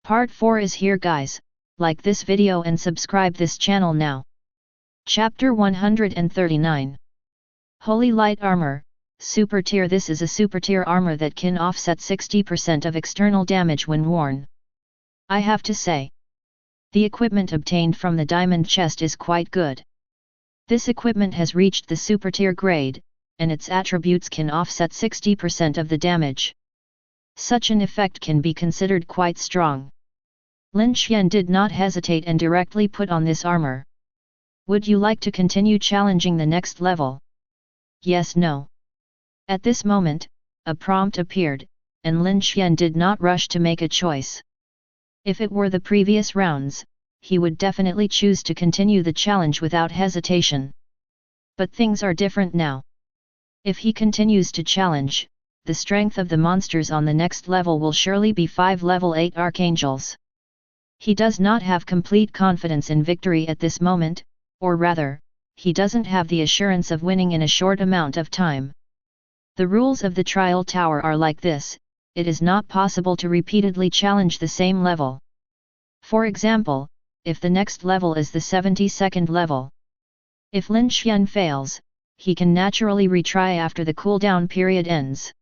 Part 4 is here guys, like this video and subscribe this channel now. Chapter 139. Holy Light Armor, Super Tier. This is a super tier armor that can offset 60% of external damage when worn. I have to say, the equipment obtained from the diamond chest is quite good. This equipment has reached the super tier grade, and its attributes can offset 60% of the damage. Such an effect can be considered quite strong. Lin Xuan did not hesitate and directly put on this armor. Would you like to continue challenging the next level? Yes, no. At this moment, a prompt appeared, and Lin Xuan did not rush to make a choice. If it were the previous rounds, he would definitely choose to continue the challenge without hesitation. But things are different now. If he continues to challenge, the strength of the monsters on the next level will surely be 5 level 8 archangels. He does not have complete confidence in victory at this moment, or rather, he doesn't have the assurance of winning in a short amount of time. The rules of the trial tower are like this: it is not possible to repeatedly challenge the same level. For example, if the next level is the 72nd level. If Lin Xuan fails, he can naturally retry after the cooldown period ends.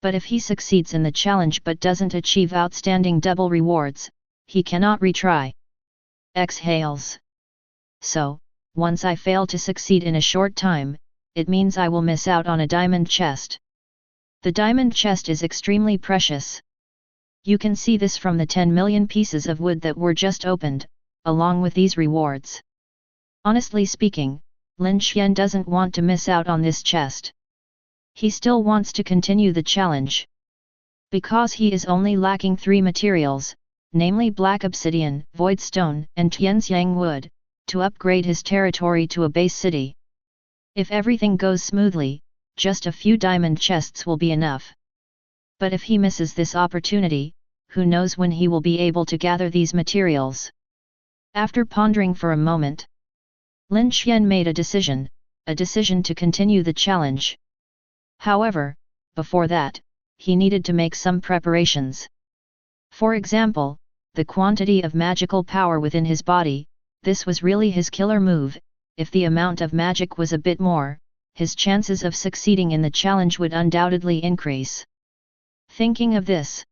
But if he succeeds in the challenge but doesn't achieve outstanding double rewards, he cannot retry. Exhales. So, once I fail to succeed in a short time, it means I will miss out on a diamond chest. The diamond chest is extremely precious. You can see this from the 10 million pieces of wood that were just opened, along with these rewards. Honestly speaking, Lin Xuan doesn't want to miss out on this chest. He still wants to continue the challenge. Because he is only lacking 3 materials, namely black obsidian, void stone, and tianxiang wood, to upgrade his territory to a base city. If everything goes smoothly, just a few diamond chests will be enough. But if he misses this opportunity, who knows when he will be able to gather these materials. After pondering for a moment, Lin Xuan made a decision to continue the challenge. However, before that, he needed to make some preparations. For example, the quantity of magical power within his body. This was really his killer move. If the amount of magic was a bit more, his chances of succeeding in the challenge would undoubtedly increase. Thinking of this,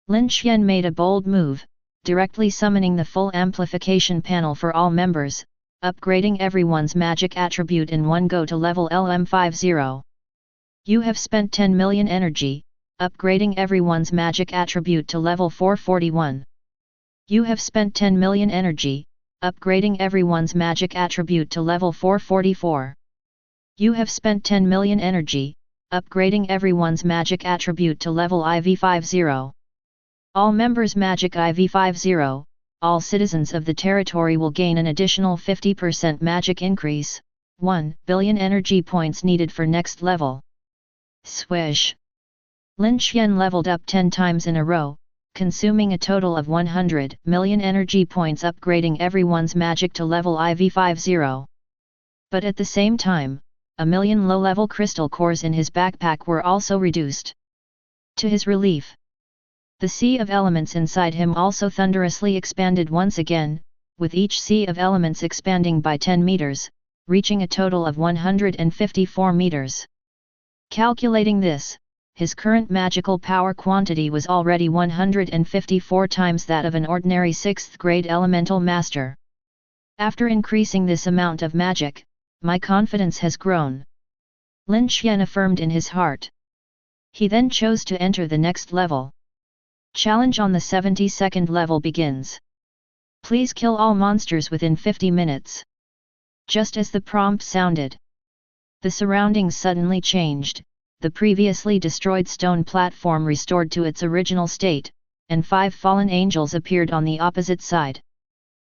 Lin Xuan made a bold move, directly summoning the full amplification panel for all members, upgrading everyone's magic attribute in one go to level LM50. You have spent 10 million energy, upgrading everyone's magic attribute to level 441. You have spent 10 million energy, upgrading everyone's magic attribute to level 444. You have spent 10 million energy, upgrading everyone's magic attribute to level IV50. All members magic IV50, all citizens of the territory will gain an additional 50% magic increase, 1 billion energy points needed for next level. Swish! Lin Xuan leveled up 10 times in a row, consuming a total of 100 million energy points upgrading everyone's magic to level IV50. But at the same time, a million low-level crystal cores in his backpack were also reduced. To his relief, the sea of elements inside him also thunderously expanded once again, with each sea of elements expanding by 10 meters, reaching a total of 154 meters. Calculating this, his current magical power quantity was already 154 times that of an ordinary 6th grade elemental master. After increasing this amount of magic, my confidence has grown. Lin Xuan affirmed in his heart. He then chose to enter the next level. Challenge on the 72nd level begins. Please kill all monsters within 50 minutes. Just as the prompt sounded, the surroundings suddenly changed. The previously destroyed stone platform restored to its original state, and 5 fallen angels appeared on the opposite side.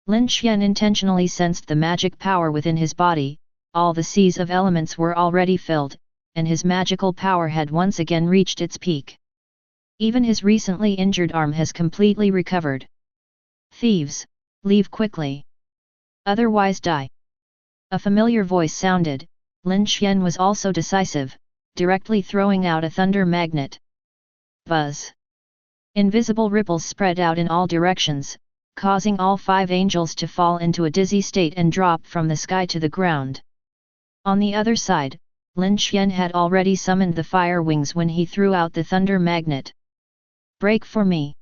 Lin Xuan intentionally sensed the magic power within his body. All the seas of elements were already filled, and his magical power had once again reached its peak. Even his recently injured arm has completely recovered. Thieves, leave quickly. Otherwise die. A familiar voice sounded. Lin Xuan was also decisive, directly throwing out a thunder magnet. Buzz! Invisible ripples spread out in all directions, causing all 5 angels to fall into a dizzy state and drop from the sky to the ground. On the other side, Lin Xuan had already summoned the fire wings when he threw out the thunder magnet. "Break for me!"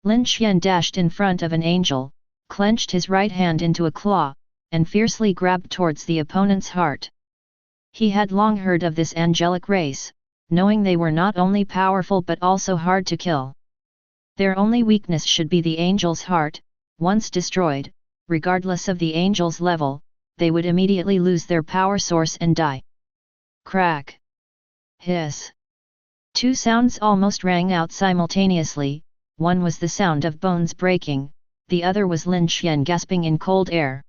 Lin Xuan dashed in front of an angel, clenched his right hand into a claw, and fiercely grabbed towards the opponent's heart. He had long heard of this angelic race, knowing they were not only powerful but also hard to kill. Their only weakness should be the angel's heart. Once destroyed, regardless of the angel's level, they would immediately lose their power source and die. Crack! Hiss! 2 sounds almost rang out simultaneously. One was the sound of bones breaking, the other was Lin Xuan gasping in cold air.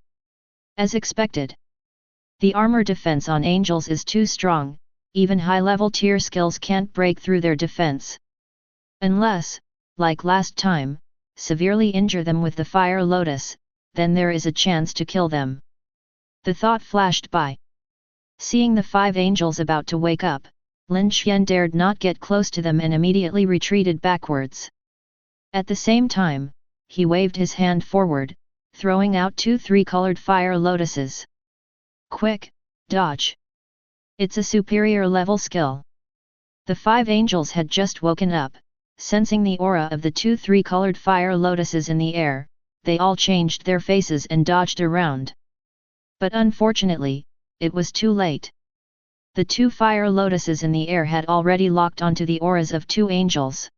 As expected, the armor defense on angels is too strong, even high-level tier skills can't break through their defense. Unless, like last time, severely injure them with the fire lotus, then there is a chance to kill them. The thought flashed by. Seeing the 5 angels about to wake up, Lin Xuan dared not get close to them and immediately retreated backwards. At the same time, he waved his hand forward, throwing out 2 3-colored fire lotuses. Quick, dodge! It's a superior level skill. The 5 angels had just woken up, sensing the aura of the 2 3-colored fire lotuses in the air, they all changed their faces and dodged around. But unfortunately, it was too late. The 2 fire lotuses in the air had already locked onto the auras of 2 angels.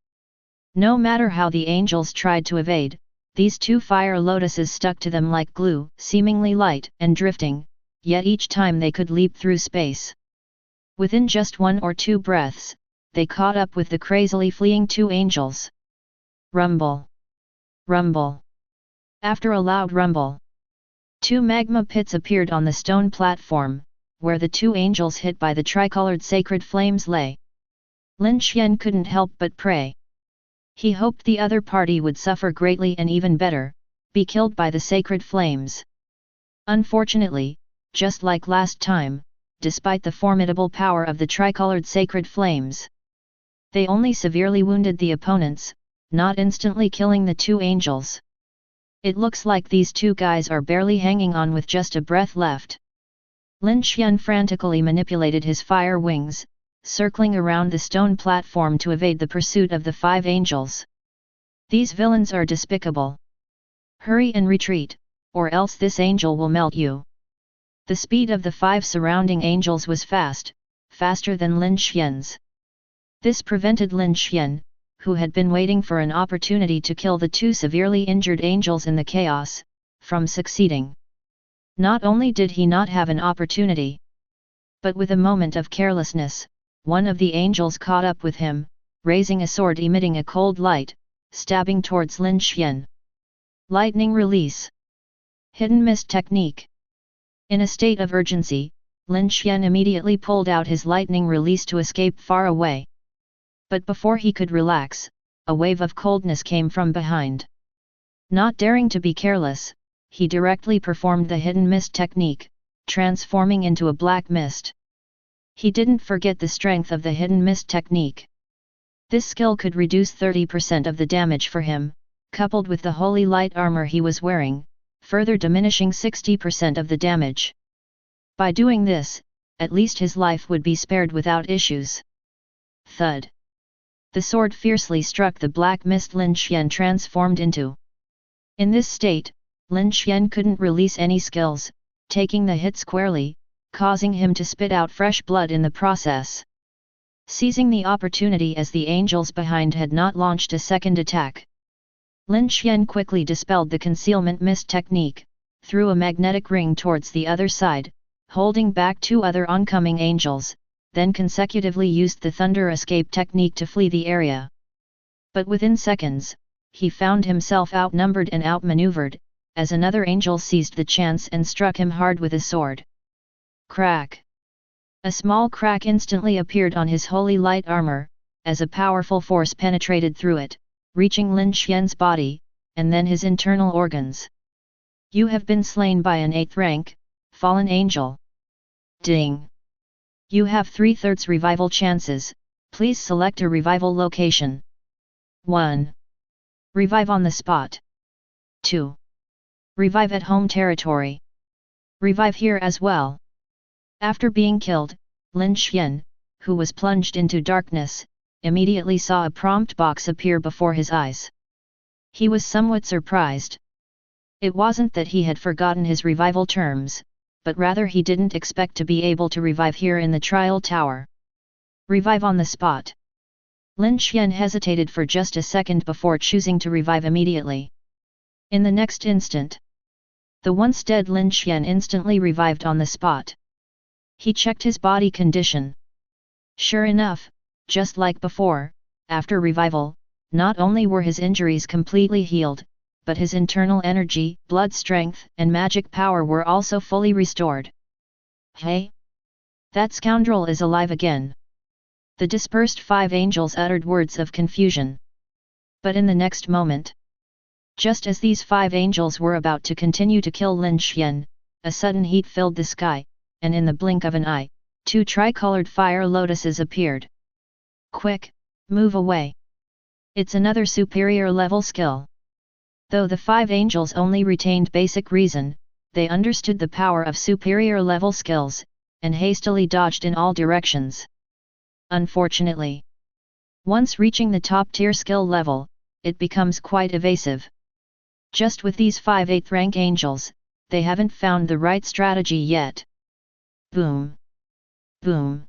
No matter how the angels tried to evade, these 2 fire lotuses stuck to them like glue, seemingly light and drifting, yet each time they could leap through space. Within just 1 or 2 breaths, they caught up with the crazily fleeing 2 angels. Rumble! Rumble! After a loud rumble, 2 magma pits appeared on the stone platform, where the 2 angels hit by the tricolored sacred flames lay. Lin Xuan couldn't help but pray. He hoped the other party would suffer greatly and even better, be killed by the sacred flames. Unfortunately, just like last time, despite the formidable power of the tricolored sacred flames, they only severely wounded the opponents, not instantly killing the 2 angels. It looks like these 2 guys are barely hanging on with just a breath left. Lin Xuan frantically manipulated his fire wings, circling around the stone platform to evade the pursuit of the 5 angels. These villains are despicable. Hurry and retreat, or else this angel will melt you. The speed of the 5 surrounding angels was fast, faster than Lin Xuan's. This prevented Lin Xuan, who had been waiting for an opportunity to kill the 2 severely injured angels in the chaos, from succeeding. Not only did he not have an opportunity, but with a moment of carelessness, one of the angels caught up with him, raising a sword emitting a cold light, stabbing towards Lin Xuan. Lightning release. Hidden mist technique. In a state of urgency, Lin Xuan immediately pulled out his lightning release to escape far away. But before he could relax, a wave of coldness came from behind. Not daring to be careless, he directly performed the hidden mist technique, transforming into a black mist. He didn't forget the strength of the hidden mist technique. This skill could reduce 30% of the damage for him, coupled with the holy light armor he was wearing, further diminishing 60% of the damage. By doing this, at least his life would be spared without issues. Thud! The sword fiercely struck the black mist Lin Xuan transformed into. In this state, Lin Xuan couldn't release any skills, taking the hit squarely, causing him to spit out fresh blood in the process. Seizing the opportunity as the angels behind had not launched a second attack, Lin Xuan quickly dispelled the concealment mist technique, threw a magnetic ring towards the other side, holding back 2 other oncoming angels, then consecutively used the thunder escape technique to flee the area. But within seconds, he found himself outnumbered and outmaneuvered, as another angel seized the chance and struck him hard with a sword. Crack! A small crack instantly appeared on his holy light armor, as a powerful force penetrated through it, reaching Lin Xuan's body, and then his internal organs. You have been slain by an 8th rank, fallen angel. Ding! You have 3/3 revival chances, please select a revival location. 1. Revive on the spot. 2. Revive at home territory. Revive here as well. After being killed, Lin Xuan, who was plunged into darkness, immediately saw a prompt box appear before his eyes. He was somewhat surprised. It wasn't that he had forgotten his revival terms, but rather he didn't expect to be able to revive here in the trial tower. Revive on the spot. Lin Xuan hesitated for just a second before choosing to revive immediately. In the next instant, the once dead Lin Xuan instantly revived on the spot. He checked his body condition. Sure enough, just like before, after revival, not only were his injuries completely healed, but his internal energy, blood strength, and magic power were also fully restored. Hey! That scoundrel is alive again! The dispersed 5 angels uttered words of confusion. But in the next moment, just as these 5 angels were about to continue to kill Lin Xuan, a sudden heat filled the sky, and in the blink of an eye, 2 tricolored fire lotuses appeared. Quick, move away! It's another superior level skill. Though the 5 angels only retained basic reason, they understood the power of superior level skills, and hastily dodged in all directions. Unfortunately, once reaching the top tier skill level, it becomes quite evasive. Just with these 5 8th rank angels, they haven't found the right strategy yet. Boom! Boom!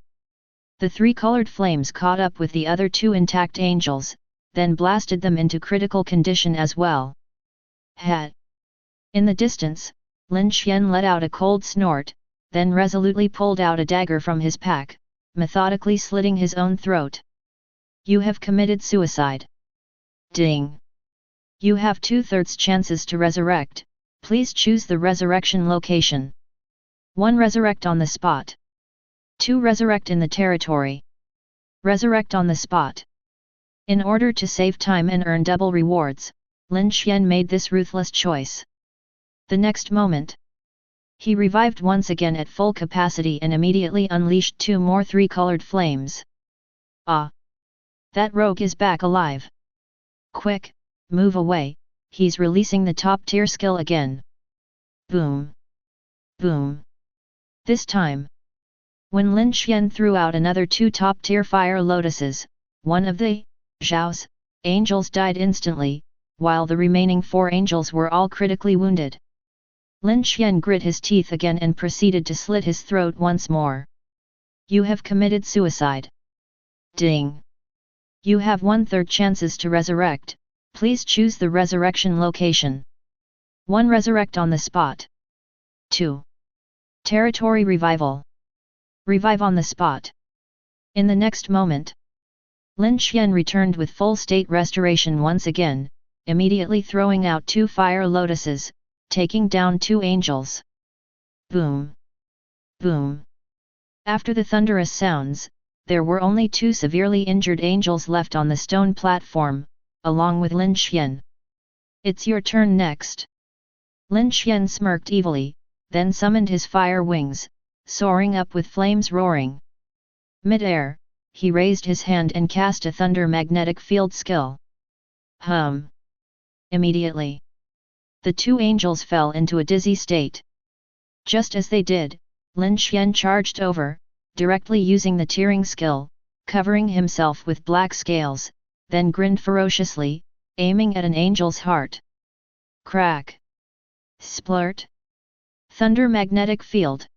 The 3 colored flames caught up with the other 2 intact angels, then blasted them into critical condition as well. Hat! In the distance, Lin Xuan let out a cold snort, then resolutely pulled out a dagger from his pack, methodically slitting his own throat. You have committed suicide. Ding! You have 2/3 chances to resurrect, please choose the resurrection location. 1. Resurrect on the spot. 2. Resurrect in the territory. Resurrect on the spot. In order to save time and earn double rewards, Lin Xuan made this ruthless choice. The next moment, he revived once again at full capacity and immediately unleashed 2 more 3-colored flames. Ah! That rogue is back alive! Quick, move away, he's releasing the top tier skill again. Boom! Boom! This time, when Lin Xuan threw out another 2 top tier fire lotuses, one of the Zhao's angels died instantly, while the remaining 4 angels were all critically wounded. Lin Xuan grit his teeth again and proceeded to slit his throat once more. You have committed suicide. Ding! You have 1/3 chances to resurrect, please choose the resurrection location. 1. Resurrect on the spot. 2. Territory revival. Revive on the spot. In the next moment, Lin Xuan returned with full state restoration once again, immediately throwing out 2 fire lotuses, taking down 2 angels. Boom! Boom! After the thunderous sounds, there were only 2 severely injured angels left on the stone platform, along with Lin Xuan. It's your turn next. Lin Xuan smirked evilly, then summoned his fire wings, soaring up with flames roaring. Mid-air, he raised his hand and cast a thunder magnetic field skill. Hum! Immediately, the 2 angels fell into a dizzy state. Just as they did, Lin Xuan charged over, directly using the tearing skill, covering himself with black scales, then grinned ferociously, aiming at an angel's heart. Crack! Splurt! Thunder magnetic field.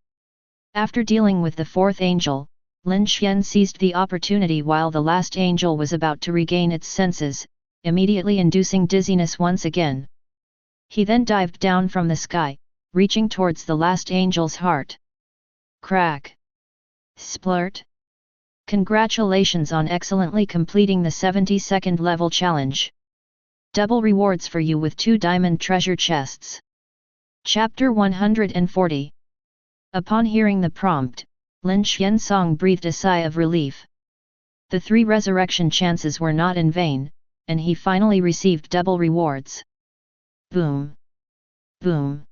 After dealing with the 4th angel, Lin Xuan seized the opportunity while the last angel was about to regain its senses, immediately inducing dizziness once again. He then dived down from the sky, reaching towards the last angel's heart. Crack! Splurt! Congratulations on excellently completing the 72nd level challenge. Double rewards for you with 2 diamond treasure chests. Chapter 140. Upon hearing the prompt, Lin Xuan breathed a sigh of relief. The 3 resurrection chances were not in vain, and he finally received double rewards. Boom! Boom!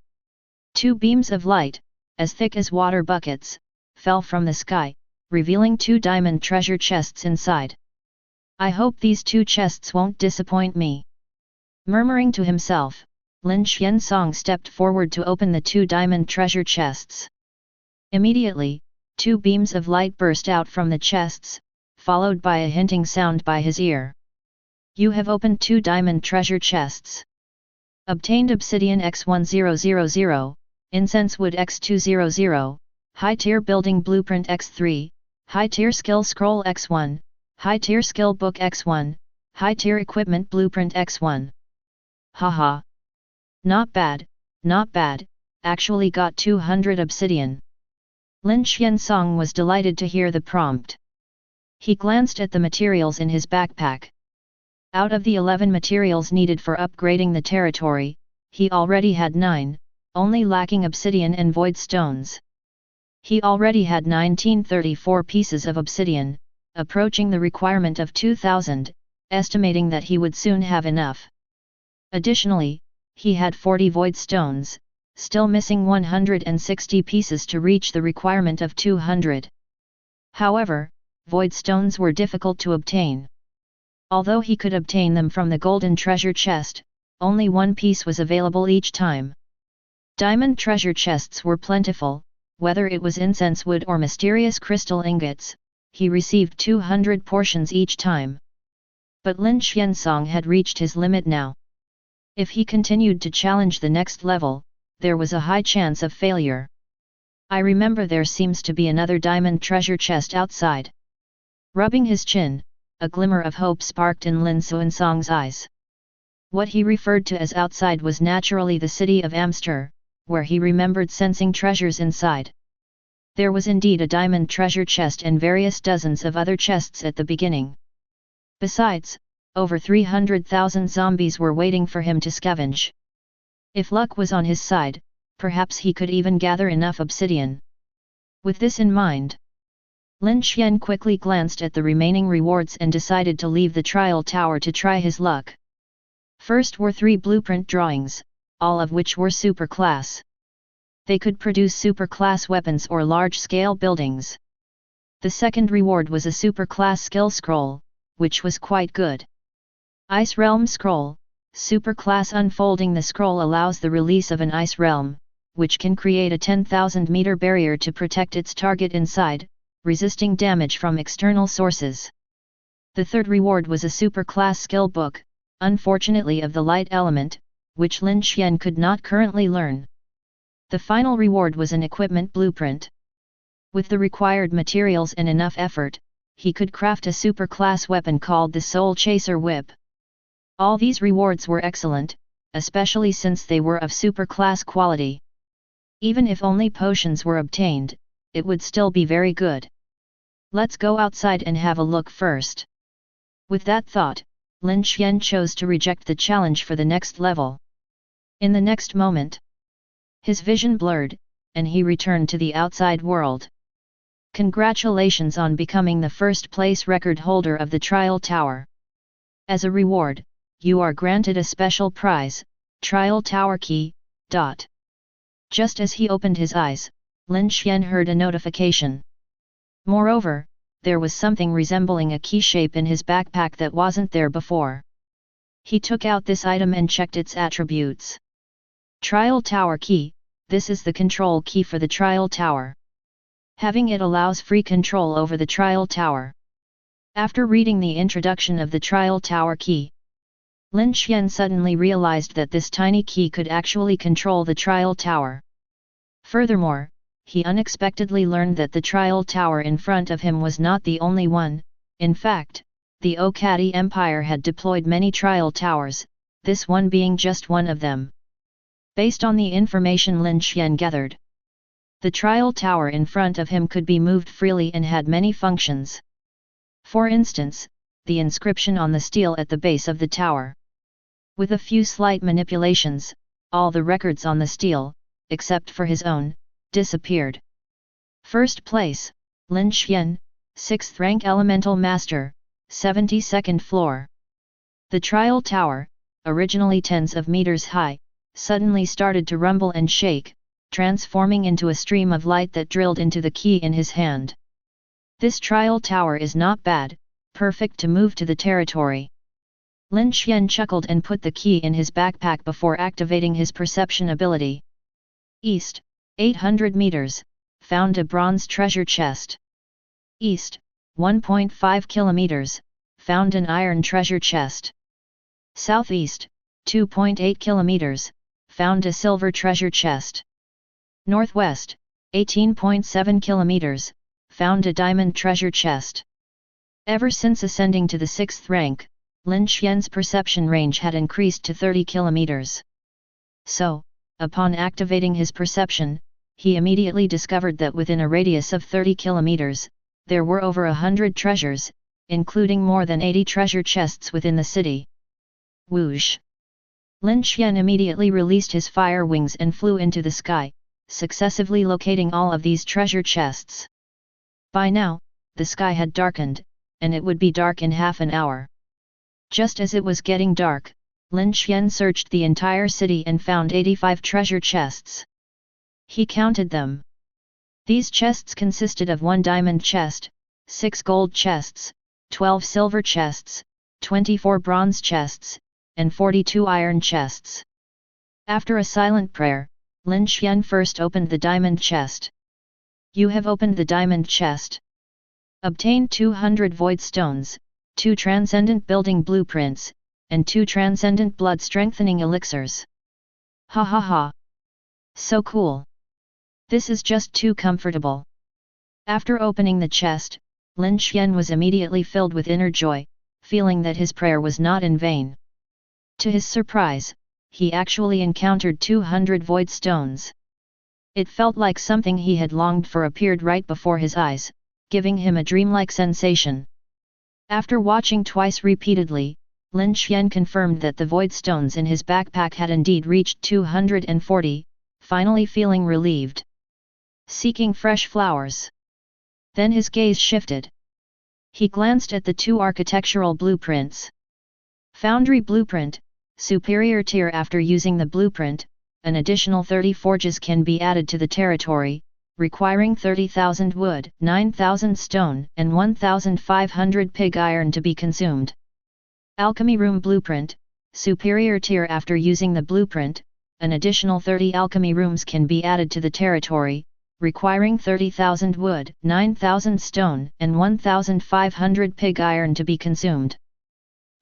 2 beams of light, as thick as water buckets, fell from the sky, revealing 2 diamond treasure chests inside. I hope these 2 chests won't disappoint me. Murmuring to himself, Lin Xuan stepped forward to open the 2 diamond treasure chests. Immediately, 2 beams of light burst out from the chests, followed by a hinting sound by his ear. You have opened 2 diamond treasure chests. Obtained obsidian X1000, incense wood X200, high tier building blueprint X3, high tier skill scroll X1, high tier skill book X1, high tier equipment blueprint X1. Haha. Not bad, actually got 200 obsidian. Lin Xuan was delighted to hear the prompt. He glanced at the materials in his backpack. Out of the 11 materials needed for upgrading the territory, he already had 9, only lacking obsidian and void stones. He already had 1934 pieces of obsidian, approaching the requirement of 2000, estimating that he would soon have enough. Additionally, he had 40 void stones, still missing 160 pieces to reach the requirement of 200. However, void stones were difficult to obtain. Although he could obtain them from the golden treasure chest, only 1 piece was available each time. Diamond treasure chests were plentiful, whether it was incense wood or mysterious crystal ingots, he received 200 portions each time. But Lin Xuan had reached his limit now. If he continued to challenge the next level, there was a high chance of failure. I remember there seems to be another diamond treasure chest outside. Rubbing his chin, a glimmer of hope sparked in Lin Xuan's eyes. What he referred to as outside was naturally the city of Amster, where he remembered sensing treasures inside. There was indeed a diamond treasure chest and various dozens of other chests at the beginning. Besides, over 300,000 zombies were waiting for him to scavenge. If luck was on his side, perhaps he could even gather enough obsidian. With this in mind, Lin Xuan quickly glanced at the remaining rewards and decided to leave the trial tower to try his luck. First were 3 blueprint drawings, all of which were super class. They could produce super class weapons or large-scale buildings. The second reward was a super class skill scroll, which was quite good. Ice Realm Scroll, super class. Unfolding the scroll allows the release of an ice realm, which can create a 10,000 meter barrier to protect its target inside, resisting damage from external sources. The third reward was a super class skill book, unfortunately of the light element, which Lin Xuan could not currently learn. The final reward was an equipment blueprint. With the required materials and enough effort, he could craft a super class weapon called the Soul Chaser Whip. All these rewards were excellent, especially since they were of super class quality. Even if only potions were obtained, it would still be very good. Let's go outside and have a look first. With that thought, Lin Xuan chose to reject the challenge for the next level. In the next moment, his vision blurred, and he returned to the outside world. Congratulations on becoming the first place record holder of the Trial Tower. As a reward, you are granted a special prize, Trial Tower Key. Just as he opened his eyes, Lin Xuan heard a notification. Moreover, there was something resembling a key shape in his backpack that wasn't there before. He took out this item and checked its attributes. Trial Tower Key, this is the control key for the Trial Tower. Having it allows free control over the Trial Tower. After reading the introduction of the Trial Tower Key, Lin Xuan suddenly realized that this tiny key could actually control the Trial Tower. Furthermore, he unexpectedly learned that the Trial Tower in front of him was not the only one. In fact, the Okati Empire had deployed many Trial Towers, this one being just one of them. Based on the information Lin Xuan gathered, the Trial Tower in front of him could be moved freely and had many functions. For instance, the inscription on the steel at the base of the tower. With a few slight manipulations, all the records on the steel, except for his own, disappeared. First place, Lin Xuan, 6th rank Elemental Master, 72nd floor. The Trial Tower, originally tens of meters high, suddenly started to rumble and shake, transforming into a stream of light that drilled into the key in his hand. This Trial Tower is not bad, Perfect to move to the territory. Lin Xuan chuckled and put the key in his backpack before activating his perception ability. East, 800 meters, found a bronze treasure chest. East, 1.5 kilometers, found an iron treasure chest. Southeast, 2.8 kilometers, found a silver treasure chest. Northwest, 18.7 kilometers, found a diamond treasure chest. Ever since ascending to the 6th rank, Lin Xuan's perception range had increased to 30 kilometers. So, upon activating his perception, he immediately discovered that within a radius of 30 kilometers, there were over 100 treasures, including more than 80 treasure chests within the city. Whoosh! Lin Xuan immediately released his fire wings and flew into the sky, successively locating all of these treasure chests. By now, the sky had darkened, and it would be dark in half an hour. Just as it was getting dark, Lin Xuan searched the entire city and found 85 treasure chests. He counted them. These chests consisted of 1 diamond chest, 6 gold chests, 12 silver chests, 24 bronze chests, and 42 iron chests. After a silent prayer, Lin Xuan first opened the diamond chest. You have opened the diamond chest. Obtained 200 void stones, 2 transcendent building blueprints, and 2 transcendent blood strengthening elixirs. Ha ha ha! So cool! This is just too comfortable. After opening the chest, Lin Xuan was immediately filled with inner joy, feeling that his prayer was not in vain. To his surprise, he actually encountered 200 void stones. It felt like something he had longed for appeared right before his eyes, giving him a dreamlike sensation. After watching twice repeatedly, Lin Xuan confirmed that the void stones in his backpack had indeed reached 240, finally feeling relieved. Seeking fresh flowers. Then his gaze shifted. He glanced at the 2 architectural blueprints. Foundry blueprint, superior tier. After using the blueprint, an additional 30 forges can be added to the territory, requiring 30,000 wood, 9,000 stone, and 1,500 pig iron to be consumed. Alchemy room blueprint, superior tier. After using the blueprint, an additional 30 alchemy rooms can be added to the territory, requiring 30,000 wood, 9,000 stone, and 1,500 pig iron to be consumed.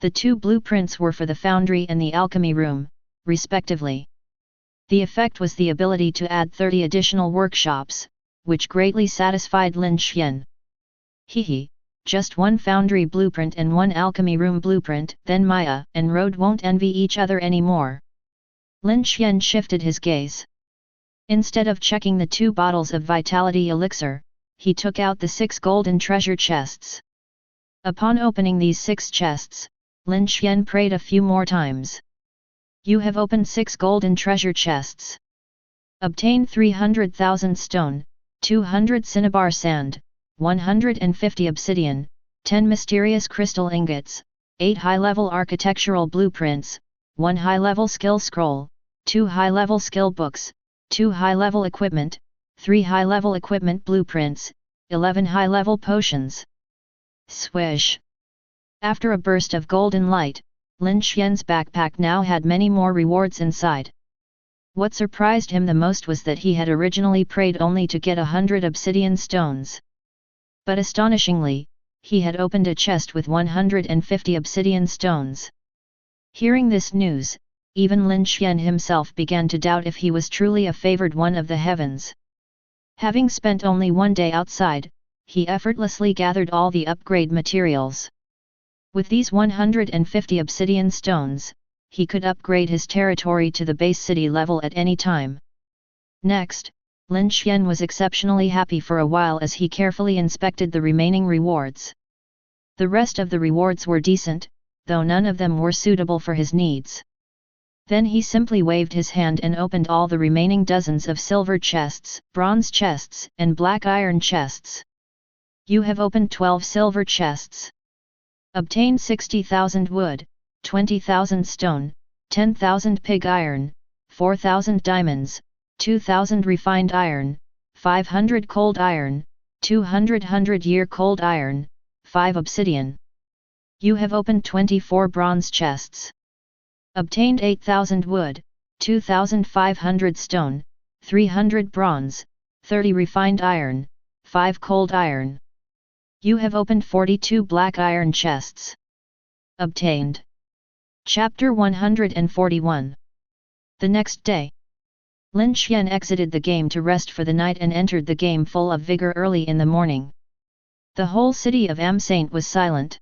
The 2 blueprints were for the foundry and the alchemy room, respectively. The effect was the ability to add 30 additional workshops, which greatly satisfied Lin Xuan. Hehe, just 1 foundry blueprint and 1 alchemy room blueprint, then Maya and Road won't envy each other anymore. Lin Xuan shifted his gaze. Instead of checking the 2 bottles of vitality elixir, he took out the 6 golden treasure chests. Upon opening these 6 chests, Lin Xuan prayed a few more times. You have opened 6 golden treasure chests. Obtained 300,000 stone, 200 cinnabar sand, 150 obsidian, 10 mysterious crystal ingots, 8 high-level architectural blueprints, 1 high-level skill scroll, 2 high-level skill books, 2 high-level equipment, 3 high-level equipment blueprints, 11 high-level potions. Swish! After a burst of golden light, Lin Xuan's backpack now had many more rewards inside. What surprised him the most was that he had originally prayed only to get 100 obsidian stones. But astonishingly, he had opened a chest with 150 obsidian stones. Hearing this news, even Lin Xuan himself began to doubt if he was truly a favored one of the heavens. Having spent only 1 day outside, he effortlessly gathered all the upgrade materials. With these 150 obsidian stones, he could upgrade his territory to the base city level at any time. Next, Lin Xuan was exceptionally happy for a while as he carefully inspected the remaining rewards. The rest of the rewards were decent, though none of them were suitable for his needs. Then he simply waved his hand and opened all the remaining dozens of silver chests, bronze chests, and black iron chests. You have opened 12 silver chests. Obtained 60,000 wood, 20,000 stone, 10,000 pig iron, 4,000 diamonds, 2,000 refined iron, 500 cold iron, 200 100-year cold iron, 5 obsidian. You have opened 24 bronze chests. Obtained 8,000 wood, 2,500 stone, 300 bronze, 30 refined iron, 5 cold iron. You have opened 42 black iron chests. Obtained. Chapter 141. The next day, Lin Xuan exited the game to rest for the night and entered the game full of vigor early in the morning. The whole city of Amsaint was silent.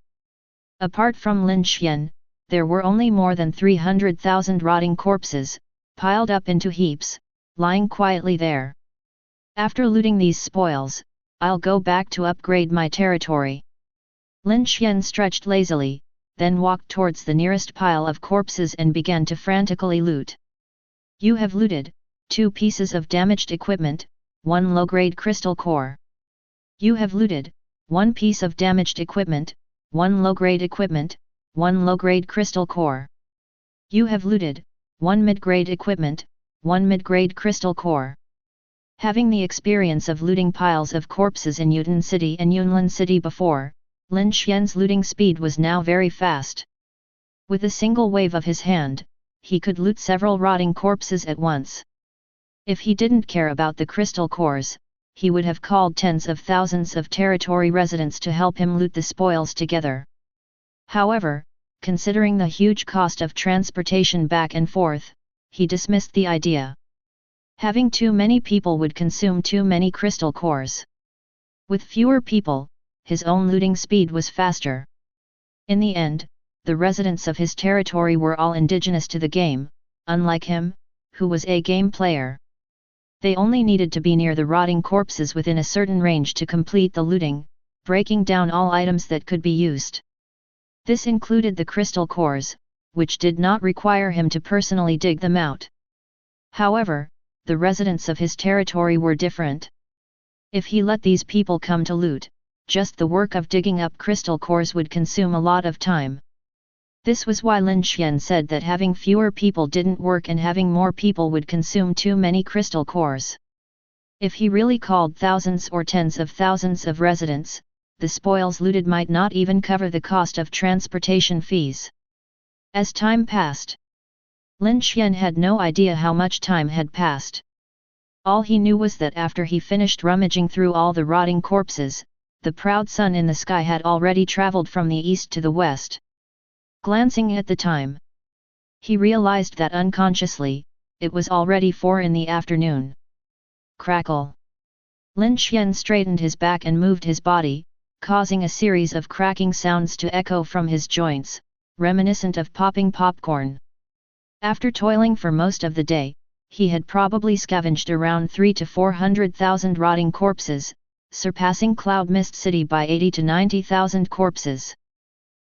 Apart from Lin Xuan, there were only more than 300,000 rotting corpses, piled up into heaps, lying quietly there. After looting these spoils, I'll go back to upgrade my territory. Lin Xuan stretched lazily, then walked towards the nearest pile of corpses and began to frantically loot. You have looted 2 pieces of damaged equipment, 1 low-grade crystal core. You have looted 1 piece of damaged equipment, 1 low-grade equipment, 1 low-grade crystal core. You have looted 1 mid-grade equipment, 1 mid-grade crystal core. Having the experience of looting piles of corpses in Yutun City and Yunlin City before, Lin Xuan's looting speed was now very fast. With a single wave of his hand, he could loot several rotting corpses at once. If he didn't care about the crystal cores, he would have called tens of thousands of territory residents to help him loot the spoils together. However, considering the huge cost of transportation back and forth, he dismissed the idea. Having too many people would consume too many crystal cores. With fewer people, his own looting speed was faster. In the end, the residents of his territory were all indigenous to the game, unlike him, who was a game player. They only needed to be near the rotting corpses within a certain range to complete the looting, breaking down all items that could be used. This included the crystal cores, which did not require him to personally dig them out. However, the residents of his territory were different. If he let these people come to loot, just the work of digging up crystal cores would consume a lot of time. This was why Lin Xuan said that having fewer people didn't work and having more people would consume too many crystal cores. If he really called thousands or tens of thousands of residents, the spoils looted might not even cover the cost of transportation fees. As time passed, Lin Xuan had no idea how much time had passed. All he knew was that after he finished rummaging through all the rotting corpses, the proud sun in the sky had already traveled from the east to the west. Glancing at the time, he realized that unconsciously, it was already 4 in the afternoon. Crackle! Lin Xuan straightened his back and moved his body, causing a series of cracking sounds to echo from his joints, reminiscent of popping popcorn. After toiling for most of the day, he had probably scavenged around 300,000 to 400,000 rotting corpses, surpassing Cloud Mist City by 80,000 to 90,000 corpses.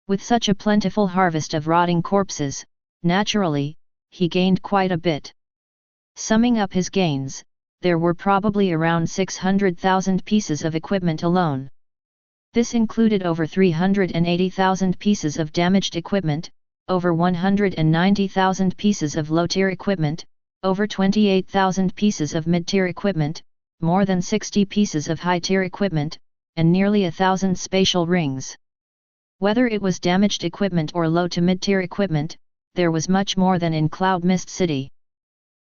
With such a plentiful harvest of rotting corpses, naturally, he gained quite a bit. Summing up his gains, there were probably around 600,000 pieces of equipment alone. This included over 380,000 pieces of damaged equipment, over 190,000 pieces of low-tier equipment, over 28,000 pieces of mid-tier equipment, more than 60 pieces of high-tier equipment, and nearly 1,000 spatial rings. Whether it was damaged equipment or low to mid-tier equipment, there was much more than in Cloud Mist City.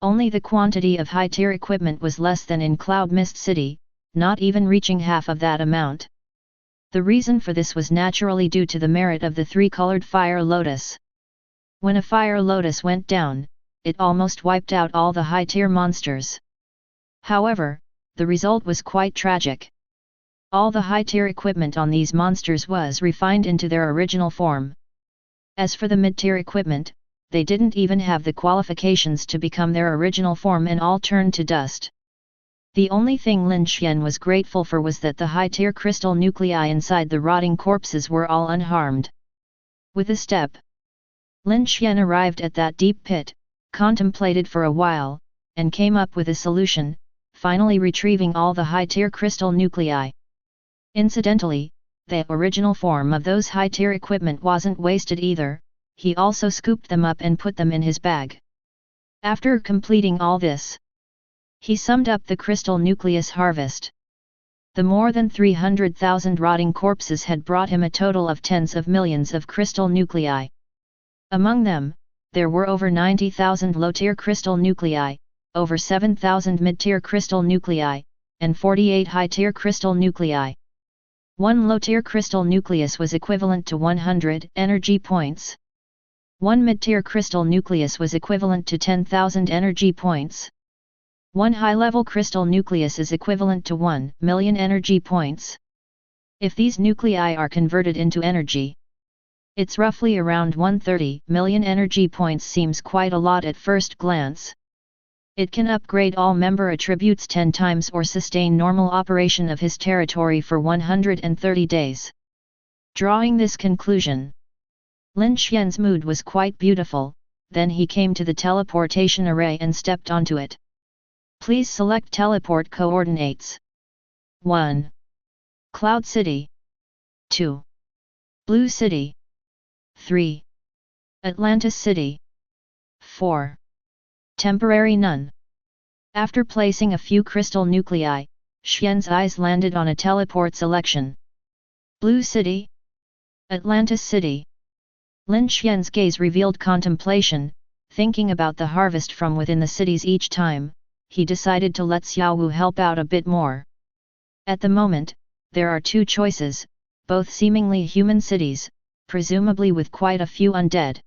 Only the quantity of high-tier equipment was less than in Cloud Mist City, not even reaching half of that amount. The reason for this was naturally due to the merit of the 3-colored fire lotus. When a fire lotus went down, it almost wiped out all the high-tier monsters. However, the result was quite tragic. All the high-tier equipment on these monsters was refined into their original form. As for the mid-tier equipment, they didn't even have the qualifications to become their original form and all turned to dust. The only thing Lin Xuan was grateful for was that the high-tier crystal nuclei inside the rotting corpses were all unharmed. With a step, Lin Xuan arrived at that deep pit, contemplated for a while, and came up with a solution, finally retrieving all the high-tier crystal nuclei. Incidentally, the original form of those high-tier equipment wasn't wasted either, he also scooped them up and put them in his bag. After completing all this, he summed up the crystal nucleus harvest. The more than 300,000 rotting corpses had brought him a total of tens of millions of crystal nuclei. Among them, there were over 90,000 low-tier crystal nuclei, over 7,000 mid-tier crystal nuclei, and 48 high-tier crystal nuclei. One low-tier crystal nucleus was equivalent to 100 energy points. One mid-tier crystal nucleus was equivalent to 10,000 energy points. One high-level crystal nucleus is equivalent to 1 million energy points. If these nuclei are converted into energy, it's roughly around 130 million energy points. Seems quite a lot at first glance. It can upgrade all member attributes 10 times or sustain normal operation of his territory for 130 days. Drawing this conclusion, Lin Xuan's mood was quite beautiful. Then he came to the teleportation array and stepped onto it. Please select teleport coordinates. 1. Cloud City. 2. Blue City. 3. Atlantis City. 4. Temporary None. After placing a few crystal nuclei, Xuan's eyes landed on a teleport selection. Blue City. Atlantis City. Lin Xuan's gaze revealed contemplation, thinking about the harvest from within the cities each time. He decided to let Xiao Wu help out a bit more. At the moment, there are two choices, both seemingly human cities, presumably with quite a few undead.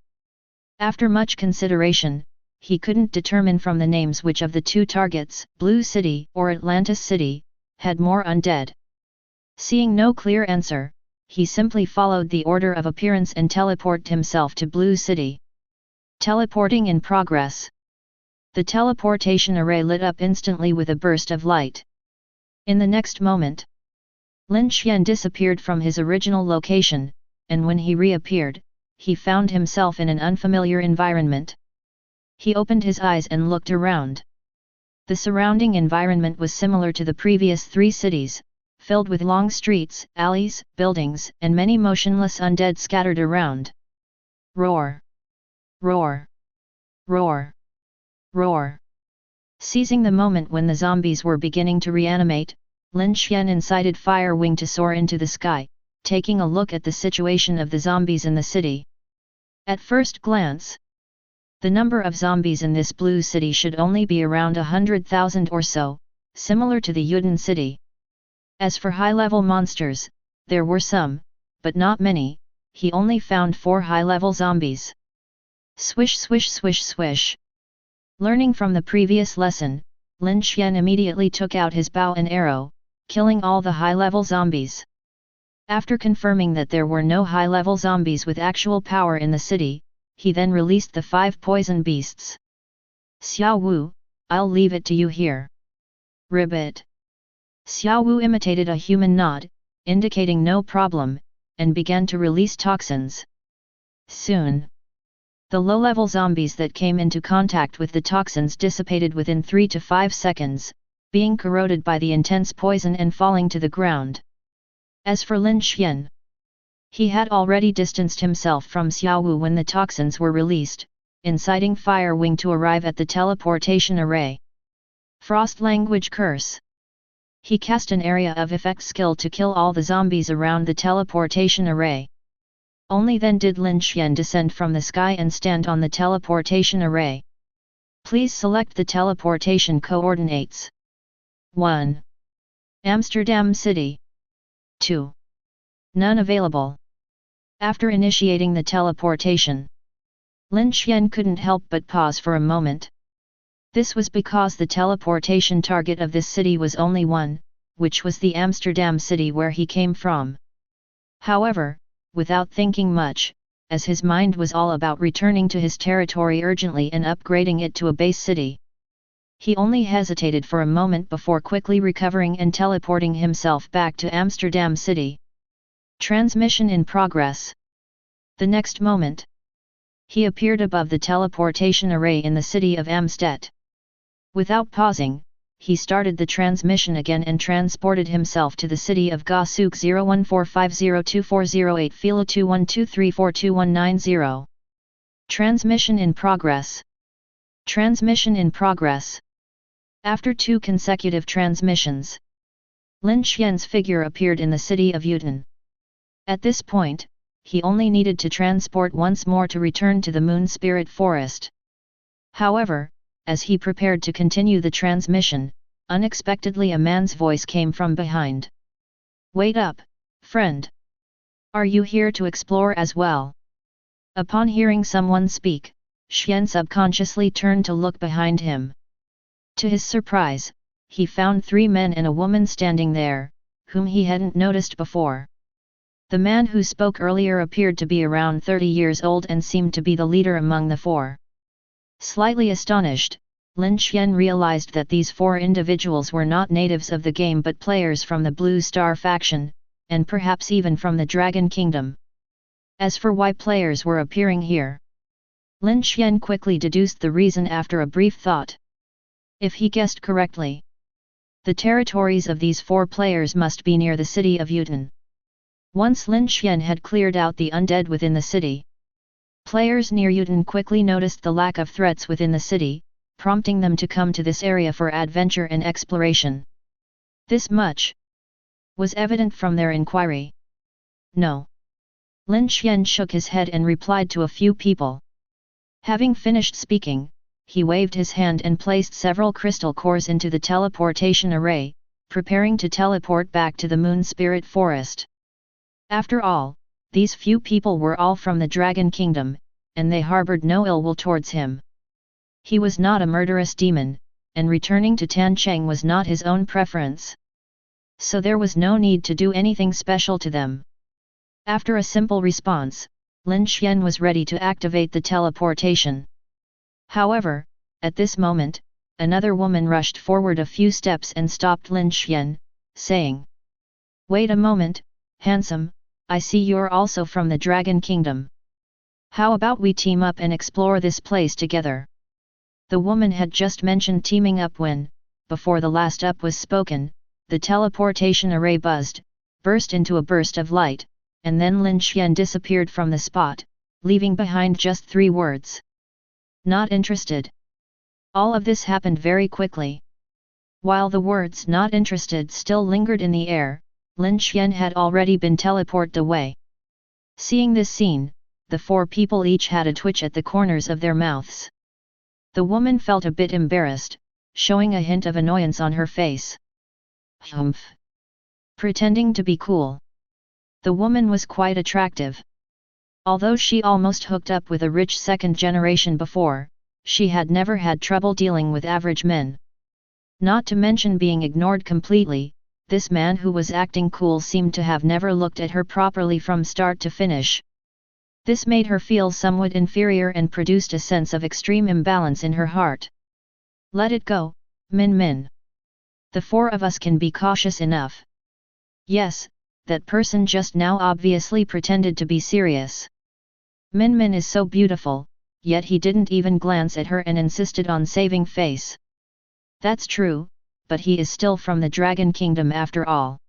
After much consideration, he couldn't determine from the names which of the two targets, Blue City or Atlantis City, had more undead. Seeing no clear answer, he simply followed the order of appearance and teleported himself to Blue City. Teleporting in progress. The teleportation array lit up instantly with a burst of light. In the next moment, Lin Xuan disappeared from his original location, and when he reappeared, he found himself in an unfamiliar environment. He opened his eyes and looked around. The surrounding environment was similar to the previous three cities, filled with long streets, alleys, buildings, and many motionless undead scattered around. Roar! Roar! Roar! Roar! Seizing the moment when the zombies were beginning to reanimate, Lin Xuan incited Fire Wing to soar into the sky, taking a look at the situation of the zombies in the city. At first glance, the number of zombies in this blue city should only be around 100,000 or so, similar to the Yuden city. As for high-level monsters, there were some, but not many. He only found 4 high-level zombies. Swish swish swish swish. Learning from the previous lesson, Lin Xuan immediately took out his bow and arrow, killing all the high-level zombies. After confirming that there were no high-level zombies with actual power in the city, he then released the 5 poison beasts. Xiao Wu, I'll leave it to you here. Ribbit. Xiao Wu imitated a human nod, indicating no problem, and began to release toxins. Soon, the low-level zombies that came into contact with the toxins dissipated within 3 to 5 seconds, being corroded by the intense poison and falling to the ground. As for Lin Xuan, he had already distanced himself from Xiao Wu when the toxins were released, inciting Fire Wing to arrive at the teleportation array. Frost Language Curse. He cast an area of effect skill to kill all the zombies around the teleportation array. Only then did Lin Xuan descend from the sky and stand on the teleportation array. Please select the teleportation coordinates. 1. Amsterdam City. 2. None available. After initiating the teleportation, Lin Xuan couldn't help but pause for a moment. This was because the teleportation target of this city was only one, which was the Amsterdam city where he came from. However, without thinking much, as his mind was all about returning to his territory urgently and upgrading it to a base city, he only hesitated for a moment before quickly recovering and teleporting himself back to Amsterdam city. Transmission in progress. The next moment, he appeared above the teleportation array in the city of Amstedt. Without pausing, he started the transmission again and transported himself to the city of Gasuk 0145024008 Philo 2123421990. Transmission in progress. Transmission in progress. After 2 consecutive transmissions, Lin Xuan's figure appeared in the city of Yutun. At this point, he only needed to transport once more to return to the Moon Spirit Forest. However, as he prepared to continue the transmission, unexpectedly a man's voice came from behind. "Wait up, friend. Are you here to explore as well?" Upon hearing someone speak, Xuan subconsciously turned to look behind him. To his surprise, he found 3 men and a woman standing there, whom he hadn't noticed before. The man who spoke earlier appeared to be around 30 years old and seemed to be the leader among the 4. Slightly astonished, Lin Xuan realized that these 4 individuals were not natives of the game but players from the Blue Star faction, and perhaps even from the Dragon Kingdom. As for why players were appearing here, Lin Xuan quickly deduced the reason after a brief thought. If he guessed correctly, the territories of these 4 players must be near the city of Yutun. Once Lin Xuan had cleared out the undead within the city, players near Yutun quickly noticed the lack of threats within the city, prompting them to come to this area for adventure and exploration. This much was evident from their inquiry. No. Lin Xuan shook his head and replied to a few people. Having finished speaking, he waved his hand and placed several crystal cores into the teleportation array, preparing to teleport back to the Moon Spirit Forest. After all, these few people were all from the Dragon Kingdom, and they harbored no ill will towards him. He was not a murderous demon, and returning to Tancheng was not his own preference. So there was no need to do anything special to them. After a simple response, Lin Xuan was ready to activate the teleportation. However, at this moment, another woman rushed forward a few steps and stopped Lin Xuan, saying, "Wait a moment, handsome, I see you're also from the Dragon Kingdom. How about we team up and explore this place together?" The woman had just mentioned teaming up when, before the last up was spoken, the teleportation array buzzed, burst into a burst of light, and then Lin Xuan disappeared from the spot, leaving behind just 3 words. "Not interested." All of this happened very quickly. While the words "not interested" still lingered in the air, Lin Xuan had already been teleported away. Seeing this scene, the 4 people each had a twitch at the corners of their mouths. The woman felt a bit embarrassed, showing a hint of annoyance on her face. Humph! Pretending to be cool. The woman was quite attractive. Although she almost hooked up with a rich second generation before, she had never had trouble dealing with average men. Not to mention being ignored completely, this man who was acting cool seemed to have never looked at her properly from start to finish. This made her feel somewhat inferior and produced a sense of extreme imbalance in her heart. "Let it go, Min Min. The 4 of us can be cautious enough." Yes, that person just now obviously pretended to be serious. Min Min is so beautiful, yet he didn't even glance at her and insisted on saving face. That's true, but he is still from the Dragon Kingdom after all.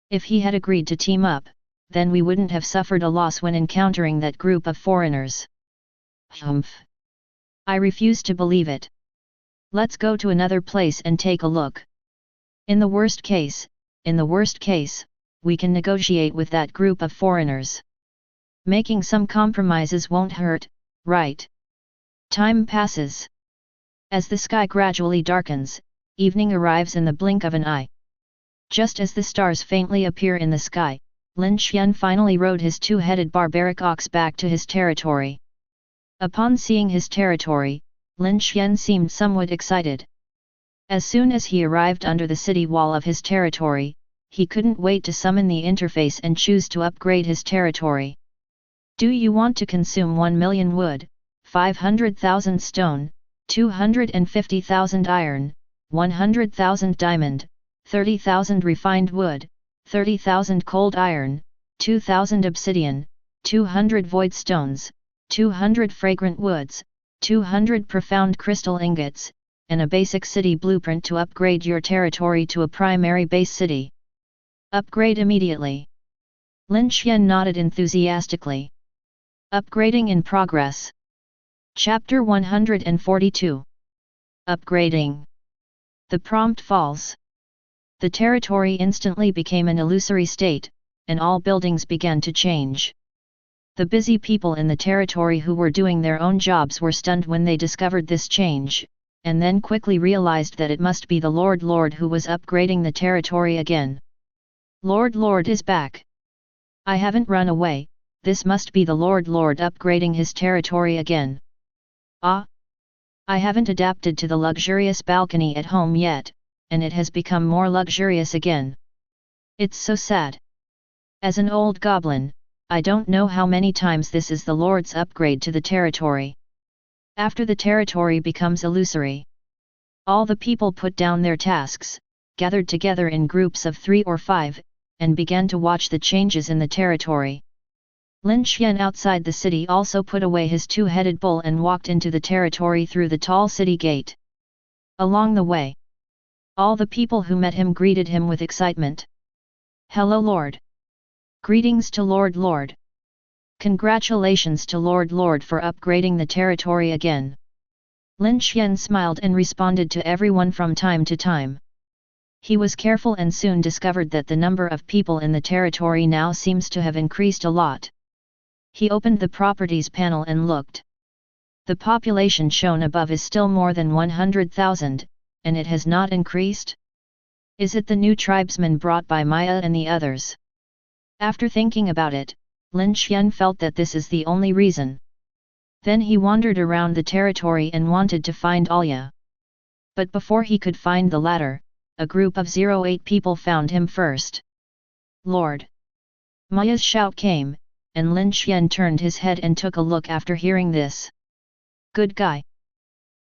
If he had agreed to team up, then we wouldn't have suffered a loss when encountering that group of foreigners. Humph! I refuse to believe it. Let's go to another place and take a look. In the worst case, we can negotiate with that group of foreigners. Making some compromises won't hurt, right? Time passes. As the sky gradually darkens, evening arrives in the blink of an eye. Just as the stars faintly appear in the sky, Lin Xuan finally rode his 2-headed barbaric ox back to his territory. Upon seeing his territory, Lin Xuan seemed somewhat excited. As soon as he arrived under the city wall of his territory, he couldn't wait to summon the interface and choose to upgrade his territory. "Do you want to consume 1 million wood, 500,000 stone, 250,000 iron, 100,000 diamond, 30,000 refined wood, 30,000 cold iron, 2,000 obsidian, 200 void stones, 200 fragrant woods, 200 profound crystal ingots, and a basic city blueprint to upgrade your territory to a primary base city?" "Upgrade immediately." Lin Xuan nodded enthusiastically. Upgrading in progress. Chapter 142. Upgrading. The prompt falls. The territory instantly became an illusory state, and all buildings began to change. The busy people in the territory who were doing their own jobs were stunned when they discovered this change, and then quickly realized that it must be the Lord who was upgrading the territory again. Lord is back. I haven't run away, this must be the Lord upgrading his territory again. Ah! I haven't adapted to the luxurious balcony at home yet, and it has become more luxurious again. It's so sad. As an old goblin, I don't know how many times this is the Lord's upgrade to the territory. After the territory becomes illusory, all the people put down their tasks, gathered together in groups of 3 or 5, and began to watch the changes in the territory. Lin Xuan outside the city also put away his two-headed bull and walked into the territory through the tall city gate. Along the way, all the people who met him greeted him with excitement. Hello Lord! Greetings to Lord! Congratulations to Lord for upgrading the territory again. Lin Xuan smiled and responded to everyone from time to time. He was careful and soon discovered that the number of people in the territory now seems to have increased a lot. He opened the properties panel and looked. The population shown above is still more than 100,000, and it has not increased? Is it the new tribesmen brought by Maya and the others? After thinking about it, Lin Xuan felt that this is the only reason. Then he wandered around the territory and wanted to find Alya. But before he could find the latter, a group of 08 people found him first. Lord! Maya's shout came, and Lin Xuan turned his head and took a look after hearing this. Good guy!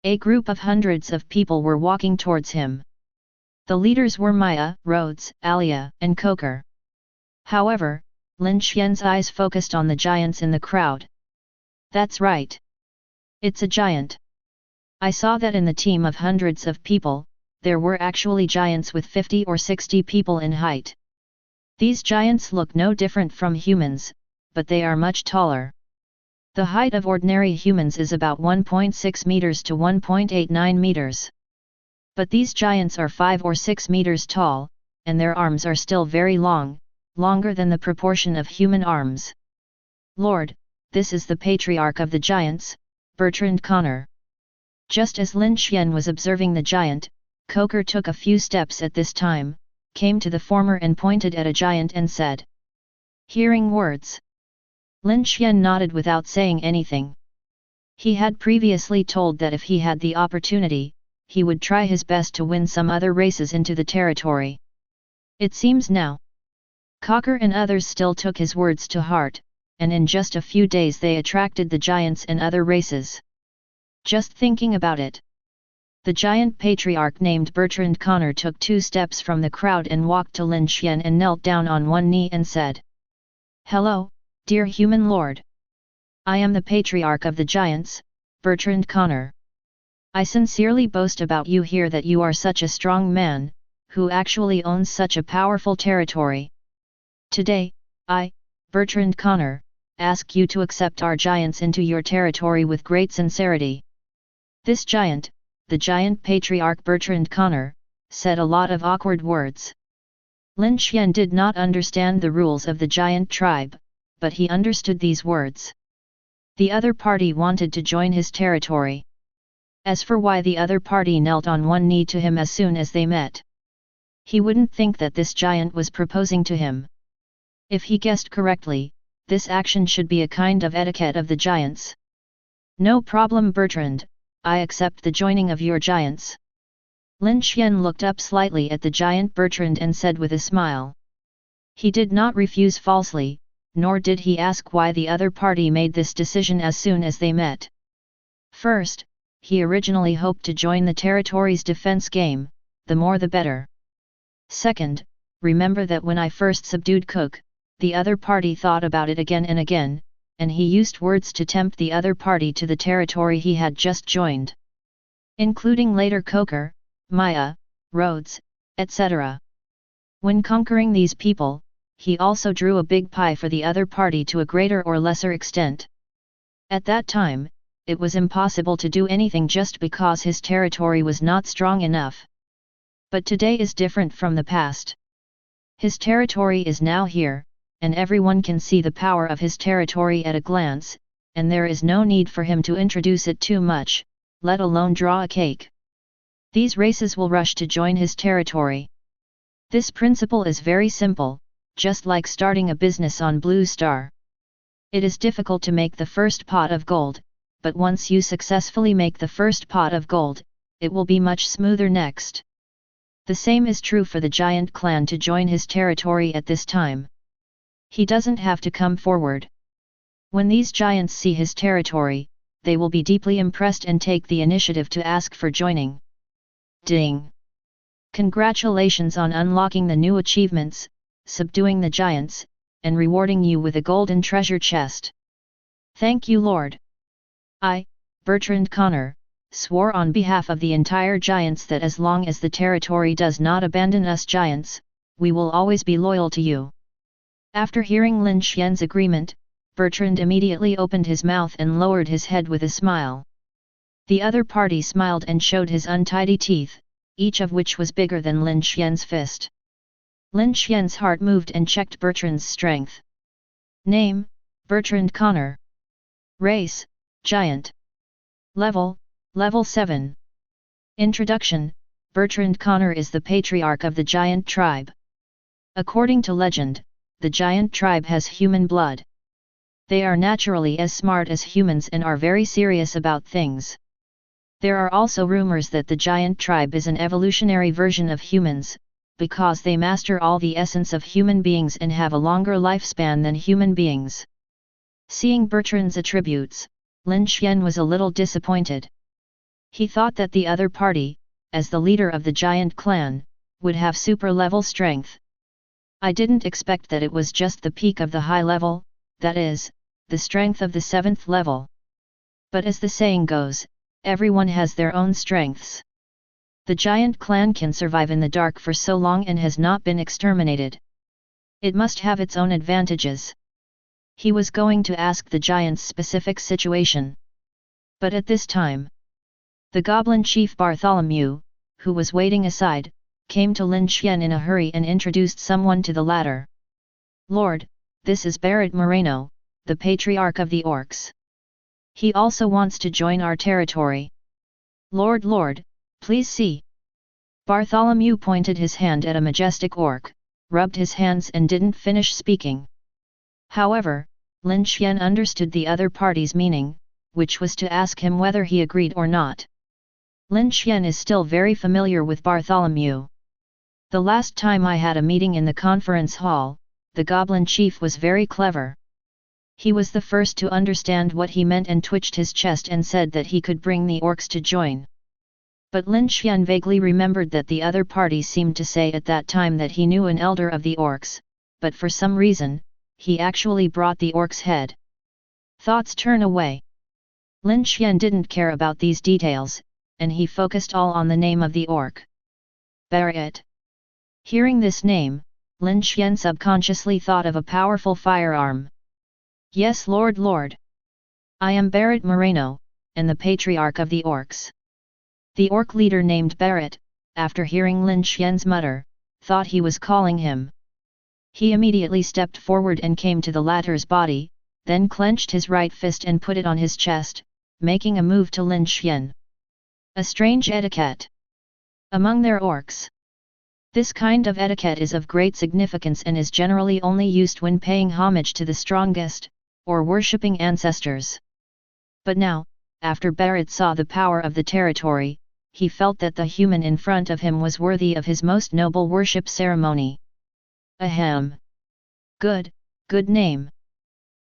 A group of hundreds of people were walking towards him. The leaders were Maya, Rhodes, Alia, and Koker. However, Lin Xuan's eyes focused on the giants in the crowd. That's right. It's a giant. I saw that in the team of hundreds of people, there were actually giants with 50 or 60 people in height. These giants look no different from humans, but they are much taller. The height of ordinary humans is about 1.6 meters to 1.89 meters. But these giants are 5 or 6 meters tall, and their arms are still very long, longer than the proportion of human arms. Lord, this is the patriarch of the giants, Bertrand Connor. Just as Lin Xuan was observing the giant, Koker took a few steps at this time, came to the former and pointed at a giant and said. Hearing words. Lin Xuan nodded without saying anything. He had previously told that if he had the opportunity, he would try his best to win some other races into the territory. It seems now. Koker and others still took his words to heart, and in just a few days they attracted the giants and other races. Just thinking about it. The giant patriarch named Bertrand Connor took 2 steps from the crowd and walked to Lin Xuan and knelt down on one knee and said. Hello, dear human lord. I am the patriarch of the giants, Bertrand Connor. I sincerely boast about you here that you are such a strong man, who actually owns such a powerful territory. Today, I, Bertrand Connor, ask you to accept our giants into your territory with great sincerity. This giant, the giant patriarch Bertrand Connor, said a lot of awkward words. Lin Xuan did not understand the rules of the giant tribe, but he understood these words. The other party wanted to join his territory. As for why the other party knelt on one knee to him as soon as they met, he wouldn't think that this giant was proposing to him. If he guessed correctly, this action should be a kind of etiquette of the giants. No problem Bertrand, I accept the joining of your giants. Lin Xuan looked up slightly at the giant Bertrand and said with a smile. He did not refuse falsely, nor did he ask why the other party made this decision as soon as they met. First, he originally hoped to join the territory's defense game, the more the better. Second, remember that when I first subdued Cook, the other party thought about it again and again, and he used words to tempt the other party to the territory he had just joined. Including later Koker, Maya, Rhodes, etc. When conquering these people, he also drew a big pie for the other party to a greater or lesser extent. At that time, it was impossible to do anything just because his territory was not strong enough. But today is different from the past. His territory is now here, and everyone can see the power of his territory at a glance, and there is no need for him to introduce it too much, let alone draw a cake. These races will rush to join his territory. This principle is very simple, just like starting a business on Blue Star. It is difficult to make the first pot of gold, but once you successfully make the first pot of gold, it will be much smoother next. The same is true for the giant clan to join his territory at this time. He doesn't have to come forward. When these giants see his territory, they will be deeply impressed and take the initiative to ask for joining. Ding! Congratulations on unlocking the new achievements, subduing the giants, and rewarding you with a golden treasure chest. Thank you, Lord. I, Bertrand Connor, swore on behalf of the entire giants that as long as the territory does not abandon us giants, we will always be loyal to you. After hearing Lin Xuan's agreement, Bertrand immediately opened his mouth and lowered his head with a smile. The other party smiled and showed his untidy teeth, each of which was bigger than Lin Xuan's fist. Lin Xuan's heart moved and checked Bertrand's strength. Name, Bertrand Connor. Race, Giant. Level, Level 7. Introduction, Bertrand Connor is the patriarch of the giant tribe. According to legend, the giant tribe has human blood. They are naturally as smart as humans and are very serious about things. There are also rumors that the giant tribe is an evolutionary version of humans, because they master all the essence of human beings and have a longer lifespan than human beings. Seeing Bertrand's attributes, Lin Xuan was a little disappointed. He thought that the other party, as the leader of the giant clan, would have super-level strength. I didn't expect that it was just the peak of the high level, that is, the strength of the 7th level. But as the saying goes, everyone has their own strengths. The giant clan can survive in the dark for so long and has not been exterminated. It must have its own advantages. He was going to ask the giant's specific situation. But at this time, the goblin chief Bartholomew, who was waiting aside, came to Lin Xuan in a hurry and introduced someone to the latter. Lord, this is Barret Moreno, the patriarch of the orcs. He also wants to join our territory. Lord, please see. Bartholomew pointed his hand at a majestic orc, rubbed his hands and didn't finish speaking. However, Lin Xuan understood the other party's meaning, which was to ask him whether he agreed or not. Lin Xuan is still very familiar with Bartholomew. The last time I had a meeting in the conference hall, the goblin chief was very clever. He was the first to understand what he meant and twitched his chest and said that he could bring the orcs to join. But Lin Xuan vaguely remembered that the other party seemed to say at that time that he knew an elder of the orcs, but for some reason, he actually brought the orc's head. Thoughts turn away. Lin Xuan didn't care about these details, and he focused all on the name of the orc. Barret. Hearing this name, Lin Xuan subconsciously thought of a powerful firearm. Yes, Lord. I am Barret Moreno, and the patriarch of the orcs. The orc leader named Barret, after hearing Lin Xuan's mutter, thought he was calling him. He immediately stepped forward and came to the latter's body, then clenched his right fist and put it on his chest, making a move to Lin Xuan. A strange etiquette among their orcs. This kind of etiquette is of great significance and is generally only used when paying homage to the strongest, or worshipping ancestors. But now, after Barret saw the power of the territory, he felt that the human in front of him was worthy of his most noble worship ceremony. Ahem. Good name.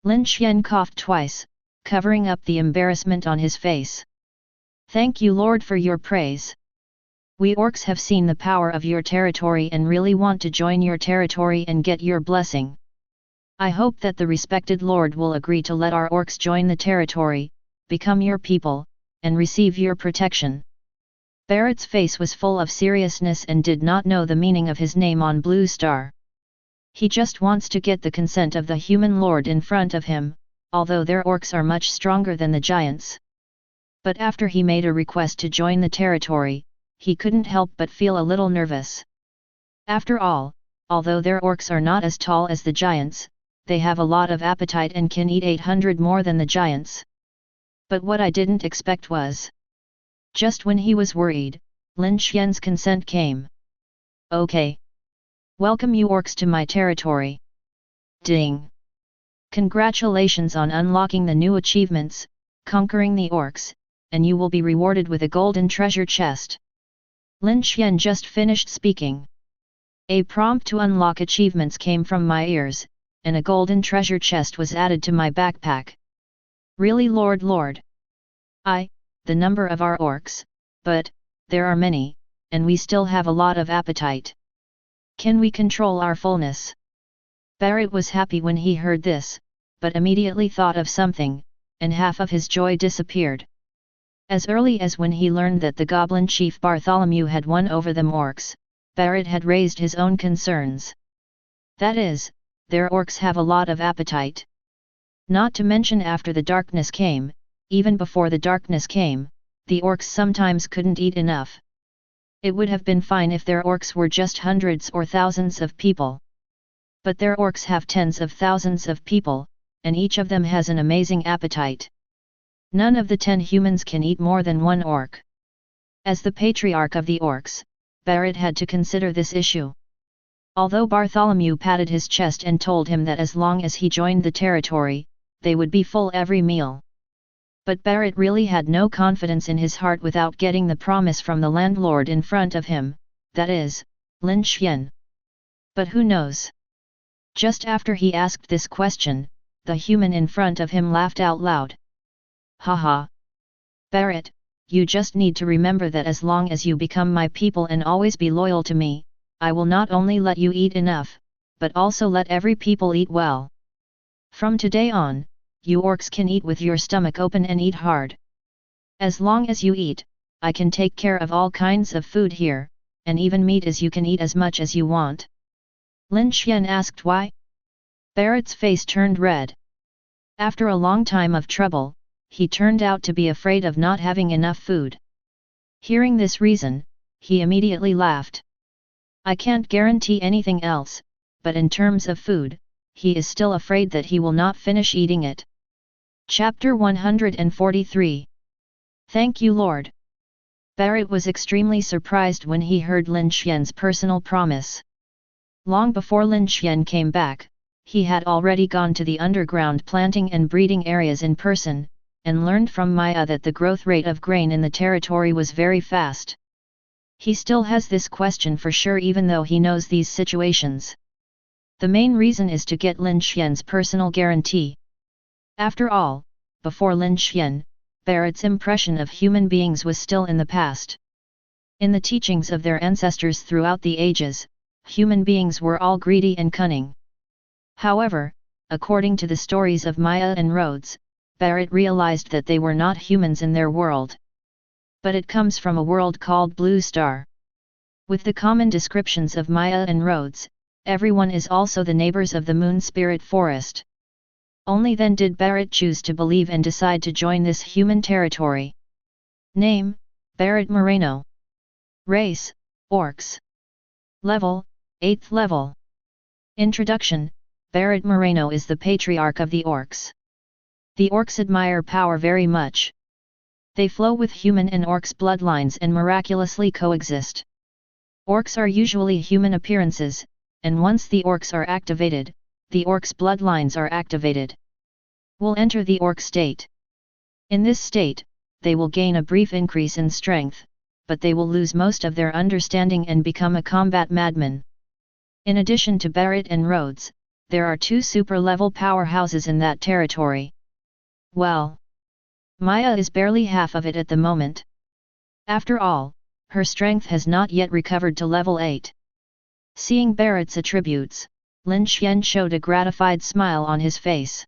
Lin Xuan coughed twice, covering up the embarrassment on his face. Thank you, Lord, for your praise. We orcs have seen the power of your territory and really want to join your territory and get your blessing. I hope that the respected Lord will agree to let our orcs join the territory, become your people, and receive your protection. Barret's face was full of seriousness and did not know the meaning of his name on Blue Star. He just wants to get the consent of the human lord in front of him, although their orcs are much stronger than the giants. But after he made a request to join the territory, he couldn't help but feel a little nervous. After all, although their orcs are not as tall as the giants, they have a lot of appetite and can eat 800 more than the giants. But what I didn't expect was... Just when he was worried, Lin Xuan's consent came. Okay. Welcome you orcs to my territory. Ding! Congratulations on unlocking the new achievements, conquering the orcs, and you will be rewarded with a golden treasure chest. Lin Xuan just finished speaking. A prompt to unlock achievements came from my ears, and a golden treasure chest was added to my backpack. Really Lord? The number of our orcs, but, there are many, and we still have a lot of appetite. Can we control our fullness? Barrett was happy when he heard this, but immediately thought of something, and half of his joy disappeared. As early as when he learned that the goblin chief Bartholomew had won over the orcs, Barrett had raised his own concerns. That is, their orcs have a lot of appetite. Not to mention after the darkness came, even before the darkness came, the orcs sometimes couldn't eat enough. It would have been fine if their orcs were just hundreds or thousands of people. But their orcs have tens of thousands of people, and each of them has an amazing appetite. None of the 10 humans can eat more than one orc. As the patriarch of the orcs, Barrett had to consider this issue. Although Bartholomew patted his chest and told him that as long as he joined the territory, they would be full every meal. But Barrett really had no confidence in his heart without getting the promise from the landlord in front of him, that is, Lin Xuan. But who knows? Just after he asked this question, the human in front of him laughed out loud. Haha! Barrett, you just need to remember that as long as you become my people and always be loyal to me, I will not only let you eat enough, but also let every people eat well. From today on, you orcs can eat with your stomach open and eat hard. As long as you eat, I can take care of all kinds of food here, and even meat as you can eat as much as you want. Lin Xuan asked why. Barrett's face turned red. After a long time of trouble, he turned out to be afraid of not having enough food. Hearing this reason, he immediately laughed. I can't guarantee anything else, but in terms of food, he is still afraid that he will not finish eating it. Chapter 143. Thank you Lord. Barrett was extremely surprised when he heard Lin Xuan's personal promise. Long before Lin Xuan came back, he had already gone to the underground planting and breeding areas in person, and learned from Maya that the growth rate of grain in the territory was very fast. He still has this question for sure even though he knows these situations. The main reason is to get Lin Xuan's personal guarantee. After all, before Lin Xuan, Barrett's impression of human beings was still in the past. In the teachings of their ancestors throughout the ages, human beings were all greedy and cunning. However, according to the stories of Maya and Rhodes, Barrett realized that they were not humans in their world. But it comes from a world called Blue Star. With the common descriptions of Maya and Rhodes, everyone is also the neighbors of the Moon Spirit Forest. Only then did Barrett choose to believe and decide to join this human territory. Name, Barrett Moreno. Race, Orcs. Level, 8th level. Introduction, Barrett Moreno is the patriarch of the Orcs. The Orcs admire power very much. They flow with human and Orcs bloodlines and miraculously coexist. Orcs are usually human appearances, and once the Orcs are activated, the Orcs bloodlines are activated. Will enter the Orc state. In this state, they will gain a brief increase in strength, but they will lose most of their understanding and become a combat madman. In addition to Barrett and Rhodes, there are 2 super-level powerhouses in that territory. Well, Maya is barely half of it at the moment. After all, her strength has not yet recovered to level 8. Seeing Barrett's attributes, Lin Xuan showed a gratified smile on his face.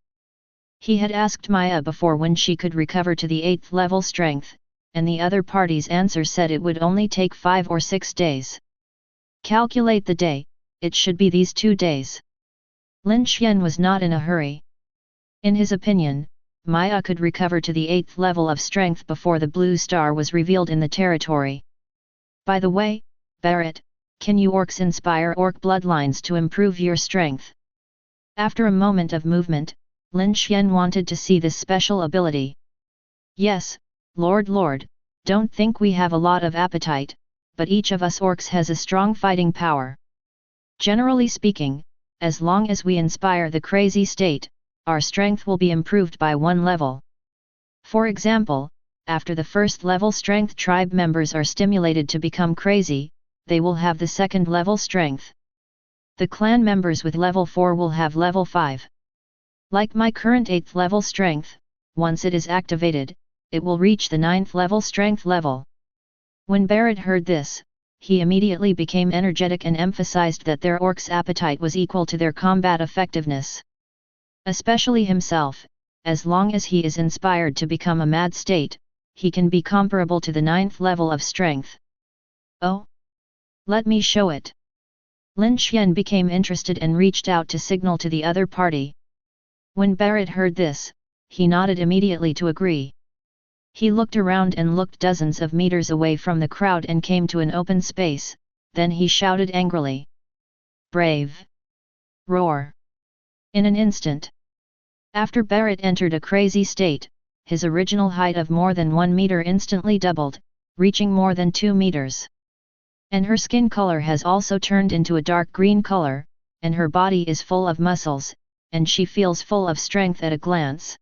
He had asked Maya before when she could recover to the 8th level strength, and the other party's answer said it would only take 5 or 6 days. Calculate the day, it should be these 2 days. Lin Xuan was not in a hurry. In his opinion, Maya could recover to the 8th level of strength before the blue star was revealed in the territory. By the way, Barrett, can you orcs inspire orc bloodlines to improve your strength? After a moment of movement, Lin Xuan wanted to see this special ability. Yes, Lord, don't think we have a lot of appetite, but each of us orcs has a strong fighting power. Generally speaking, as long as we inspire the crazy state, our strength will be improved by 1 level. For example, after the first level strength tribe members are stimulated to become crazy, they will have the second level strength. The clan members with level 4 will have level 5. Like my current 8th level strength, once it is activated, it will reach the 9th level strength level. When Barrett heard this, he immediately became energetic and emphasized that their orc's appetite was equal to their combat effectiveness. Especially himself, as long as he is inspired to become a mad state, he can be comparable to the 9th level of strength. Oh? Let me show it. Lin Xuan became interested and reached out to signal to the other party. When Barrett heard this, he nodded immediately to agree. He looked around and looked dozens of meters away from the crowd and came to an open space, then he shouted angrily. Brave! Roar! In an instant. After Barrett entered a crazy state, his original height of more than 1 meter instantly doubled, reaching more than 2 meters. And her skin color has also turned into a dark green color, and her body is full of muscles, and she feels full of strength at a glance.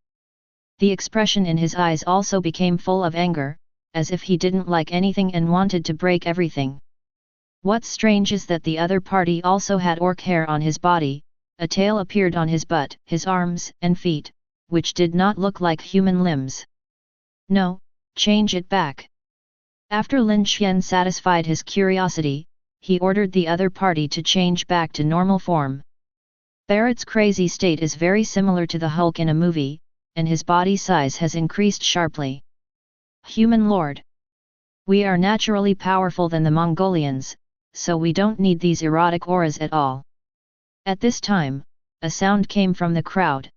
The expression in his eyes also became full of anger, as if he didn't like anything and wanted to break everything. What's strange is that the other party also had orc hair on his body, a tail appeared on his butt, his arms and feet, which did not look like human limbs. No, change it back. After Lin Xuan satisfied his curiosity, he ordered the other party to change back to normal form. Barrett's crazy state is very similar to the Hulk in a movie, and his body size has increased sharply. Human Lord. We are naturally powerful than the Mongolians, so we don't need these erotic auras at all. At this time, a sound came from the crowd.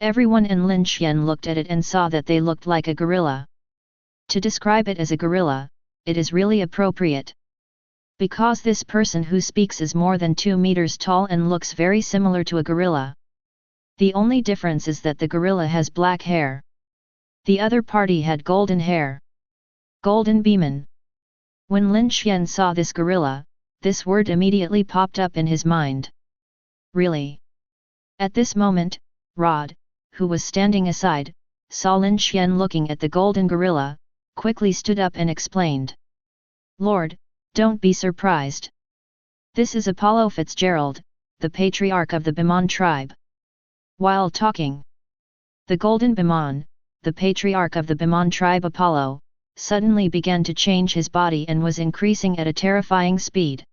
Everyone in Lin Xuan looked at it and saw that they looked like a gorilla. To describe it as a gorilla, it is really appropriate. Because this person who speaks is more than 2 meters tall and looks very similar to a gorilla. The only difference is that the gorilla has black hair. The other party had golden hair. Golden beeman. When Lin Xuan saw this gorilla, this word immediately popped up in his mind. Really? At this moment, Rod, who was standing aside, saw Lin Xuan looking at the golden gorilla, quickly stood up and explained. Lord, don't be surprised. This is Apollo Fitzgerald, the patriarch of the Behemoth tribe. While talking, the golden Behemoth, the patriarch of the Behemoth tribe Apollo, suddenly began to change his body and was increasing at a terrifying speed.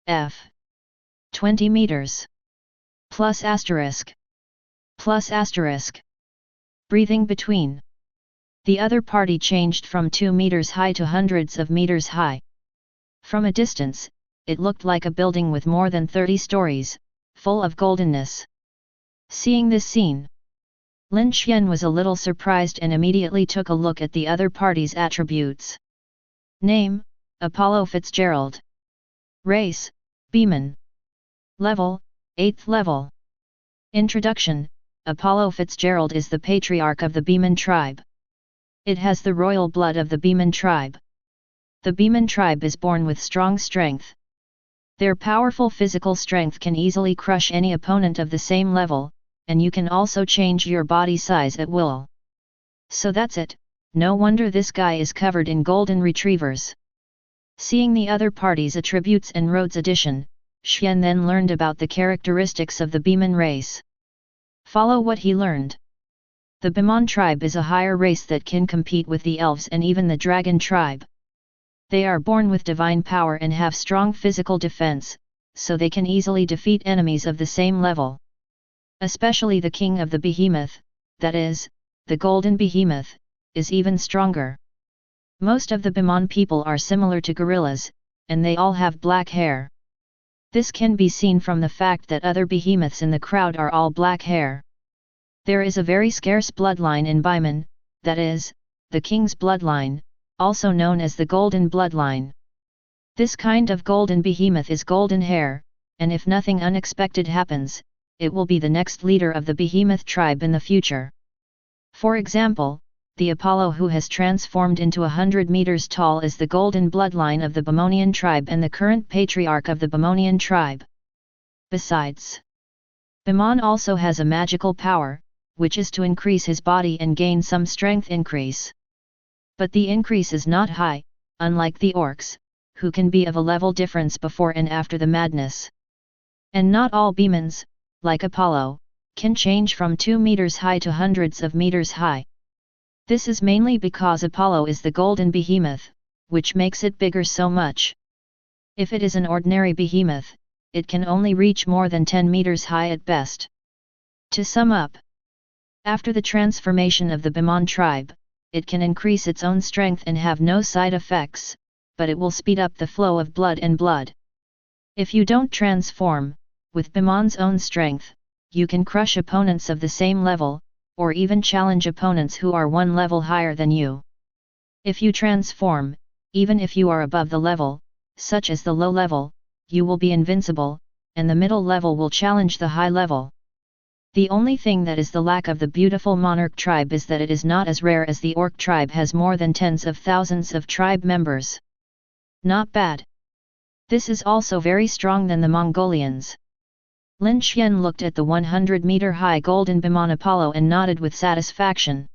20 meters. Plus asterisk. Plus asterisk. Breathing between. The other party changed from 2 meters high to hundreds of meters high. From a distance, it looked like a building with more than 30 stories, full of goldenness. Seeing this scene, Lin Xuan was a little surprised and immediately took a look at the other party's attributes. Name, Apollo Fitzgerald. Race, Beeman. Level, 8th level. Introduction, Apollo Fitzgerald is the patriarch of the Behemoth tribe. It has the royal blood of the Behemoth tribe. The Behemoth tribe is born with strong strength. Their powerful physical strength can easily crush any opponent of the same level, and you can also change your body size at will. So that's it, no wonder this guy is covered in golden retrievers. Seeing the other party's attributes and Rhodes addition, Xuan then learned about the characteristics of the Beeman race. Follow what he learned. The Behemoth tribe is a higher race that can compete with the elves and even the dragon tribe. They are born with divine power and have strong physical defense, so they can easily defeat enemies of the same level. Especially the king of the behemoth, that is, the golden behemoth, is even stronger. Most of the Behemoth people are similar to gorillas, and they all have black hair. This can be seen from the fact that other behemoths in the crowd are all black hair. There is a very scarce bloodline in Beeman, that is, the king's bloodline, also known as the golden bloodline. This kind of golden behemoth is golden hair, and if nothing unexpected happens, it will be the next leader of the behemoth tribe in the future. For example, the Apollo who has transformed into 100 meters tall is the golden bloodline of the Behemoth tribe and the current patriarch of the Behemoth tribe. Besides, Behemoth also has a magical power, which is to increase his body and gain some strength increase. But the increase is not high, unlike the orcs, who can be of a level difference before and after the madness. And not all Behemoths, like Apollo, can change from 2 meters high to hundreds of meters high. This is mainly because Apollo is the golden behemoth, which makes it bigger so much. If it is an ordinary behemoth, it can only reach more than 10 meters high at best. To sum up, after the transformation of the Behemoth tribe, it can increase its own strength and have no side effects, but it will speed up the flow of blood and blood. If you don't transform, with Behemoth's own strength, you can crush opponents of the same level, or even challenge opponents who are one level higher than you. If you transform, even if you are above the level, such as the low level, you will be invincible, and the middle level will challenge the high level. The only thing that is the lack of the beautiful monarch tribe is that it is not as rare as the orc tribe has more than tens of thousands of tribe members. Not bad. This is also very strong than the Mongolians. Lin Xuan looked at the 100-meter-high golden Behemoth Apollo and nodded with satisfaction.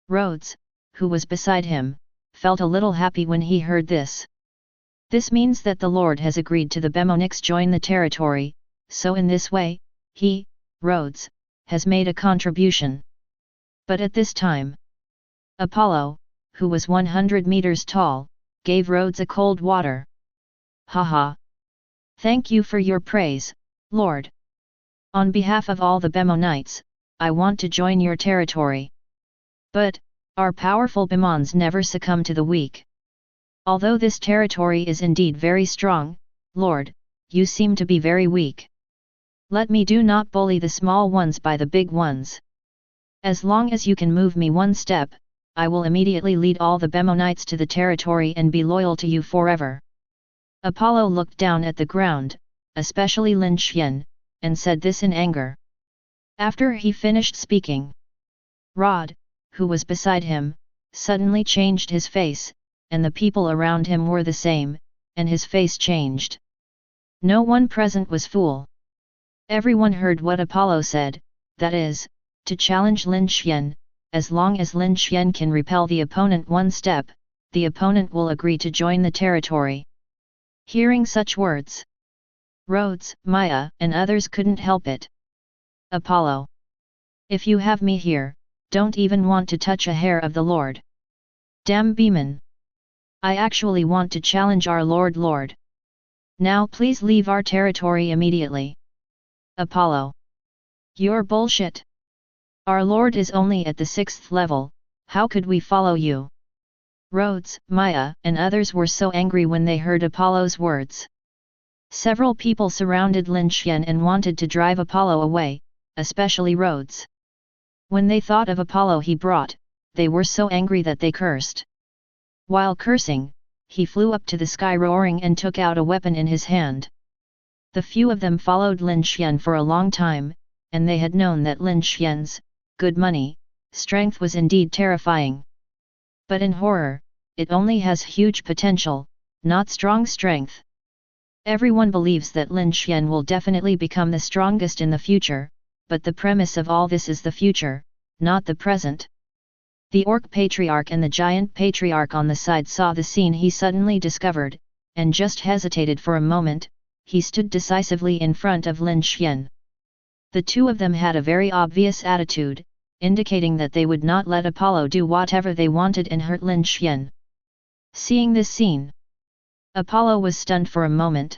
Rhodes, who was beside him, felt a little happy when he heard this. This means that the Lord has agreed to the Behemoths join the territory, so in this way, he, Rhodes, has made a contribution. But at this time, Apollo, who was 100 meters tall, gave Rhodes a cold water. Haha! Thank you for your praise, Lord. On behalf of all the Behemoths, I want to join your territory. But, our powerful Behemoths never succumb to the weak. Although this territory is indeed very strong, Lord, you seem to be very weak. Let me do not bully the small ones by the big ones. As long as you can move me one step, I will immediately lead all the Behemoths to the territory and be loyal to you forever. Apollo looked down at the ground, especially Lin Xuan, and said this in anger. After he finished speaking, Rod, who was beside him, suddenly changed his face, and the people around him were the same, and his face changed. No one present was fool. Everyone heard what Apollo said, that is, to challenge Lin Xuan. As long as Lin Xuan can repel the opponent one step, the opponent will agree to join the territory. Hearing such words, Rhodes, Maya, and others couldn't help it. Apollo! If you have me here, don't even want to touch a hair of the Lord. Damn Behemoth! I actually want to challenge our Lord. Now please leave our territory immediately. Apollo! You're bullshit! Our Lord is only at the 6th level, how could we follow you? Rhodes, Maya, and others were so angry when they heard Apollo's words. Several people surrounded Lin Xuan and wanted to drive Apollo away, especially Rhodes. When they thought of Apollo he brought, they were so angry that they cursed. While cursing, he flew up to the sky roaring and took out a weapon in his hand. The few of them followed Lin Xuan for a long time, and they had known that Lin Xuan's good money, strength was indeed terrifying. But in horror, it only has huge potential, not strong strength. Everyone believes that Lin Xuan will definitely become the strongest in the future, but the premise of all this is the future, not the present. The Orc Patriarch and the Giant Patriarch on the side saw the scene he suddenly discovered, and just hesitated for a moment. He stood decisively in front of Lin Xuan. The two of them had a very obvious attitude, indicating that they would not let Apollo do whatever they wanted and hurt Lin Xuan. Seeing this scene, Apollo was stunned for a moment.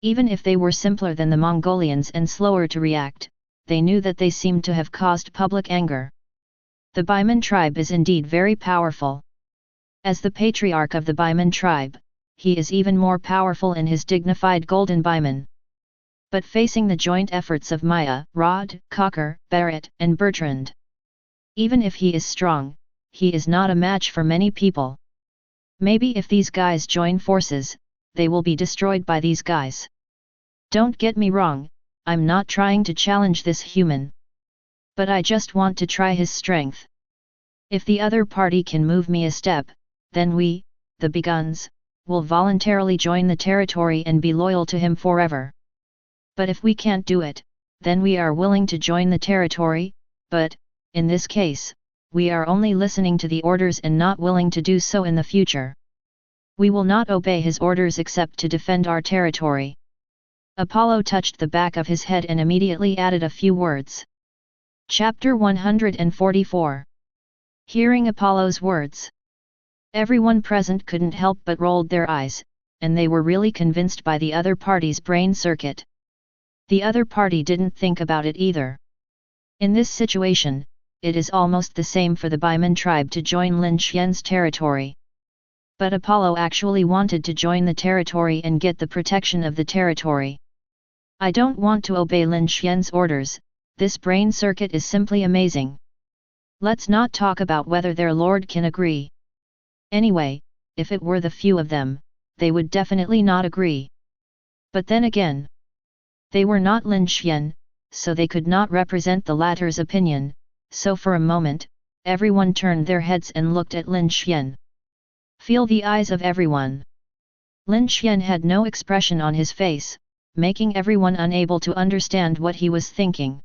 Even if they were simpler than the Mongolians and slower to react, they knew that they seemed to have caused public anger. The Behemoth tribe is indeed very powerful. As the patriarch of the Behemoth tribe, he is even more powerful in his dignified golden Behemoth. But facing the joint efforts of Maya, Rod, Cocker, Barrett, and Bertrand, even if he is strong, he is not a match for many people. Maybe if these guys join forces, they will be destroyed by these guys. Don't get me wrong, I'm not trying to challenge this human. But I just want to try his strength. If the other party can move me a step, then we, the beguns, will voluntarily join the territory and be loyal to him forever. But if we can't do it, then we are willing to join the territory, but, in this case, we are only listening to the orders and not willing to do so in the future. We will not obey his orders except to defend our territory. Apollo touched the back of his head and immediately added a few words. Chapter 144. Hearing Apollo's words, everyone present couldn't help but rolled their eyes, and they were really convinced by the other party's brain circuit. The other party didn't think about it either. In this situation, it is almost the same for the Baiman tribe to join Lin Xuan's territory. But Apollo actually wanted to join the territory and get the protection of the territory. I don't want to obey Lin Xuan's orders, this brain circuit is simply amazing. Let's not talk about whether their lord can agree. Anyway, if it were the few of them, they would definitely not agree. But then again, they were not Lin Xuan, so they could not represent the latter's opinion, so for a moment, everyone turned their heads and looked at Lin Xuan. Feel the eyes of everyone. Lin Xuan had no expression on his face, making everyone unable to understand what he was thinking.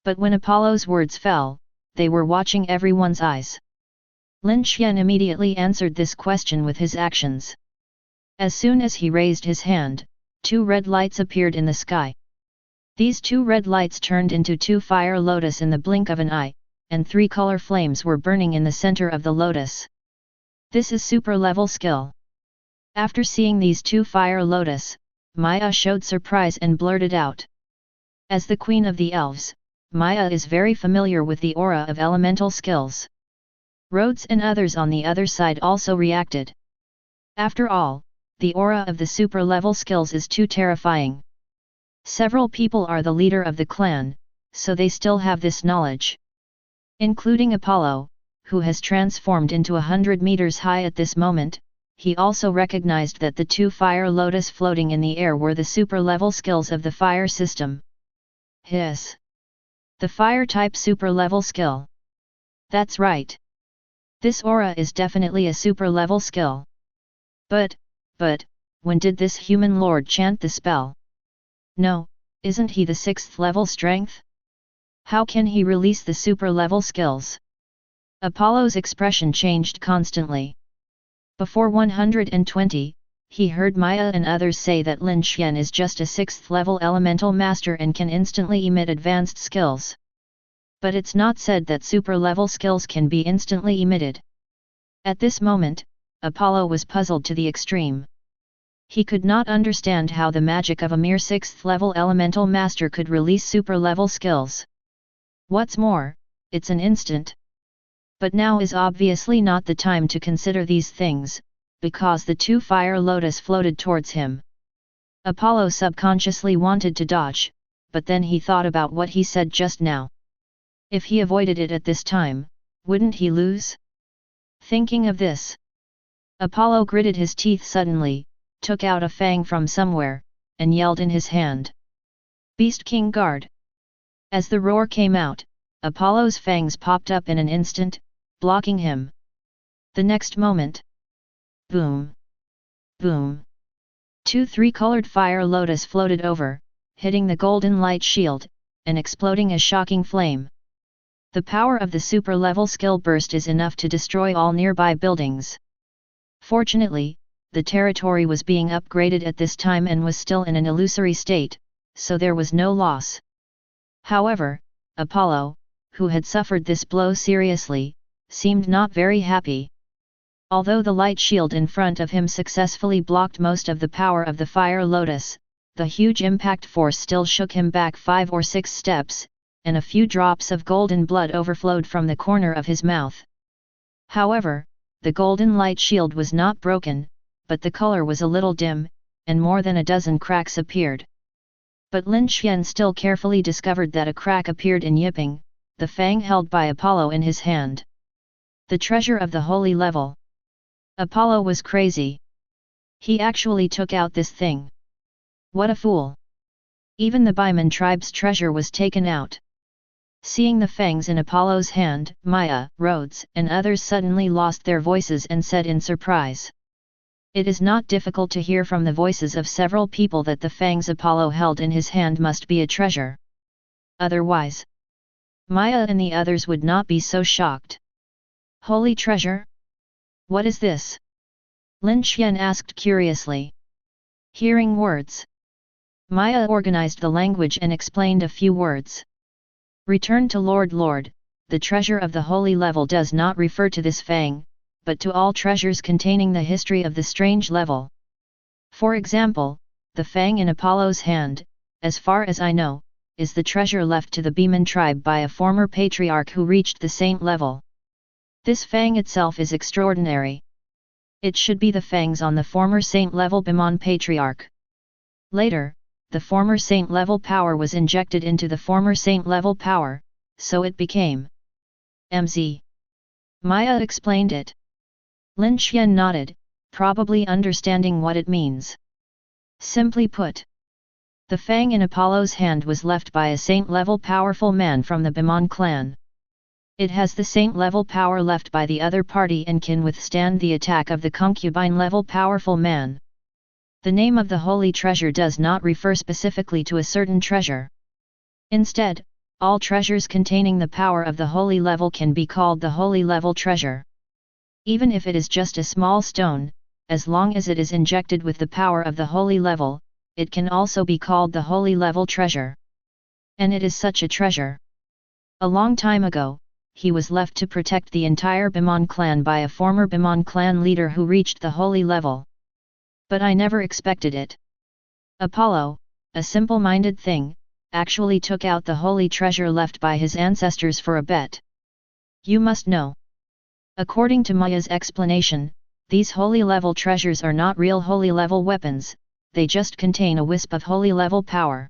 But when Apollo's words fell, they were watching everyone's eyes. Lin Xuan immediately answered this question with his actions. As soon as he raised his hand, 2 red lights appeared in the sky. These 2 red lights turned into 2 fire lotus in the blink of an eye, and 3 color flames were burning in the center of the lotus. This is super level skill. After seeing these 2 fire lotus, Maya showed surprise and blurted out. As the queen of the elves, Maya is very familiar with the aura of elemental skills. Rhodes and others on the other side also reacted. After all, the aura of the super level skills is too terrifying. Several people are the leader of the clan, so they still have this knowledge. Including Apollo, who has transformed into 100 meters high at this moment, he also recognized that the 2 fire lotus floating in the air were the super level skills of the fire system. Hiss! The fire type super level skill. That's right. This aura is definitely a super level skill. But, when did this human lord chant the spell? No, isn't he the 6th level strength? How can he release the super level skills? Apollo's expression changed constantly. Before 120, he heard Maya and others say that Lin Xuan is just a 6th level elemental master and can instantly emit advanced skills. But it's not said that super level skills can be instantly emitted. At this moment, Apollo was puzzled to the extreme. He could not understand how the magic of a mere 6th level elemental master could release super level skills. What's more, it's an instant. But now is obviously not the time to consider these things, because the 2 fire lotus floated towards him. Apollo subconsciously wanted to dodge, but then he thought about what he said just now. If he avoided it at this time, wouldn't he lose? Thinking of this, Apollo gritted his teeth suddenly, took out a fang from somewhere, and yelled in his hand. Beast King Guard! As the roar came out, Apollo's fangs popped up in an instant, blocking him. The next moment, boom! Boom! 2 3-colored fire lotus floated over, hitting the golden light shield, and exploding a shocking flame. The power of the super level skill burst is enough to destroy all nearby buildings. Fortunately, the territory was being upgraded at this time and was still in an illusory state, so there was no loss. However, Apollo, who had suffered this blow seriously, seemed not very happy. Although the light shield in front of him successfully blocked most of the power of the fire lotus, the huge impact force still shook him back 5 or 6 steps, and a few drops of golden blood overflowed from the corner of his mouth. However, the golden light shield was not broken, but the color was a little dim, and more than a dozen cracks appeared. But Lin Xuan still carefully discovered that a crack appeared in Yiping, the fang held by Apollo in his hand. The treasure of the holy level. Apollo was crazy. He actually took out this thing. What a fool! Even the Baiman tribe's treasure was taken out. Seeing the fangs in Apollo's hand, Maya, Rhodes, and others suddenly lost their voices and said in surprise. It is not difficult to hear from the voices of several people that the fangs Apollo held in his hand must be a treasure. Otherwise, Maya and the others would not be so shocked. Holy treasure? What is this? Lin Xuan asked curiously. Hearing words, Maya organized the language and explained a few words. Return to Lord, the treasure of the holy level does not refer to this fang, but to all treasures containing the history of the strange level. For example, the fang in Apollo's hand, as far as I know, is the treasure left to the Beman tribe by a former patriarch who reached the saint level. This fang itself is extraordinary. It should be the fangs on the former saint level Beman patriarch. Later, the former saint level power was injected into the former saint level power, so it became MZ. Maya explained it. Lin Xuan nodded, probably understanding what it means. Simply put, the fang in Apollo's hand was left by a saint-level powerful man from the Beman clan. It has the saint-level power left by the other party and can withstand the attack of the concubine-level powerful man. The name of the holy treasure does not refer specifically to a certain treasure. Instead, all treasures containing the power of the holy level can be called the holy level treasure. Even if it is just a small stone, as long as it is injected with the power of the holy level, it can also be called the holy level treasure. And it is such a treasure. A long time ago, he was left to protect the entire Beman clan by a former Beman clan leader who reached the holy level. But I never expected it. Apollo, a simple-minded thing, actually took out the holy treasure left by his ancestors for a bet. You must know. According to Maya's explanation, these holy level treasures are not real holy level weapons, they just contain a wisp of holy level power.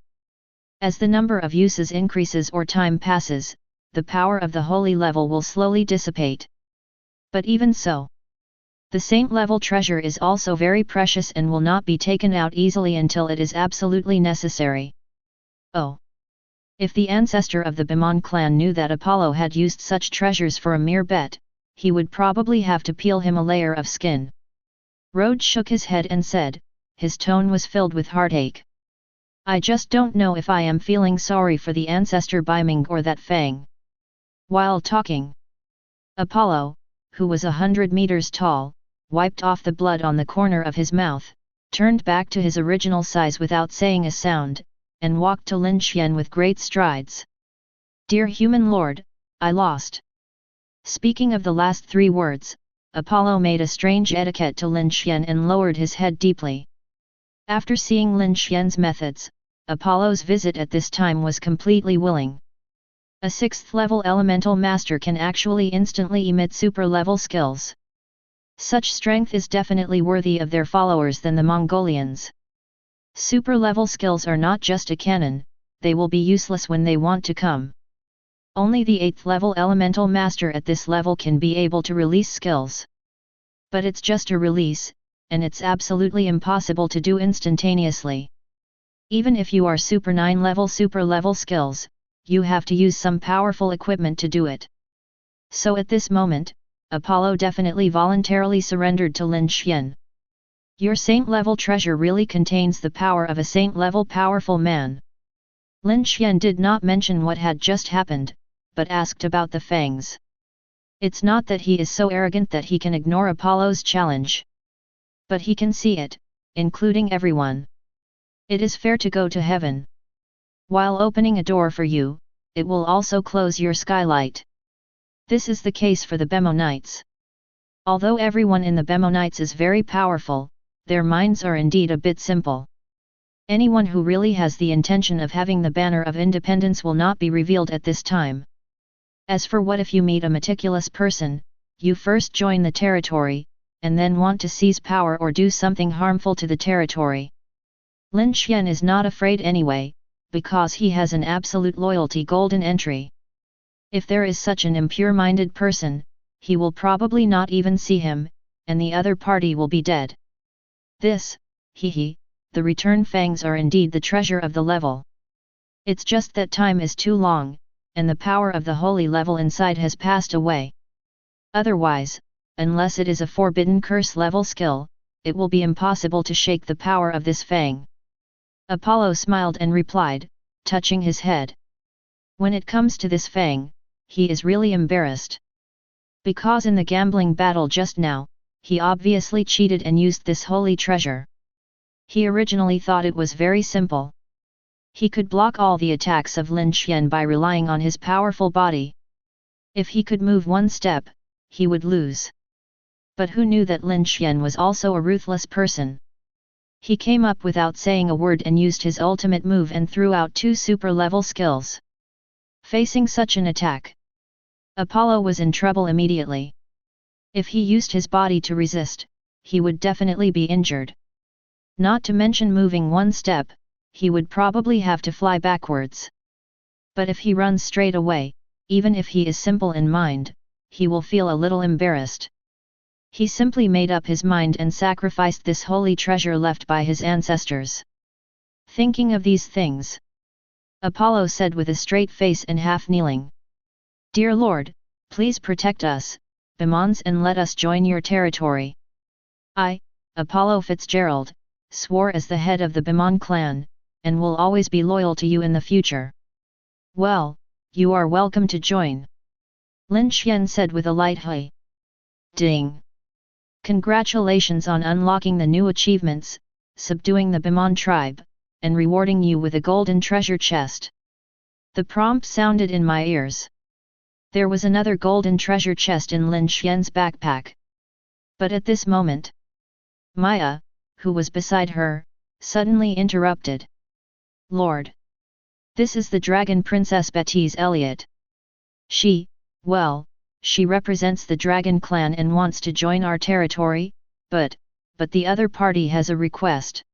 As the number of uses increases or time passes, the power of the holy level will slowly dissipate. But even so, the saint level treasure is also very precious and will not be taken out easily until it is absolutely necessary. Oh! If the ancestor of the Beman clan knew that Apollo had used such treasures for a mere bet, he would probably have to peel him a layer of skin. Rhodes shook his head and said, his tone was filled with heartache. I just don't know if I am feeling sorry for the ancestor Baiming or that fang. While talking, Apollo, who was 100 meters tall, wiped off the blood on the corner of his mouth, turned back to his original size without saying a sound, and walked to Lin Xuan with great strides. Dear human lord, I lost. Speaking of the last three words, Apollo made a strange etiquette to Lin Xuan and lowered his head deeply. After seeing Lin Xuan's methods, Apollo's visit at this time was completely willing. A 6th level elemental master can actually instantly emit super level skills. Such strength is definitely worthy of their followers than the Mongolians. Super level skills are not just a cannon, they will be useless when they want to come. Only the 8th level elemental master at this level can be able to release skills. But it's just a release, and it's absolutely impossible to do instantaneously. Even if you are super 9 level super level skills, you have to use some powerful equipment to do it. So at this moment, Apollo definitely voluntarily surrendered to Lin Xuan. Your saint-level treasure really contains the power of a saint-level powerful man. Lin Xuan did not mention what had just happened, but asked about the fangs. It's not that he is so arrogant that he can ignore Apollo's challenge. But he can see it, including everyone. It is fair to go to heaven. While opening a door for you, it will also close your skylight. This is the case for the Bemonites. Although everyone in the Bemonites is very powerful, their minds are indeed a bit simple. Anyone who really has the intention of having the banner of independence will not be revealed at this time. As for what if you meet a meticulous person, you first join the territory, and then want to seize power or do something harmful to the territory. Lin Xuan is not afraid anyway, because he has an absolute loyalty golden entry. If there is such an impure-minded person, he will probably not even see him, and the other party will be dead. This, hee, the return fangs are indeed the treasure of the level. It's just that time is too long, and the power of the holy level inside has passed away. Otherwise, unless it is a forbidden curse level skill, it will be impossible to shake the power of this fang. Apollo smiled and replied, touching his head. When it comes to this fang, he is really embarrassed. Because in the gambling battle just now, he obviously cheated and used this holy treasure. He originally thought it was very simple. He could block all the attacks of Lin Xuan by relying on his powerful body. If he could move one step, he would lose. But who knew that Lin Xuan was also a ruthless person? He came up without saying a word and used his ultimate move and threw out 2 super-level skills. Facing such an attack, Apollo was in trouble immediately. If he used his body to resist, he would definitely be injured. Not to mention moving one step, he would probably have to fly backwards. But if he runs straight away, even if he is simple in mind, he will feel a little embarrassed. He simply made up his mind and sacrificed this holy treasure left by his ancestors. Thinking of these things, Apollo said with a straight face and half kneeling, "Dear Lord, please protect us, Behemoths, and let us join your territory. I, Apollo Fitzgerald, swore as the head of the Behemoth clan, and will always be loyal to you in the future." "Well, you are welcome to join," Lin Xuan said with a light hi. "Ding! Congratulations on unlocking the new achievements, subduing the Behemoth tribe, and rewarding you with a golden treasure chest." The prompt sounded in my ears. There was another golden treasure chest in Lin Xuan's backpack. But at this moment, Maya, who was beside her, suddenly interrupted. "Lord! This is the Dragon Princess Betis Elliot. She represents the Dragon Clan and wants to join our territory, but the other party has a request."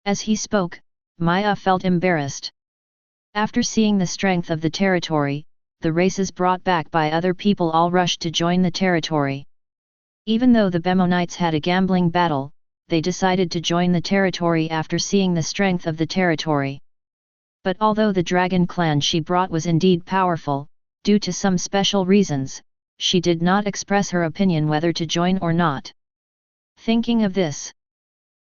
As he spoke, Maya felt embarrassed. After seeing the strength of the territory, the races brought back by other people all rushed to join the territory. Even though the Behemoths had a gambling battle, they decided to join the territory after seeing the strength of the territory. But although the Dragon Clan she brought was indeed powerful, due to some special reasons, she did not express her opinion whether to join or not. Thinking of this,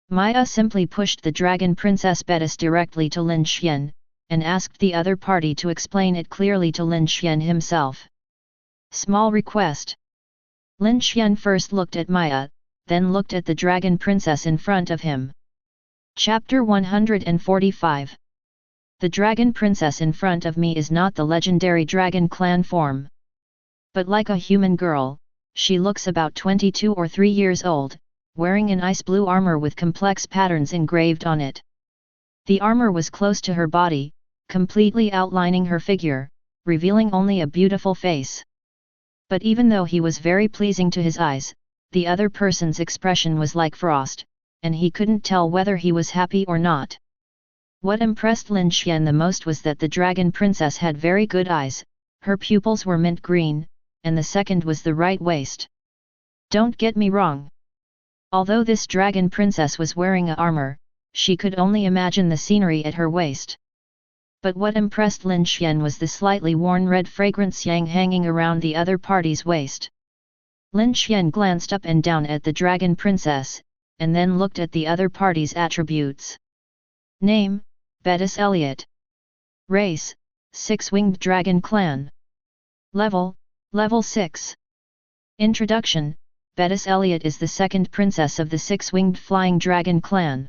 Maya simply pushed the Dragon Princess Betis directly to Lin Xuan, and asked the other party to explain it clearly to Lin Xuan himself. Small request. Lin Xuan first looked at Maya, then looked at the Dragon Princess in front of him. Chapter 145. The Dragon Princess in front of me is not the legendary Dragon Clan form. But like a human girl, she looks about 22 or 3 years old, wearing an ice blue armor with complex patterns engraved on it. The armor was close to her body, completely outlining her figure, revealing only a beautiful face. But even though he was very pleasing to his eyes, the other person's expression was like frost, and he couldn't tell whether he was happy or not. What impressed Lin Xuan the most was that the Dragon Princess had very good eyes, her pupils were mint green, and the second was the right waist. Don't get me wrong. Although this Dragon Princess was wearing a armor, she could only imagine the scenery at her waist. But what impressed Lin Xuan was the slightly worn red fragrance yang hanging around the other party's waist. Lin Xuan glanced up and down at the Dragon Princess, and then looked at the other party's attributes. Name, Betis Elliot. Race, Six-Winged Dragon Clan. Level 6. Introduction, Betis Elliot is the second princess of the Six-Winged Flying Dragon Clan.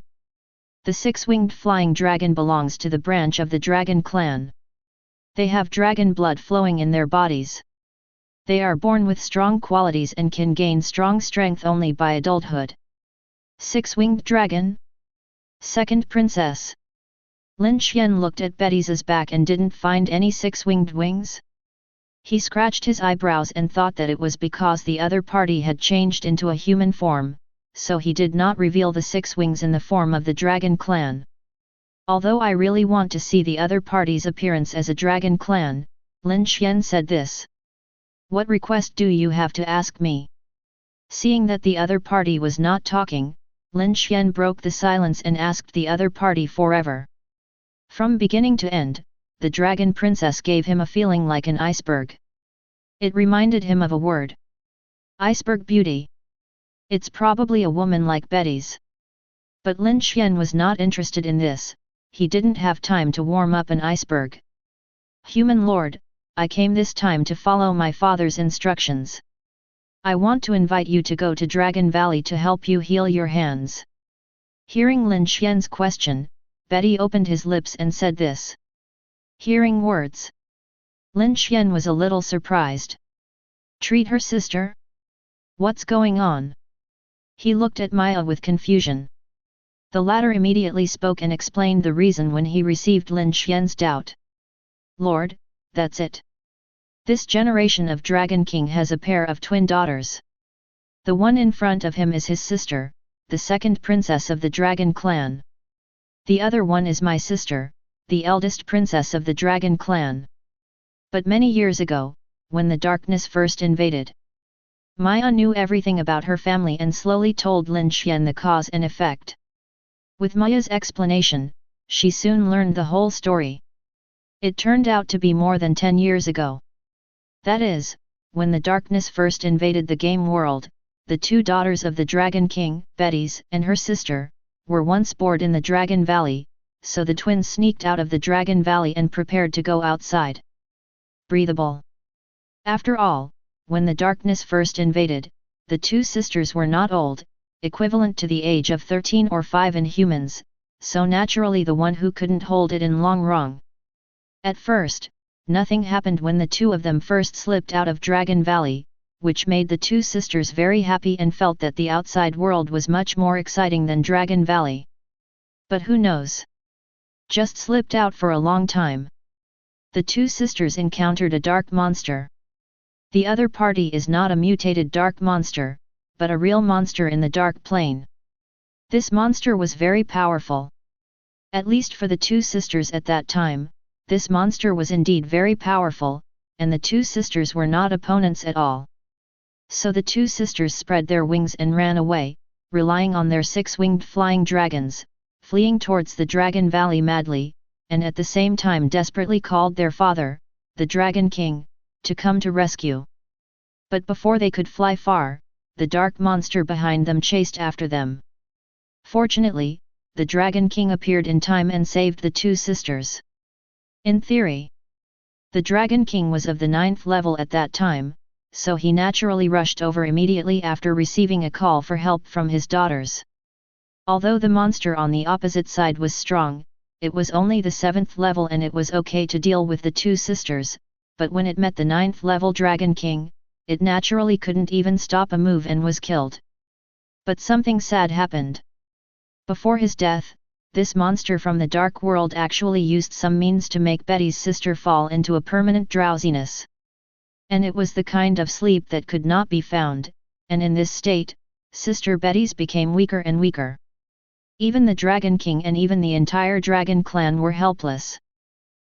The Six-Winged Flying Dragon belongs to the branch of the Dragon Clan. They have dragon blood flowing in their bodies. They are born with strong qualities and can gain strong strength only by adulthood. Six-Winged Dragon? Second Princess. Lin Xuan looked at Betis's back and didn't find any six-winged wings. He scratched his eyebrows and thought that it was because the other party had changed into a human form, so he did not reveal the 6 wings in the form of the Dragon Clan. Although I really want to see the other party's appearance as a Dragon Clan, Lin Xuan said this. What request do you have to ask me? Seeing that the other party was not talking, Lin Xuan broke the silence and asked the other party forever. From beginning to end, the dragon princess gave him a feeling like an iceberg. It reminded him of a word. Iceberg beauty. It's probably a woman like Betty's. But Lin Xuan was not interested in this, he didn't have time to warm up an iceberg. Human lord, I came this time to follow my father's instructions. I want to invite you to go to Dragon Valley to help you heal your hands. Hearing Lin Xuan's question, Betty opened his lips and said this. Hearing words, Lin Xuan was a little surprised. Treat her sister? What's going on? He looked at Maya with confusion. The latter immediately spoke and explained the reason when he received Lin Xuan's doubt. Lord, that's it. This generation of Dragon King has a pair of twin daughters. The one in front of him is his sister, the second princess of the Dragon clan. The other one is my sister, the eldest princess of the Dragon clan. But many years ago, when the darkness first invaded, Maya knew everything about her family and slowly told Lin Xuan the cause and effect. With Maya's explanation, she soon learned the whole story. It turned out to be more than 10 years ago. That is, when the darkness first invaded the game world, the two daughters of the Dragon King, Betty's and her sister, were once bored in the Dragon Valley, so the twins sneaked out of the Dragon Valley and prepared to go outside. Breathable. After all, when the darkness first invaded, the two sisters were not old, equivalent to the age of 13 or 5 in humans, so naturally the one who couldn't hold it in long wrong. At first, nothing happened when the two of them first slipped out of Dragon Valley, which made the two sisters very happy and felt that the outside world was much more exciting than Dragon Valley. But who knows? Just slipped out for a long time. The two sisters encountered a dark monster. The other party is not a mutated dark monster, but a real monster in the dark plane. This monster was very powerful. At least for the two sisters at that time, this monster was indeed very powerful, and the two sisters were not opponents at all. So the two sisters spread their wings and ran away, relying on their 6-winged flying dragons, fleeing towards the Dragon Valley madly, and at the same time desperately called their father, the Dragon King, to come to rescue. But before they could fly far, the dark monster behind them chased after them. Fortunately, the Dragon King appeared in time and saved the two sisters. In theory, the Dragon King was of the 9th level at that time, so he naturally rushed over immediately after receiving a call for help from his daughters. Although the monster on the opposite side was strong, it was only the 7th level and it was okay to deal with the two sisters, but when it met the 9th level Dragon King, it naturally couldn't even stop a move and was killed. But something sad happened. Before his death, this monster from the dark world actually used some means to make Betty's sister fall into a permanent drowsiness. And it was the kind of sleep that could not be found, and in this state, Sister Betty's became weaker and weaker. Even the Dragon King and even the entire Dragon clan were helpless.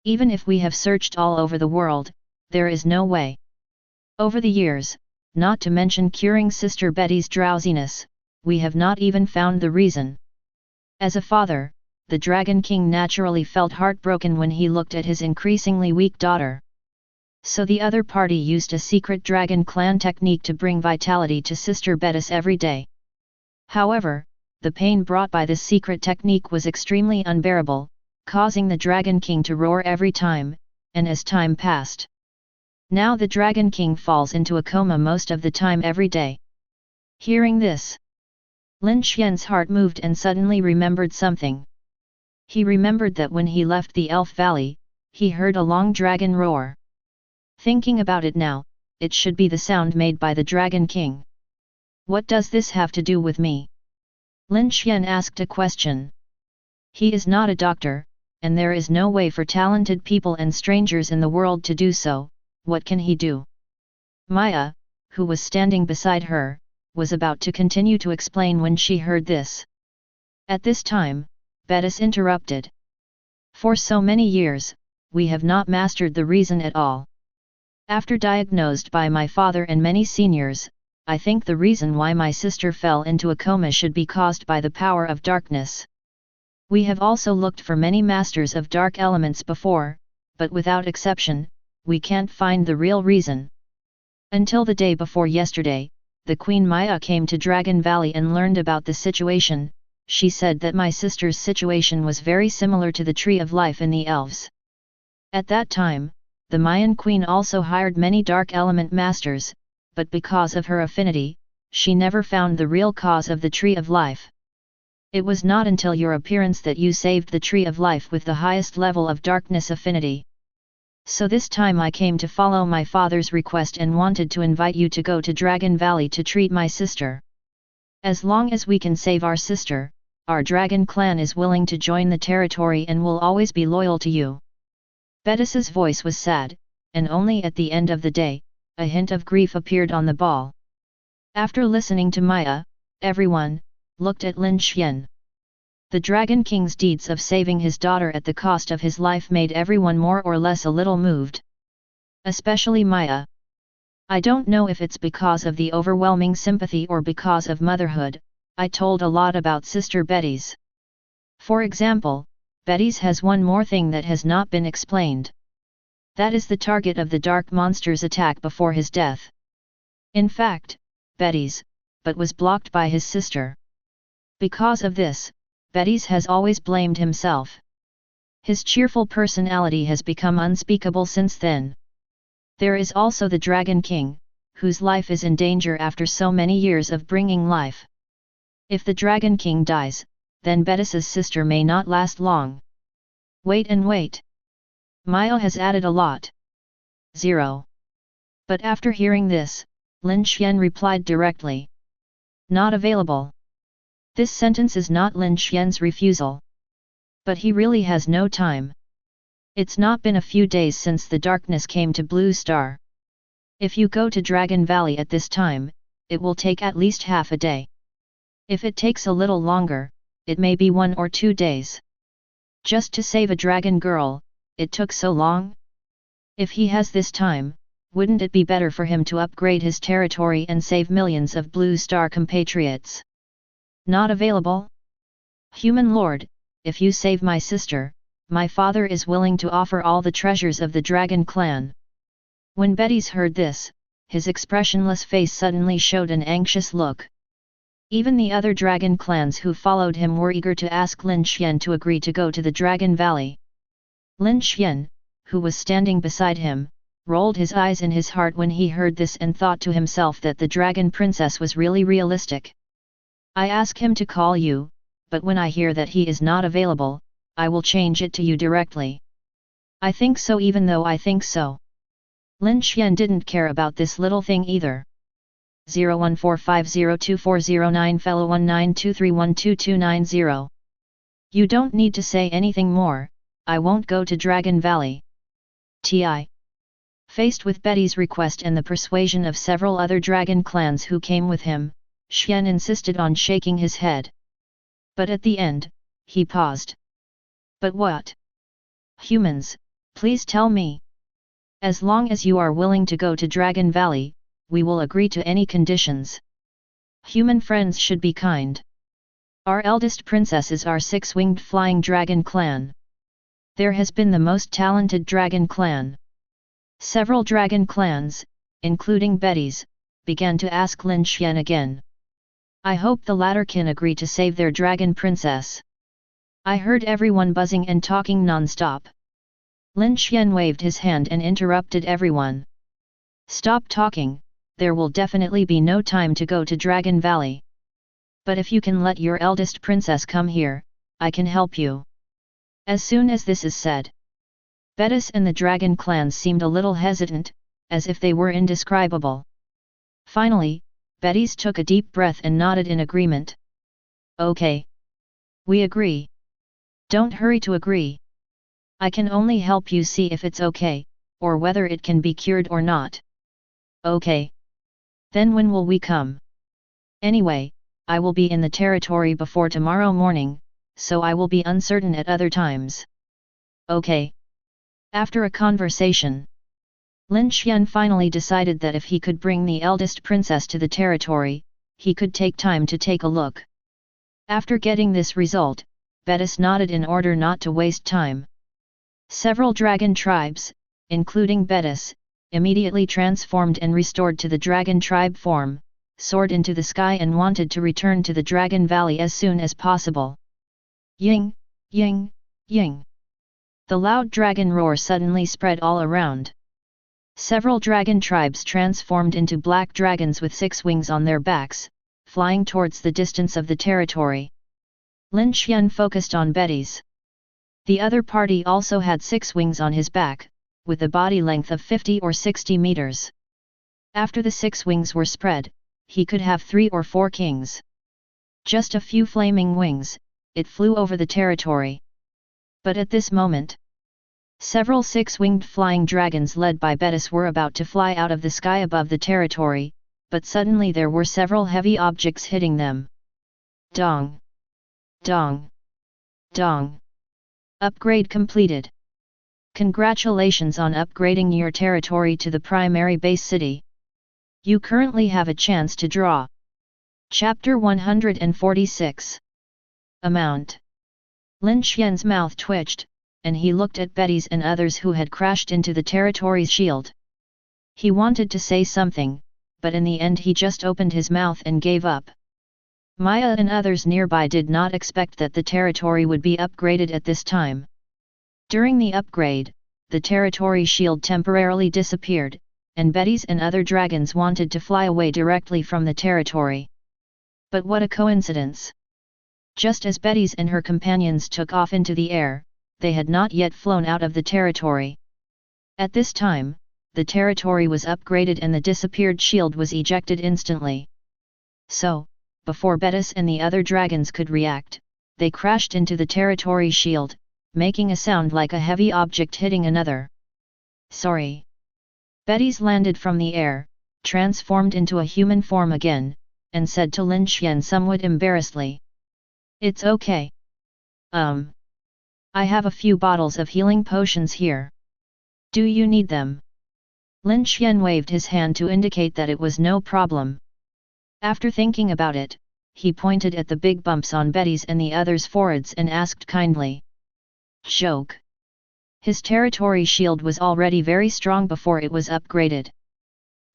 Even if we have searched all over the world, there is no way. Over the years, not to mention curing Sister Betty's drowsiness, we have not even found the reason. As a father, the Dragon King naturally felt heartbroken when he looked at his increasingly weak daughter. So the other party used a secret Dragon clan technique to bring vitality to Sister Betty every day. However, the pain brought by this secret technique was extremely unbearable, causing the Dragon King to roar every time, and as time passed, now the Dragon King falls into a coma most of the time every day. Hearing this, Lin Xuan's heart moved and suddenly remembered something. He remembered that when he left the Elf Valley, he heard a long dragon roar. Thinking about it now, it should be the sound made by the Dragon King. What does this have to do with me? Lin Xuan asked a question. He is not a doctor, and there is no way for talented people and strangers in the world to do so. What can he do? Maya, who was standing beside her, was about to continue to explain when she heard this. At this time, Betty interrupted. For so many years, we have not mastered the reason at all. After diagnosed by my father and many seniors, I think the reason why my sister fell into a coma should be caused by the power of darkness. We have also looked for many masters of dark elements before, but without exception, we can't find the real reason. Until the day before yesterday, the Queen Maya came to Dragon Valley and learned about the situation. She said that my sister's situation was very similar to the Tree of Life in the Elves. At that time, the Mayan Queen also hired many dark element masters, but because of her affinity, she never found the real cause of the Tree of Life. It was not until your appearance that you saved the Tree of Life with the highest level of darkness affinity. So this time I came to follow my father's request and wanted to invite you to go to Dragon Valley to treat my sister. As long as we can save our sister, our dragon clan is willing to join the territory and will always be loyal to you. Betis's voice was sad, and only at the end of the day, a hint of grief appeared on the ball. After listening to Maya, everyone looked at Lin Xuan. The Dragon King's deeds of saving his daughter at the cost of his life made everyone more or less a little moved. Especially Maya. I don't know if it's because of the overwhelming sympathy or because of motherhood. I told a lot about Sister Betty's. For example, Betty's has one more thing that has not been explained. That is the target of the dark monster's attack before his death. In fact, Betty's, but was blocked by his sister. Because of this, Betty's has always blamed himself. His cheerful personality has become unspeakable since then. There is also the Dragon King, whose life is in danger after so many years of bringing life. If the Dragon King dies, then Betis's sister may not last long. Wait and wait. Maya has added a lot. 0. But after hearing this, Lin Xuan replied directly. Not available. This sentence is not Lin Xuan's refusal. But he really has no time. It's not been a few days since the darkness came to Blue Star. If you go to Dragon Valley at this time, it will take at least half a day. If it takes a little longer, it may be 1 or 2 days. Just to save a dragon girl, it took so long? If he has this time, wouldn't it be better for him to upgrade his territory and save millions of Blue Star compatriots? Not available? Human Lord, if you save my sister, my father is willing to offer all the treasures of the Dragon Clan. When Betty's heard this, his expressionless face suddenly showed an anxious look. Even the other dragon clans who followed him were eager to ask Lin Xuan to agree to go to the Dragon Valley. Lin Xuan, who was standing beside him, rolled his eyes in his heart when he heard this and thought to himself that the Dragon Princess was really realistic. I ask him to call you, but when I hear that he is not available, I will change it to you directly. I think so even though I think so. Lin Xuan didn't care about this little thing either. 0145024009 fellow 1923122290. You don't need to say anything more, I won't go to Dragon Valley. Ti. Faced with Betty's request and the persuasion of several other dragon clans who came with him, Xuan insisted on shaking his head. But at the end, he paused. But what? Humans, please tell me. As long as you are willing to go to Dragon Valley, we will agree to any conditions. Human friends should be kind. Our eldest princess is our six-winged flying dragon clan. There has been the most talented dragon clan. Several dragon clans, including Betty's, began to ask Lin Xuan again. I hope the latter can agree to save their dragon princess. I heard everyone buzzing and talking non-stop. Lin Xuan waved his hand and interrupted everyone. Stop talking, there will definitely be no time to go to Dragon Valley. But if you can let your eldest princess come here, I can help you. As soon as this is said, Betis and the dragon clans seemed a little hesitant, as if they were indescribable. Finally, Betty's took a deep breath and nodded in agreement. Okay. We agree. Don't hurry to agree. I can only help you see if it's okay, or whether it can be cured or not. Okay. Then when will we come? Anyway, I will be in the territory before tomorrow morning, so I will be uncertain at other times. Okay. After a conversation, Lin Xuan finally decided that if he could bring the eldest princess to the territory, he could take time to take a look. After getting this result, Betis nodded in order not to waste time. Several dragon tribes, including Betis, immediately transformed and restored to the dragon tribe form, soared into the sky and wanted to return to the Dragon Valley as soon as possible. Ying, ying, ying. The loud dragon roar suddenly spread all around. Several dragon tribes transformed into black dragons with 6 wings on their backs, flying towards the distance of the territory. Lin Xuan focused on Betis. The other party also had 6 wings on his back, with a body length of 50 or 60 meters. After the 6 wings were spread, he could have 3 or 4 kings. Just a few flaming wings, it flew over the territory. But at this moment, several 6-winged flying dragons led by Betis were about to fly out of the sky above the territory, but suddenly there were several heavy objects hitting them. Dong! Dong! Dong! Upgrade completed. Congratulations on upgrading your territory to the primary base city. You currently have a chance to draw. Chapter 146. Amount. Lin Xuan's mouth twitched, and he looked at Betis and others who had crashed into the territory's shield. He wanted to say something, but in the end he just opened his mouth and gave up. Maya and others nearby did not expect that the territory would be upgraded at this time. During the upgrade, the territory shield temporarily disappeared, and Betis and other dragons wanted to fly away directly from the territory. But what a coincidence! Just as Betis and her companions took off into the air, they had not yet flown out of the territory. At this time, the territory was upgraded and the disappeared shield was ejected instantly. So, before Betis and the other dragons could react, they crashed into the territory shield, making a sound like a heavy object hitting another. Sorry. Betis landed from the air, transformed into a human form again, and said to Lin Xuan somewhat embarrassedly. It's okay. I have a few bottles of healing potions here. Do you need them? Lin Xuan waved his hand to indicate that it was no problem. After thinking about it, he pointed at the big bumps on Betis and the others' foreheads and asked kindly. Joke. His territory shield was already very strong before it was upgraded.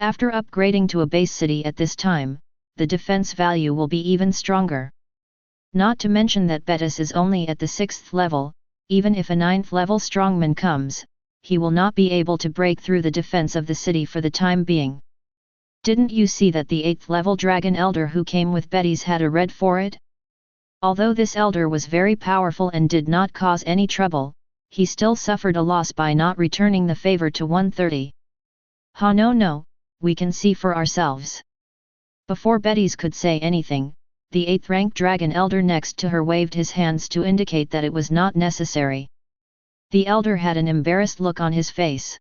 After upgrading to a base city at this time, the defense value will be even stronger. Not to mention that Betis is only at the 6th level, even if a 9th level strongman comes, he will not be able to break through the defense of the city for the time being. Didn't you see that the 8th level dragon elder who came with Betis had a red for it? Although this elder was very powerful and did not cause any trouble, he still suffered a loss by not returning the favor to 130. Ha no, we can see for ourselves. Before Betis could say anything, the 8th rank dragon elder next to her waved his hands to indicate that it was not necessary. The elder had an embarrassed look on his face.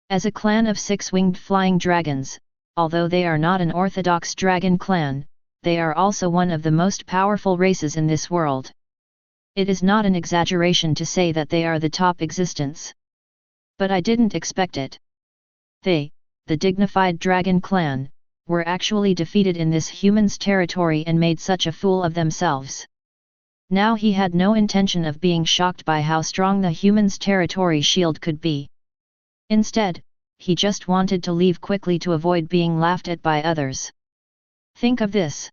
As a clan of 6-winged flying dragons, although they are not an orthodox dragon clan, they are also one of the most powerful races in this world. It is not an exaggeration to say that they are the top existence. But I didn't expect it. They, the dignified dragon clan, were actually defeated in this human's territory and made such a fool of themselves. Now he had no intention of being shocked by how strong the human's territory shield could be. Instead, he just wanted to leave quickly to avoid being laughed at by others. Think of this.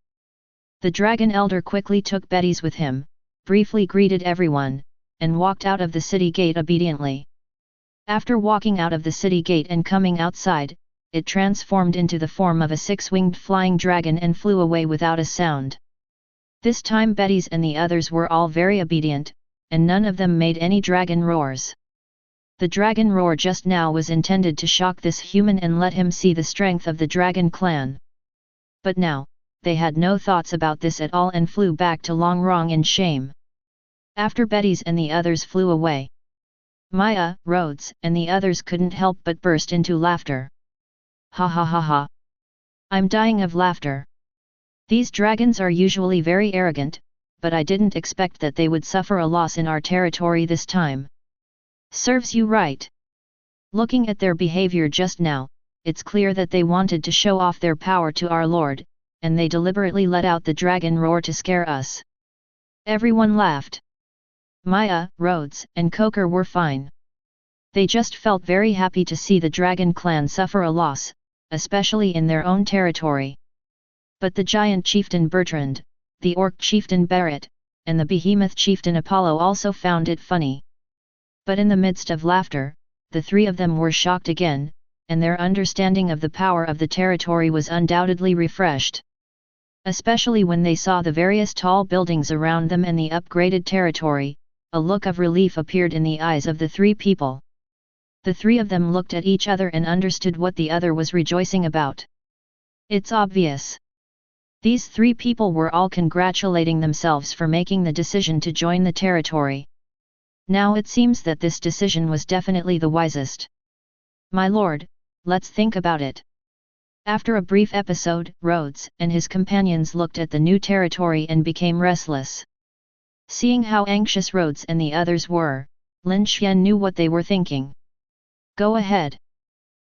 The dragon elder quickly took Betis with him, briefly greeted everyone, and walked out of the city gate obediently. After walking out of the city gate and coming outside, it transformed into the form of a 6-winged flying dragon and flew away without a sound. This time Betis and the others were all very obedient, and none of them made any dragon roars. The dragon roar just now was intended to shock this human and let him see the strength of the dragon clan. But now, they had no thoughts about this at all and flew back to Longrong in shame. After Betis and the others flew away, Maya, Rhodes, and the others couldn't help but burst into laughter. Ha ha ha ha. I'm dying of laughter. These dragons are usually very arrogant, but I didn't expect that they would suffer a loss in our territory this time. Serves you right. Looking at their behavior just now, it's clear that they wanted to show off their power to our lord, and they deliberately let out the dragon roar to scare us. Everyone laughed. Maya, Rhodes, and Coker were fine. They just felt very happy to see the dragon clan suffer a loss, especially in their own territory. But the giant chieftain Bertrand, the orc chieftain Barrett, and the behemoth chieftain Apollo also found it funny. But in the midst of laughter, the three of them were shocked again, and their understanding of the power of the territory was undoubtedly refreshed. Especially when they saw the various tall buildings around them and the upgraded territory, a look of relief appeared in the eyes of the three people. The three of them looked at each other and understood what the other was rejoicing about. It's obvious. These three people were all congratulating themselves for making the decision to join the territory. Now it seems that this decision was definitely the wisest. My lord, let's think about it. After a brief episode, Rhodes and his companions looked at the new territory and became restless. Seeing how anxious Rhodes and the others were, Lin Xuan knew what they were thinking. Go ahead.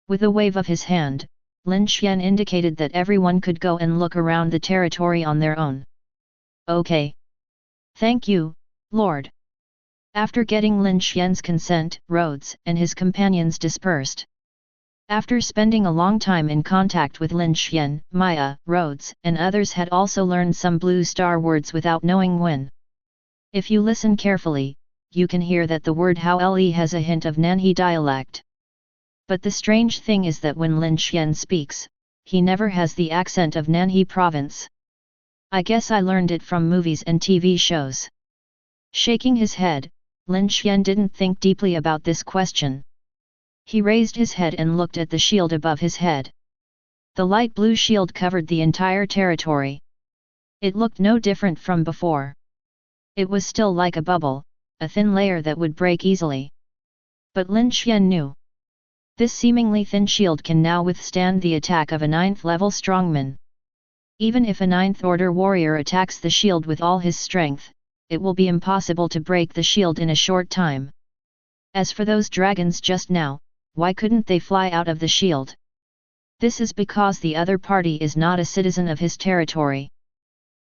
With a wave of his hand, Lin Xuan indicated that everyone could go and look around the territory on their own. Okay. Thank you, Lord. After getting Lin Xuan's consent, Rhodes and his companions dispersed. After spending a long time in contact with Lin Xuan, Maya, Rhodes, and others had also learned some Blue Star words without knowing when. If you listen carefully, you can hear that the word Hao-Le has a hint of Nanhe dialect. But the strange thing is that when Lin Xuan speaks, he never has the accent of Nanhe province. I guess I learned it from movies and TV shows. Shaking his head, Lin Xuan didn't think deeply about this question. He raised his head and looked at the shield above his head. The light blue shield covered the entire territory. It looked no different from before. It was still like a bubble, a thin layer that would break easily. But Lin Xuan knew. This seemingly thin shield can now withstand the attack of a 9th level strongman. Even if a 9th order warrior attacks the shield with all his strength, it will be impossible to break the shield in a short time. As for those dragons just now, why couldn't they fly out of the shield? This is because the other party is not a citizen of his territory.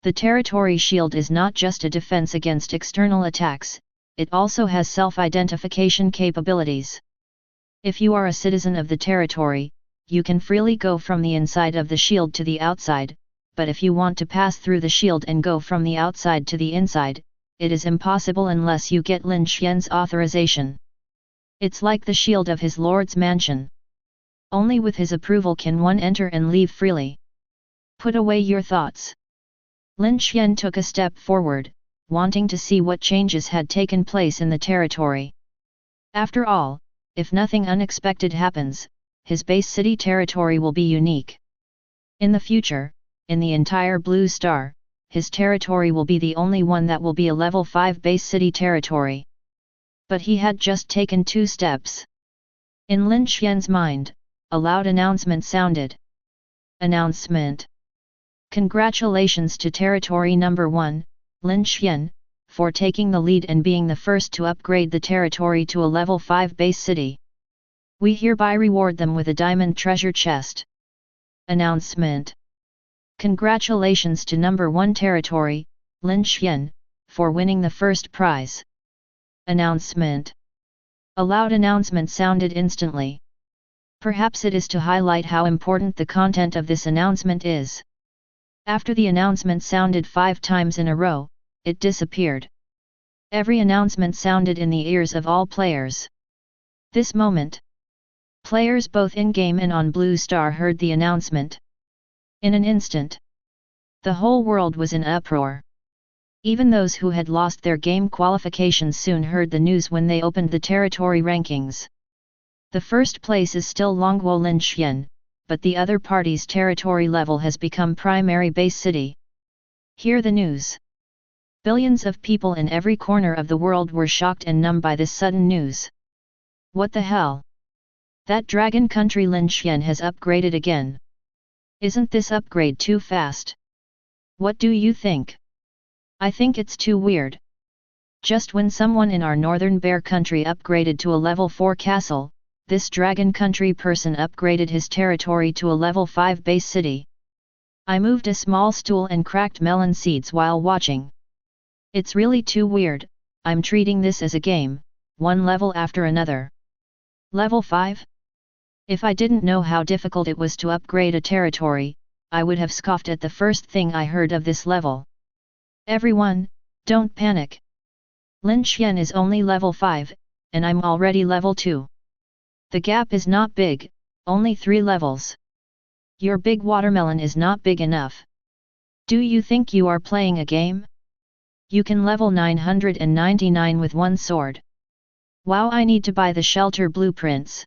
The territory shield is not just a defense against external attacks, it also has self-identification capabilities. If you are a citizen of the territory, you can freely go from the inside of the shield to the outside, but if you want to pass through the shield and go from the outside to the inside, it is impossible unless you get Lin Xuan's authorization. It's like the shield of his lord's mansion. Only with his approval can one enter and leave freely. Put away your thoughts. Lin Xuan took a step forward, wanting to see what changes had taken place in the territory. After all, if nothing unexpected happens, his base city territory will be unique. In the future, in the entire Blue Star, his territory will be the only one that will be a level 5 base city territory. But he had just taken 2 steps. In Lin Xuan's mind, a loud announcement sounded. Announcement. Congratulations to Territory Number 1, Lin Xuan, for taking the lead and being the first to upgrade the territory to a level 5 base city. We hereby reward them with a diamond treasure chest. Announcement. Congratulations to Number 1 Territory, Lin Xuan, for winning the first prize. Announcement. A loud announcement sounded instantly. Perhaps it is to highlight how important the content of this announcement is. After the announcement sounded 5 times in a row, it disappeared. Every announcement sounded in the ears of all players. This moment, players both in-game and on Blue Star heard the announcement. In an instant, the whole world was in uproar. Even those who had lost their game qualifications soon heard the news when they opened the territory rankings. The first place is still Longguo Lin Xuan, but the other party's territory level has become primary base city. Hear the news. Billions of people in every corner of the world were shocked and numb by this sudden news. What the hell? That dragon country Lin Xuan has upgraded again. Isn't this upgrade too fast? What do you think? I think it's too weird. Just when someone in our northern bear country upgraded to a level 4 castle, this Dragon Country person upgraded his territory to a level 5 base city. I moved a small stool and cracked melon seeds while watching. It's really too weird. I'm treating this as a game, one level after another. Level 5? If I didn't know how difficult it was to upgrade a territory, I would have scoffed at the first thing I heard of this level. Everyone, don't panic. Lin Xuan is only level 5, and I'm already level 2. The gap is not big, only 3 levels. Your big watermelon is not big enough. Do you think you are playing a game? You can level 999 with one sword. Wow, I need to buy the shelter blueprints.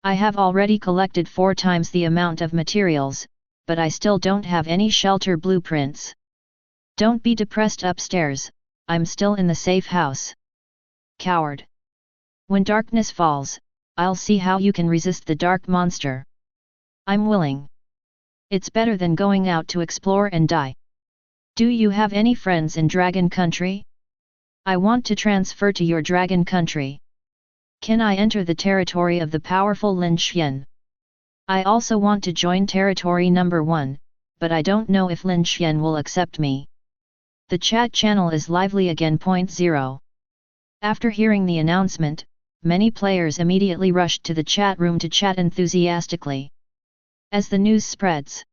I have already collected 4 times the amount of materials, but I still don't have any shelter blueprints. Don't be depressed upstairs, I'm still in the safe house. Coward. When darkness falls, I'll see how you can resist the dark monster. I'm willing. It's better than going out to explore and die. Do you have any friends in Dragon Country? I want to transfer to your Dragon Country. Can I enter the territory of the powerful Lin Xuan? I also want to join territory number 1, but I don't know if Lin Xuan will accept me. The chat channel is lively again. 0. After hearing the announcement, many players immediately rushed to the chat room to chat enthusiastically. As the news spreads,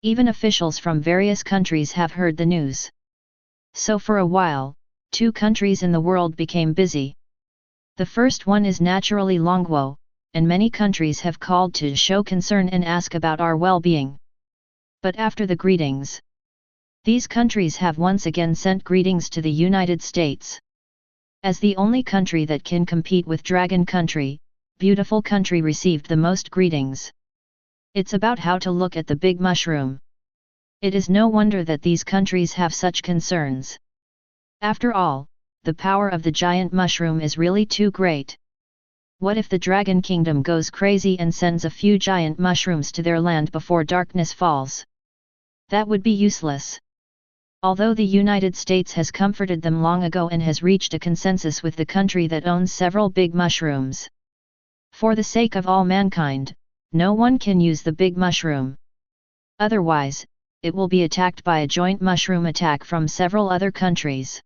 even officials from various countries have heard the news. So for a while, 2 countries in the world became busy. The first one is naturally Longguo, and many countries have called to show concern and ask about our well-being. But after the greetings, these countries have once again sent greetings to the United States. As the only country that can compete with Dragon Country, Beautiful Country received the most greetings. It's about how to look at the big mushroom. It is no wonder that these countries have such concerns. After all, the power of the giant mushroom is really too great. What if the Dragon Kingdom goes crazy and sends a few giant mushrooms to their land before darkness falls? That would be useless. Although the United States has comforted them long ago and has reached a consensus with the country that owns several big mushrooms. For the sake of all mankind, no one can use the big mushroom. Otherwise, it will be attacked by a joint mushroom attack from several other countries.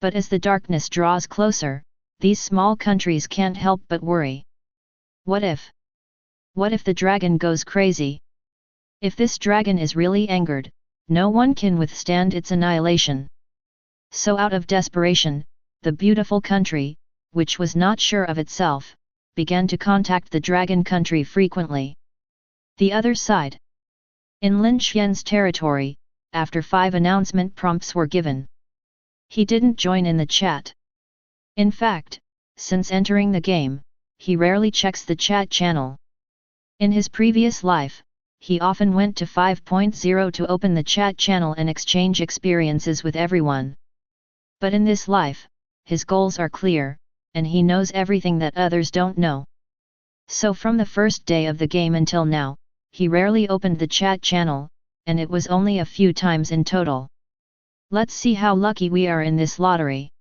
But as the darkness draws closer, these small countries can't help but worry. What if? What if the dragon goes crazy? If this dragon is really angered, no one can withstand its annihilation. So out of desperation, the beautiful country, which was not sure of itself, began to contact the Dragon Country frequently. The other side. In Lin Xuan's territory, after 5 announcement prompts were given, he didn't join in the chat. In fact, since entering the game, he rarely checks the chat channel. In his previous life, he often went to 5.0 to open the chat channel and exchange experiences with everyone. But in this life, his goals are clear, and he knows everything that others don't know. So from the first day of the game until now, he rarely opened the chat channel, and it was only a few times in total. Let's see how lucky we are in this lottery.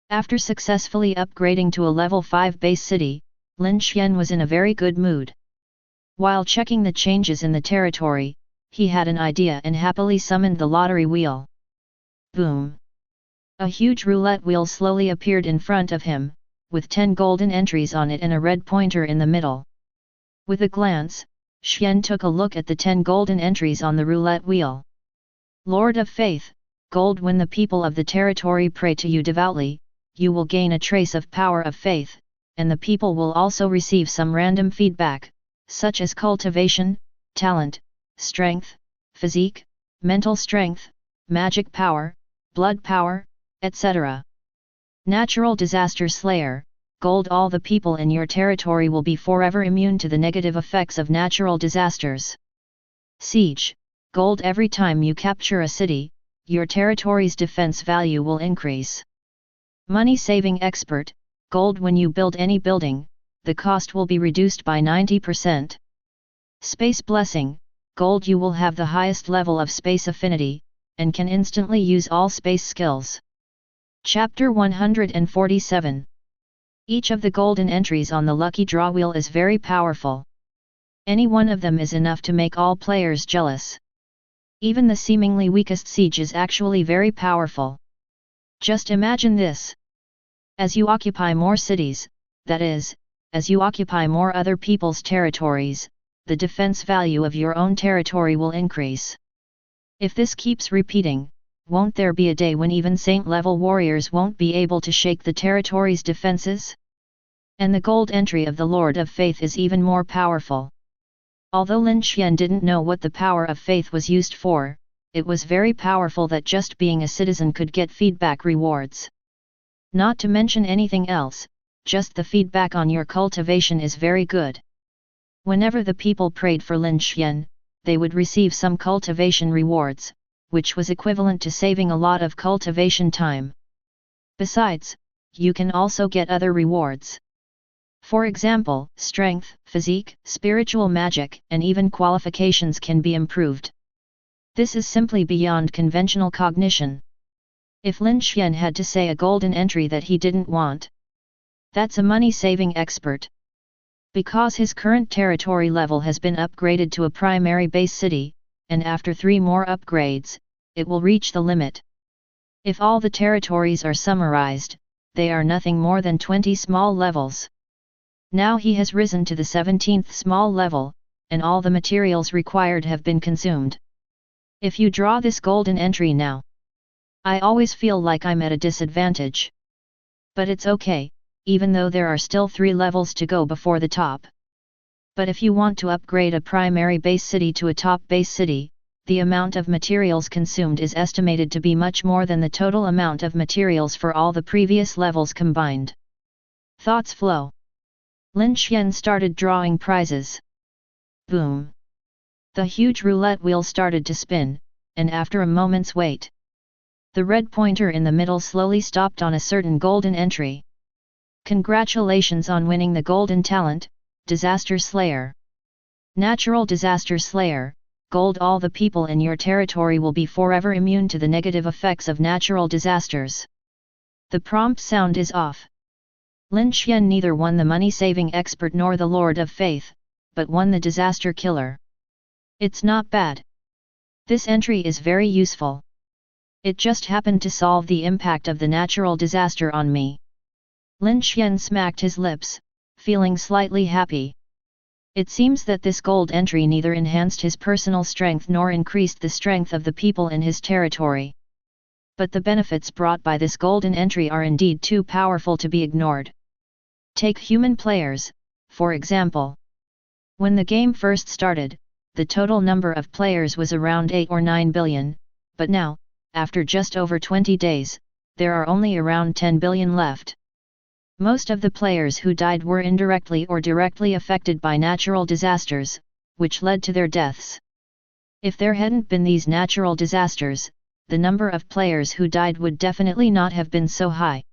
After successfully upgrading to a level 5 base city, Lin Xuan was in a very good mood. While checking the changes in the territory, he had an idea and happily summoned the lottery wheel. Boom! A huge roulette wheel slowly appeared in front of him, with 10 golden entries on it and a red pointer in the middle. With a glance, Xuan took a look at the 10 golden entries on the roulette wheel. Lord of Faith, gold. When the people of the territory pray to you devoutly, you will gain a trace of power of faith, and the people will also receive some random feedback, such as cultivation, talent, strength, physique, mental strength, magic power, blood power, etc. Natural disaster slayer, gold. All the people in your territory will be forever immune to the negative effects of natural disasters. Siege, gold. Every time you capture a city, your territory's defense value will increase. Money saving expert, gold. When you build any building, the cost will be reduced by 90%. Space blessing, gold. You will have the highest level of space affinity, and can instantly use all space skills. Chapter 147. Each of the golden entries on the lucky draw wheel is very powerful. Any one of them is enough to make all players jealous. Even the seemingly weakest siege is actually very powerful. Just imagine this. As you occupy more cities, that is, as you occupy more other people's territories, the defense value of your own territory will increase. If this keeps repeating, won't there be a day when even saint-level warriors won't be able to shake the territory's defenses? And the gold entry of the Lord of Faith is even more powerful. Although Lin Xuan didn't know what the power of faith was used for, it was very powerful that just being a citizen could get feedback rewards. Not to mention anything else, just the feedback on your cultivation is very good. Whenever the people prayed for Lin Xuan, they would receive some cultivation rewards, which was equivalent to saving a lot of cultivation time. Besides, you can also get other rewards. For example, strength, physique, spiritual magic, and even qualifications can be improved. This is simply beyond conventional cognition. If Lin Xuan had to say a golden entry that he didn't want, that's a money-saving expert. Because his current territory level has been upgraded to a primary base city, and after 3 more upgrades, it will reach the limit. If all the territories are summarized, they are nothing more than 20 small levels. Now he has risen to the 17th small level, and all the materials required have been consumed. If you draw this golden entry now, I always feel like I'm at a disadvantage. But it's okay, even though there are still 3 levels to go before the top. But if you want to upgrade a primary base city to a top base city, the amount of materials consumed is estimated to be much more than the total amount of materials for all the previous levels combined. Thoughts flow. Lin Xuan started drawing prizes. Boom! The huge roulette wheel started to spin, and after a moment's wait, the red pointer in the middle slowly stopped on a certain golden entry. Congratulations on winning the golden talent, Disaster Slayer. Natural Disaster Slayer, gold. All the people in your territory will be forever immune to the negative effects of natural disasters. The prompt sound is off. Lin Xuan neither won the money-saving expert nor the Lord of Faith, but won the disaster killer. It's not bad. This entry is very useful. It just happened to solve the impact of the natural disaster on me. Lin Xuan smacked his lips, feeling slightly happy. It seems that this gold entry neither enhanced his personal strength nor increased the strength of the people in his territory. But the benefits brought by this golden entry are indeed too powerful to be ignored. Take human players, for example. When the game first started, the total number of players was around 8 or 9 billion, but now, after just over 20 days, there are only around 10 billion left. Most of the players who died were indirectly or directly affected by natural disasters, which led to their deaths. If there hadn't been these natural disasters, the number of players who died would definitely not have been so high.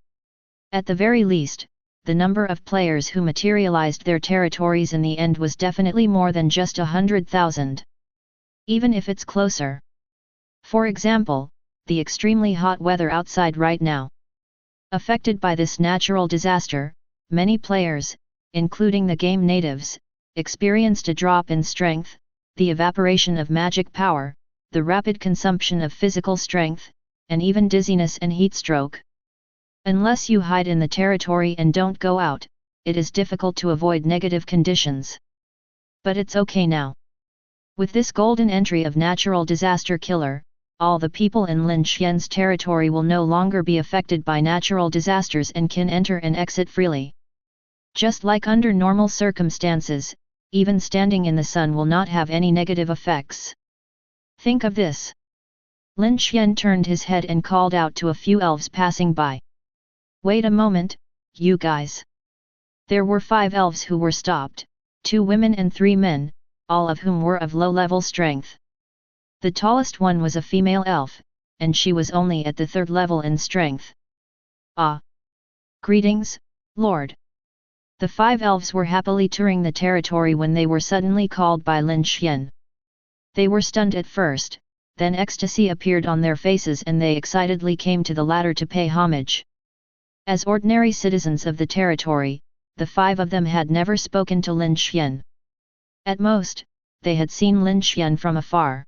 At the very least, the number of players who materialized their territories in the end was definitely more than just 100,000. Even if it's closer. For example, the extremely hot weather outside right now. Affected by this natural disaster, many players, including the game natives, experienced a drop in strength, the evaporation of magic power, the rapid consumption of physical strength, and even dizziness and heatstroke. Unless you hide in the territory and don't go out, it is difficult to avoid negative conditions. But it's okay now. With this golden entry of natural disaster killer, all the people in Lin Xuan's territory will no longer be affected by natural disasters and can enter and exit freely. Just like under normal circumstances, even standing in the sun will not have any negative effects. Think of this. Lin Xuan turned his head and called out to a few elves passing by. Wait a moment, you guys. There were 5 elves who were stopped, 2 women and 3 men, all of whom were of low-level strength. The tallest one was a female elf, and she was only at the 3rd level in strength. Ah! Greetings, Lord. The 5 elves were happily touring the territory when they were suddenly called by Lin Xuan. They were stunned at first, then ecstasy appeared on their faces and they excitedly came to the ladder to pay homage. As ordinary citizens of the territory, the 5 of them had never spoken to Lin Xuan. At most, they had seen Lin Xuan from afar.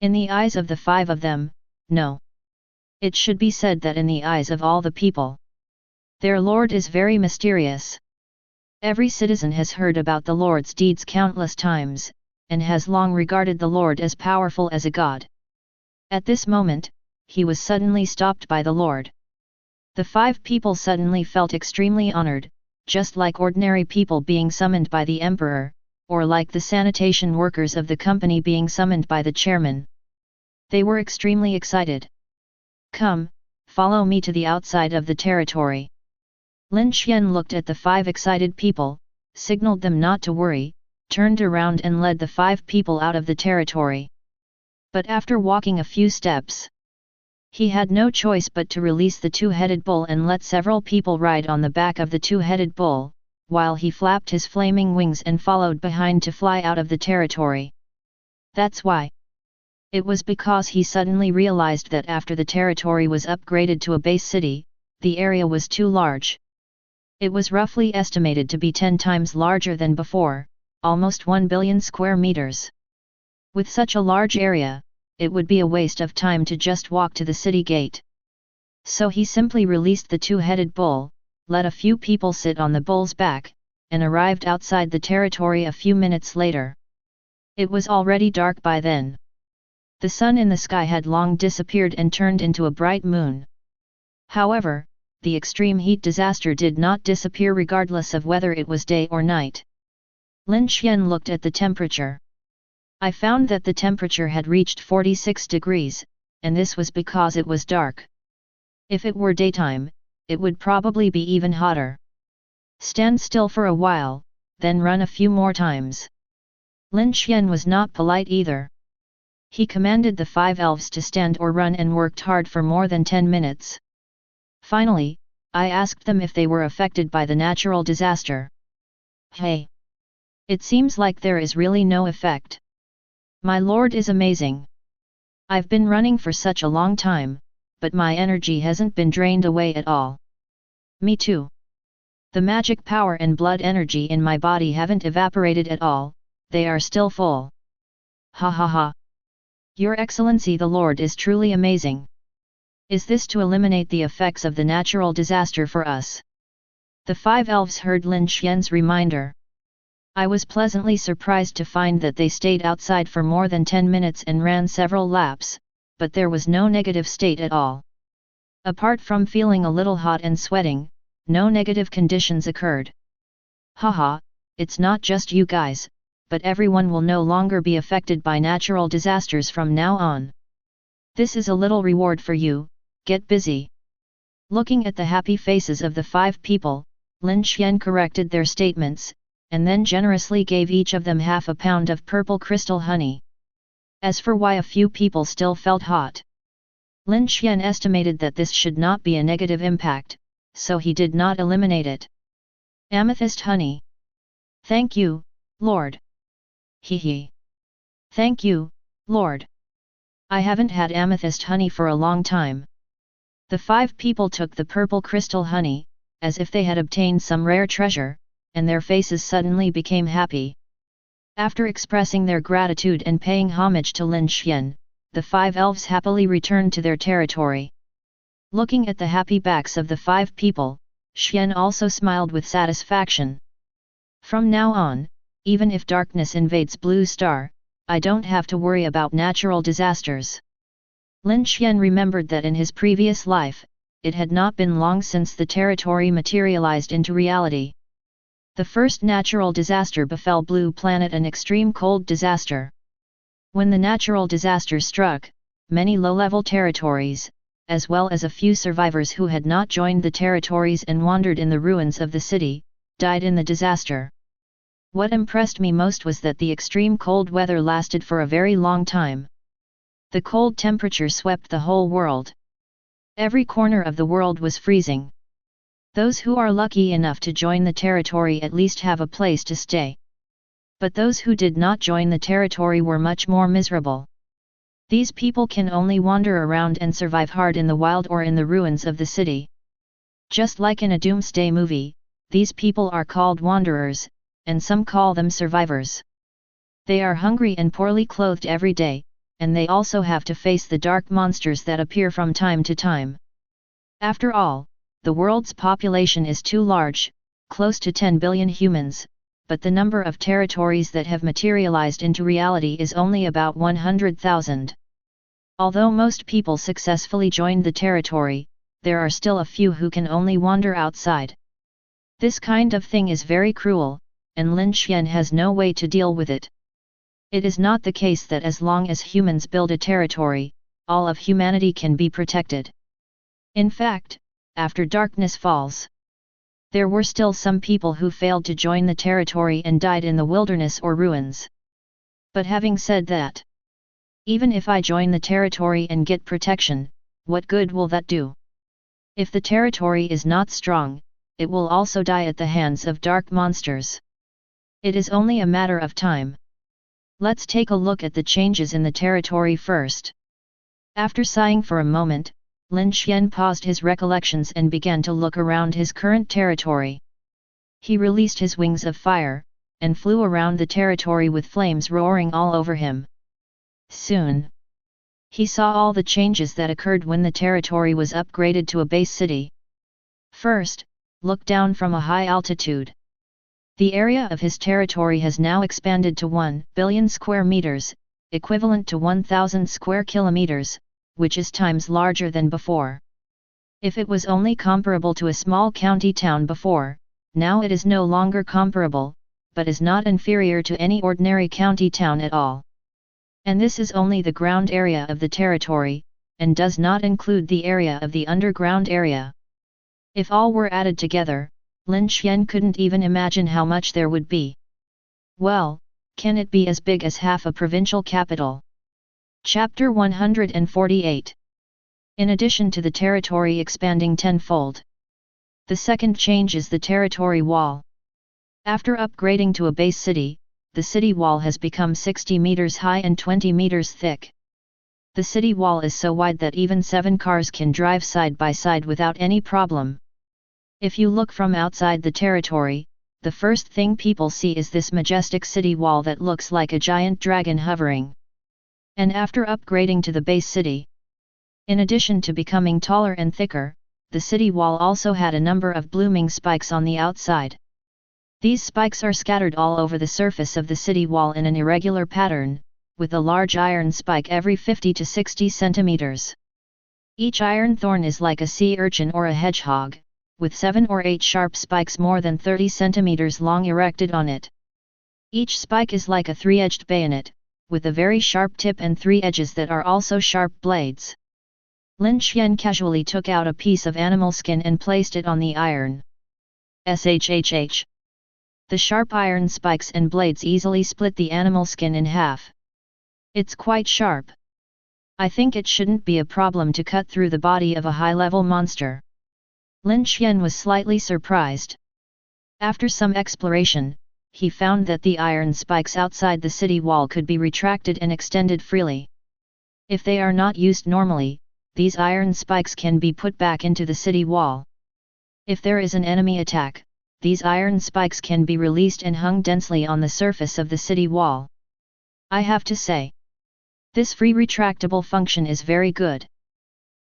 In the eyes of the 5 of them, no. It should be said that in the eyes of all the people, their lord is very mysterious. Every citizen has heard about the Lord's deeds countless times, and has long regarded the Lord as powerful as a god. At this moment, he was suddenly stopped by the Lord. The 5 people suddenly felt extremely honored, just like ordinary people being summoned by the emperor, or like the sanitation workers of the company being summoned by the chairman. They were extremely excited. Come, follow me to the outside of the territory. Lin Xuan looked at the 5 excited people, signaled them not to worry, turned around and led the 5 people out of the territory. But after walking a few steps, he had no choice but to release the 2-headed bull and let several people ride on the back of the 2-headed bull, while he flapped his flaming wings and followed behind to fly out of the territory. That's why. It was because he suddenly realized that after the territory was upgraded to a base city, the area was too large. It was roughly estimated to be 10 times larger than before, almost 1 billion square meters. With such a large area, it would be a waste of time to just walk to the city gate. So he simply released the 2-headed bull, let a few people sit on the bull's back, and arrived outside the territory a few minutes later. It was already dark by then. The sun in the sky had long disappeared and turned into a bright moon. However, the extreme heat disaster did not disappear regardless of whether it was day or night. Lin Xuan looked at the temperature. I found that the temperature had reached 46 degrees, and this was because it was dark. If it were daytime, it would probably be even hotter. Stand still for a while, then run a few more times. Lin Xuan was not polite either. He commanded the 5 elves to stand or run and worked hard for more than 10 minutes. Finally, I asked them if they were affected by the natural disaster. Hey! It seems like there is really no effect. My lord is amazing. I've been running for such a long time, but my energy hasn't been drained away at all. Me too. The magic power and blood energy in my body haven't evaporated at all, they are still full. Ha ha ha. Your Excellency the Lord is truly amazing. Is this to eliminate the effects of the natural disaster for us? The 5 elves heard Lin Xuan's reminder. I was pleasantly surprised to find that they stayed outside for more than 10 minutes and ran several laps, but there was no negative state at all. Apart from feeling a little hot and sweating, no negative conditions occurred. Haha, it's not just you guys, but everyone will no longer be affected by natural disasters from now on. This is a little reward for you, get busy. Looking at the happy faces of the 5 people, Lin Xuan corrected their statements, and then generously gave each of them half a pound of purple crystal honey. As for why a few people still felt hot, Lin Xuan estimated that this should not be a negative impact, so he did not eliminate it. Amethyst honey. Thank you, Lord. Hee. Thank you, Lord. I haven't had amethyst honey for a long time. The 5 people took the purple crystal honey, as if they had obtained some rare treasure, and their faces suddenly became happy. After expressing their gratitude and paying homage to Lin Xuan, the 5 elves happily returned to their territory. Looking at the happy backs of the 5 people, Xuan also smiled with satisfaction. From now on, even if darkness invades Blue Star, I don't have to worry about natural disasters. Lin Xuan remembered that in his previous life, it had not been long since the territory materialized into reality. The first natural disaster befell Blue Planet, an extreme cold disaster. When the natural disaster struck, many low-level territories, as well as a few survivors who had not joined the territories and wandered in the ruins of the city, died in the disaster. What impressed me most was that the extreme cold weather lasted for a very long time. The cold temperature swept the whole world. Every corner of the world was freezing. Those who are lucky enough to join the territory at least have a place to stay. But those who did not join the territory were much more miserable. These people can only wander around and survive hard in the wild or in the ruins of the city. Just like in a Doomsday movie, these people are called wanderers, and some call them survivors. They are hungry and poorly clothed every day, and they also have to face the dark monsters that appear from time to time. After all, the world's population is too large, close to 10 billion humans, but the number of territories that have materialized into reality is only about 100,000. Although most people successfully joined the territory, there are still a few who can only wander outside. This kind of thing is very cruel, and Lin Xuan has no way to deal with it. It is not the case that as long as humans build a territory, all of humanity can be protected. In fact, after darkness falls, there were still some people who failed to join the territory and died in the wilderness or ruins. But having said that, even if I join the territory and get protection, what good will that do? If the territory is not strong, it will also die at the hands of dark monsters. It is only a matter of time. Let's take a look at the changes in the territory first. After sighing for a moment, Lin Xuan paused his recollections and began to look around his current territory. He released his wings of fire, and flew around the territory with flames roaring all over him. Soon, he saw all the changes that occurred when the territory was upgraded to a base city. First, look down from a high altitude. The area of his territory has now expanded to 1 billion square meters, equivalent to 1,000 square kilometers, which is times larger than before. If it was only comparable to a small county town before, now it is no longer comparable, but is not inferior to any ordinary county town at all. And this is only the ground area of the territory, and does not include the area of the underground area. If all were added together, Lin Xuan couldn't even imagine how much there would be. Well, can it be as big as half a provincial capital? Chapter 148. In addition to the territory expanding tenfold, the second change is the territory wall. After upgrading to a base city, the city wall has become 60 meters high and 20 meters thick. The city wall is so wide that even 7 cars can drive side by side without any problem. If you look from outside the territory, the first thing people see is this majestic city wall that looks like a giant dragon hovering. And after upgrading to the base city, in addition to becoming taller and thicker, the city wall also had a number of blooming spikes on the outside. These spikes are scattered all over the surface of the city wall in an irregular pattern, with a large iron spike every 50 to 60 centimeters. Each iron thorn is like a sea urchin or a hedgehog, with 7 or 8 sharp spikes more than 30 centimeters long erected on it. Each spike is like a 3-edged bayonet, with a very sharp tip and 3 edges that are also sharp blades. Lin Xuan casually took out a piece of animal skin and placed it on the iron. Shhh. The sharp iron spikes and blades easily split the animal skin in half. It's quite sharp. I think it shouldn't be a problem to cut through the body of a high-level monster. Lin Xuan was slightly surprised. After some exploration, he found that the iron spikes outside the city wall could be retracted and extended freely. If they are not used normally, these iron spikes can be put back into the city wall. If there is an enemy attack, these iron spikes can be released and hung densely on the surface of the city wall. I have to say, this free retractable function is very good.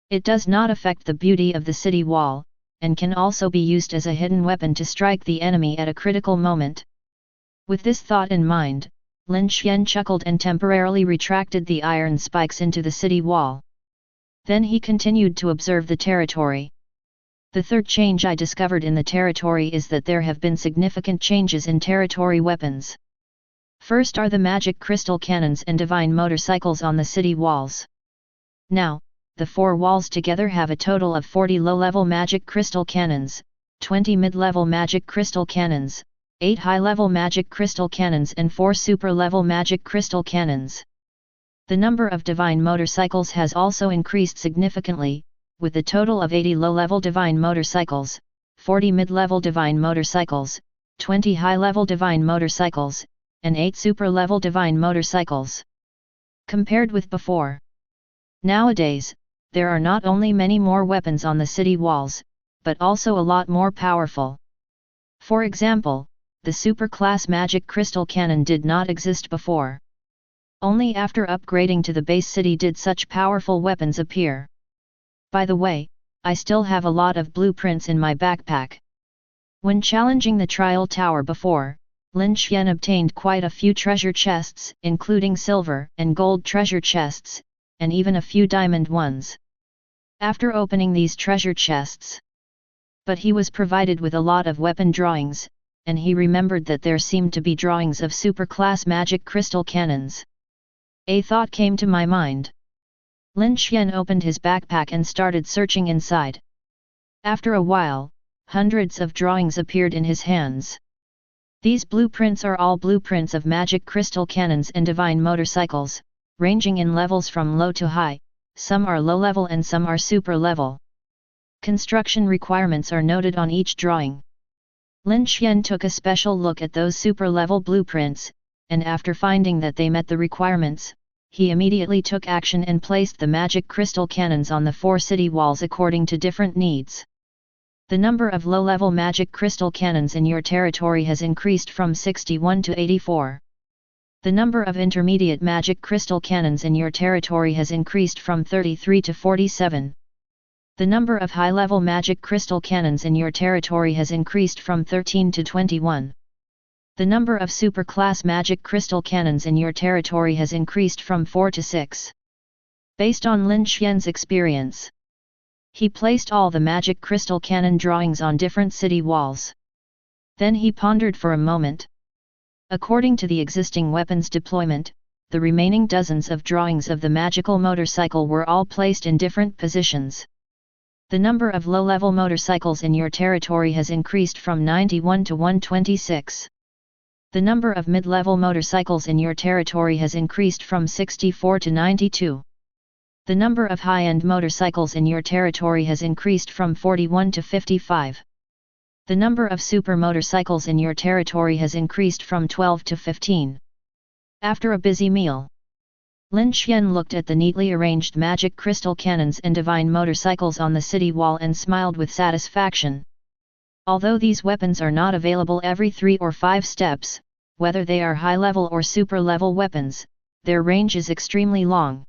It does not affect the beauty of the city wall, and can also be used as a hidden weapon to strike the enemy at a critical moment. With this thought in mind, Lin Xuan chuckled and temporarily retracted the iron spikes into the city wall. Then he continued to observe the territory. The third change I discovered in the territory is that there have been significant changes in territory weapons. First are the magic crystal cannons and divine motorcycles on the city walls. Now, the 4 walls together have a total of 40 low-level magic crystal cannons, 20 mid-level magic crystal cannons, 8 high-level magic crystal cannons and 4 super-level magic crystal cannons. The number of divine motorcycles has also increased significantly, with a total of 80 low-level divine motorcycles, 40 mid-level divine motorcycles, 20 high-level divine motorcycles, and 8 super-level divine motorcycles. Compared with before, nowadays, there are not only many more weapons on the city walls, but also a lot more powerful. For example, the superclass magic crystal cannon did not exist before. Only after upgrading to the base city did such powerful weapons appear. By the way, I still have a lot of blueprints in my backpack. When challenging the trial tower before, Lin Xuan obtained quite a few treasure chests, including silver and gold treasure chests, and even a few diamond ones. After opening these treasure chests, but he was provided with a lot of weapon drawings, and he remembered that there seemed to be drawings of superclass magic crystal cannons. A thought came to my mind. Lin Xuan opened his backpack and started searching inside. After a while, hundreds of drawings appeared in his hands. These blueprints are all blueprints of magic crystal cannons and divine motorcycles, ranging in levels from low to high. Some are low level and some are super level. Construction requirements are noted on each drawing. Lin Xuan took a special look at those super level blueprints, and after finding that they met the requirements, he immediately took action and placed the magic crystal cannons on the 4 city walls according to different needs. The number of low-level magic crystal cannons in your territory has increased from 61 to 84. The number of intermediate magic crystal cannons in your territory has increased from 33 to 47. The number of high-level magic crystal cannons in your territory has increased from 13 to 21. The number of superclass magic crystal cannons in your territory has increased from 4 to 6. Based on Lin Xuan's experience, he placed all the magic crystal cannon drawings on different city walls. Then he pondered for a moment. According to the existing weapons deployment, the remaining dozens of drawings of the magical motorcycle were all placed in different positions. The number of low-level motorcycles in your territory has increased from 91 to 126. The number of mid-level motorcycles in your territory has increased from 64 to 92. The number of high-end motorcycles in your territory has increased from 41 to 55. The number of super motorcycles in your territory has increased from 12 to 15. After a busy meal, Lin Xuan looked at the neatly arranged magic crystal cannons and divine motorcycles on the city wall and smiled with satisfaction. Although these weapons are not available every 3 or 5 steps, whether they are high-level or super-level weapons, their range is extremely long.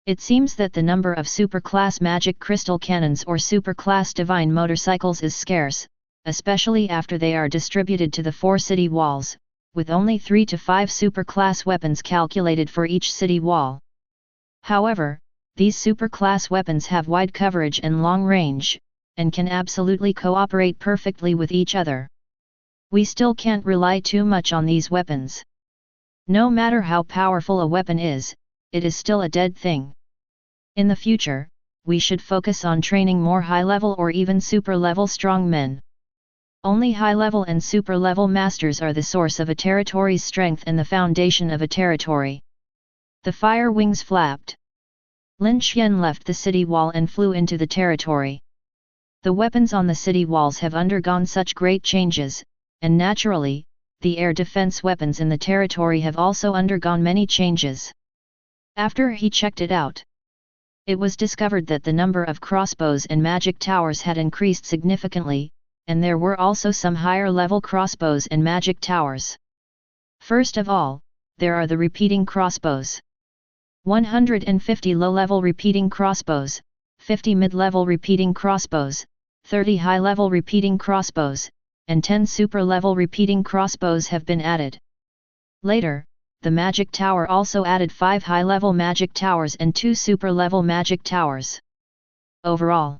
It seems that the number of superclass magic crystal cannons or superclass divine motorcycles is scarce, especially after they are distributed to the 4 city walls, with only 3 to 5 superclass weapons calculated for each city wall. However, these superclass weapons have wide coverage and long range, and can absolutely cooperate perfectly with each other. We still can't rely too much on these weapons. No matter how powerful a weapon is, it is still a dead thing. In the future, we should focus on training more high-level or even super-level strong men. Only high-level and super-level masters are the source of a territory's strength and the foundation of a territory. The fire wings flapped. Lin Xuan left the city wall and flew into the territory. The weapons on the city walls have undergone such great changes, and naturally, the air defense weapons in the territory have also undergone many changes. After he checked it out, it was discovered that the number of crossbows and magic towers had increased significantly, and there were also some higher-level crossbows and magic towers. First of all, there are the repeating crossbows. 150 low-level repeating crossbows, 50 mid-level repeating crossbows, 30 high-level repeating crossbows, and 10 super-level repeating crossbows have been added. Later, the magic tower also added 5 high-level magic towers and 2 super-level magic towers. Overall,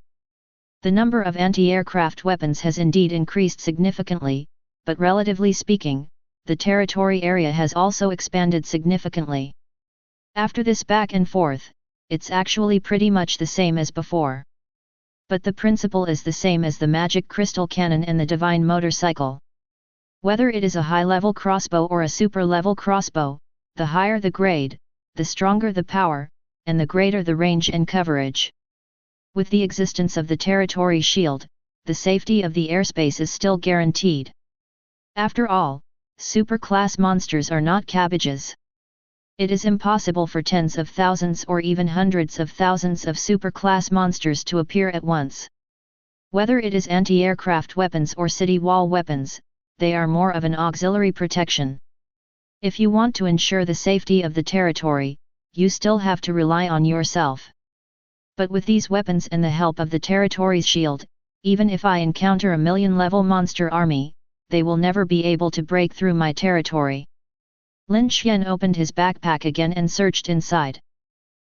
the number of anti-aircraft weapons has indeed increased significantly, but relatively speaking, the territory area has also expanded significantly. After this back and forth, it's actually pretty much the same as before. But the principle is the same as the magic crystal cannon and the divine motorcycle. Whether it is a high-level crossbow or a super-level crossbow, the higher the grade, the stronger the power, and the greater the range and coverage. With the existence of the territory shield, the safety of the airspace is still guaranteed. After all, super-class monsters are not cabbages. It is impossible for tens of thousands or even hundreds of thousands of super-class monsters to appear at once. Whether it is anti-aircraft weapons or city wall weapons, they are more of an auxiliary protection. If you want to ensure the safety of the territory, you still have to rely on yourself. But with these weapons and the help of the territory's shield, even if I encounter a million-level monster army, they will never be able to break through my territory. Lin Xuan opened his backpack again and searched inside.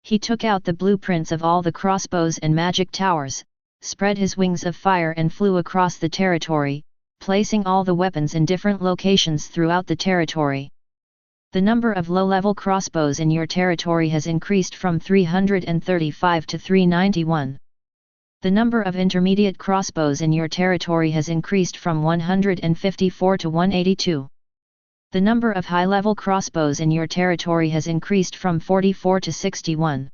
He took out the blueprints of all the crossbows and magic towers, spread his wings of fire and flew across the territory, placing all the weapons in different locations throughout the territory. The number of low-level crossbows in your territory has increased from 335 to 391. The number of intermediate crossbows in your territory has increased from 154 to 182. The number of high-level crossbows in your territory has increased from 44 to 61.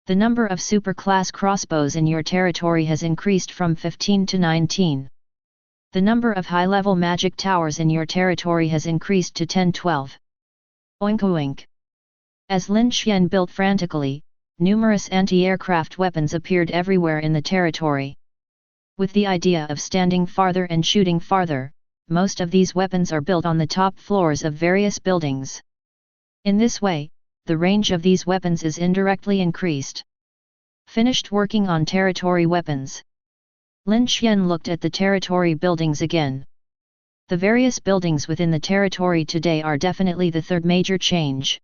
The number of super-class crossbows in your territory has increased from 15 to 19. The number of high-level magic towers in your territory has increased to 10-12. Oink oink. As Lin Xuan built frantically, numerous anti-aircraft weapons appeared everywhere in the territory. With the idea of standing farther and shooting farther, most of these weapons are built on the top floors of various buildings. In this way, the range of these weapons is indirectly increased. Finished working on territory weapons. Lin Xuan looked at the territory buildings again. The various buildings within the territory today are definitely the third major change.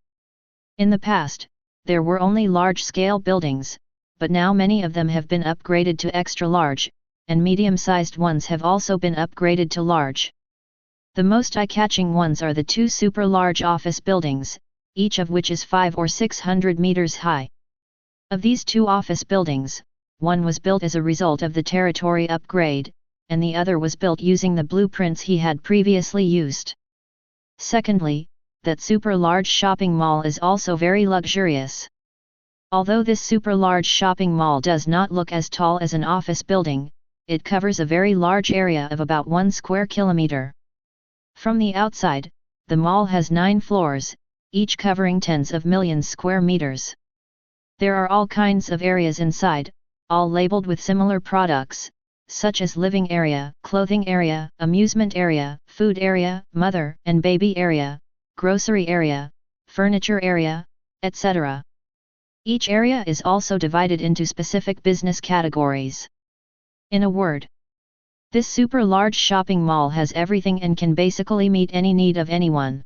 In the past, there were only large-scale buildings, but now many of them have been upgraded to extra-large, and medium-sized ones have also been upgraded to large. The most eye-catching ones are the two super-large office buildings, each of which is 500 or 600 meters high. Of these two office buildings, one was built as a result of the territory upgrade, and the other was built using the blueprints he had previously used. Secondly, that super-large shopping mall is also very luxurious. Although this super-large shopping mall does not look as tall as an office building, it covers a very large area of about 1 square kilometer. From the outside, the mall has 9 floors, each covering tens of millions square meters. There are all kinds of areas inside, all labeled with similar products, such as living area, clothing area, amusement area, food area, mother and baby area, grocery area, furniture area, etc. Each area is also divided into specific business categories. In a word, this super large shopping mall has everything and can basically meet any need of anyone.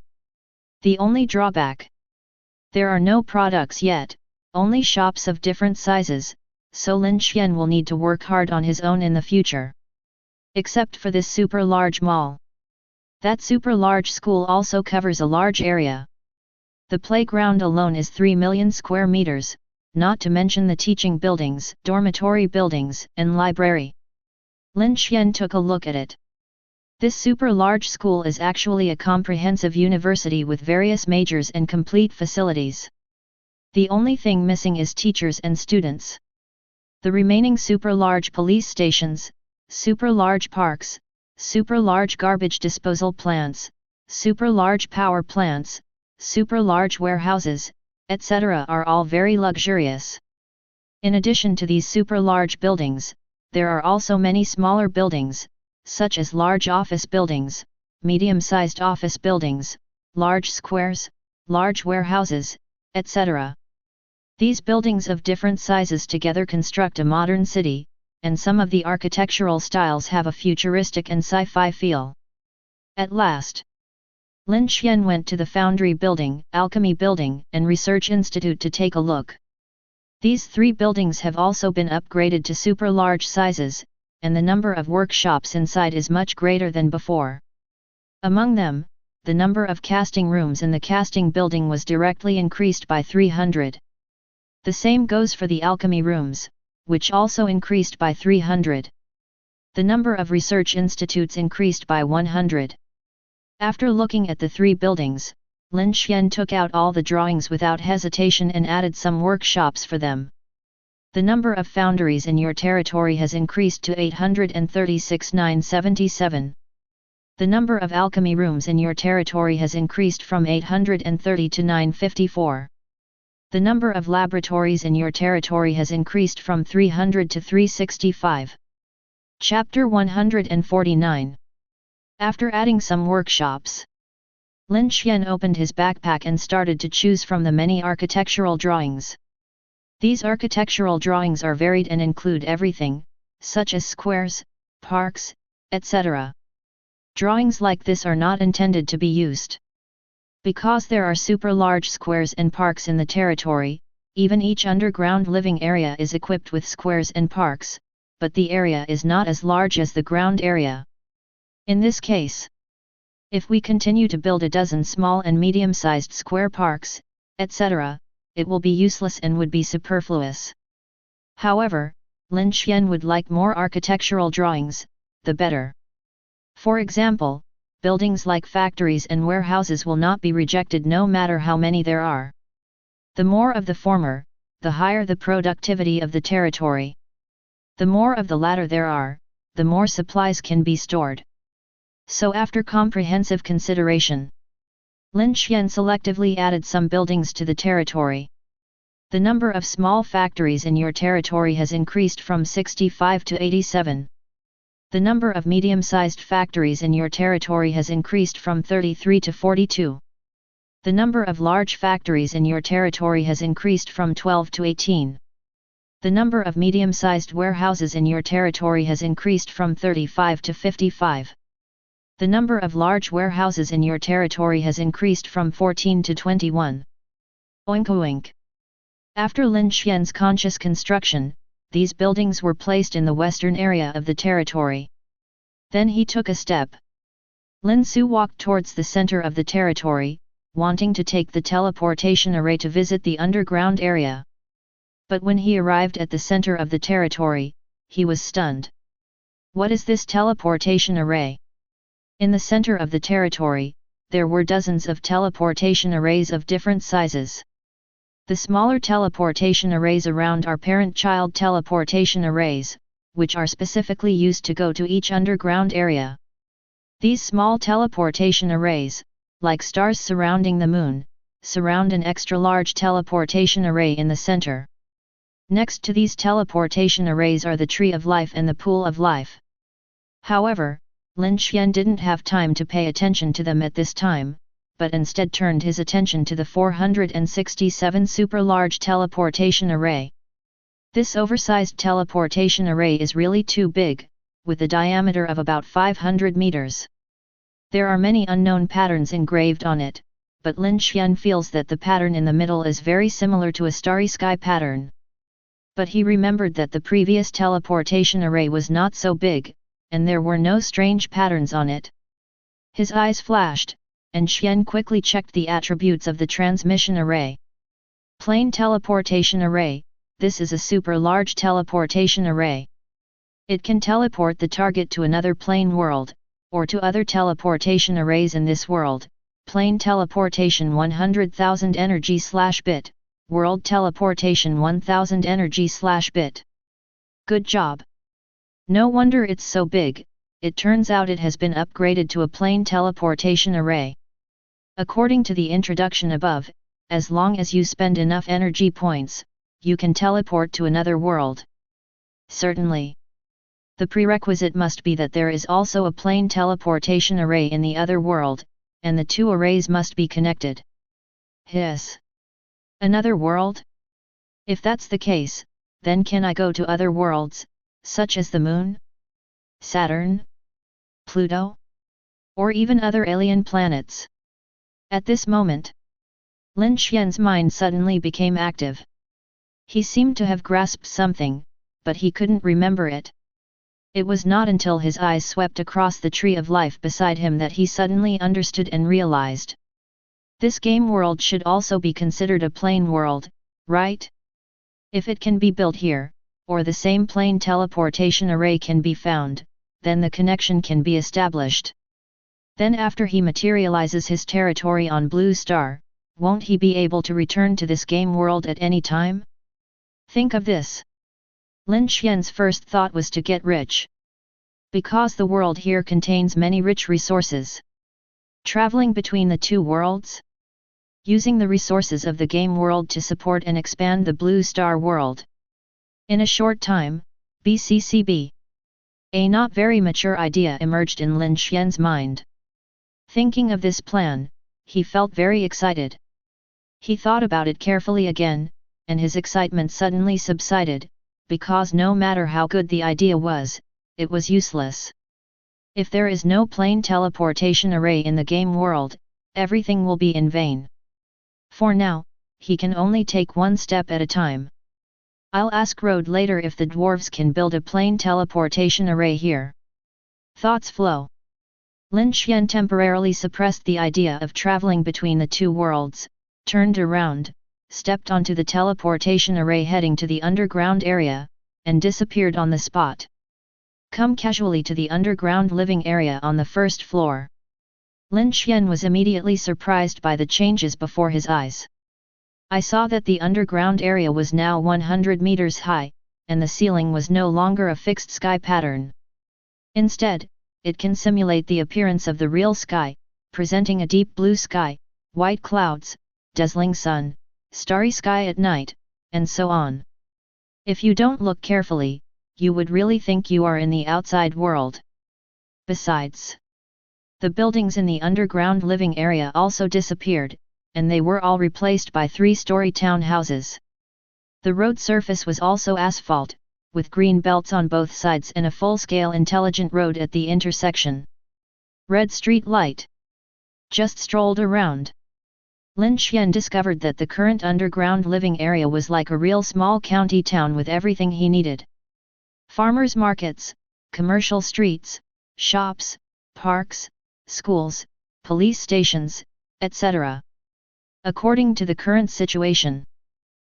The only drawback: there are no products yet, only shops of different sizes, so Lin Xuan will need to work hard on his own in the future. Except for this super large mall. That super large school also covers a large area. The playground alone is 3 million square meters, not to mention the teaching buildings, dormitory buildings, and library. Lin Xuan took a look at it. This super large school is actually a comprehensive university with various majors and complete facilities. The only thing missing is teachers and students. The remaining super large police stations, super large parks, super large garbage disposal plants, super large power plants, super large warehouses, etc. are all very luxurious. In addition to these super large buildings, there are also many smaller buildings, such as large office buildings, medium-sized office buildings, large squares, large warehouses, etc. These buildings of different sizes together construct a modern city, and some of the architectural styles have a futuristic and sci-fi feel. At last, Lin Xuan went to the Foundry Building, Alchemy Building, and Research Institute to take a look. These 3 buildings have also been upgraded to super large sizes, and the number of workshops inside is much greater than before. Among them, the number of casting rooms in the casting building was directly increased by 300. The same goes for the alchemy rooms, which also increased by 300. The number of research institutes increased by 100. After looking at the 3 buildings, Lin Xuan took out all the drawings without hesitation and added some workshops for them. The number of foundries in your territory has increased to 836,977. The number of alchemy rooms in your territory has increased from 830 to 954. The number of laboratories in your territory has increased from 300 to 365. Chapter 149. After adding some workshops, Lin Xuan opened his backpack and started to choose from the many architectural drawings. These architectural drawings are varied and include everything, such as squares, parks, etc. Drawings like this are not intended to be used. Because there are super large squares and parks in the territory, even each underground living area is equipped with squares and parks, but the area is not as large as the ground area. In this case, if we continue to build a dozen small and medium-sized square parks, etc., it will be useless and would be superfluous. However, Lin Xuan would like more architectural drawings, the better. For example, buildings like factories and warehouses will not be rejected no matter how many there are. The more of the former, the higher the productivity of the territory. The more of the latter there are, the more supplies can be stored. So after comprehensive consideration, Lin Xuan selectively added some buildings to the territory. The number of small factories in your territory has increased from 65 to 87. The number of medium-sized factories in your territory has increased from 33 to 42. The number of large factories in your territory has increased from 12 to 18. The number of medium-sized warehouses in your territory has increased from 35 to 55. The number of large warehouses in your territory has increased from 14 to 21. Oink oink. After Lin Xuan's conscious construction, these buildings were placed in the western area of the territory. Then he took a step. Lin Su walked towards the center of the territory, wanting to take the teleportation array to visit the underground area. But when he arrived at the center of the territory, he was stunned. What is this teleportation array? In the center of the territory, there were dozens of teleportation arrays of different sizes. The smaller teleportation arrays around are parent-child teleportation arrays, which are specifically used to go to each underground area. These small teleportation arrays, like stars surrounding the moon, surround an extra-large teleportation array in the center. Next to these teleportation arrays are the Tree of Life and the Pool of Life. However, Lin Xuan didn't have time to pay attention to them at this time, but instead turned his attention to the 467 super-large teleportation array. This oversized teleportation array is really too big, with a diameter of about 500 meters. There are many unknown patterns engraved on it, but Lin Xuan feels that the pattern in the middle is very similar to a starry sky pattern. But he remembered that the previous teleportation array was not so big, and there were no strange patterns on it. His eyes flashed, and Xuan quickly checked the attributes of the transmission array. Plane teleportation array, this is a super large teleportation array. It can teleport the target to another plane world, or to other teleportation arrays in this world. Plane teleportation 100,000 energy/bit, world teleportation 1000 energy/bit. Good job. No wonder it's so big, it turns out it has been upgraded to a plane teleportation array. According to the introduction above, as long as you spend enough energy points, you can teleport to another world. Certainly. The prerequisite must be that there is also a plane teleportation array in the other world, and the two arrays must be connected. Hiss. Another world? If that's the case, then can I go to other worlds, such as the Moon, Saturn, Pluto, or even other alien planets? At this moment, Lin Xuan's mind suddenly became active. He seemed to have grasped something, but he couldn't remember it. It was not until his eyes swept across the Tree of Life beside him that he suddenly understood and realized. This game world should also be considered a plane world, right? If it can be built here, or the same plane teleportation array can be found, then the connection can be established. Then after he materializes his territory on Blue Star, won't he be able to return to this game world at any time? Think of this. Lin Xuan's first thought was to get rich. Because the world here contains many rich resources. Traveling between the two worlds? Using the resources of the game world to support and expand the Blue Star world. In a short time, BCCB. A not very mature idea emerged in Lin Xuan's mind. Thinking of this plan, he felt very excited. He thought about it carefully again, and his excitement suddenly subsided, because no matter how good the idea was, it was useless. If there is no plain teleportation array in the game world, everything will be in vain. For now, he can only take one step at a time. I'll ask Road later if the dwarves can build a plain teleportation array here. Thoughts flow. Lin Xuan temporarily suppressed the idea of traveling between the two worlds, turned around, stepped onto the teleportation array heading to the underground area, and disappeared on the spot. Come casually to the underground living area on the first floor. Lin Xuan was immediately surprised by the changes before his eyes. I saw that the underground area was now 100 meters high, and the ceiling was no longer a fixed sky pattern. Instead, it can simulate the appearance of the real sky, presenting a deep blue sky, white clouds, dazzling sun, starry sky at night, and so on. If you don't look carefully, you would really think you are in the outside world. Besides, the buildings in the underground living area also disappeared, and they were all replaced by 3-story townhouses. The road surface was also asphalt, with green belts on both sides and a full-scale intelligent road at the intersection. Red street light. Just strolled around. Lin Xuan discovered that the current underground living area was like a real small county town with everything he needed. Farmers' markets, commercial streets, shops, parks, schools, police stations, etc. According to the current situation,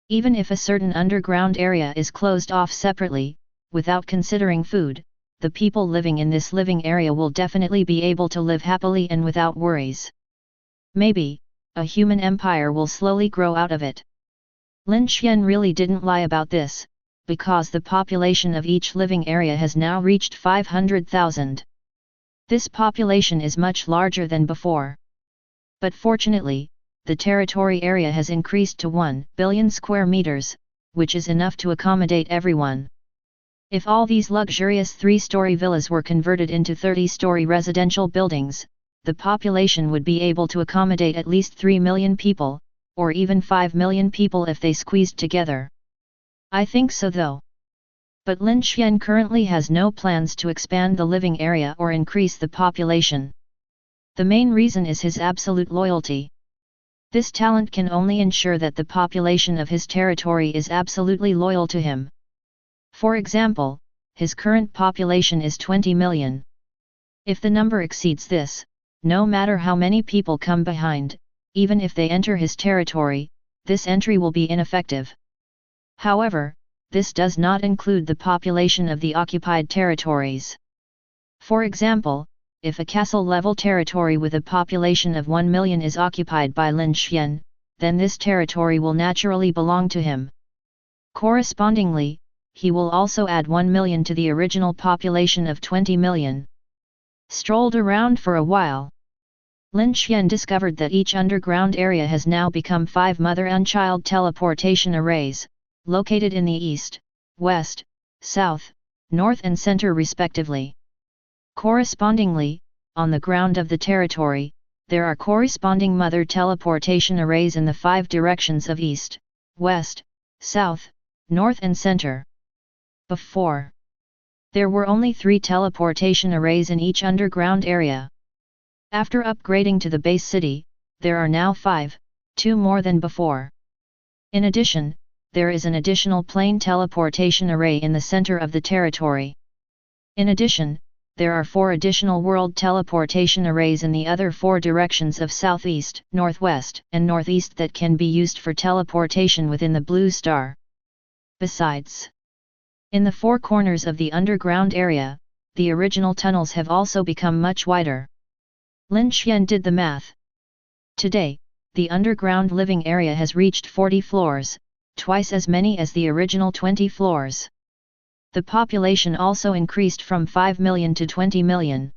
even if a certain underground area is closed off separately, without considering food, the people living in this living area will definitely be able to live happily and without worries. Maybe, a human empire will slowly grow out of it. Lin Xuan really didn't lie about this, because the population of each living area has now reached 500,000. This population is much larger than before. But fortunately, the territory area has increased to 1 billion square meters, which is enough to accommodate everyone. If all these luxurious 3-story villas were converted into 30-story residential buildings, the population would be able to accommodate at least 3 million people, or even 5 million people if they squeezed together. I think so though. But Lin Xuan currently has no plans to expand the living area or increase the population. The main reason is his absolute loyalty. This talent can only ensure that the population of his territory is absolutely loyal to him. For example, his current population is 20 million. If the number exceeds this, no matter how many people come behind, even if they enter his territory, this entry will be ineffective. However, this does not include the population of the occupied territories. For example, if a castle-level territory with a population of 1 million is occupied by Lin Xuan, then this territory will naturally belong to him. Correspondingly, he will also add 1 million to the original population of 20 million. Strolled around for a while, Lin Xuan discovered that each underground area has now become 5 mother and child teleportation arrays, located in the east, west, south, north and center respectively. Correspondingly, on the ground of the territory, there are corresponding mother teleportation arrays in the 5 directions of east, west, south, north and center. Before, there were only 3 teleportation arrays in each underground area. After upgrading to the base city, there are now 5, 2 more than before. In addition, there is an additional plane teleportation array in the center of the territory. In addition, there are 4 additional world teleportation arrays in the other 4 directions of southeast, northwest, and northeast that can be used for teleportation within the blue star. Besides, in the 4 corners of the underground area, the original tunnels have also become much wider. Lin Xuan did the math. Today, the underground living area has reached 40 floors, twice as many as the original 20 floors. The population also increased from 5 million to 20 million.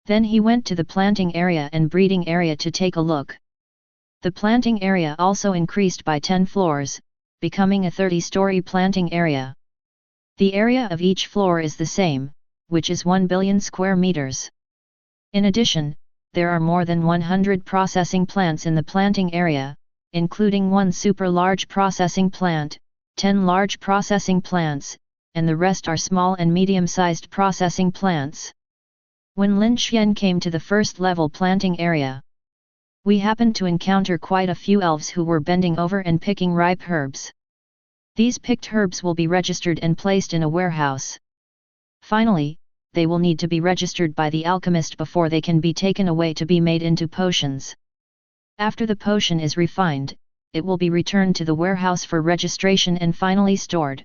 Then he went to the planting area and breeding area to take a look. The planting area also increased by 10 floors, becoming a 30-story planting area. The area of each floor is the same, which is 1 billion square meters. In addition, there are more than 100 processing plants in the planting area, including one super large processing plant, 10 large processing plants, and the rest are small and medium-sized processing plants. When Lin Xuan came to the first level planting area, we happened to encounter quite a few elves who were bending over and picking ripe herbs. These picked herbs will be registered and placed in a warehouse. Finally, they will need to be registered by the alchemist before they can be taken away to be made into potions. After the potion is refined, it will be returned to the warehouse for registration and finally stored.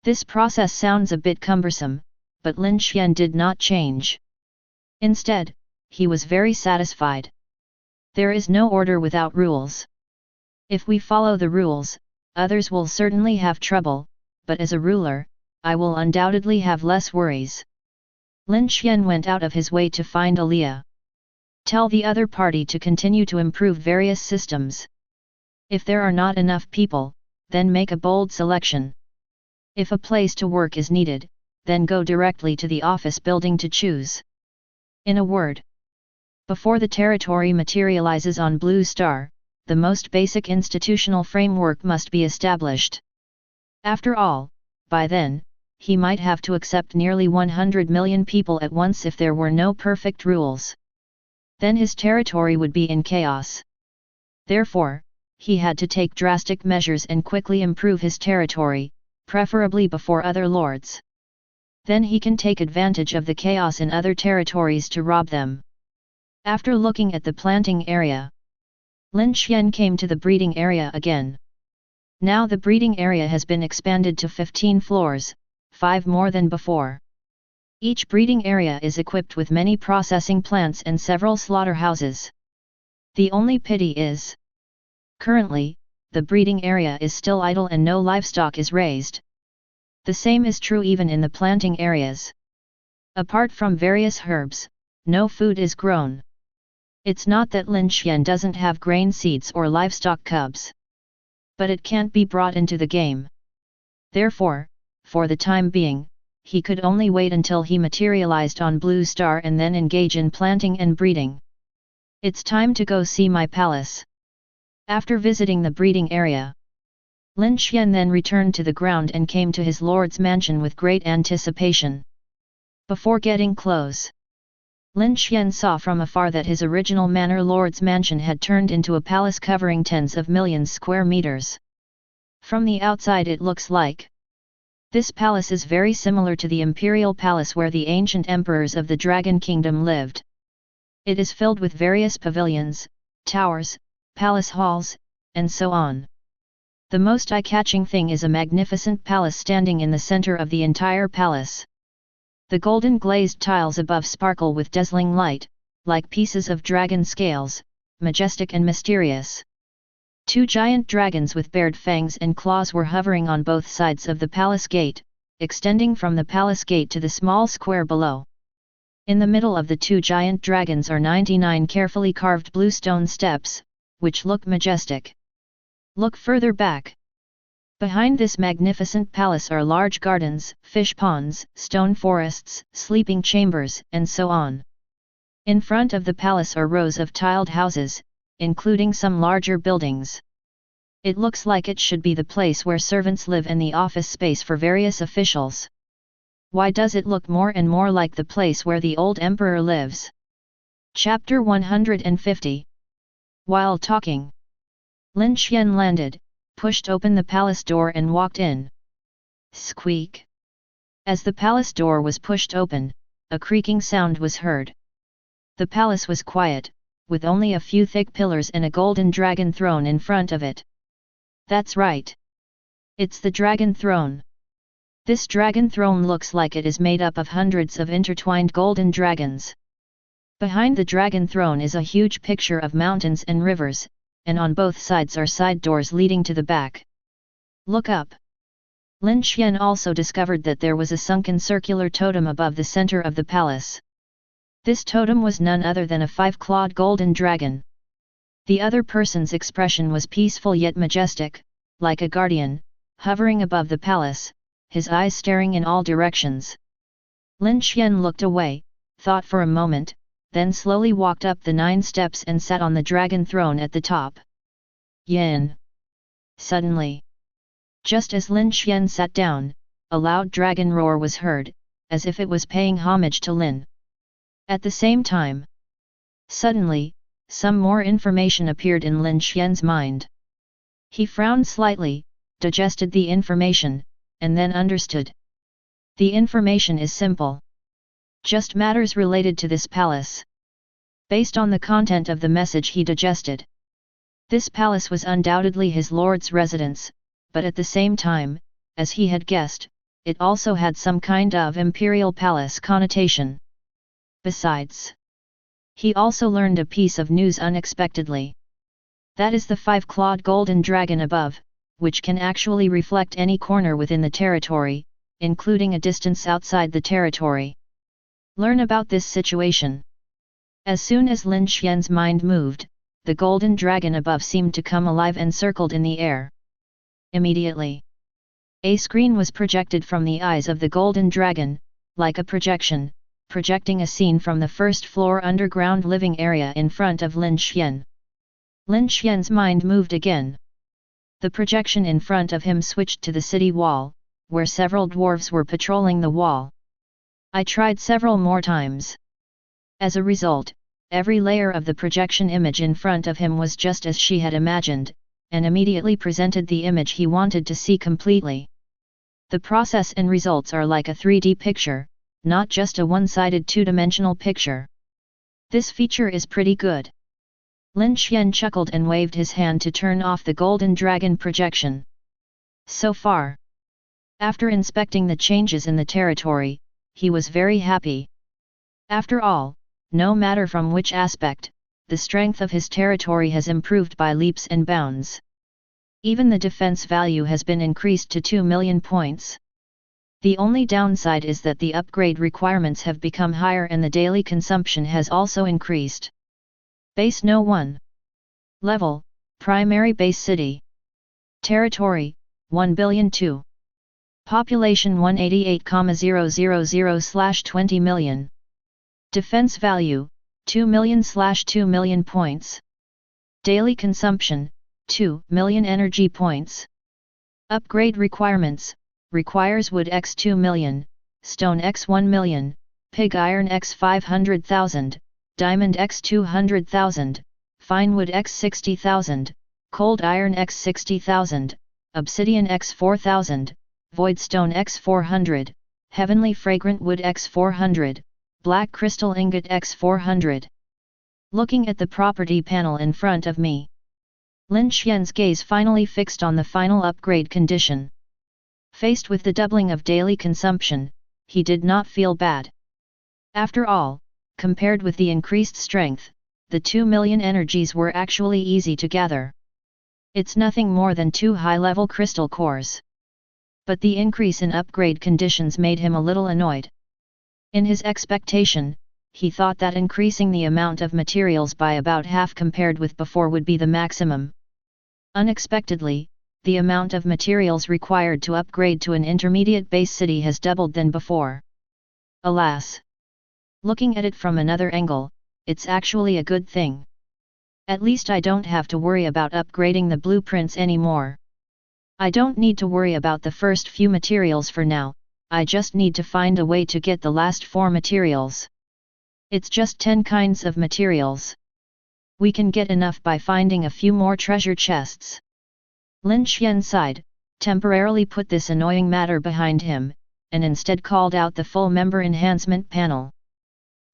This process sounds a bit cumbersome, but Lin Xuan did not change. Instead, he was very satisfied. There is no order without rules. If we follow the rules, others will certainly have trouble, but as a ruler, I will undoubtedly have less worries. Lin Xuan went out of his way to find Alia. Tell the other party to continue to improve various systems. If there are not enough people, then make a bold selection. If a place to work is needed, then go directly to the office building to choose. In a word, before the territory materializes on Blue Star, the most basic institutional framework must be established. After all, by then, he might have to accept nearly 100 million people at once if there were no perfect rules. Then his territory would be in chaos. Therefore, he had to take drastic measures and quickly improve his territory, preferably before other lords. Then he can take advantage of the chaos in other territories to rob them. After looking at the planting area, Lin Xuan came to the breeding area again. Now the breeding area has been expanded to 15 floors, 5 more than before. Each breeding area is equipped with many processing plants and several slaughterhouses. The only pity is, currently, the breeding area is still idle and no livestock is raised. The same is true even in the planting areas. Apart from various herbs, no food is grown. It's not that Lin Xuan doesn't have grain seeds or livestock cubs, but it can't be brought into the game. Therefore, for the time being, he could only wait until he materialized on Blue Star and then engage in planting and breeding. It's time to go see my palace. After visiting the breeding area, Lin Xuan then returned to the ground and came to his lord's mansion with great anticipation. Before getting close, Lin Xuan saw from afar that his original manor lord's mansion had turned into a palace covering tens of millions square meters. From the outside it looks like this palace is very similar to the imperial palace where the ancient emperors of the Dragon Kingdom lived. It is filled with various pavilions, towers, palace halls, and so on. The most eye-catching thing is a magnificent palace standing in the center of the entire palace. The golden glazed tiles above sparkle with dazzling light, like pieces of dragon scales, majestic and mysterious. 2 giant dragons with bared fangs and claws were hovering on both sides of the palace gate, extending from the palace gate to the small square below. In the middle of the 2 giant dragons are 99 carefully carved blue stone steps, which look majestic. Look further back. Behind this magnificent palace are large gardens, fish ponds, stone forests, sleeping chambers, and so on. In front of the palace are rows of tiled houses, including some larger buildings. It looks like it should be the place where servants live and the office space for various officials. Why does it look more and more like the place where the old emperor lives? Chapter 150. While talking, Lin Xuan landed, pushed open the palace door and walked in. Squeak! As the palace door was pushed open, a creaking sound was heard. The palace was quiet, with only a few thick pillars and a golden dragon throne in front of it. That's right. It's the dragon throne. This dragon throne looks like it is made up of hundreds of intertwined golden dragons. Behind the dragon throne is a huge picture of mountains and rivers, and on both sides are side doors leading to the back. Look up. Lin Xuan also discovered that there was a sunken circular totem above the center of the palace. This totem was none other than a 5-clawed golden dragon. The other person's expression was peaceful yet majestic, like a guardian, hovering above the palace, his eyes staring in all directions. Lin Xuan looked away, thought for a moment, then slowly walked up the 9 steps and sat on the dragon throne at the top. Yin! Suddenly, just as Lin Xuan sat down, a loud dragon roar was heard, as if it was paying homage to Lin. At the same time, suddenly, some more information appeared in Lin Xuan's mind. He frowned slightly, digested the information, and then understood. The information is simple. Just matters related to this palace. Based on the content of the message he digested, this palace was undoubtedly his lord's residence, but at the same time, as he had guessed, it also had some kind of imperial palace connotation. Besides, he also learned a piece of news unexpectedly. That is the 5-clawed golden dragon above, which can actually reflect any corner within the territory, including a distance outside the territory. Learn about this situation. As soon as Lin Xuan's mind moved, the golden dragon above seemed to come alive and circled in the air. Immediately, a screen was projected from the eyes of the golden dragon, like a projection, projecting a scene from the first floor underground living area in front of Lin Xuan. Lin Xuan's mind moved again. The projection in front of him switched to the city wall, where several dwarves were patrolling the wall. I tried several more times. As a result, every layer of the projection image in front of him was just as she had imagined, and immediately presented the image he wanted to see completely. The process and results are like a 3D picture, not just a one-sided two-dimensional picture. This feature is pretty good. Lin Xuan chuckled and waved his hand to turn off the golden dragon projection. So far, after inspecting the changes in the territory, he was very happy. After all, no matter from which aspect, the strength of his territory has improved by leaps and bounds. Even the defense value has been increased to 2 million points. The only downside is that the upgrade requirements have become higher and the daily consumption has also increased. Base No. 1. Level, Primary Base City. Territory, 1,000,002. Population 188,000/20 million. Defense value, 2 million/2 million points. Daily consumption, 2 million energy points. Upgrade requirements, requires wood x 2 million, stone x 1 million, pig iron x 500,000, diamond x 200,000, fine wood x 60,000, cold iron x 60,000, obsidian x 4,000, void stone x 400, heavenly fragrant wood x 400, black crystal ingot x 400. Looking at the property panel in front of me, Lin Xuan's gaze finally fixed on the final upgrade condition. Faced with the doubling of daily consumption, he did not feel bad. After all, compared with the increased strength, the 2 million energies were actually easy to gather. It's nothing more than 2 high-level crystal cores. But the increase in upgrade conditions made him a little annoyed. In his expectation, he thought that increasing the amount of materials by about half compared with before would be the maximum. Unexpectedly, the amount of materials required to upgrade to an intermediate base city has doubled than before. Alas! Looking at it from another angle, it's actually a good thing. At least I don't have to worry about upgrading the blueprints anymore. I don't need to worry about the first few materials for now, I just need to find a way to get the last 4 materials. It's just 10 kinds of materials. We can get enough by finding a few more treasure chests. Lin Xuan sighed, temporarily put this annoying matter behind him, and instead called out the full member enhancement panel.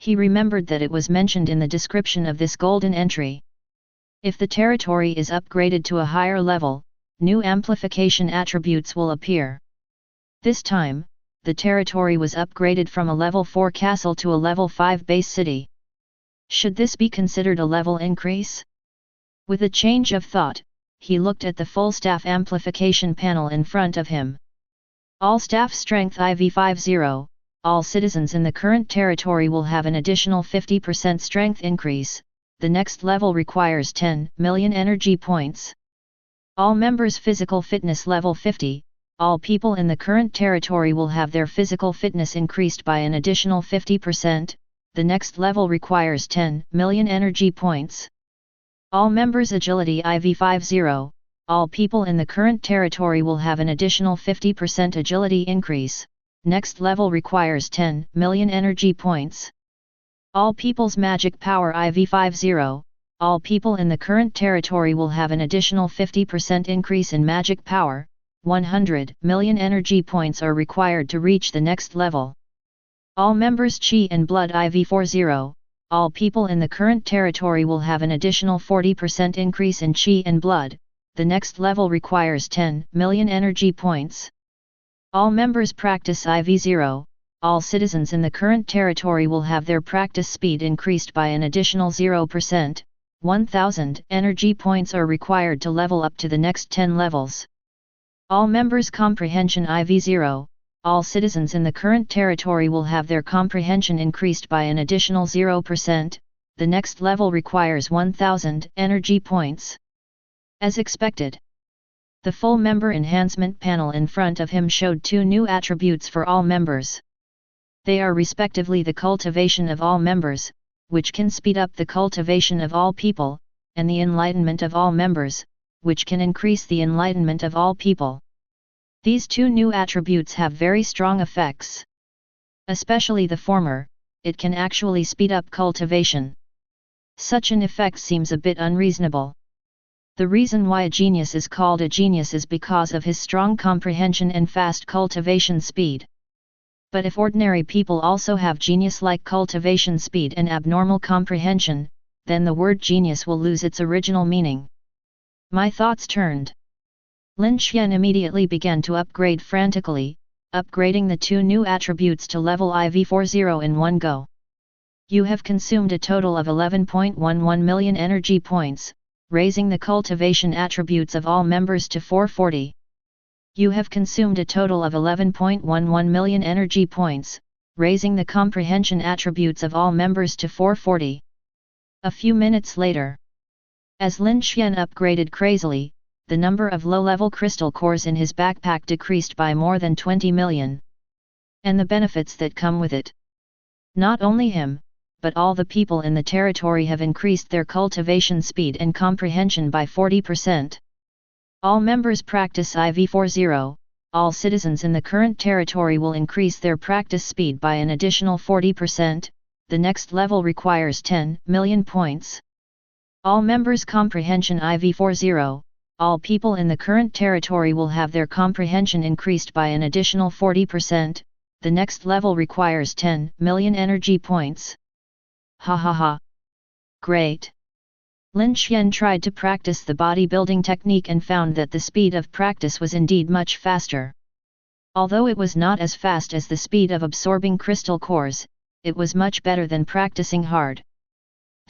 He remembered that it was mentioned in the description of this golden entry. If the territory is upgraded to a higher level, new amplification attributes will appear. This time, the territory was upgraded from a level 4 castle to a level 5 base city. Should this be considered a level increase? With a change of thought, he looked at the full staff amplification panel in front of him. All staff strength IV50, all citizens in the current territory will have an additional 50% strength increase, the next level requires 10 million energy points. All members physical fitness level 50, all people in the current territory will have their physical fitness increased by an additional 50%, the next level requires 10 million energy points. All members' agility IV50, all people in the current territory will have an additional 50% agility increase, next level requires 10 million energy points. All people's magic power IV50, all people in the current territory will have an additional 50% increase in magic power, 100 million energy points are required to reach the next level. All members' Qi and Blood IV40, all people in the current territory will have an additional 40% increase in Qi and Blood, the next level requires 10 million energy points. All members' practice IV0, all citizens in the current territory will have their practice speed increased by an additional 0%, 1000 energy points are required to level up to the next 10 levels. All members' comprehension IV0, all citizens in the current territory will have their comprehension increased by an additional 0%, the next level requires 1000 energy points. As expected, the full member enhancement panel in front of him showed two new attributes for all members. They are respectively the cultivation of all members, which can speed up the cultivation of all people, and the enlightenment of all members, which can increase the enlightenment of all people. These two new attributes have very strong effects. Especially the former, it can actually speed up cultivation. Such an effect seems a bit unreasonable. The reason why a genius is called a genius is because of his strong comprehension and fast cultivation speed. But if ordinary people also have genius-like cultivation speed and abnormal comprehension, then the word genius will lose its original meaning. My thoughts turned. Lin Xuan immediately began to upgrade frantically, upgrading the two new attributes to level IV40 in one go. You have consumed a total of 11.11 million energy points, raising the cultivation attributes of all members to 440. You have consumed a total of 11.11 million energy points, raising the comprehension attributes of all members to 440. A few minutes later, as Lin Xuan upgraded crazily, the number of low-level crystal cores in his backpack decreased by more than 20 million. And the benefits that come with it. Not only him, but all the people in the territory have increased their cultivation speed and comprehension by 40%. All members practice IV40, all citizens in the current territory will increase their practice speed by an additional 40%, the next level requires 10 million points. All members comprehension IV40, all people in the current territory will have their comprehension increased by an additional 40%, the next level requires 10 million energy points. Ha ha ha. Great. Lin Xuan tried to practice the bodybuilding technique and found that the speed of practice was indeed much faster. Although it was not as fast as the speed of absorbing crystal cores, it was much better than practicing hard.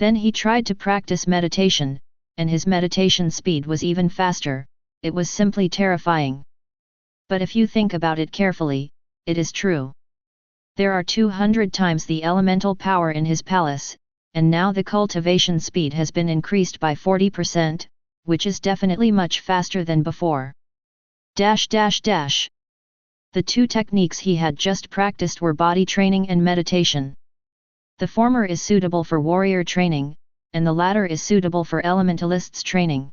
Then he tried to practice meditation, and his meditation speed was even faster. It was simply terrifying. But if you think about it carefully, it is true. There are 200 times the elemental power in his palace, and now the cultivation speed has been increased by 40%, which is definitely much faster than before. The two techniques he had just practiced were body training and meditation. The former is suitable for warrior training, and the latter is suitable for elementalists training.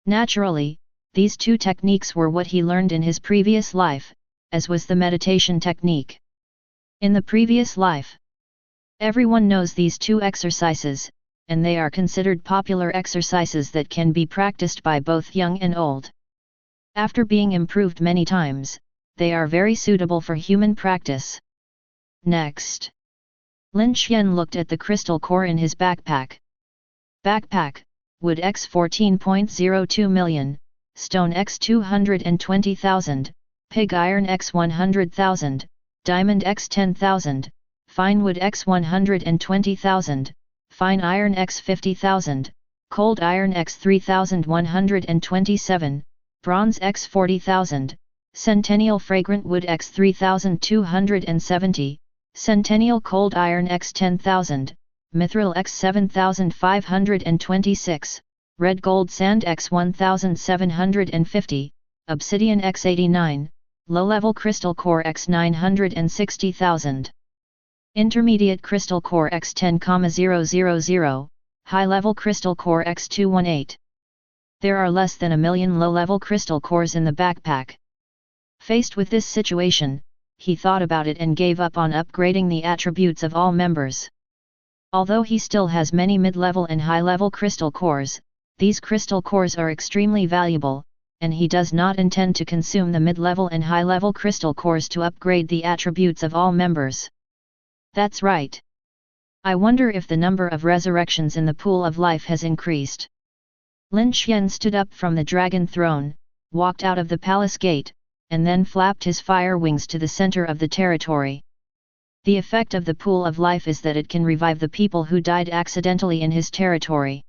Naturally, these two techniques were what he learned in his previous life, as was the meditation technique. In the previous life, everyone knows these two exercises, and they are considered popular exercises that can be practiced by both young and old. After being improved many times, they are very suitable for human practice. Next, Lin Xuan looked at the crystal core in his backpack. Backpack, wood x 14.02 million, stone x 220,000, pig iron x 100,000, diamond x 10,000, fine wood x 120,000, fine iron x 50,000, cold iron x 3,127, bronze x 40,000, centennial fragrant wood x 3,270, centennial cold iron x 10,000, mithril x 7,526, red gold sand x 1,750, obsidian x89, low-level crystal core x960,000. Intermediate crystal core x10,000, high-level crystal core x218. There are less than a million low-level crystal cores in the backpack. Faced with this situation, he thought about it and gave up on upgrading the attributes of all members. Although he still has many mid-level and high-level crystal cores, these crystal cores are extremely valuable, and he does not intend to consume the mid-level and high-level crystal cores to upgrade the attributes of all members. That's right. I wonder if the number of resurrections in the pool of life has increased. Lin Xuan stood up from the dragon throne, walked out of the palace gate, and then flapped his fire wings to the center of the territory. The effect of the pool of life is that it can revive the people who died accidentally in his territory.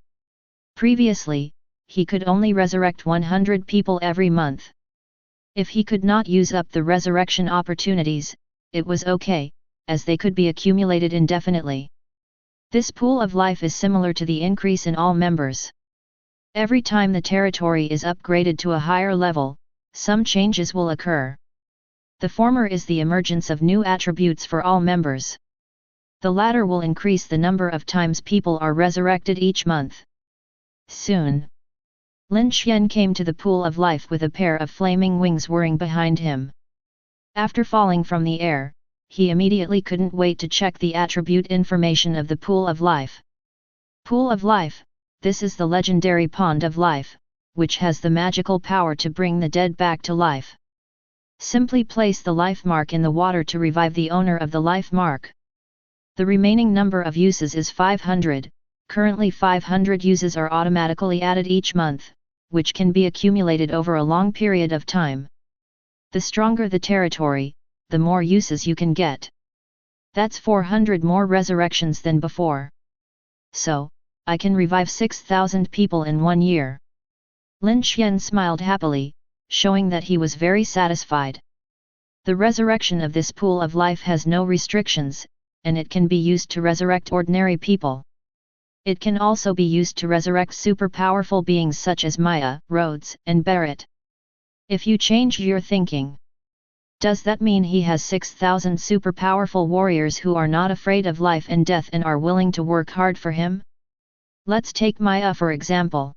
Previously, he could only resurrect 100 people every month. If he could not use up the resurrection opportunities, it was okay, as they could be accumulated indefinitely. This pool of life is similar to the increase in all members. Every time the territory is upgraded to a higher level, some changes will occur. The former is the emergence of new attributes for all members. The latter will increase the number of times people are resurrected each month. Soon, Lin Xuan came to the pool of life with a pair of flaming wings whirring behind him. After falling from the air, he immediately couldn't wait to check the attribute information of the pool of life. Pool of life, this is the legendary pond of life, which has the magical power to bring the dead back to life. Simply place the life mark in the water to revive the owner of the life mark. The remaining number of uses is 500, currently 500 uses are automatically added each month, which can be accumulated over a long period of time. The stronger the territory, the more uses you can get. That's 400 more resurrections than before. So, I can revive 6,000 people in 1 year. Lin Xuan smiled happily, showing that he was very satisfied. The resurrection of this pool of life has no restrictions, and it can be used to resurrect ordinary people. It can also be used to resurrect super powerful beings such as Maya, Rhodes, and Barrett. If you change your thinking, does that mean he has 6,000 super powerful warriors who are not afraid of life and death and are willing to work hard for him? Let's take Maya for example.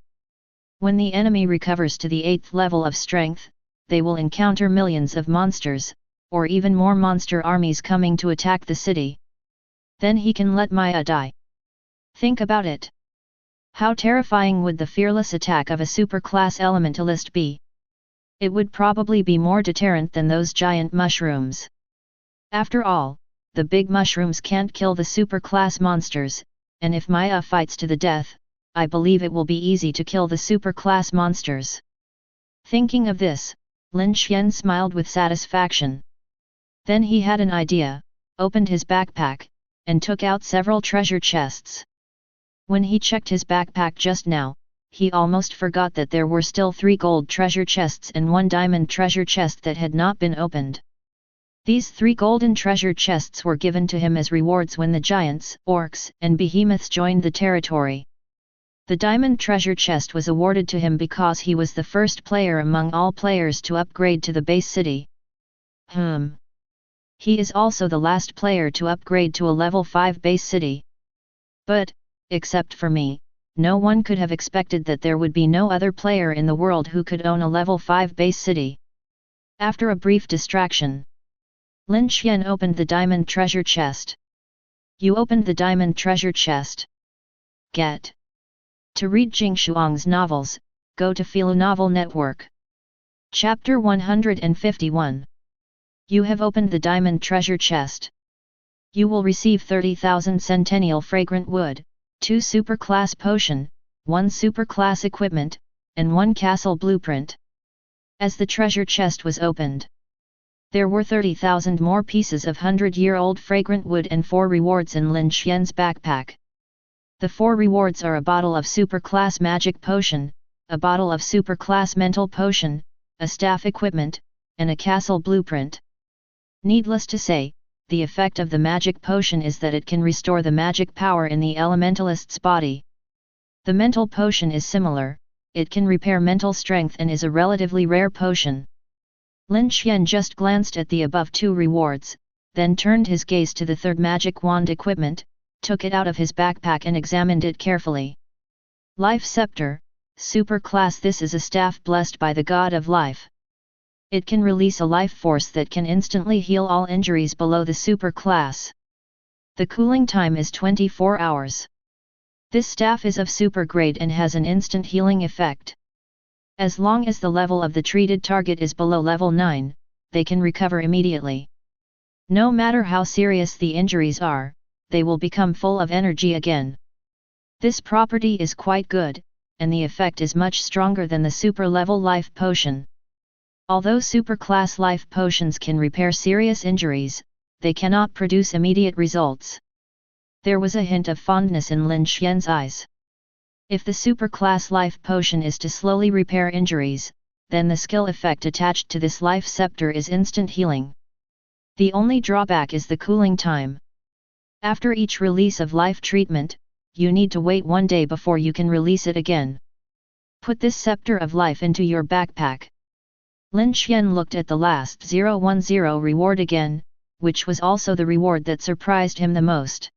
When the enemy recovers to the 8th level of strength, they will encounter millions of monsters, or even more monster armies coming to attack the city. Then he can let Maya die. Think about it. How terrifying would the fearless attack of a super-class elementalist be? It would probably be more deterrent than those giant mushrooms. After all, the big mushrooms can't kill the super-class monsters, and if Maya fights to the death, I believe it will be easy to kill the super-class monsters. Thinking of this, Lin Xuan smiled with satisfaction. Then he had an idea, opened his backpack, and took out several treasure chests. When he checked his backpack just now, he almost forgot that there were still 3 gold treasure chests and 1 diamond treasure chest that had not been opened. These 3 golden treasure chests were given to him as rewards when the giants, orcs, and behemoths joined the territory. The diamond treasure chest was awarded to him because he was the first player among all players to upgrade to the base city. He is also the last player to upgrade to a level 5 base city. But, except for me, no one could have expected that there would be no other player in the world who could own a level 5 base city. After a brief distraction, Lin Xuan opened the diamond treasure chest. You opened the diamond treasure chest. Get. To read Jing Shuang's novels, go to Philo Novel Network. Chapter 151. You have opened the diamond treasure chest. You will receive 30,000 centennial fragrant wood, 2 super-class potion, 1 super-class equipment, and 1 castle blueprint. As the treasure chest was opened, there were 30,000 more pieces of 100-year-old fragrant wood and 4 rewards in Lin Xuan's backpack. The 4 rewards are a bottle of super-class magic potion, a bottle of super-class mental potion, a staff equipment, and a castle blueprint. Needless to say, the effect of the magic potion is that it can restore the magic power in the elementalist's body. The mental potion is similar, it can repair mental strength and is a relatively rare potion. Lin Xuan just glanced at the above two rewards, then turned his gaze to the third magic wand equipment, took it out of his backpack and examined it carefully. Life Scepter, Super Class. This is a staff blessed by the God of Life. It can release a life force that can instantly heal all injuries below the Super Class. The cooling time is 24 hours. This staff is of super grade and has an instant healing effect. As long as the level of the treated target is below level 9, they can recover immediately. No matter how serious the injuries are, they will become full of energy again. This property is quite good, and the effect is much stronger than the super level life potion. Although super class life potions can repair serious injuries, they cannot produce immediate results. There was a hint of fondness in Lin Xuan's eyes. If the super class life potion is to slowly repair injuries, then the skill effect attached to this life scepter is instant healing. The only drawback is the cooling time. After each release of life treatment, you need to wait 1 day before you can release it again. Put this scepter of life into your backpack. Lin Xuan looked at the last 010 reward again, which was also the reward that surprised him the most.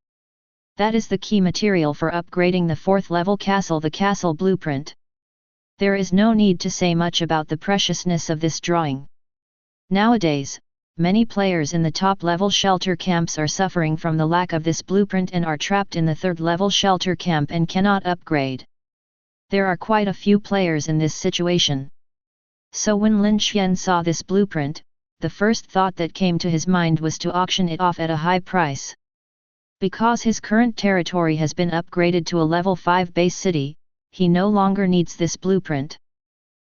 That is the key material for upgrading the 4th level castle, the castle blueprint. There is no need to say much about the preciousness of this drawing. Nowadays, many players in the top level shelter camps are suffering from the lack of this blueprint and are trapped in the 3rd level shelter camp and cannot upgrade. There are quite a few players in this situation. So when Lin Xuan saw this blueprint, the first thought that came to his mind was to auction it off at a high price. Because his current territory has been upgraded to a level 5 base city, he no longer needs this blueprint.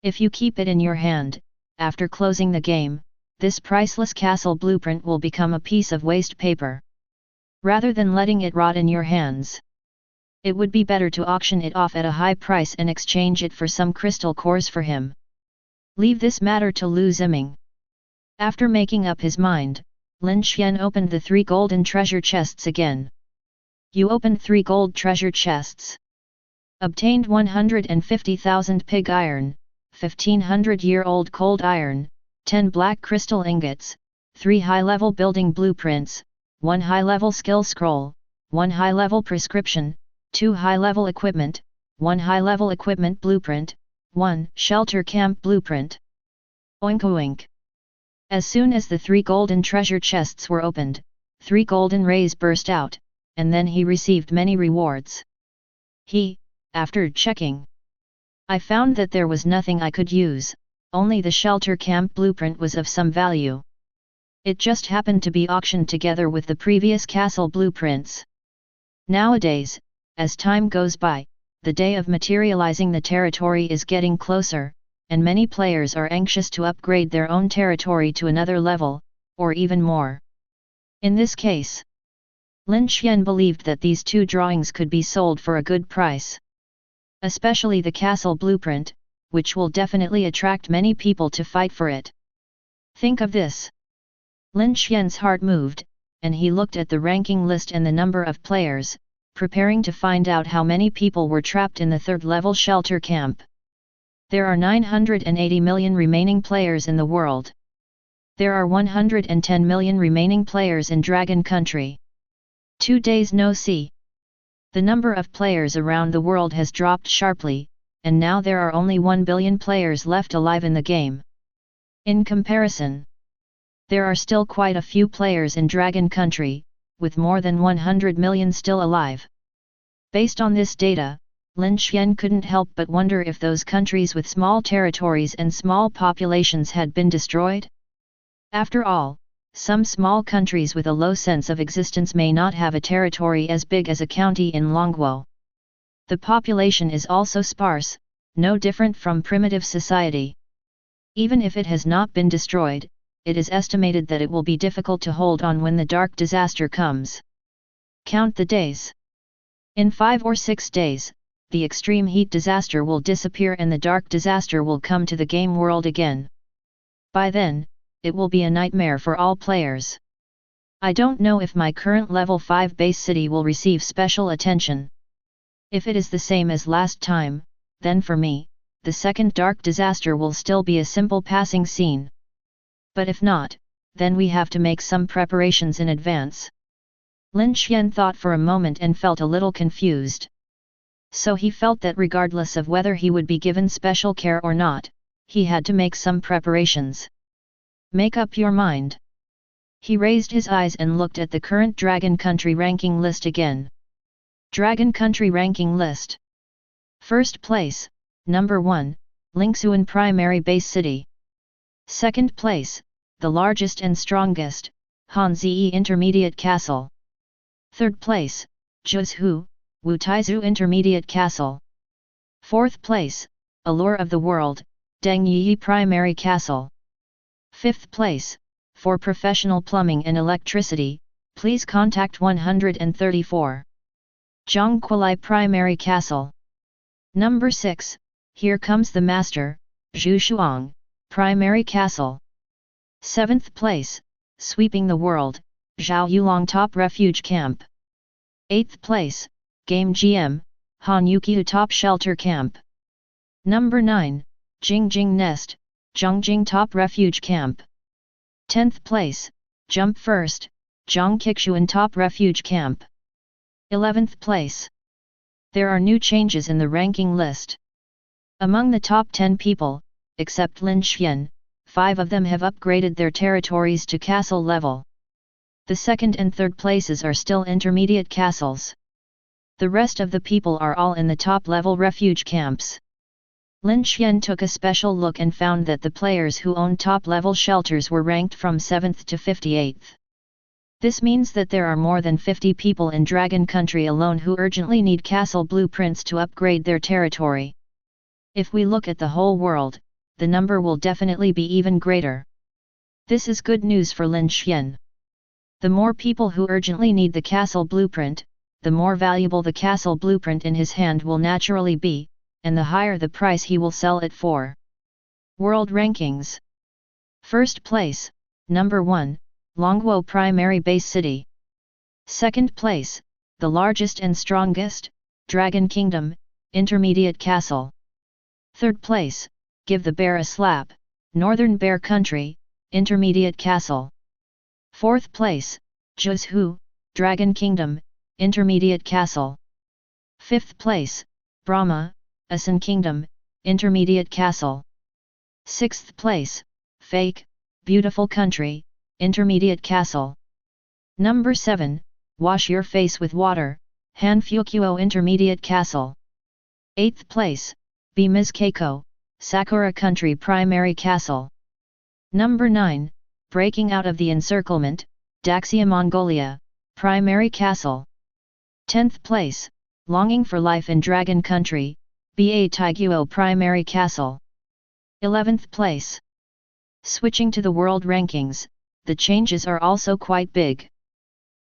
If you keep it in your hand, after closing the game, this priceless castle blueprint will become a piece of waste paper. Rather than letting it rot in your hands, it would be better to auction it off at a high price and exchange it for some crystal cores for him. Leave this matter to Lu Ziming. After making up his mind, Lin Xuan opened the 3 golden treasure chests again. You opened 3 gold treasure chests. Obtained 150,000 pig iron, 1500-year-old cold iron, 10 black crystal ingots, 3 high-level building blueprints, 1 high-level skill scroll, 1 high-level prescription, 2 high-level equipment, 1 high-level equipment blueprint, 1 shelter camp blueprint. Oink oink. As soon as the 3 golden treasure chests were opened, 3 golden rays burst out, and then he received many rewards. After checking, I found that there was nothing I could use, only the shelter camp blueprint was of some value. It just happened to be auctioned together with the previous castle blueprints. Nowadays, as time goes by, the day of materializing the territory is getting closer, and many players are anxious to upgrade their own territory to another level, or even more. In this case, Lin Xuan believed that these 2 drawings could be sold for a good price. Especially the castle blueprint, which will definitely attract many people to fight for it. Think of this. Lin Xuan's heart moved, and he looked at the ranking list and the number of players, preparing to find out how many people were trapped in the 3rd level shelter camp. There are 980 million remaining players in the world. There are 110 million remaining players in Dragon Country. 2 days no see. The number of players around the world has dropped sharply, and now there are only 1 billion players left alive in the game. In comparison, there are still quite a few players in Dragon Country, with more than 100 million still alive. Based on this data, Lin Xuan couldn't help but wonder if those countries with small territories and small populations had been destroyed. After all, some small countries with a low sense of existence may not have a territory as big as a county in Longguo. The population is also sparse, no different from primitive society. Even if it has not been destroyed, it is estimated that it will be difficult to hold on when the dark disaster comes. Count the days. In 5 or 6 days, the extreme heat disaster will disappear and the dark disaster will come to the game world again. By then, it will be a nightmare for all players. I don't know if my current level 5 base city will receive special attention. If it is the same as last time, then for me, the second dark disaster will still be a simple passing scene. But if not, then we have to make some preparations in advance. Lin Xuan thought for a moment and felt a little confused. So he felt that regardless of whether he would be given special care or not, he had to make some preparations. Make up your mind. He raised his eyes and looked at the current Dragon Country ranking list again. Dragon Country ranking list. First place, number 1, Lin Xuan Primary Base City. Second place, the largest and strongest, Hanzi Intermediate Castle. Third place, Zhuzhu, Wutaizu Intermediate Castle. Fourth place, Allure of the World, Dengyi Primary Castle. Fifth place, for professional plumbing and electricity, please contact 134. Zhongquilai Primary Castle. Number 6, here comes the Master, Zhu Shuang, Primary Castle. Seventh place, Sweeping the World, Zhao Yulong Top Refuge Camp. Eighth place, Game GM, Han Yukiu Top Shelter Camp. Number 9, Jingjing Nest, Zhongjing Top Refuge Camp. 10th place, Jump First, Zhongqingshuan Top Refuge Camp. 11th place. There are new changes in the ranking list. Among the top 10 people, except Lin Xuan, 5 of them have upgraded their territories to castle level. The second and third places are still intermediate castles. The rest of the people are all in the top level refuge camps. Lin Xuan took a special look and found that the players who owned top level shelters were ranked from 7th to 58th. This means that there are more than 50 people in Dragon Country alone who urgently need castle blueprints to upgrade their territory. If we look at the whole world, the number will definitely be even greater. This is good news for Lin Xuan. The more people who urgently need the castle blueprint, the more valuable the castle blueprint in his hand will naturally be, and the higher the price he will sell it for. World Rankings. First place, number 1, Longguo Primary Base City. Second place, the largest and strongest, Dragon Kingdom, Intermediate Castle. Third place, Give the Bear a Slap, Northern Bear Country, Intermediate Castle. Fourth place, Zhuzhu, Dragon Kingdom, Intermediate Castle. Fifth place, Brahma, Asan Kingdom, Intermediate Castle. Sixth place, Fake, Beautiful Country, Intermediate Castle. Number 7, Wash Your Face with Water, Hanfukuo Intermediate Castle. Eighth place, Bimiz Keiko, Sakura Country Primary Castle. Number 9, Breaking Out of the Encirclement, Daxia Mongolia, Primary Castle. 10th place, Longing for Life in Dragon Country, Ba Taiguo Primary Castle. 11th place. Switching to the world rankings, the changes are also quite big.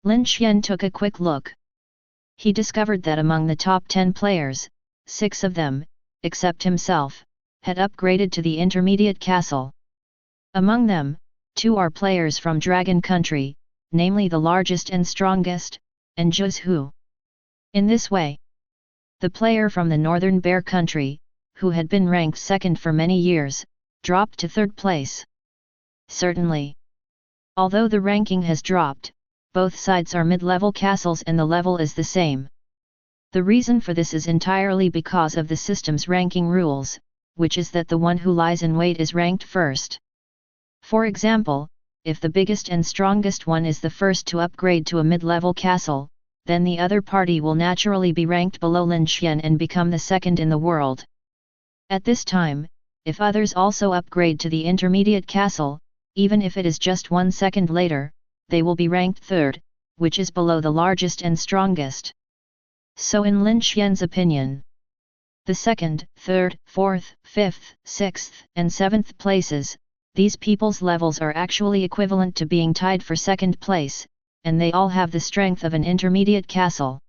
Lin Xuan took a quick look. He discovered that among the top 10 players, 6 of them, except himself, had upgraded to the intermediate castle. Among them, 2 are players from Dragon Country, namely the largest and strongest, and Zhuzhu. In this way, the player from the Northern Bear Country, who had been ranked second for many years, dropped to third place. Certainly. Although the ranking has dropped, both sides are mid-level castles and the level is the same. The reason for this is entirely because of the system's ranking rules, which is that the one who lies in wait is ranked first. For example, if the biggest and strongest one is the first to upgrade to a mid-level castle, then the other party will naturally be ranked below Lin Xuan and become the second in the world. At this time, if others also upgrade to the intermediate castle, even if it is just 1 second later, they will be ranked third, which is below the largest and strongest. So in Lin Xuan's opinion, the second, third, fourth, fifth, sixth, and seventh places, these people's levels are actually equivalent to being tied for second place, and they all have the strength of an intermediate castle.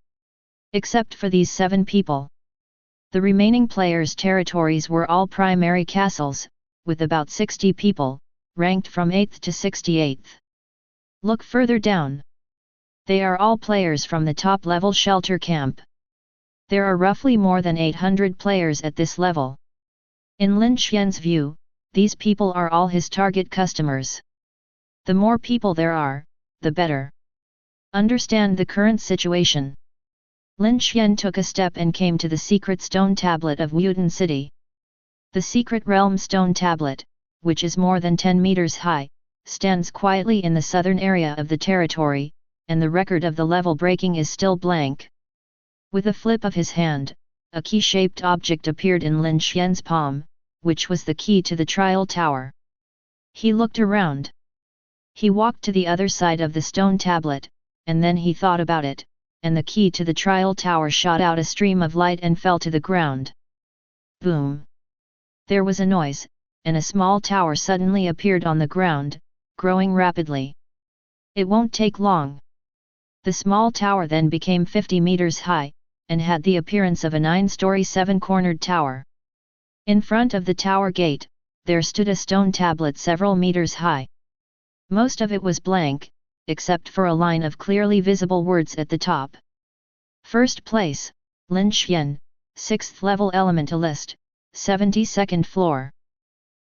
Except for these 7 people. The remaining players' territories were all primary castles, with about 60 people, ranked from 8th to 68th. Look further down. They are all players from the top-level shelter camp. There are roughly more than 800 players at this level. In Lin Xuan's view, these people are all his target customers. The more people there are, the better. Understand the current situation. Lin Xuan took a step and came to the secret stone tablet of Wuden City. The secret realm stone tablet, which is more than 10 meters high, stands quietly in the southern area of the territory, and the record of the level breaking is still blank. With a flip of his hand, a key-shaped object appeared in Lin Xuan's palm, which was the key to the trial tower. He looked around. He walked to the other side of the stone tablet, and then he thought about it, and the key to the trial tower shot out a stream of light and fell to the ground. Boom! There was a noise, and a small tower suddenly appeared on the ground, growing rapidly. It won't take long. The small tower then became 50 meters high, and had the appearance of a 9-story 7-cornered tower. In front of the tower gate, there stood a stone tablet several meters high. Most of it was blank, except for a line of clearly visible words at the top. First place, Lin Xuan, 6th level elementalist, 72nd floor.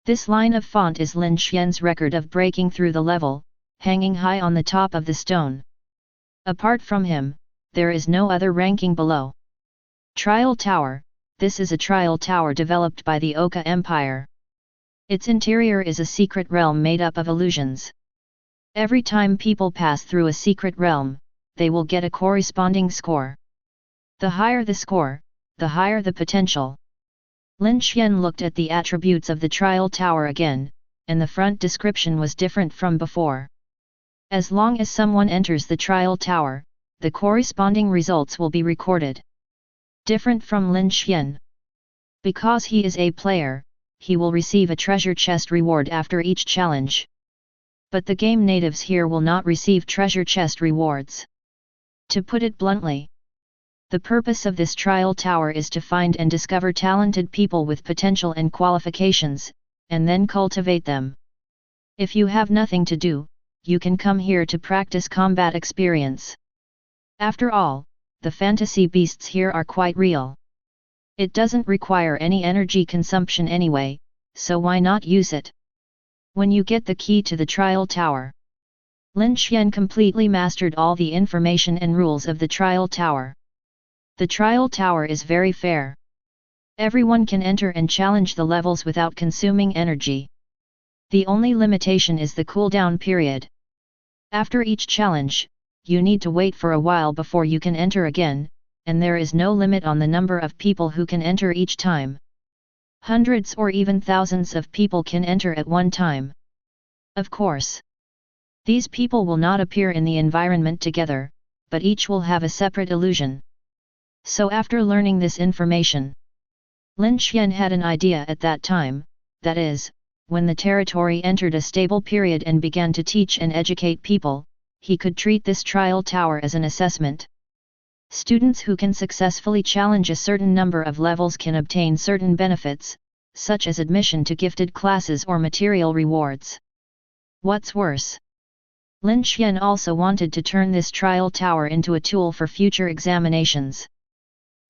This line of font is Lin Xuan's record of breaking through the level, hanging high on the top of the stone. Apart from him, there is no other ranking below. Trial Tower. This is a trial tower developed by the Oka Empire. Its interior is a secret realm made up of illusions. Every time people pass through a secret realm, they will get a corresponding score. The higher the score, the higher the potential. Lin Xuan looked at the attributes of the trial tower again, and the front description was different from before. As long as someone enters the trial tower, the corresponding results will be recorded. Different from Lin Xuan. Because he is a player, he will receive a treasure chest reward after each challenge. But the game natives here will not receive treasure chest rewards. To put it bluntly, the purpose of this trial tower is to find and discover talented people with potential and qualifications, and then cultivate them. If you have nothing to do, you can come here to practice combat experience. After all, the fantasy beasts here are quite real. It doesn't require any energy consumption anyway, so why not use it? When you get the key to the trial tower. Lin Xuan completely mastered all the information and rules of the trial tower. The trial tower is very fair. Everyone can enter and challenge the levels without consuming energy. The only limitation is the cooldown period. After each challenge, you need to wait for a while before you can enter again, and there is no limit on the number of people who can enter each time. Hundreds or even thousands of people can enter at one time. Of course, these people will not appear in the environment together, but each will have a separate illusion. So after learning this information, Lin Xuan had an idea at that time, that is, when the territory entered a stable period and began to teach and educate people, he could treat this trial tower as an assessment. Students who can successfully challenge a certain number of levels can obtain certain benefits, such as admission to gifted classes or material rewards. What's worse? Lin Xuan also wanted to turn this trial tower into a tool for future examinations.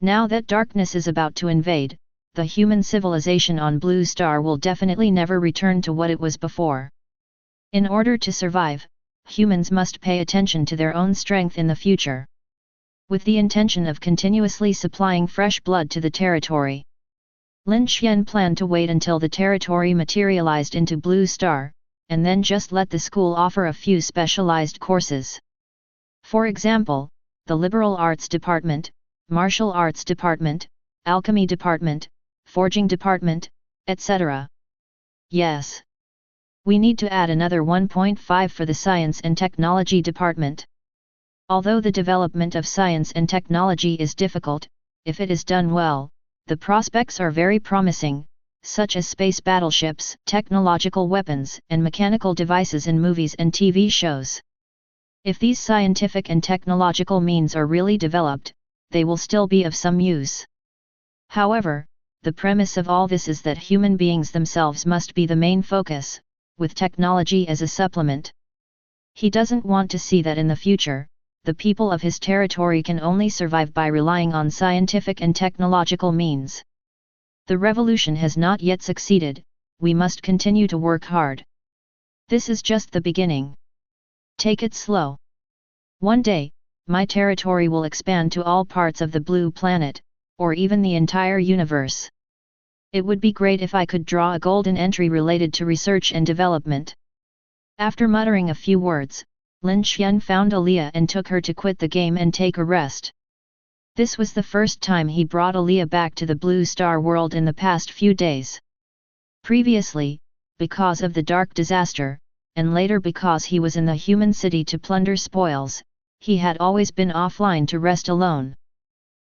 Now that darkness is about to invade, the human civilization on Blue Star will definitely never return to what it was before. In order to survive, humans must pay attention to their own strength in the future. With the intention of continuously supplying fresh blood to the territory, Lin Xuan planned to wait until the territory materialized into Blue Star, and then just let the school offer a few specialized courses. For example, the Liberal Arts Department, Martial Arts Department, Alchemy Department, Forging Department, etc. Yes. We need to add another 1.5 for the Science and Technology Department. Although the development of science and technology is difficult, if it is done well, the prospects are very promising, such as space battleships, technological weapons, and mechanical devices in movies and TV shows. If these scientific and technological means are really developed, they will still be of some use. However, the premise of all this is that human beings themselves must be the main focus, with technology as a supplement. He doesn't want to see that in the future, the people of his territory can only survive by relying on scientific and technological means. The revolution has not yet succeeded, we must continue to work hard. This is just the beginning. Take it slow. One day, my territory will expand to all parts of the blue planet, or even the entire universe. It would be great if I could draw a golden entry related to research and development. After muttering a few words, Lin Xuan found Aaliyah and took her to quit the game and take a rest. This was the first time he brought Aaliyah back to the Blue Star world in the past few days. Previously, because of the dark disaster, and later because he was in the human city to plunder spoils, he had always been offline to rest alone.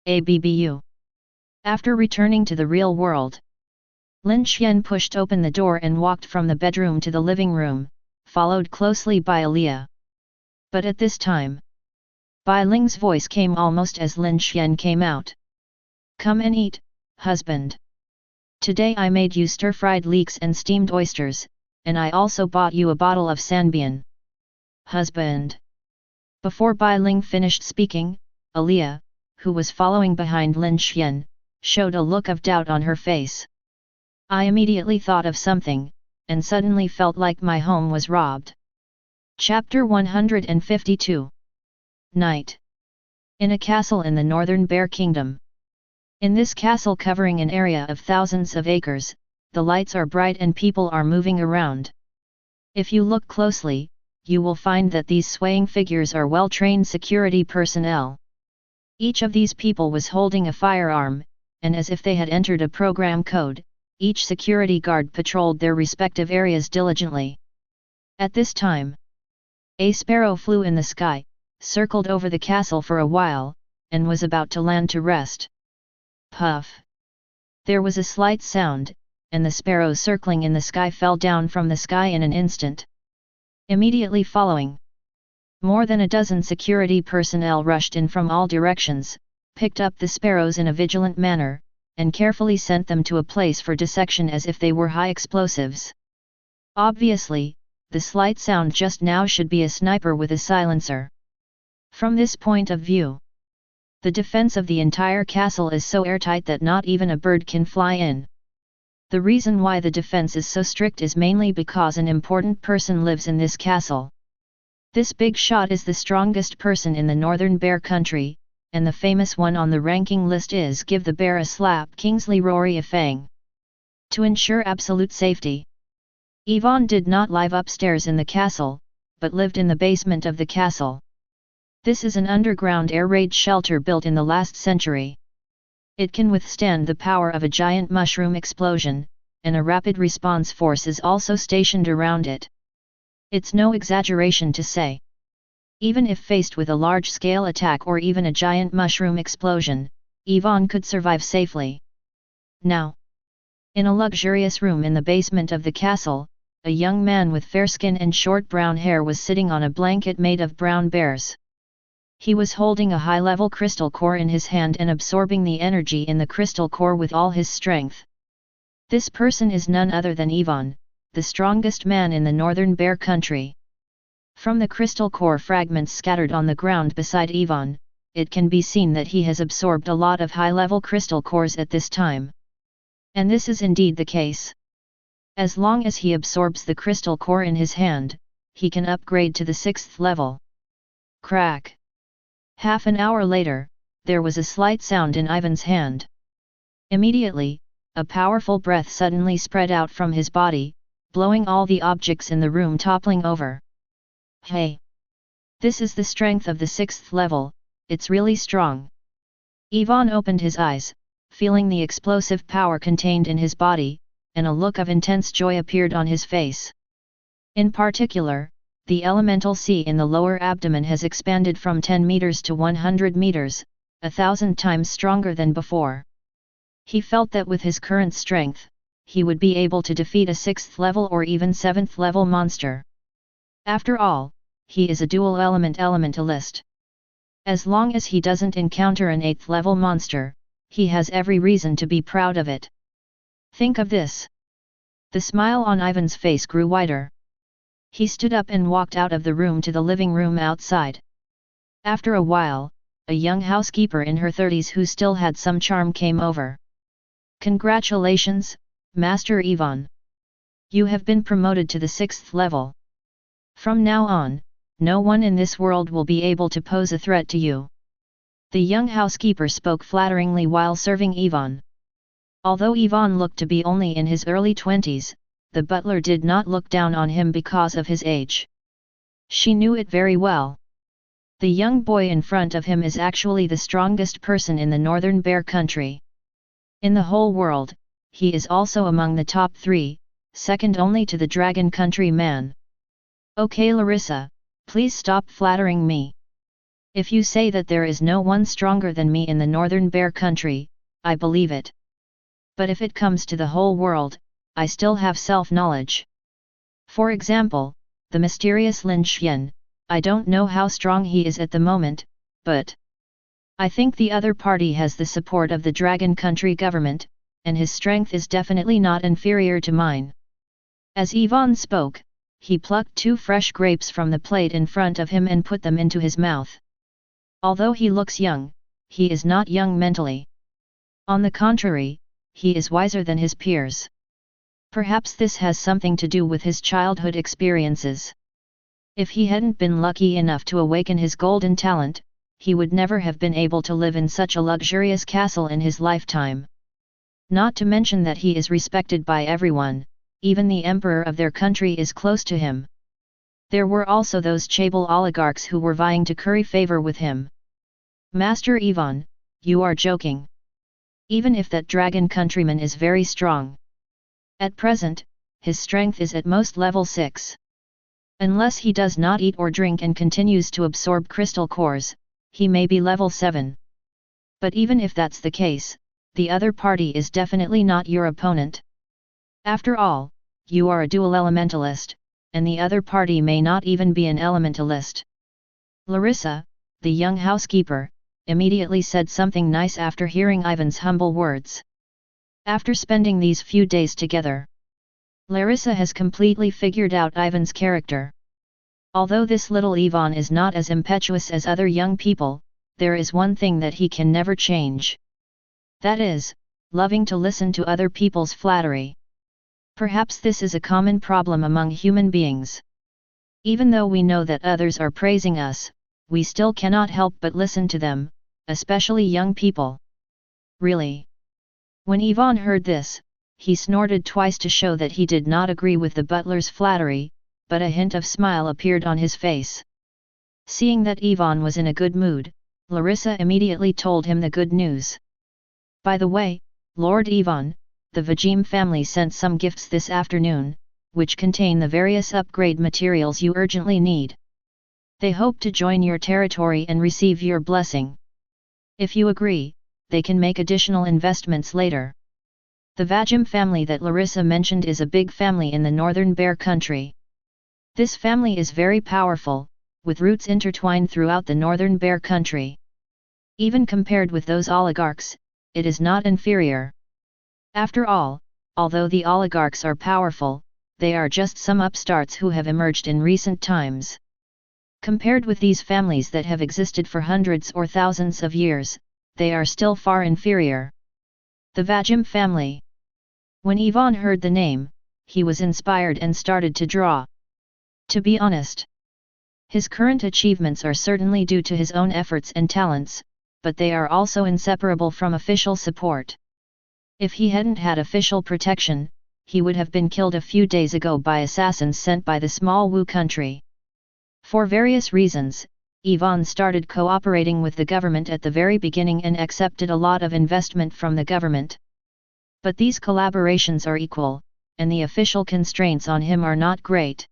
ABBU. After returning to the real world, Lin Xuan pushed open the door and walked from the bedroom to the living room, followed closely by Aaliyah. But at this time, Bai Ling's voice came almost as Lin Xuan came out. Come and eat, husband. Today I made you stir-fried leeks and steamed oysters, and I also bought you a bottle of sanbian. Husband. Before Bai Ling finished speaking, Aaliyah, who was following behind Lin Xuan, showed a look of doubt on her face. I immediately thought of something, and suddenly felt like my home was robbed. Chapter 152. Night. In a castle in the northern Bear Kingdom. In this castle covering an area of thousands of acres, the lights are bright and people are moving around. If you look closely, you will find that these swaying figures are well-trained security personnel. Each of these people was holding a firearm, and as if they had entered a program code, each security guard patrolled their respective areas diligently. At this time, a sparrow flew in the sky, circled over the castle for a while, and was about to land to rest. Puff! There was a slight sound, and the sparrow circling in the sky fell down from the sky in an instant. Immediately following, more than a dozen security personnel rushed in from all directions, picked up the sparrows in a vigilant manner, and carefully sent them to a place for dissection as if they were high explosives. Obviously, the slight sound just now should be a sniper with a silencer. From this point of view, the defense of the entire castle is so airtight that not even a bird can fly in. The reason why the defense is so strict is mainly because an important person lives in this castle. This big shot is the strongest person in the northern Bear country, and the famous one on the ranking list is Give the Bear a Slap Kingsley Rory a Fang. To ensure absolute safety, Yvonne did not live upstairs in the castle, but lived in the basement of the castle. This is an underground air raid shelter built in the last century. It can withstand the power of a giant mushroom explosion, and a rapid response force is also stationed around it. It's no exaggeration to say, even if faced with a large-scale attack or even a giant mushroom explosion, Yvonne could survive safely. Now, in a luxurious room in the basement of the castle, a young man with fair skin and short brown hair was sitting on a blanket made of brown bears. He was holding a high-level crystal core in his hand and absorbing the energy in the crystal core with all his strength. This person is none other than Yvonne, the strongest man in the northern Bear country. From the crystal core fragments scattered on the ground beside Yvonne, it can be seen that he has absorbed a lot of high-level crystal cores at this time. And this is indeed the case. As long as he absorbs the crystal core in his hand, he can upgrade to the 6th level. Crack! Half an hour later, there was a slight sound in Ivan's hand. Immediately, a powerful breath suddenly spread out from his body, blowing all the objects in the room toppling over. Hey! This is the strength of the 6th level, it's really strong. Ivan opened his eyes, feeling the explosive power contained in his body, and a look of intense joy appeared on his face. In particular, the elemental C in the lower abdomen has expanded from 10 meters to 100 meters, 1,000 times stronger than before. He felt that with his current strength, he would be able to defeat a 6th level or even 7th level monster. After all, he is a dual element elementalist. As long as he doesn't encounter an 8th level monster, he has every reason to be proud of it. Think of this. The smile on Ivan's face grew wider. He stood up and walked out of the room to the living room outside. After a while, a young housekeeper in her 30s who still had some charm came over. Congratulations, Master Ivan. You have been promoted to the 6th level. From now on, no one in this world will be able to pose a threat to you. The young housekeeper spoke flatteringly while serving Ivan. Although Ivan looked to be only in his early 20s, the butler did not look down on him because of his age. She knew it very well. The young boy in front of him is actually the strongest person in the northern bear country. In the whole world, he is also among the top 3, second only to the dragon country man. Okay Larissa, please stop flattering me. If you say that there is no one stronger than me in the northern bear country, I believe it. But if it comes to the whole world, I still have self-knowledge. For example, the mysterious Lin Xuan, I don't know how strong he is at the moment, but I think the other party has the support of the Dragon Country government, and his strength is definitely not inferior to mine. As Ivan spoke, he plucked 2 fresh grapes from the plate in front of him and put them into his mouth. Although he looks young, he is not young mentally. On the contrary, he is wiser than his peers. Perhaps this has something to do with his childhood experiences. If he hadn't been lucky enough to awaken his golden talent, he would never have been able to live in such a luxurious castle in his lifetime. Not to mention that he is respected by everyone, even the emperor of their country is close to him. There were also those Chable oligarchs who were vying to curry favor with him. Master Ivan, you are joking. Even if that dragon countryman is very strong. At present, his strength is at most level 6. Unless he does not eat or drink and continues to absorb crystal cores, he may be level 7. But even if that's the case, the other party is definitely not your opponent. After all, you are a dual elementalist, and the other party may not even be an elementalist. Larissa, the young housekeeper, immediately said something nice after hearing Ivan's humble words. After spending these few days together, Larissa has completely figured out Ivan's character. Although this little Ivan is not as impetuous as other young people, there is one thing that he can never change. That is, loving to listen to other people's flattery. Perhaps this is a common problem among human beings. Even though we know that others are praising us, we still cannot help but listen to them, especially young people. Really? When Ivan heard this, he snorted twice to show that he did not agree with the butler's flattery, but a hint of smile appeared on his face. Seeing that Ivan was in a good mood, Larissa immediately told him the good news. By the way, Lord Ivan, the Vajim family sent some gifts this afternoon, which contain the various upgrade materials you urgently need. They hope to join your territory and receive your blessing. If you agree, they can make additional investments later. The Vajim family that Larissa mentioned is a big family in the northern bear country. This family is very powerful, with roots intertwined throughout the northern bear country. Even compared with those oligarchs, it is not inferior. After all, although the oligarchs are powerful, they are just some upstarts who have emerged in recent times. Compared with these families that have existed for hundreds or thousands of years, they are still far inferior. The Vajim family. When Ivan heard the name, he was inspired and started to draw. To be honest, his current achievements are certainly due to his own efforts and talents, but they are also inseparable from official support. If he hadn't had official protection, he would have been killed a few days ago by assassins sent by the small Wu country. For various reasons, Ivan started cooperating with the government at the very beginning and accepted a lot of investment from the government. But these collaborations are equal, and the official constraints on him are not great.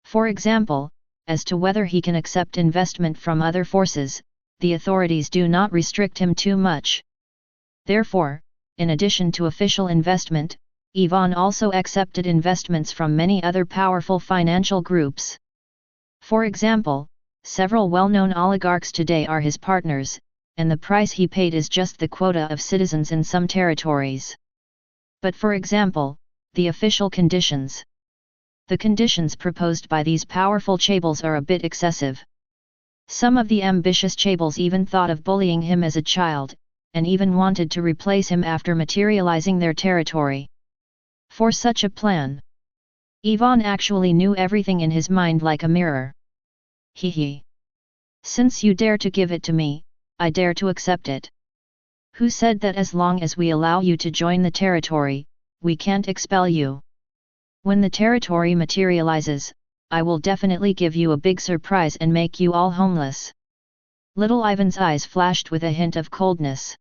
For example, as to whether he can accept investment from other forces, the authorities do not restrict him too much. Therefore, in addition to official investment, Ivan also accepted investments from many other powerful financial groups. For example, several well-known oligarchs today are his partners, and the price he paid is just the quota of citizens in some territories. But for example, the official conditions. The conditions proposed by these powerful chables are a bit excessive. Some of the ambitious chables even thought of bullying him as a child, and even wanted to replace him after materializing their territory. For such a plan, Ivan actually knew everything in his mind like a mirror. He. Since you dare to give it to me, I dare to accept it. Who said that as long as we allow you to join the territory, we can't expel you? When the territory materializes, I will definitely give you a big surprise and make you all homeless. Little Ivan's eyes flashed with a hint of coldness.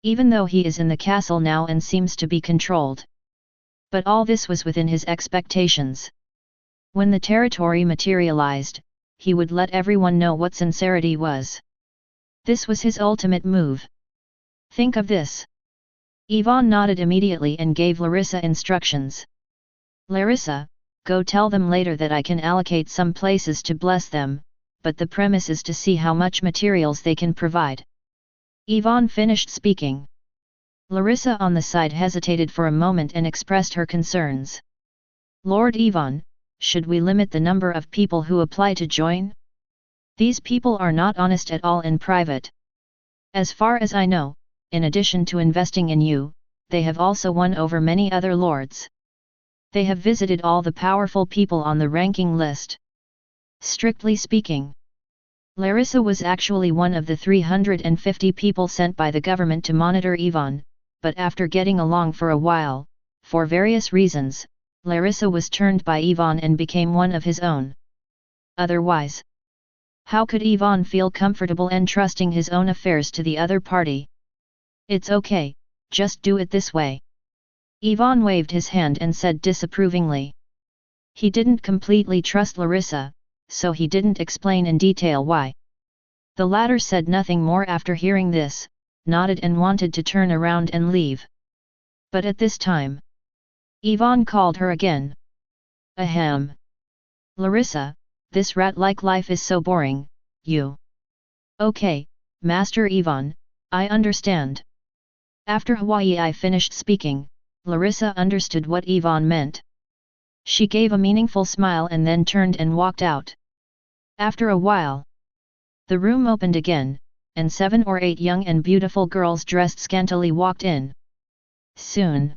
Even though he is in the castle now and seems to be controlled. But all this was within his expectations. When the territory materialized, he would let everyone know what sincerity was. This was his ultimate move. Think of this. Ivan nodded immediately and gave Larissa instructions. Larissa, go tell them later that I can allocate some places to bless them, but the premise is to see how much materials they can provide. Ivan finished speaking. Larissa on the side hesitated for a moment and expressed her concerns. Lord Ivan, should we limit the number of people who apply to join? These people are not honest at all in private. As far as I know, in addition to investing in you, they have also won over many other lords. They have visited all the powerful people on the ranking list. Strictly speaking, Larissa was actually one of the 350 people sent by the government to monitor Ivan, but after getting along for a while, for various reasons, Larissa was turned by Ivan and became one of his own. Otherwise, how could Ivan feel comfortable entrusting his own affairs to the other party? It's okay, just do it this way. Ivan waved his hand and said disapprovingly. He didn't completely trust Larissa, so he didn't explain in detail why. The latter said nothing more after hearing this, nodded and wanted to turn around and leave. But at this time, Ivan called her again. Ahem. Larissa, this rat-like life is so boring, you. Okay, Master Ivan, I understand. After Hawaii finished speaking, Larissa understood what Ivan meant. She gave a meaningful smile and then turned and walked out. After a while, the room opened again, and 7 or 8 young and beautiful girls dressed scantily walked in. Soon,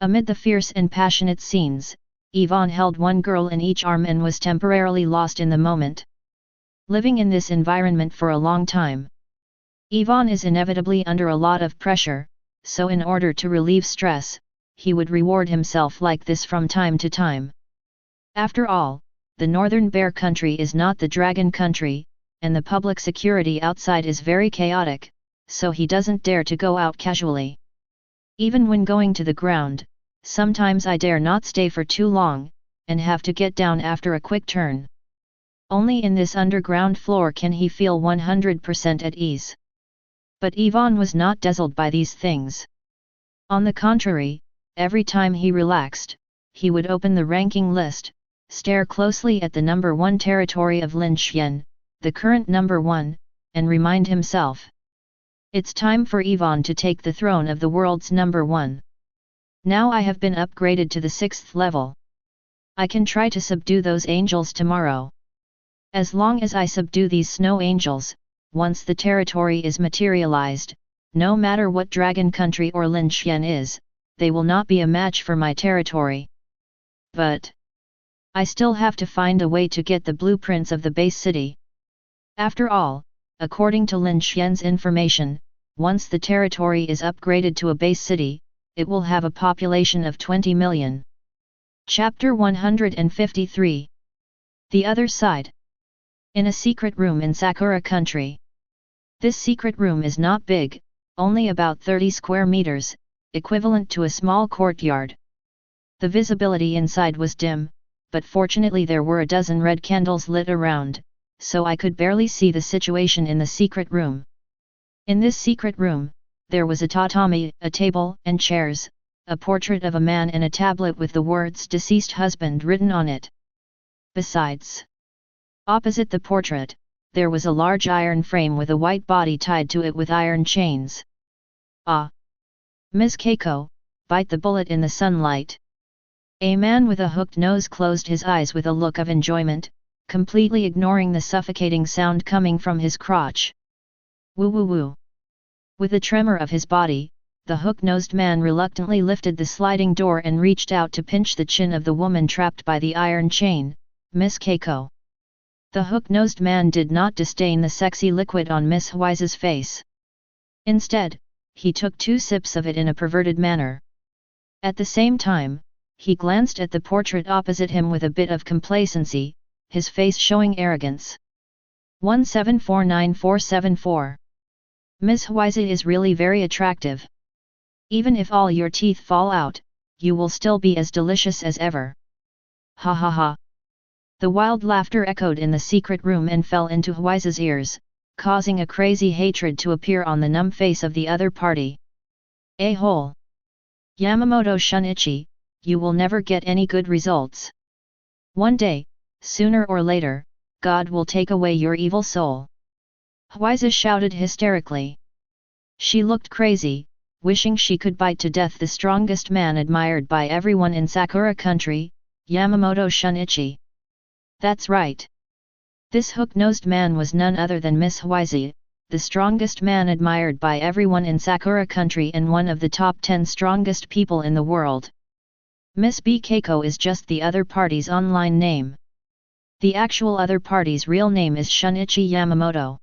amid the fierce and passionate scenes, Ivan held one girl in each arm and was temporarily lost in the moment. Living in this environment for a long time, Ivan is inevitably under a lot of pressure, so in order to relieve stress, he would reward himself like this from time to time. After all, the northern bear country is not the dragon country, and the public security outside is very chaotic, so he doesn't dare to go out casually. Even when going to the ground, sometimes I dare not stay for too long, and have to get down after a quick turn. Only in this underground floor can he feel 100% at ease. But Ivan was not dazzled by these things. On the contrary, every time he relaxed, he would open the ranking list, stare closely at the number 1 territory of Lin Xuan, the current number 1, and remind himself. It's time for Ivan to take the throne of the world's number 1. Now I have been upgraded to the 6th level. I can try to subdue those angels tomorrow. As long as I subdue these snow angels, once the territory is materialized, no matter what dragon country or Lin Xuan is, they will not be a match for my territory. But I still have to find a way to get the blueprints of the base city. After all, according to Lin Xuan's information, once the territory is upgraded to a base city, it will have a population of 20 million. Chapter 153. The Other Side. In a secret room in Sakura country. This secret room is not big, only about 30 square meters, equivalent to a small courtyard. The visibility inside was dim, but fortunately there were a dozen red candles lit around, so I could barely see the situation in the secret room. In this secret room, there was a tatami, a table and chairs, a portrait of a man and a tablet with the words "deceased husband" written on it. Besides, opposite the portrait, there was a large iron frame with a white body tied to it with iron chains. Ah! Ms. Keiko, bite the bullet in the sunlight. A man with a hooked nose closed his eyes with a look of enjoyment, completely ignoring the suffocating sound coming from his crotch. Woo woo woo. With a tremor of his body, the hook-nosed man reluctantly lifted the sliding door and reached out to pinch the chin of the woman trapped by the iron chain, Miss Keiko. The hook-nosed man did not disdain the sexy liquid on Miss Huiza's face. Instead, he took 2 sips of it in a perverted manner. At the same time, he glanced at the portrait opposite him with a bit of complacency, his face showing arrogance. 1749474. Miss Huiza is really very attractive. Even if all your teeth fall out, you will still be as delicious as ever. Ha ha ha. The wild laughter echoed in the secret room and fell into Huiza's ears, causing a crazy hatred to appear on the numb face of the other party. A-hole. Yamamoto Shunichi, you will never get any good results. One day, sooner or later, God will take away your evil soul. Huiza shouted hysterically. She looked crazy, wishing she could bite to death the strongest man admired by everyone in Sakura country, Yamamoto Shunichi. That's right. This hook-nosed man was none other than Miss Huiza, the strongest man admired by everyone in Sakura country and one of the top 10 strongest people in the world. Miss B. Keiko is just the other party's online name. The actual other party's real name is Shunichi Yamamoto.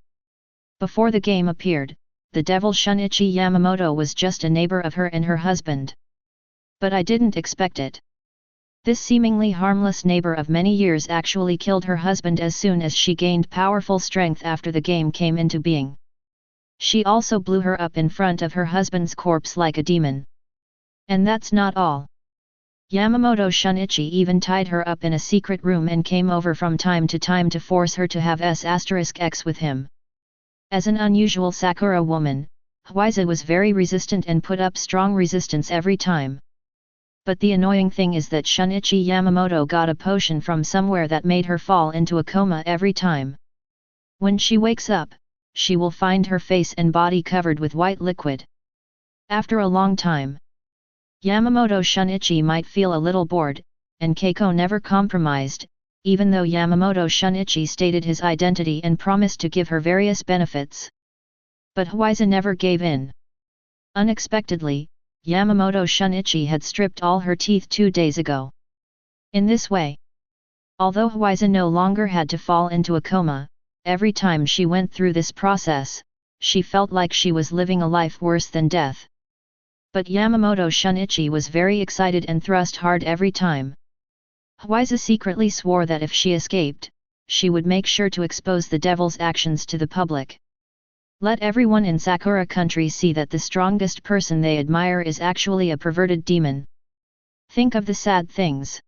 Before the game appeared, the devil Shunichi Yamamoto was just a neighbor of her and her husband. But I didn't expect it. This seemingly harmless neighbor of many years actually killed her husband as soon as she gained powerful strength after the game came into being. She also blew her up in front of her husband's corpse like a demon. And that's not all. Yamamoto Shunichi even tied her up in a secret room and came over from time to force her to have S*X with him. As an unusual Sakura woman, Huiza was very resistant and put up strong resistance every time. But the annoying thing is that Shunichi Yamamoto got a potion from somewhere that made her fall into a coma every time. When she wakes up, she will find her face and body covered with white liquid. After a long time, Yamamoto Shunichi might feel a little bored, and Keiko never compromised, even though Yamamoto Shunichi stated his identity and promised to give her various benefits. But Huiza never gave in. Unexpectedly, Yamamoto Shunichi had stripped all her teeth 2 days ago. In this way, although Huiza no longer had to fall into a coma, every time she went through this process, she felt like she was living a life worse than death. But Yamamoto Shunichi was very excited and thrust hard every time. Huiza secretly swore that if she escaped, she would make sure to expose the devil's actions to the public. Let everyone in Sakura country see that the strongest person they admire is actually a perverted demon. Think of the sad things.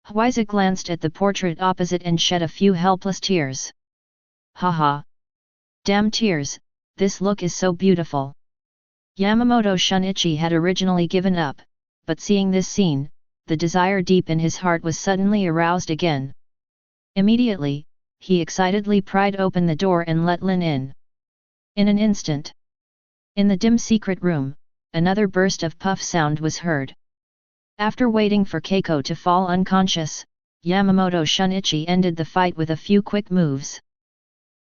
Huiza glanced at the portrait opposite and shed a few helpless tears. Haha. Damn tears, this look is so beautiful. Yamamoto Shunichi had originally given up, but seeing this scene, the desire deep in his heart was suddenly aroused again. Immediately, he excitedly pried open the door and let Lin in. In an instant, in the dim secret room, another burst of puff sound was heard. After waiting for Keiko to fall unconscious, Yamamoto Shunichi ended the fight with a few quick moves.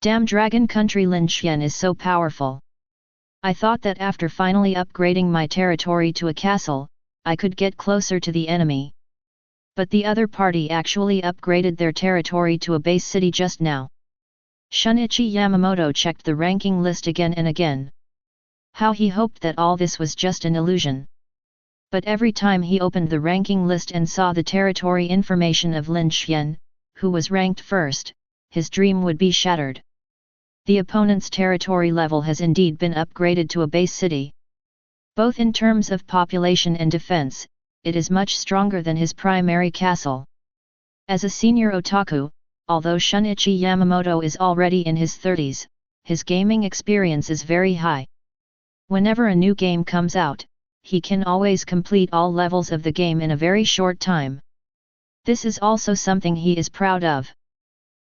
Damn Dragon Country Lin Xuan is so powerful. I thought that after finally upgrading my territory to a castle, I could get closer to the enemy. But the other party actually upgraded their territory to a base city just now. Shunichi Yamamoto checked the ranking list again and again. How he hoped that all this was just an illusion. But every time he opened the ranking list and saw the territory information of Lin Xuan, who was ranked first, his dream would be shattered. The opponent's territory level has indeed been upgraded to a base city. Both in terms of population and defense, it is much stronger than his primary castle. As a senior otaku, although Shunichi Yamamoto is already in his 30s, his gaming experience is very high. Whenever a new game comes out, he can always complete all levels of the game in a very short time. This is also something he is proud of.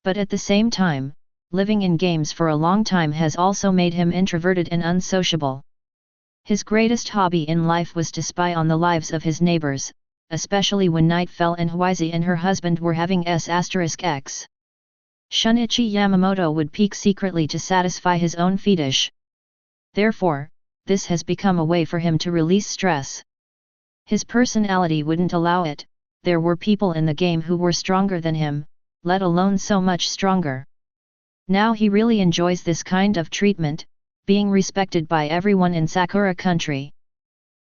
But at the same time, living in games for a long time has also made him introverted and unsociable. His greatest hobby in life was to spy on the lives of his neighbors, especially when night fell and Huiza and her husband were having S*X. Shunichi Yamamoto would peek secretly to satisfy his own fetish. Therefore, this has become a way for him to release stress. His personality wouldn't allow it. There were people in the game who were stronger than him, let alone so much stronger. Now he really enjoys this kind of treatment, being respected by everyone in Sakura country.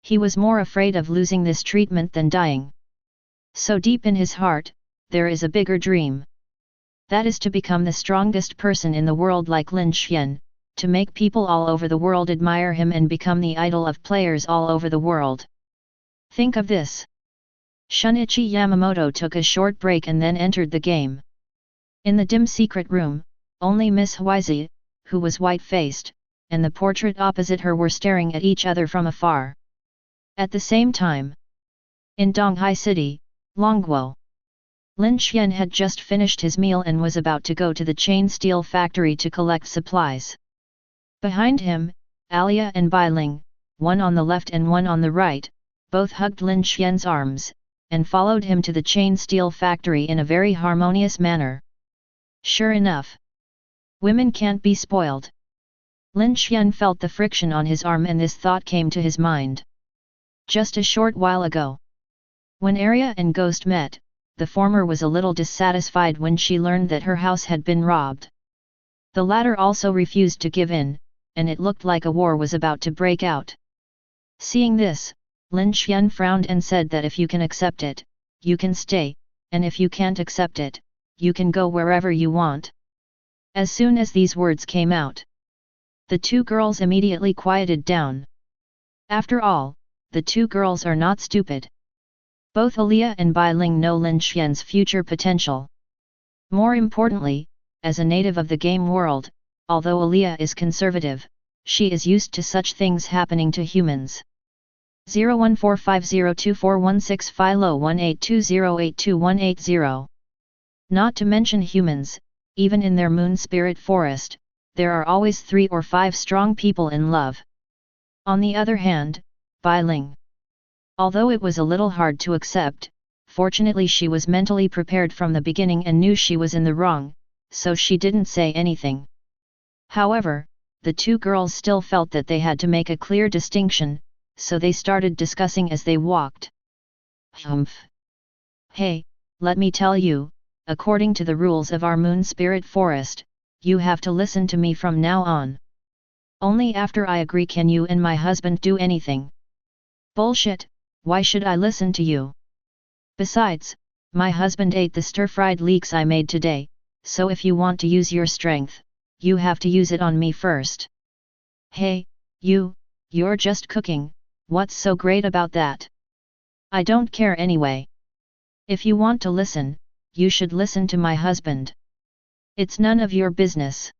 He was more afraid of losing this treatment than dying. So deep in his heart, there is a bigger dream. That is to become the strongest person in the world like Lin Xuan, to make people all over the world admire him and become the idol of players all over the world. Think of this. Shunichi Yamamoto took a short break and then entered the game. In the dim secret room, only Miss Huizi, who was white-faced, and the portrait opposite her were staring at each other from afar. At the same time, in Donghai City, Longguo, Lin Xuan had just finished his meal and was about to go to the chain steel factory to collect supplies. Behind him, Alia and Bai Ling, one on the left and one on the right, both hugged Lin Xuan's arms, and followed him to the chain steel factory in a very harmonious manner. Sure enough, women can't be spoiled. Lin Xuan felt the friction on his arm and this thought came to his mind. Just a short while ago, when Arya and Ghost met, the former was a little dissatisfied when she learned that her house had been robbed. The latter also refused to give in, and it looked like a war was about to break out. Seeing this, Lin Xuan frowned and said that if you can accept it, you can stay, and if you can't accept it, you can go wherever you want. As soon as these words came out, the two girls immediately quieted down. After all, the two girls are not stupid. Both Alia and Bai Ling know Lin Xuan's future potential. More importantly, as a native of the game world, although Alia is conservative, she is used to such things happening to humans. 0145024165 Philo 1820822180. Not to mention humans, even in their moon spirit forest, there are always 3 or 5 strong people in love. On the other hand, Bai Ling. Although it was a little hard to accept, fortunately she was mentally prepared from the beginning and knew she was in the wrong, so she didn't say anything. However, the two girls still felt that they had to make a clear distinction, so they started discussing as they walked. Humph! Hey, let me tell you, according to the rules of our moon spirit forest, you have to listen to me from now on. Only after I agree can you and my husband do anything. Bullshit, why should I listen to you? Besides, my husband ate the stir-fried leeks I made today, so if you want to use your strength, you have to use it on me first. Hey, you're just cooking, what's so great about that? I don't care anyway. If you want to listen, you should listen to my husband. It's none of your business.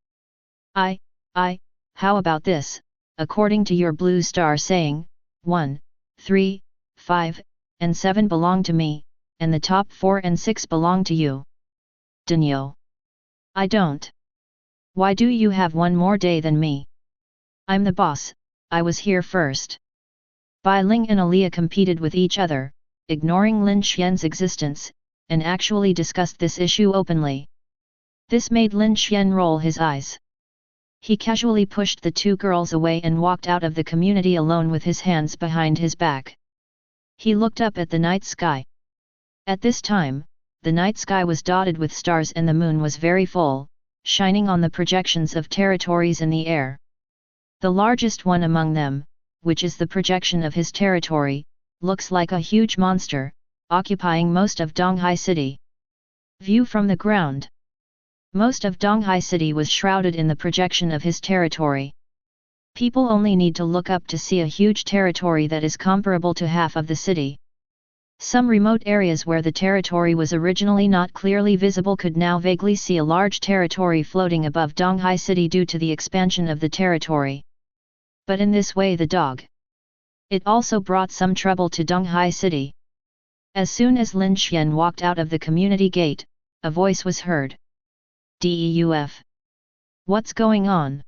How about this, according to your blue star saying, 1, 3, 5, and 7 belong to me, and the top 4 and 6 belong to you. Dunyo. I don't. Why do you have one more day than me? I'm the boss, I was here first. Bai Ling and Alia competed with each other, ignoring Lin Xuan's existence, and actually discussed this issue openly. This made Lin Xuan roll his eyes. He casually pushed the two girls away and walked out of the community alone with his hands behind his back. He looked up at the night sky. At this time, the night sky was dotted with stars and the moon was very full, shining on the projections of territories in the air. The largest one among them, which is the projection of his territory, looks like a huge monster, occupying most of Donghai City. View from the ground. Most of Donghai City was shrouded in the projection of his territory. People only need to look up to see a huge territory that is comparable to half of the city. Some remote areas where the territory was originally not clearly visible could now vaguely see a large territory floating above Donghai City due to the expansion of the territory. But in this way the dog. It also brought some trouble to Donghai City. As soon as Lin Xuan walked out of the community gate, a voice was heard. Deuf. What's going on?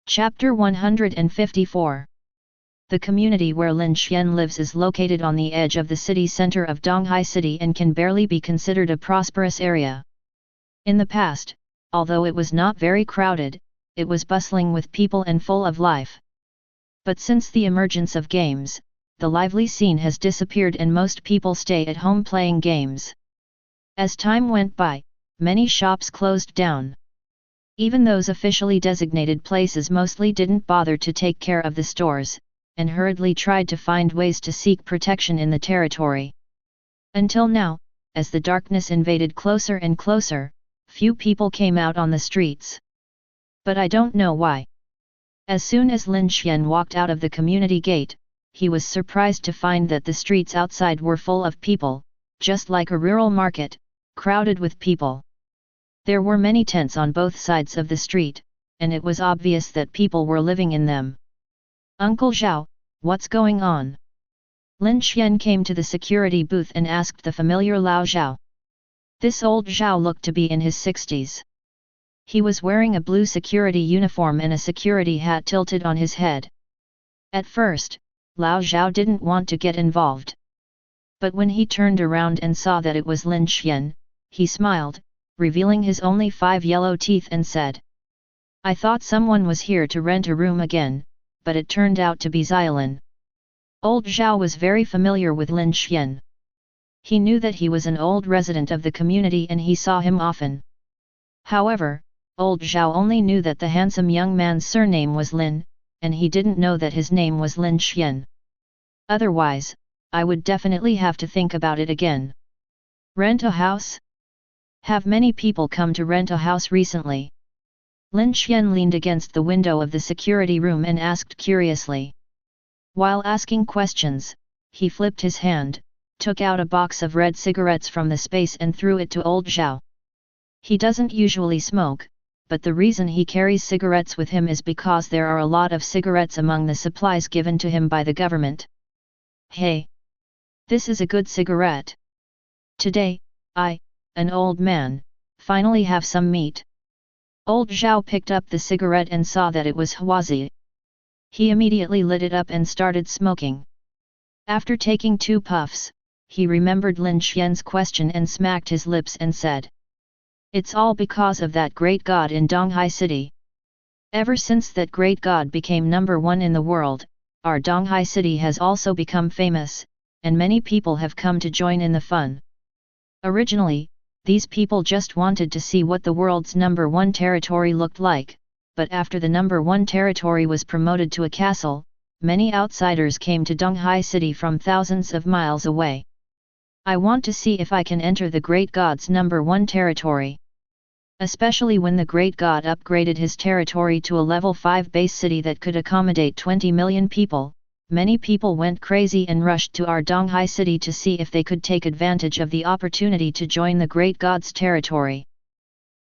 Chapter 154. The community where Lin Xuan lives is located on the edge of the city center of Donghai City and can barely be considered a prosperous area. In the past, although it was not very crowded, it was bustling with people and full of life. But since the emergence of games, the lively scene has disappeared and most people stay at home playing games. As time went by, many shops closed down. Even those officially designated places mostly didn't bother to take care of the stores, and hurriedly tried to find ways to seek protection in the territory. Until now, as the darkness invaded closer and closer, few people came out on the streets. But I don't know why. As soon as Lin Xuan walked out of the community gate, he was surprised to find that the streets outside were full of people, just like a rural market, crowded with people. There were many tents on both sides of the street, and it was obvious that people were living in them. "Uncle Zhao, what's going on?" Lin Xuan came to the security booth and asked the familiar Lao Zhao. This old Zhao looked to be in his 60s. He was wearing a blue security uniform and a security hat tilted on his head. At first, Lao Zhao didn't want to get involved. But when he turned around and saw that it was Lin Xuan, he smiled, revealing his only 5 yellow teeth and said, "I thought someone was here to rent a room again, but it turned out to be Xiaolin." Old Zhao was very familiar with Lin Xuan. He knew that he was an old resident of the community and he saw him often. However, old Zhao only knew that the handsome young man's surname was Lin, and he didn't know that his name was Lin Xuan. Otherwise, I would definitely have to think about it again. Rent a house? Have many people come to rent a house recently? Lin Xuan leaned against the window of the security room and asked curiously. While asking questions, he flipped his hand, took out a box of red cigarettes from the space and threw it to old Zhao. He doesn't usually smoke, but the reason he carries cigarettes with him is because there are a lot of cigarettes among the supplies given to him by the government. "Hey! This is a good cigarette. Today, I, an old man, finally have some meat." Old Zhao picked up the cigarette and saw that it was Huazi. He immediately lit it up and started smoking. After taking 2 puffs, he remembered Lin Xuan's question and smacked his lips and said, "It's all because of that great god in Donghai City. Ever since that great god became #1 in the world, our Donghai City has also become famous, and many people have come to join in the fun. Originally, these people just wanted to see what the world's #1 territory looked like, but after the #1 territory was promoted to a castle, many outsiders came to Donghai City from thousands of miles away. I want to see if I can enter the great god's #1 territory. Especially when the great god upgraded his territory to a level 5 base city that could accommodate 20 million people, many people went crazy and rushed to our Donghai City to see if they could take advantage of the opportunity to join the great god's territory.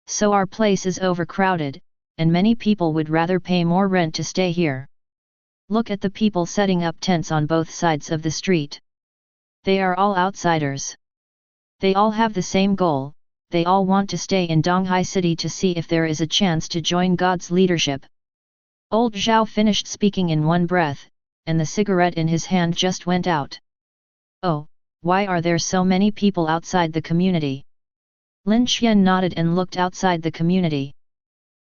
So our place is overcrowded, and many people would rather pay more rent to stay here. Look at the people setting up tents on both sides of the street. They are all outsiders. They all have the same goal. They all want to stay in Donghai City to see if there is a chance to join God's leadership." Old Zhao finished speaking in one breath, and the cigarette in his hand just went out. "Oh, why are there so many people outside the community?" Lin Xuan nodded and looked outside the community.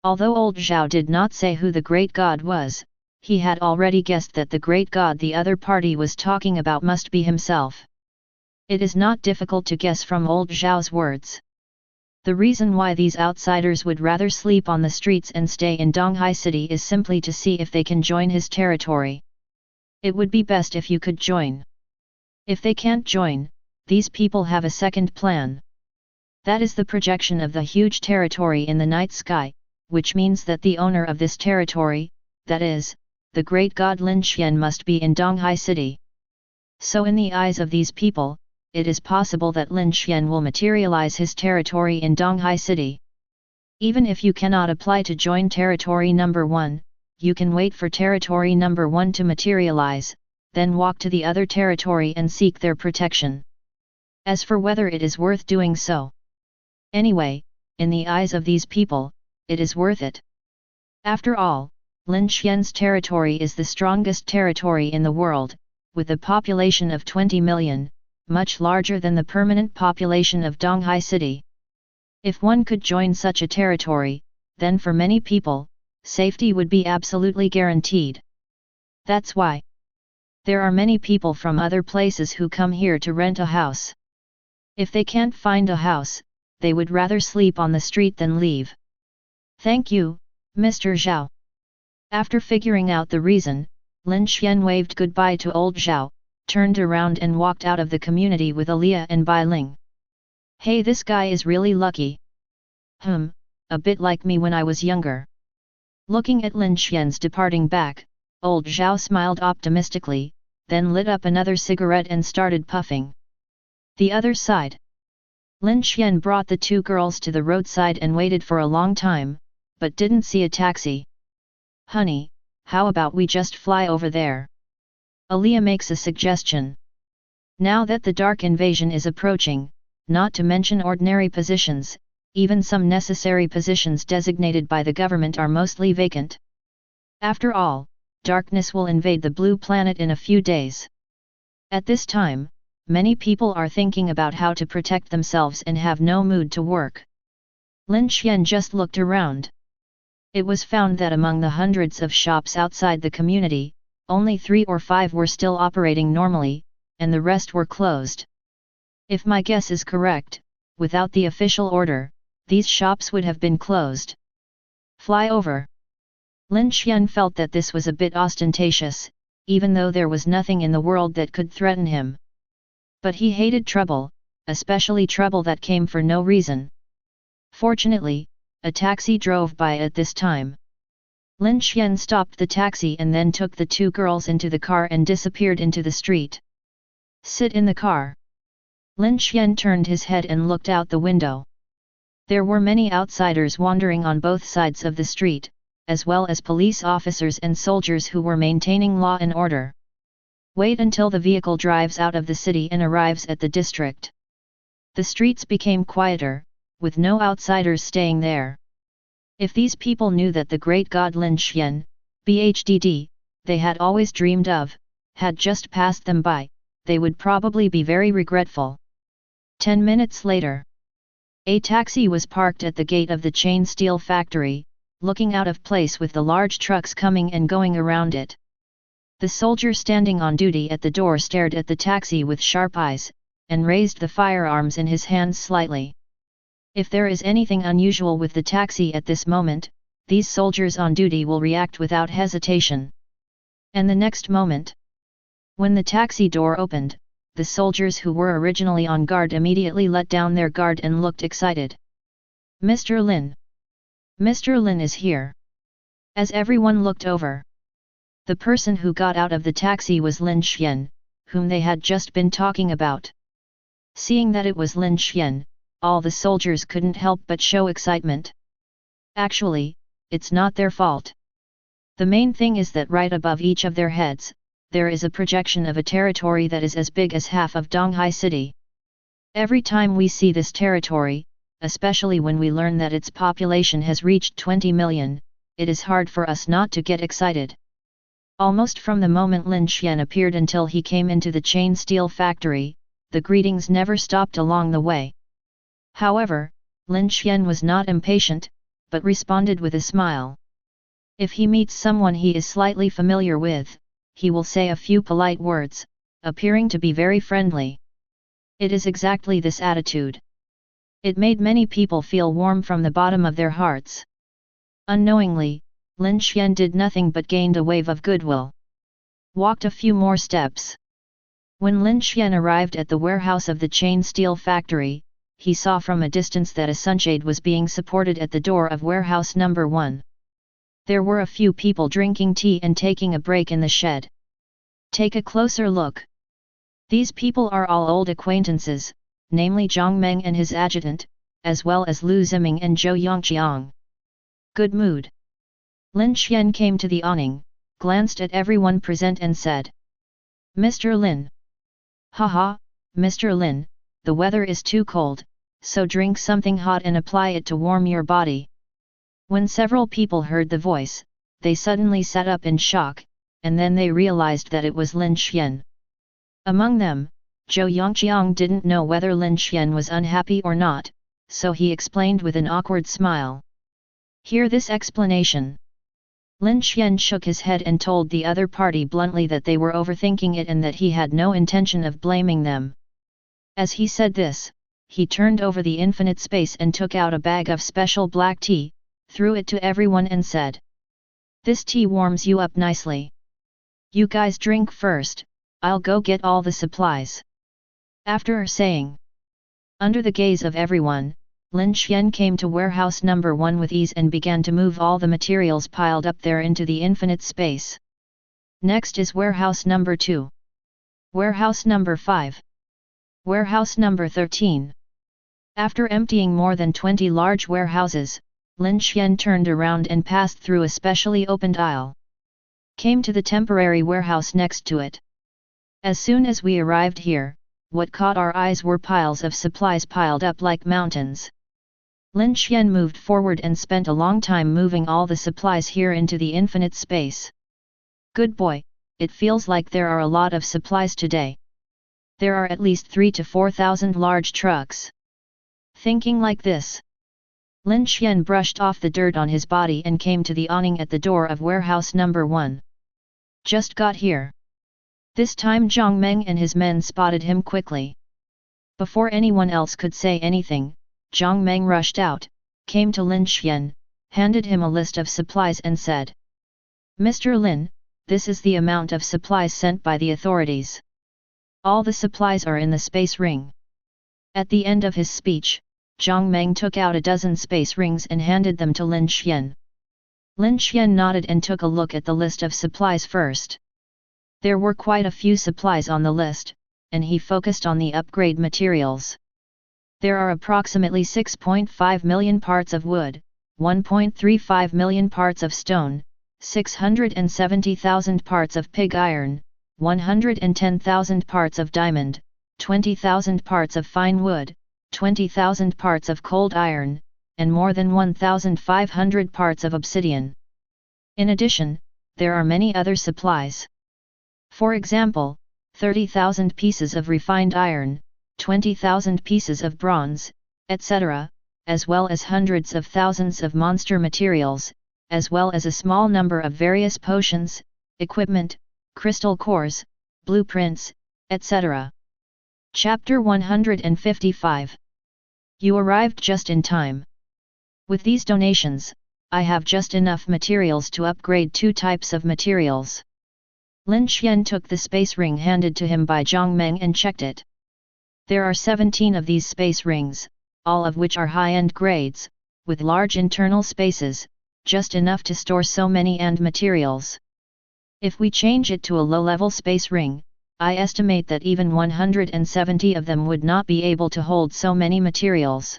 Although old Zhao did not say who the great god was, he had already guessed that the great god the other party was talking about must be himself. It is not difficult to guess from old Zhao's words. The reason why these outsiders would rather sleep on the streets and stay in Donghai City is simply to see if they can join his territory. It would be best if you could join. If they can't join, these people have a second plan. That is the projection of the huge territory in the night sky, which means that the owner of this territory, that is, the great god Lin Xuan, must be in Donghai City. So in the eyes of these people, it is possible that Lin Xuan will materialize his territory in Donghai City. Even if you cannot apply to join territory #1, you can wait for territory #1 to materialize, then walk to the other territory and seek their protection. As for whether it is worth doing so. Anyway, in the eyes of these people, it is worth it. After all, Lin Xuan's territory is the strongest territory in the world, with a population of 20 million, much larger than the permanent population of Donghai City. If one could join such a territory, then for many people, safety would be absolutely guaranteed. That's why. There are many people from other places who come here to rent a house. If they can't find a house, they would rather sleep on the street than leave. Thank you, Mr. Zhao. After figuring out the reason, Lin Xuan waved goodbye to old Zhao, turned around and walked out of the community with Alia and Bai Ling. Hey, this guy is really lucky. A bit like me when I was younger. Looking at Lin Xuan's departing back, old Zhao smiled optimistically, then lit up another cigarette and started puffing. The other side. Lin Xuan brought the two girls to the roadside and waited for a long time, but didn't see a taxi. Honey, how about we just fly over there? Alia makes a suggestion. Now that the dark invasion is approaching, not to mention ordinary positions, even some necessary positions designated by the government are mostly vacant. After all, darkness will invade the blue planet in a few days. At this time, many people are thinking about how to protect themselves and have no mood to work. Lin Xuan just looked around. It was found that among the hundreds of shops outside the community, only 3 or 5 were still operating normally, and the rest were closed. If my guess is correct, without the official order, these shops would have been closed. Fly over. Lin Xuan felt that this was a bit ostentatious, even though there was nothing in the world that could threaten him. But he hated trouble, especially trouble that came for no reason. Fortunately, a taxi drove by at this time. Lin Xuan stopped the taxi and then took the two girls into the car and disappeared into the street. Sit in the car. Lin Xuan turned his head and looked out the window. There were many outsiders wandering on both sides of the street, as well as police officers and soldiers who were maintaining law and order. Wait until the vehicle drives out of the city and arrives at the district. The streets became quieter, with no outsiders staying there. If these people knew that the great god Lin Xuan, BHDD, they had always dreamed of, had just passed them by, they would probably be very regretful. 10 minutes later. A taxi was parked at the gate of the chain steel factory, looking out of place with the large trucks coming and going around it. The soldier standing on duty at the door stared at the taxi with sharp eyes, and raised the firearms in his hands slightly. If there is anything unusual with the taxi at this moment, these soldiers on duty will react without hesitation. And the next moment, when the taxi door opened, the soldiers who were originally on guard immediately let down their guard and looked excited. Mr. Lin! Mr. Lin is here! As everyone looked over, the person who got out of the taxi was Lin Xuan, whom they had just been talking about. Seeing that it was Lin Xuan, all the soldiers couldn't help but show excitement. Actually, it's not their fault. The main thing is that right above each of their heads, there is a projection of a territory that is as big as half of Donghai City. Every time we see this territory, especially when we learn that its population has reached 20 million, it is hard for us not to get excited. Almost from the moment Lin Xuan appeared until he came into the chain steel factory, the greetings never stopped along the way. However, Lin Xuan was not impatient, but responded with a smile. If he meets someone he is slightly familiar with, he will say a few polite words, appearing to be very friendly. It is exactly this attitude. It made many people feel warm from the bottom of their hearts. Unknowingly, Lin Xuan did nothing but gained a wave of goodwill. Walked a few more steps. When Lin Xuan arrived at the warehouse of the chain steel factory, he saw from a distance that a sunshade was being supported at the door of warehouse number 1. There were a few people drinking tea and taking a break in the shed. Take a closer look. These people are all old acquaintances, namely Zhang Meng and his adjutant, as well as Lu Ziming and Zhou Yongqiang. Good mood. Lin Xuan came to the awning, glanced at everyone present and said, Mr. Lin. Haha, Mr. Lin, the weather is too cold, so drink something hot and apply it to warm your body. When several people heard the voice, they suddenly sat up in shock, and then they realized that it was Lin Xuan. Among them, Zhou Yongqiang didn't know whether Lin Xuan was unhappy or not, so he explained with an awkward smile. Hear this explanation. Lin Xuan shook his head and told the other party bluntly that they were overthinking it and that he had no intention of blaming them. As he said this, he turned over the infinite space and took out a bag of special black tea, threw it to everyone and said, "This tea warms you up nicely. You guys drink first, I'll go get all the supplies." After saying, under the gaze of everyone, Lin Xuan came to warehouse number 1 with ease and began to move all the materials piled up there into the infinite space. Next is warehouse number 2. Warehouse number 5. Warehouse number 13. After emptying more than 20 large warehouses, Lin Xuan turned around and passed through a specially opened aisle. Came to the temporary warehouse next to it. As soon as we arrived here, what caught our eyes were piles of supplies piled up like mountains. Lin Xuan moved forward and spent a long time moving all the supplies here into the infinite space. Good boy, it feels like there are a lot of supplies today. There are at least 3,000 to 4,000 large trucks. Thinking like this, Lin Xuan brushed off the dirt on his body and came to the awning at the door of warehouse number 1. Just got here. This time Zhang Meng and his men spotted him quickly. Before anyone else could say anything, Zhang Meng rushed out, came to Lin Xuan, handed him a list of supplies and said, "Mr. Lin, this is the amount of supplies sent by the authorities. All the supplies are in the space ring." At the end of his speech, Zhang Meng took out a dozen space rings and handed them to Lin Xuan. Lin Xuan nodded and took a look at the list of supplies first. There were quite a few supplies on the list, and he focused on the upgrade materials. There are approximately 6.5 million parts of wood, 1.35 million parts of stone, 670,000 parts of pig iron, 110,000 parts of diamond, 20,000 parts of fine wood, 20,000 parts of cold iron, and more than 1,500 parts of obsidian. In addition, there are many other supplies. For example, 30,000 pieces of refined iron, 20,000 pieces of bronze, etc., as well as hundreds of thousands of monster materials, as well as a small number of various potions, equipment, crystal cores, blueprints, etc. Chapter 155. You arrived just in time. With these donations, I have just enough materials to upgrade 2 types of materials. Lin Xuan took the space ring handed to him by Zhang Meng and checked it. There are 17 of these space rings, all of which are high-end grades, with large internal spaces, just enough to store so many end materials. If we change it to a low-level space ring, I estimate that even 170 of them would not be able to hold so many materials.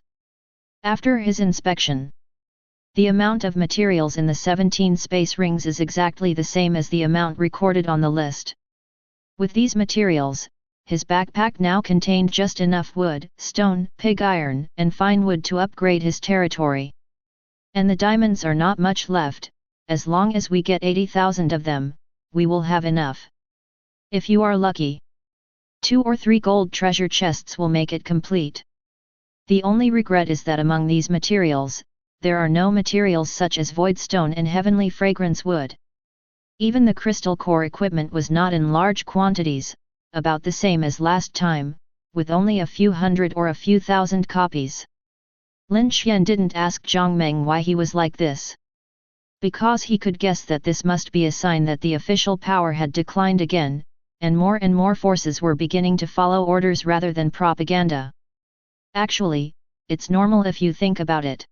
After his inspection, the amount of materials in the 17 space rings is exactly the same as the amount recorded on the list. With these materials, his backpack now contained just enough wood, stone, pig iron, and fine wood to upgrade his territory. And the diamonds are not much left. As long as we get 80,000 of them, we will have enough. If you are lucky, 2 or 3 gold treasure chests will make it complete. The only regret is that among these materials, there are no materials such as void stone and heavenly fragrance wood. Even the crystal core equipment was not in large quantities, about the same as last time, with only a few hundred or a few thousand copies. Lin Xuan didn't ask Zhang Meng why he was like this. Because he could guess that this must be a sign that the official power had declined again, and more forces were beginning to follow orders rather than propaganda. Actually, it's normal if you think about it.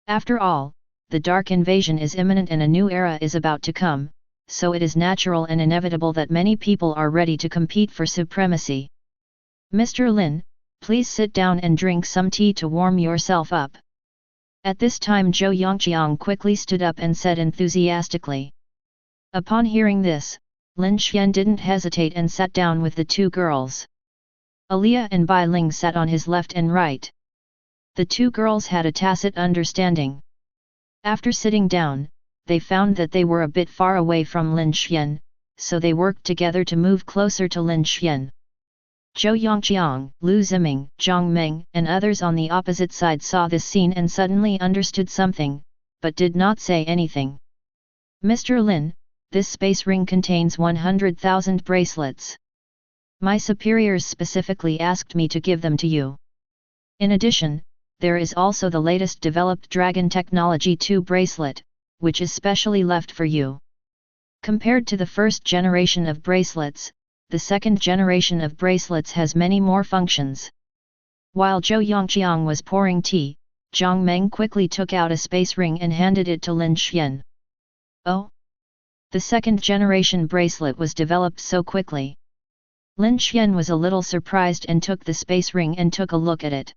After all, the Dark Invasion is imminent and a new era is about to come, so it is natural and inevitable that many people are ready to compete for supremacy. Mr. Lin, please sit down and drink some tea to warm yourself up. At this time Zhou Yongqiang quickly stood up and said enthusiastically. Upon hearing this, Lin Xuan didn't hesitate and sat down with the 2 girls. Aaliyah and Bai Ling sat on his left and right. The 2 girls had a tacit understanding. After sitting down, they found that they were a bit far away from Lin Xuan, so they worked together to move closer to Lin Xuan. Zhou Yongqiang, Lu Ziming, Zhang Meng, and others on the opposite side saw this scene and suddenly understood something, but did not say anything. Mr. Lin, this space ring contains 100,000 bracelets. My superiors specifically asked me to give them to you. In addition, there is also the latest developed Dragon Technology 2 bracelet, which is specially left for you. Compared to the first generation of bracelets, the second generation of bracelets has many more functions. While Zhou Yongqiang was pouring tea, Zhang Meng quickly took out a space ring and handed it to Lin Xuan. Oh! The second generation bracelet was developed so quickly. Lin Xuan was a little surprised and took the space ring and took a look at it.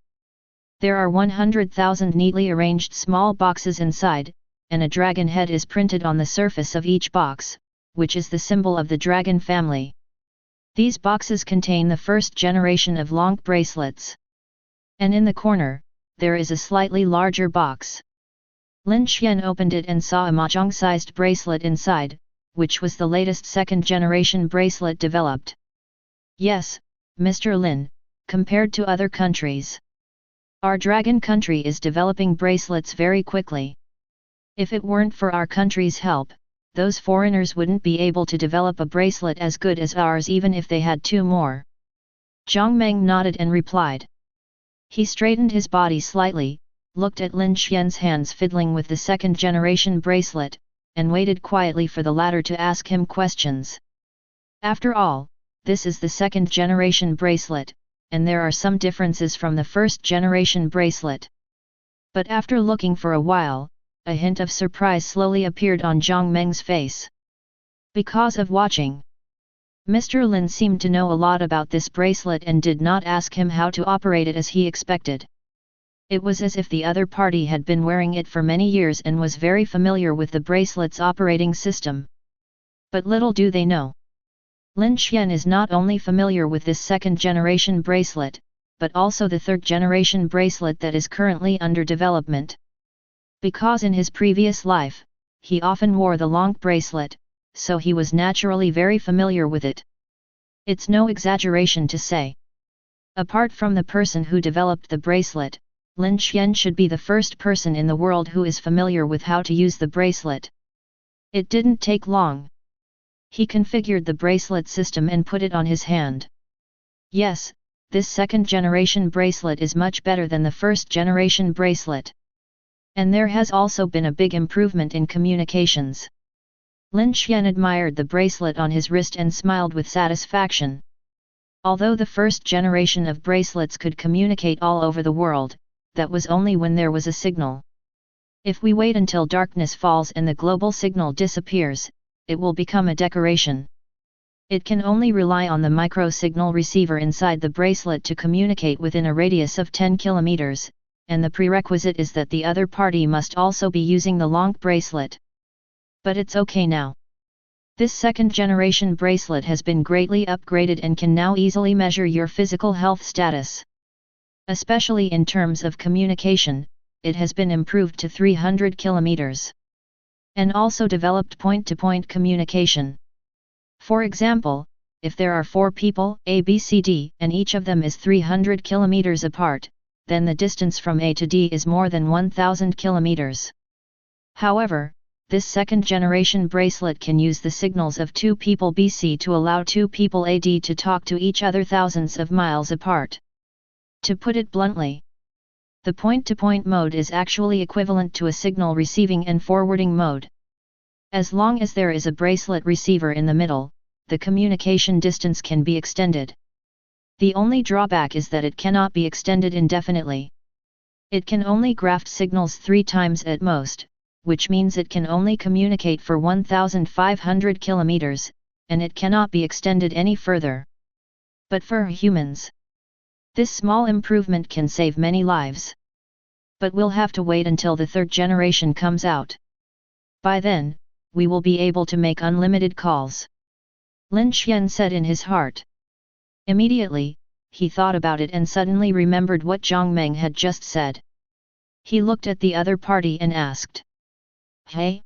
There are 100,000 neatly arranged small boxes inside, and a dragon head is printed on the surface of each box, which is the symbol of the dragon family. These boxes contain the first generation of long bracelets. And in the corner, there is a slightly larger box. Lin Xuan opened it and saw a mahjong-sized bracelet inside, which was the latest second-generation bracelet developed. Yes, Mr. Lin, compared to other countries, our dragon country is developing bracelets very quickly. If it weren't for our country's help, those foreigners wouldn't be able to develop a bracelet as good as ours even if they had 2 more. Zhang Meng nodded and replied. He straightened his body slightly, looked at Lin Xuan's hands fiddling with the second-generation bracelet, and waited quietly for the latter to ask him questions. After all, this is the second-generation bracelet, and there are some differences from the first-generation bracelet. But after looking for a while, a hint of surprise slowly appeared on Zhang Meng's face. Because of watching, Mr. Lin seemed to know a lot about this bracelet and did not ask him how to operate it as he expected. It was as if the other party had been wearing it for many years and was very familiar with the bracelet's operating system. But little do they know, Lin Xuan is not only familiar with this second-generation bracelet, but also the third-generation bracelet that is currently under development. Because in his previous life, he often wore the long bracelet, so he was naturally very familiar with it. It's no exaggeration to say. Apart from the person who developed the bracelet, Lin Xuan should be the first person in the world who is familiar with how to use the bracelet. It didn't take long. He configured the bracelet system and put it on his hand. Yes, this second-generation bracelet is much better than the first-generation bracelet. And there has also been a big improvement in communications. Lin Xuan admired the bracelet on his wrist and smiled with satisfaction. Although the first generation of bracelets could communicate all over the world, that was only when there was a signal. If we wait until darkness falls and the global signal disappears, it will become a decoration. It can only rely on the micro-signal receiver inside the bracelet to communicate within a radius of 10 kilometers, and the prerequisite is that the other party must also be using the long bracelet. But it's okay now. This second-generation bracelet has been greatly upgraded and can now easily measure your physical health status. Especially in terms of communication, it has been improved to 300 kilometers. And also developed point-to-point communication. For example, if there are 4 people, A, B, C, D, and each of them is 300 kilometers apart, then the distance from A to D is more than 1000 kilometers. However, this second-generation bracelet can use the signals of 2 people BC to allow 2 people AD to talk to each other thousands of miles apart. To put it bluntly, the point-to-point mode is actually equivalent to a signal receiving and forwarding mode. As long as there is a bracelet receiver in the middle, the communication distance can be extended. The only drawback is that it cannot be extended indefinitely. It can only graft signals 3 times at most, which means it can only communicate for 1500 kilometers, and it cannot be extended any further. But for humans, this small improvement can save many lives. But we'll have to wait until the 3rd generation comes out. By then, we will be able to make unlimited calls. Lin Xuan said in his heart. Immediately, he thought about it and suddenly remembered what Zhang Meng had just said. He looked at the other party and asked, "Hey?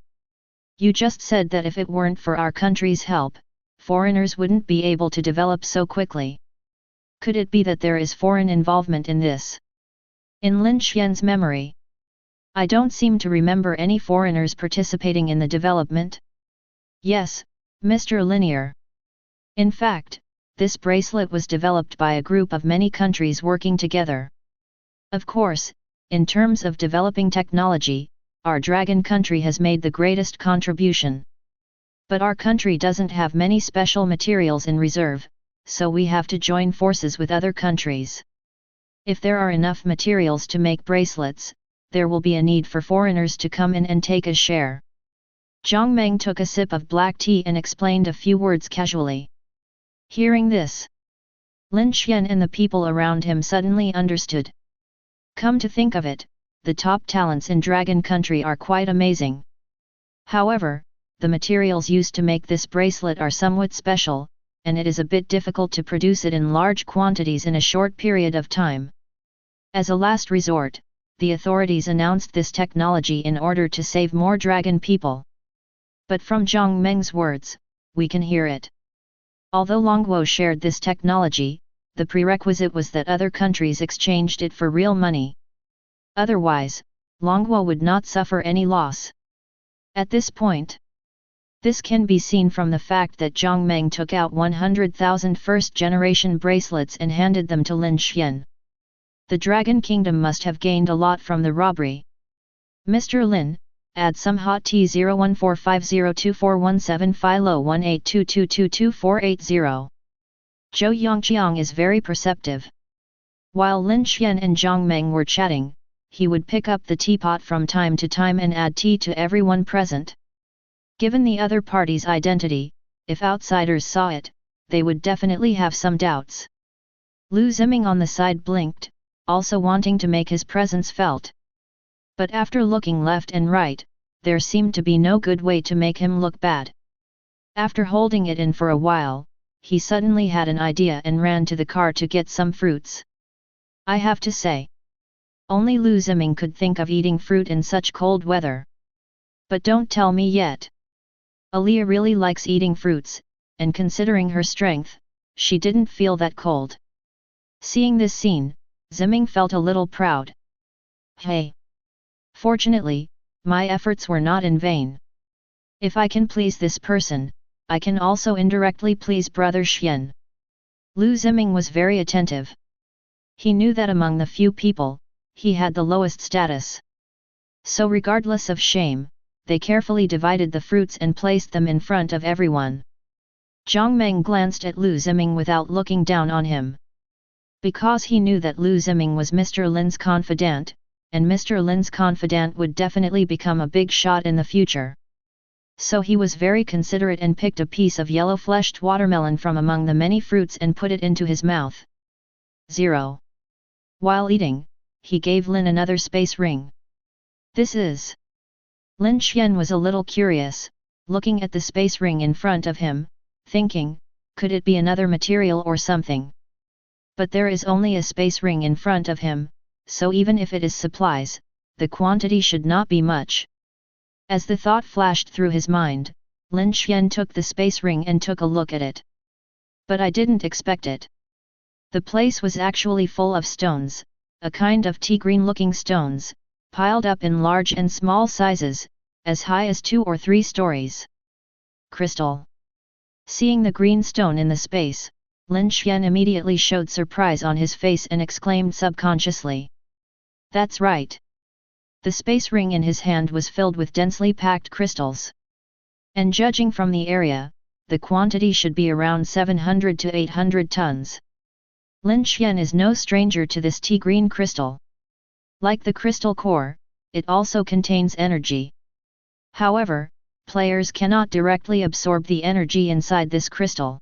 You just said that if it weren't for our country's help, foreigners wouldn't be able to develop so quickly. Could it be that there is foreign involvement in this?" In Lin Xuan's memory, I don't seem to remember any foreigners participating in the development. Yes, Mr. Linear. In fact, this bracelet was developed by a group of many countries working together. Of course, in terms of developing technology, our dragon country has made the greatest contribution. But our country doesn't have many special materials in reserve, so we have to join forces with other countries. If there are enough materials to make bracelets, there will be a need for foreigners to come in and take a share. Zhang Meng took a sip of black tea and explained a few words casually. Hearing this, Lin Xuan and the people around him suddenly understood. Come to think of it, the top talents in Dragon Country are quite amazing. However, the materials used to make this bracelet are somewhat special, and it is a bit difficult to produce it in large quantities in a short period of time. As a last resort, the authorities announced this technology in order to save more dragon people. But from Zhang Meng's words, we can hear it. Although Longguo shared this technology, the prerequisite was that other countries exchanged it for real money. Otherwise, Longguo would not suffer any loss. At this point, this can be seen from the fact that Zhang Meng took out 100,000 first-generation bracelets and handed them to Lin Xuan. The Dragon Kingdom must have gained a lot from the robbery. Mr. Lin, add some hot tea 014502417 Philo 1822222480. Zhou Yongqiang is very perceptive. While Lin Xuan and Zhang Meng were chatting, he would pick up the teapot from time to time and add tea to everyone present. Given the other party's identity, if outsiders saw it, they would definitely have some doubts. Lu Ziming on the side blinked, also wanting to make his presence felt. But after looking left and right, there seemed to be no good way to make him look bad. After holding it in for a while, he suddenly had an idea and ran to the car to get some fruits. I have to say, only Lu Ziming could think of eating fruit in such cold weather. But don't tell me yet. Aaliyah really likes eating fruits, and considering her strength, she didn't feel that cold. Seeing this scene, Ziming felt a little proud. Hey! Fortunately, my efforts were not in vain. If I can please this person, I can also indirectly please Brother Xian. Lu Ziming was very attentive. He knew that among the few people, he had the lowest status. So regardless of shame, they carefully divided the fruits and placed them in front of everyone. Zhang Meng glanced at Lu Ziming without looking down on him. Because he knew that Lu Ziming was Mr. Lin's confidant, and Mr. Lin's confidant would definitely become a big shot in the future. So he was very considerate and picked a piece of yellow-fleshed watermelon from among the many fruits and put it into his mouth. 0. While eating, he gave Lin another space ring. This is... Lin Xuan was a little curious, looking at the space ring in front of him, thinking, could it be another material or something? But there is only a space ring in front of him, so even if it is supplies, the quantity should not be much. As the thought flashed through his mind, Lin Xuan took the space ring and took a look at it. But I didn't expect it. The place was actually full of stones, a kind of tea-green-looking stones, piled up in large and small sizes, as high as 2 or 3 stories. Crystal. Seeing the green stone in the space, Lin Xuan immediately showed surprise on his face and exclaimed subconsciously. That's right. The space ring in his hand was filled with densely packed crystals. And judging from the area, the quantity should be around 700 to 800 tons. Lin Xuan is no stranger to this tea-green crystal. Like the crystal core, it also contains energy. However, players cannot directly absorb the energy inside this crystal.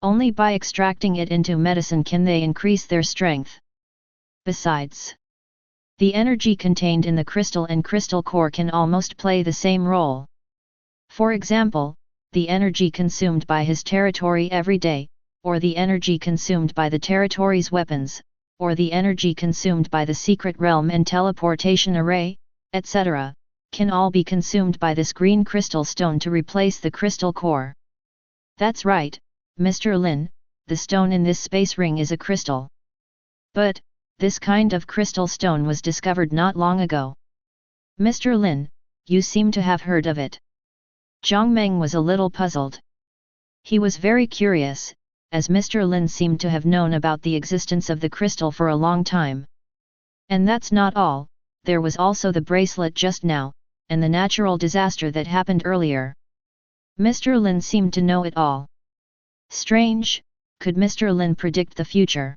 Only by extracting it into medicine can they increase their strength. Besides, the energy contained in the crystal and crystal core can almost play the same role. For example, the energy consumed by his territory every day, or the energy consumed by the territory's weapons, or the energy consumed by the secret realm and teleportation array, etc., can all be consumed by this green crystal stone to replace the crystal core. That's right, Mr. Lin, the stone in this space ring is a crystal. But, this kind of crystal stone was discovered not long ago. Mr. Lin, you seem to have heard of it. Zhang Meng was a little puzzled. He was very curious, as Mr. Lin seemed to have known about the existence of the crystal for a long time. And that's not all, there was also the bracelet just now, and the natural disaster that happened earlier. Mr. Lin seemed to know it all. Strange, could Mr. Lin predict the future?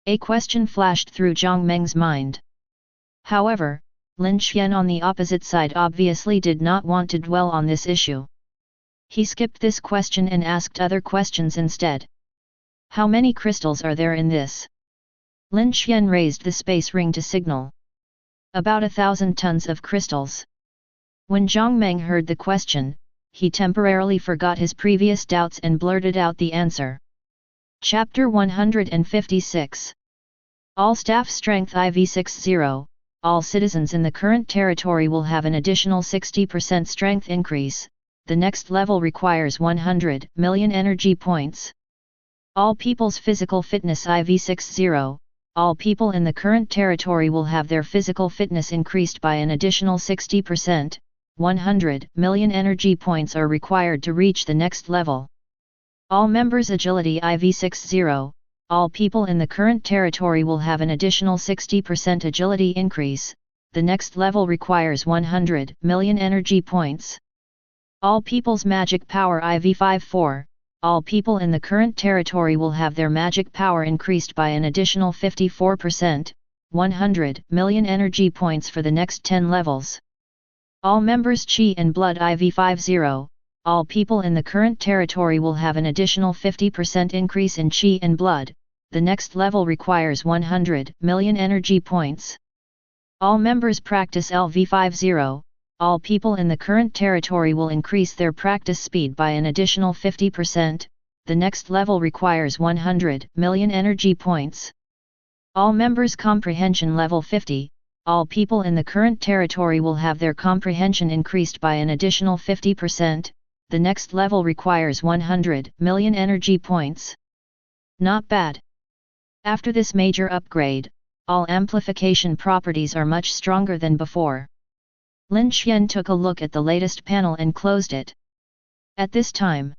A question flashed through Zhang Meng's mind. However, Lin Xuan on the opposite side obviously did not want to dwell on this issue. He skipped this question and asked other questions instead. How many crystals are there in this? Lin Xuan raised the space ring to signal. About 1,000 tons of crystals. When Zhang Meng heard the question, he temporarily forgot his previous doubts and blurted out the answer. Chapter 156. All staff strength IV60. All citizens in the current territory will have an additional 60% strength increase. The next level requires 100 million energy points. All people's physical fitness IV60. All people in the current territory will have their physical fitness increased by an additional 60%. 100 million energy points are required to reach the next level. All members' agility IV60. All people in the current territory will have an additional 60% agility increase. The next level requires 100 million energy points. All people's magic power IV54. All people in the current territory will have their magic power increased by an additional 54%, 100 million energy points for the next 10 levels. All members' Qi and Blood IV50. All people in the current territory will have an additional 50% increase in Qi and Blood. The next level requires 100 million energy points. All members practice LV50. All people in the current territory will increase their practice speed by an additional 50%. The next level requires 100 million energy points. All members comprehension level 50. All people in the current territory will have their comprehension increased by an additional 50%. The next level requires 100 million energy points. Not bad. After this major upgrade, all amplification properties are much stronger than before. Lin Xuan took a look at the latest panel and closed it. At this time,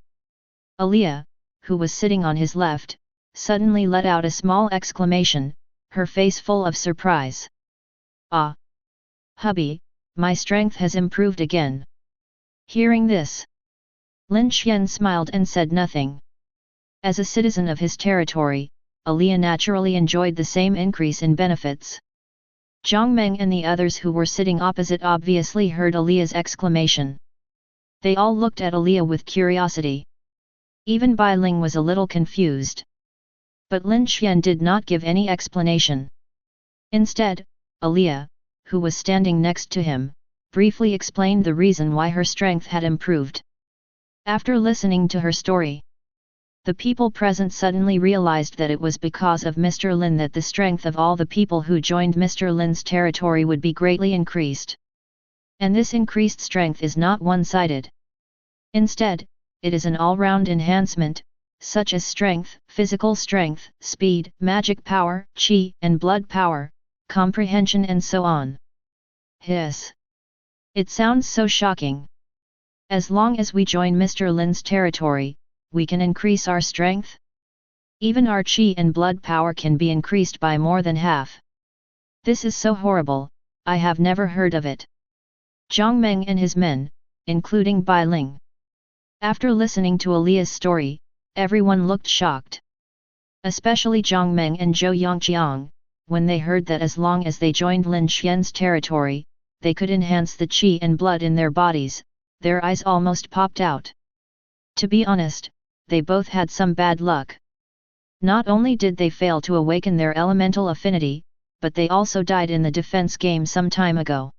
Aliyah, who was sitting on his left, suddenly let out a small exclamation, her face full of surprise. Ah! Hubby, my strength has improved again. Hearing this, Lin Xuan smiled and said nothing. As a citizen of his territory, Aliyah naturally enjoyed the same increase in benefits. Zhang Meng and the others who were sitting opposite obviously heard Aliyah's exclamation. They all looked at Aliyah with curiosity. Even Bai Ling was a little confused. But Lin Xuan did not give any explanation. Instead, Aliyah, who was standing next to him, briefly explained the reason why her strength had improved. After listening to her story, the people present suddenly realized that it was because of Mr. Lin that the strength of all the people who joined Mr. Lin's territory would be greatly increased. And this increased strength is not one-sided. Instead, it is an all-round enhancement, such as strength, physical strength, speed, magic power, qi and blood power, comprehension and so on. Hiss! It sounds so shocking. As long as we join Mr. Lin's territory, we can increase our strength? Even our qi and blood power can be increased by more than half. This is so horrible, I have never heard of it. Zhang Meng and his men, including Bai Ling. After listening to Aliyah's story, everyone looked shocked. Especially Zhang Meng and Zhou Yongqiang, when they heard that as long as they joined Lin Xuan's territory, they could enhance the qi and blood in their bodies, their eyes almost popped out. To be honest, they both had some bad luck. Not only did they fail to awaken their elemental affinity, but they also died in the defense game some time ago.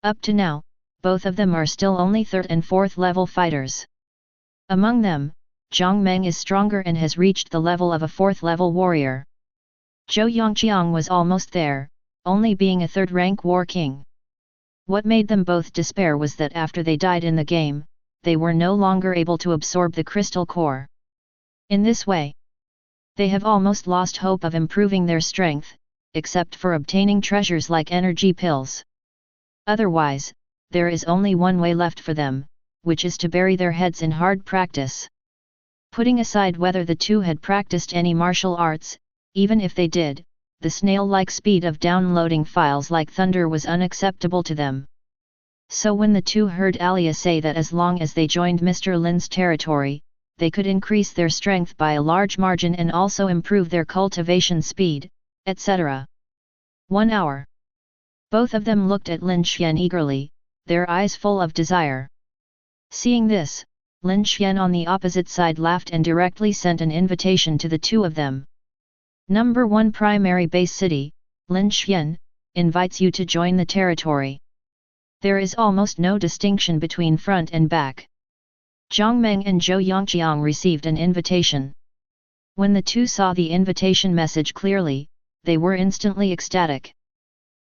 Up to now, both of them are still only 3rd and 4th level fighters. Among them, Zhang Meng is stronger and has reached the level of a 4th level warrior. Zhou Yongqiang was almost there, only being a 3rd rank war king. What made them both despair was that after they died in the game, they were no longer able to absorb the crystal core. In this way, they have almost lost hope of improving their strength, except for obtaining treasures like energy pills. Otherwise, there is only one way left for them, which is to bury their heads in hard practice. Putting aside whether the two had practiced any martial arts, even if they did, the snail-like speed of downloading files like thunder was unacceptable to them. So when the two heard Alia say that as long as they joined Mr. Lin's territory, they could increase their strength by a large margin and also improve their cultivation speed, etc. 1 hour. Both of them looked at Lin Xuan eagerly, their eyes full of desire. Seeing this, Lin Xuan on the opposite side laughed and directly sent an invitation to the two of them. Number 1 Primary Base City, Lin Xuan, invites you to join the territory. There is almost no distinction between front and back. Zhang Meng and Zhou Yongqiang received an invitation. When the two saw the invitation message clearly, they were instantly ecstatic.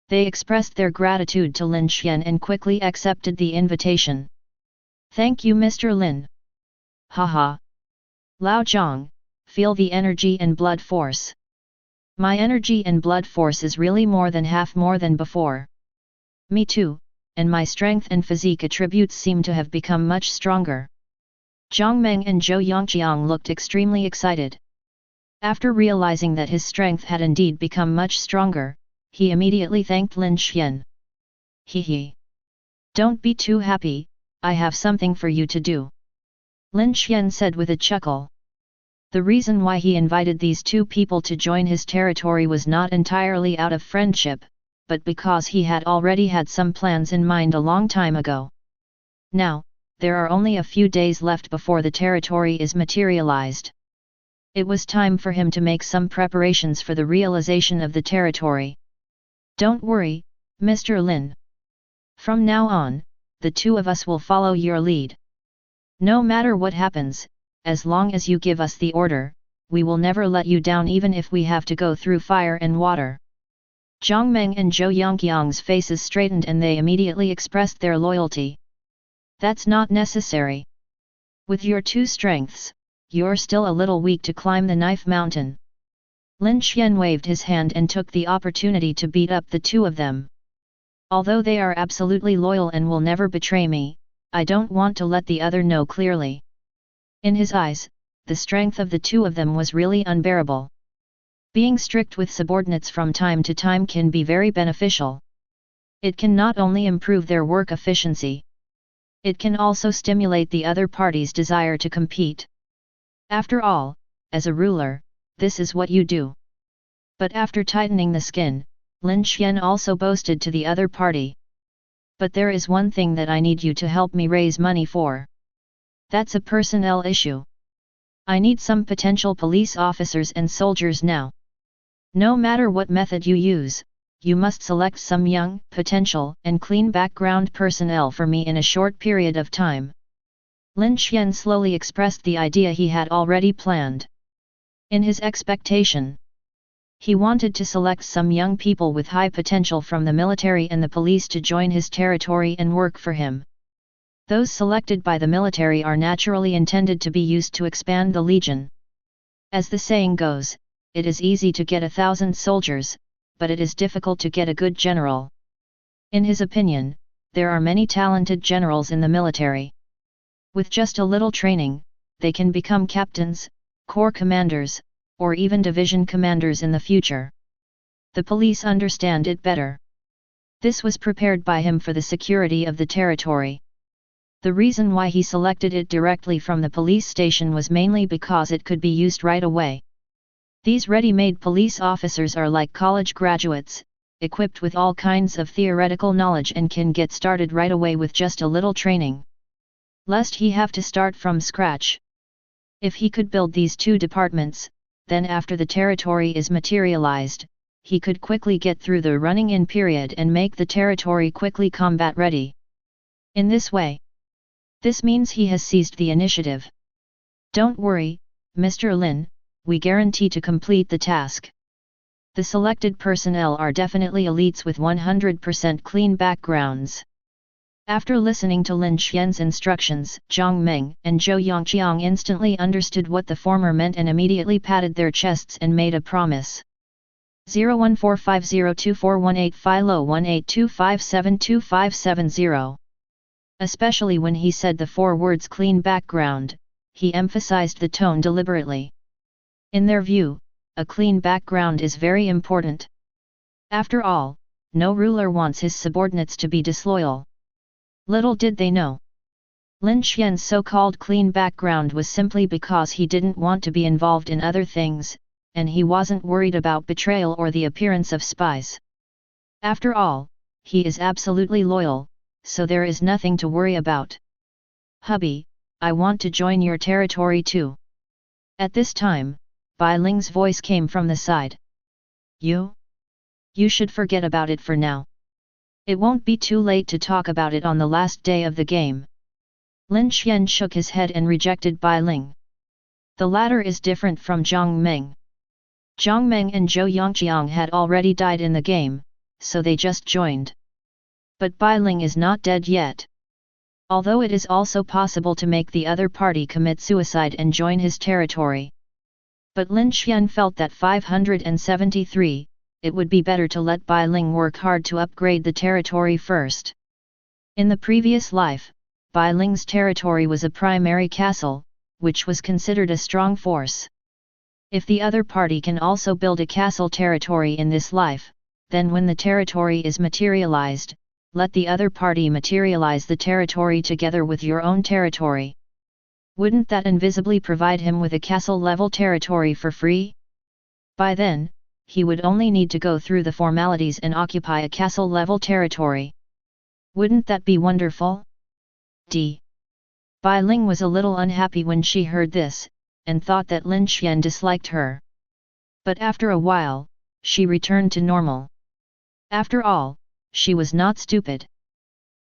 They expressed their gratitude to Lin Xuan and quickly accepted the invitation. Thank you Mr. Lin. Haha. Lao Zhang, feel the energy and blood force. My energy and blood force is really more than half more than before. Me too, and my strength and physique attributes seem to have become much stronger. Zhang Meng and Zhou Yongqiang looked extremely excited. After realizing that his strength had indeed become much stronger, he immediately thanked Lin Xuan. He. Don't be too happy, I have something for you to do. Lin Xuan said with a chuckle. The reason why he invited these two people to join his territory was not entirely out of friendship, but because he had already had some plans in mind a long time ago. Now, there are only a few days left before the territory is materialized. It was time for him to make some preparations for the realization of the territory. Don't worry, Mr. Lin. From now on, the two of us will follow your lead. No matter what happens, as long as you give us the order, we will never let you down even if we have to go through fire and water. Zhang Meng and Zhou Yongqiang's faces straightened and they immediately expressed their loyalty. That's not necessary. With your two strengths, you're still a little weak to climb the knife mountain. Lin Xuan waved his hand and took the opportunity to beat up the two of them. Although they are absolutely loyal and will never betray me, I don't want to let the other know clearly. In his eyes, the strength of the two of them was really unbearable. Being strict with subordinates from time to time can be very beneficial. It can not only improve their work efficiency. It can also stimulate the other party's desire to compete. After all, as a ruler, this is what you do. But after tightening the skin, Lin Xuan also boasted to the other party. But there is one thing that I need you to help me raise money for. That's a personnel issue. I need some potential police officers and soldiers now. No matter what method you use, you must select some young, potential, and clean background personnel for me in a short period of time. Lin Xuan slowly expressed the idea he had already planned. In his expectation, he wanted to select some young people with high potential from the military and the police to join his territory and work for him. Those selected by the military are naturally intended to be used to expand the legion. As the saying goes, it is easy to get 1,000 soldiers, but it is difficult to get a good general. In his opinion, there are many talented generals in the military. With just a little training, they can become captains, corps commanders, or even division commanders in the future. The police understand it better. This was prepared by him for the security of the territory. The reason why he selected it directly from the police station was mainly because it could be used right away. These ready-made police officers are like college graduates, equipped with all kinds of theoretical knowledge and can get started right away with just a little training. Lest he have to start from scratch. If he could build these two departments, then after the territory is materialized, he could quickly get through the running-in period and make the territory quickly combat ready. In this way, this means he has seized the initiative. Don't worry, Mr. Lin, we guarantee to complete the task. The selected personnel are definitely elites with 100% clean backgrounds. After listening to Lin Xuan's instructions, Zhang Meng and Zhou Yongqiang instantly understood what the former meant and immediately patted their chests and made a promise. 0145024185 Lo 1825725570 Especially when he said the 4 words clean background, he emphasized the tone deliberately. In their view, a clean background is very important. After all, no ruler wants his subordinates to be disloyal. Little did they know. Lin Xuan's so-called clean background was simply because he didn't want to be involved in other things, and he wasn't worried about betrayal or the appearance of spies. After all, he is absolutely loyal, so there is nothing to worry about. Hubby, I want to join your territory too. At this time, Bai Ling's voice came from the side. You? You should forget about it for now. It won't be too late to talk about it on the last day of the game. Lin Xuan shook his head and rejected Bai Ling. The latter is different from Zhang Meng. Zhang Meng and Zhou Yongqiang had already died in the game, so they just joined. But Bai Ling is not dead yet. Although it is also possible to make the other party commit suicide and join his territory. But Lin Xuan felt that 573, it would be better to let Bai Ling work hard to upgrade the territory first. In the previous life, Bai Ling's territory was a primary castle, which was considered a strong force. If the other party can also build a castle territory in this life, then when the territory is materialized, let the other party materialize the territory together with your own territory. Wouldn't that invisibly provide him with a castle-level territory for free? By then, he would only need to go through the formalities and occupy a castle-level territory. Wouldn't that be wonderful? Bai Ling was a little unhappy when she heard this, and thought that Lin Xuan disliked her. But after a while, she returned to normal. After all, she was not stupid.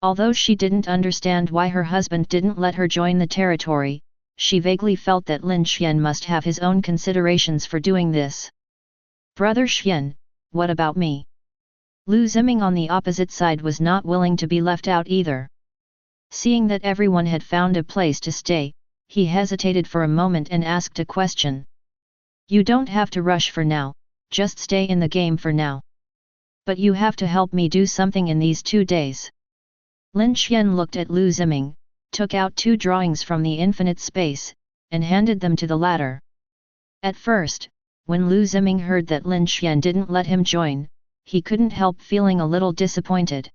Although she didn't understand why her husband didn't let her join the territory, she vaguely felt that Lin Xuan must have his own considerations for doing this. Brother Xuan, what about me? Lu Ziming on the opposite side was not willing to be left out either. Seeing that everyone had found a place to stay, he hesitated for a moment and asked a question. You don't have to rush for now, just stay in the game for now. But you have to help me do something in these 2 days. Lin Xuan looked at Lu Ziming, took out 2 drawings from the infinite space, and handed them to the latter. At first, when Lu Ziming heard that Lin Xuan didn't let him join, he couldn't help feeling a little disappointed.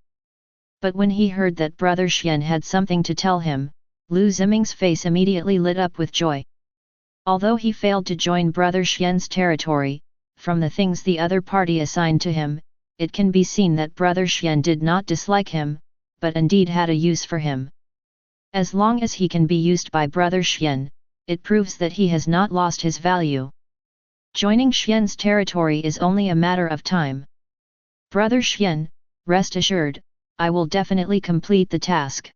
But when he heard that Brother Xuan had something to tell him, Lu Ziming's face immediately lit up with joy. Although he failed to join Brother Xuan's territory, from the things the other party assigned to him, it can be seen that Brother Xuan did not dislike him, but indeed had a use for him. As long as he can be used by Brother Xuan, it proves that he has not lost his value. Joining Xuan's territory is only a matter of time. Brother Xuan, rest assured, I will definitely complete the task.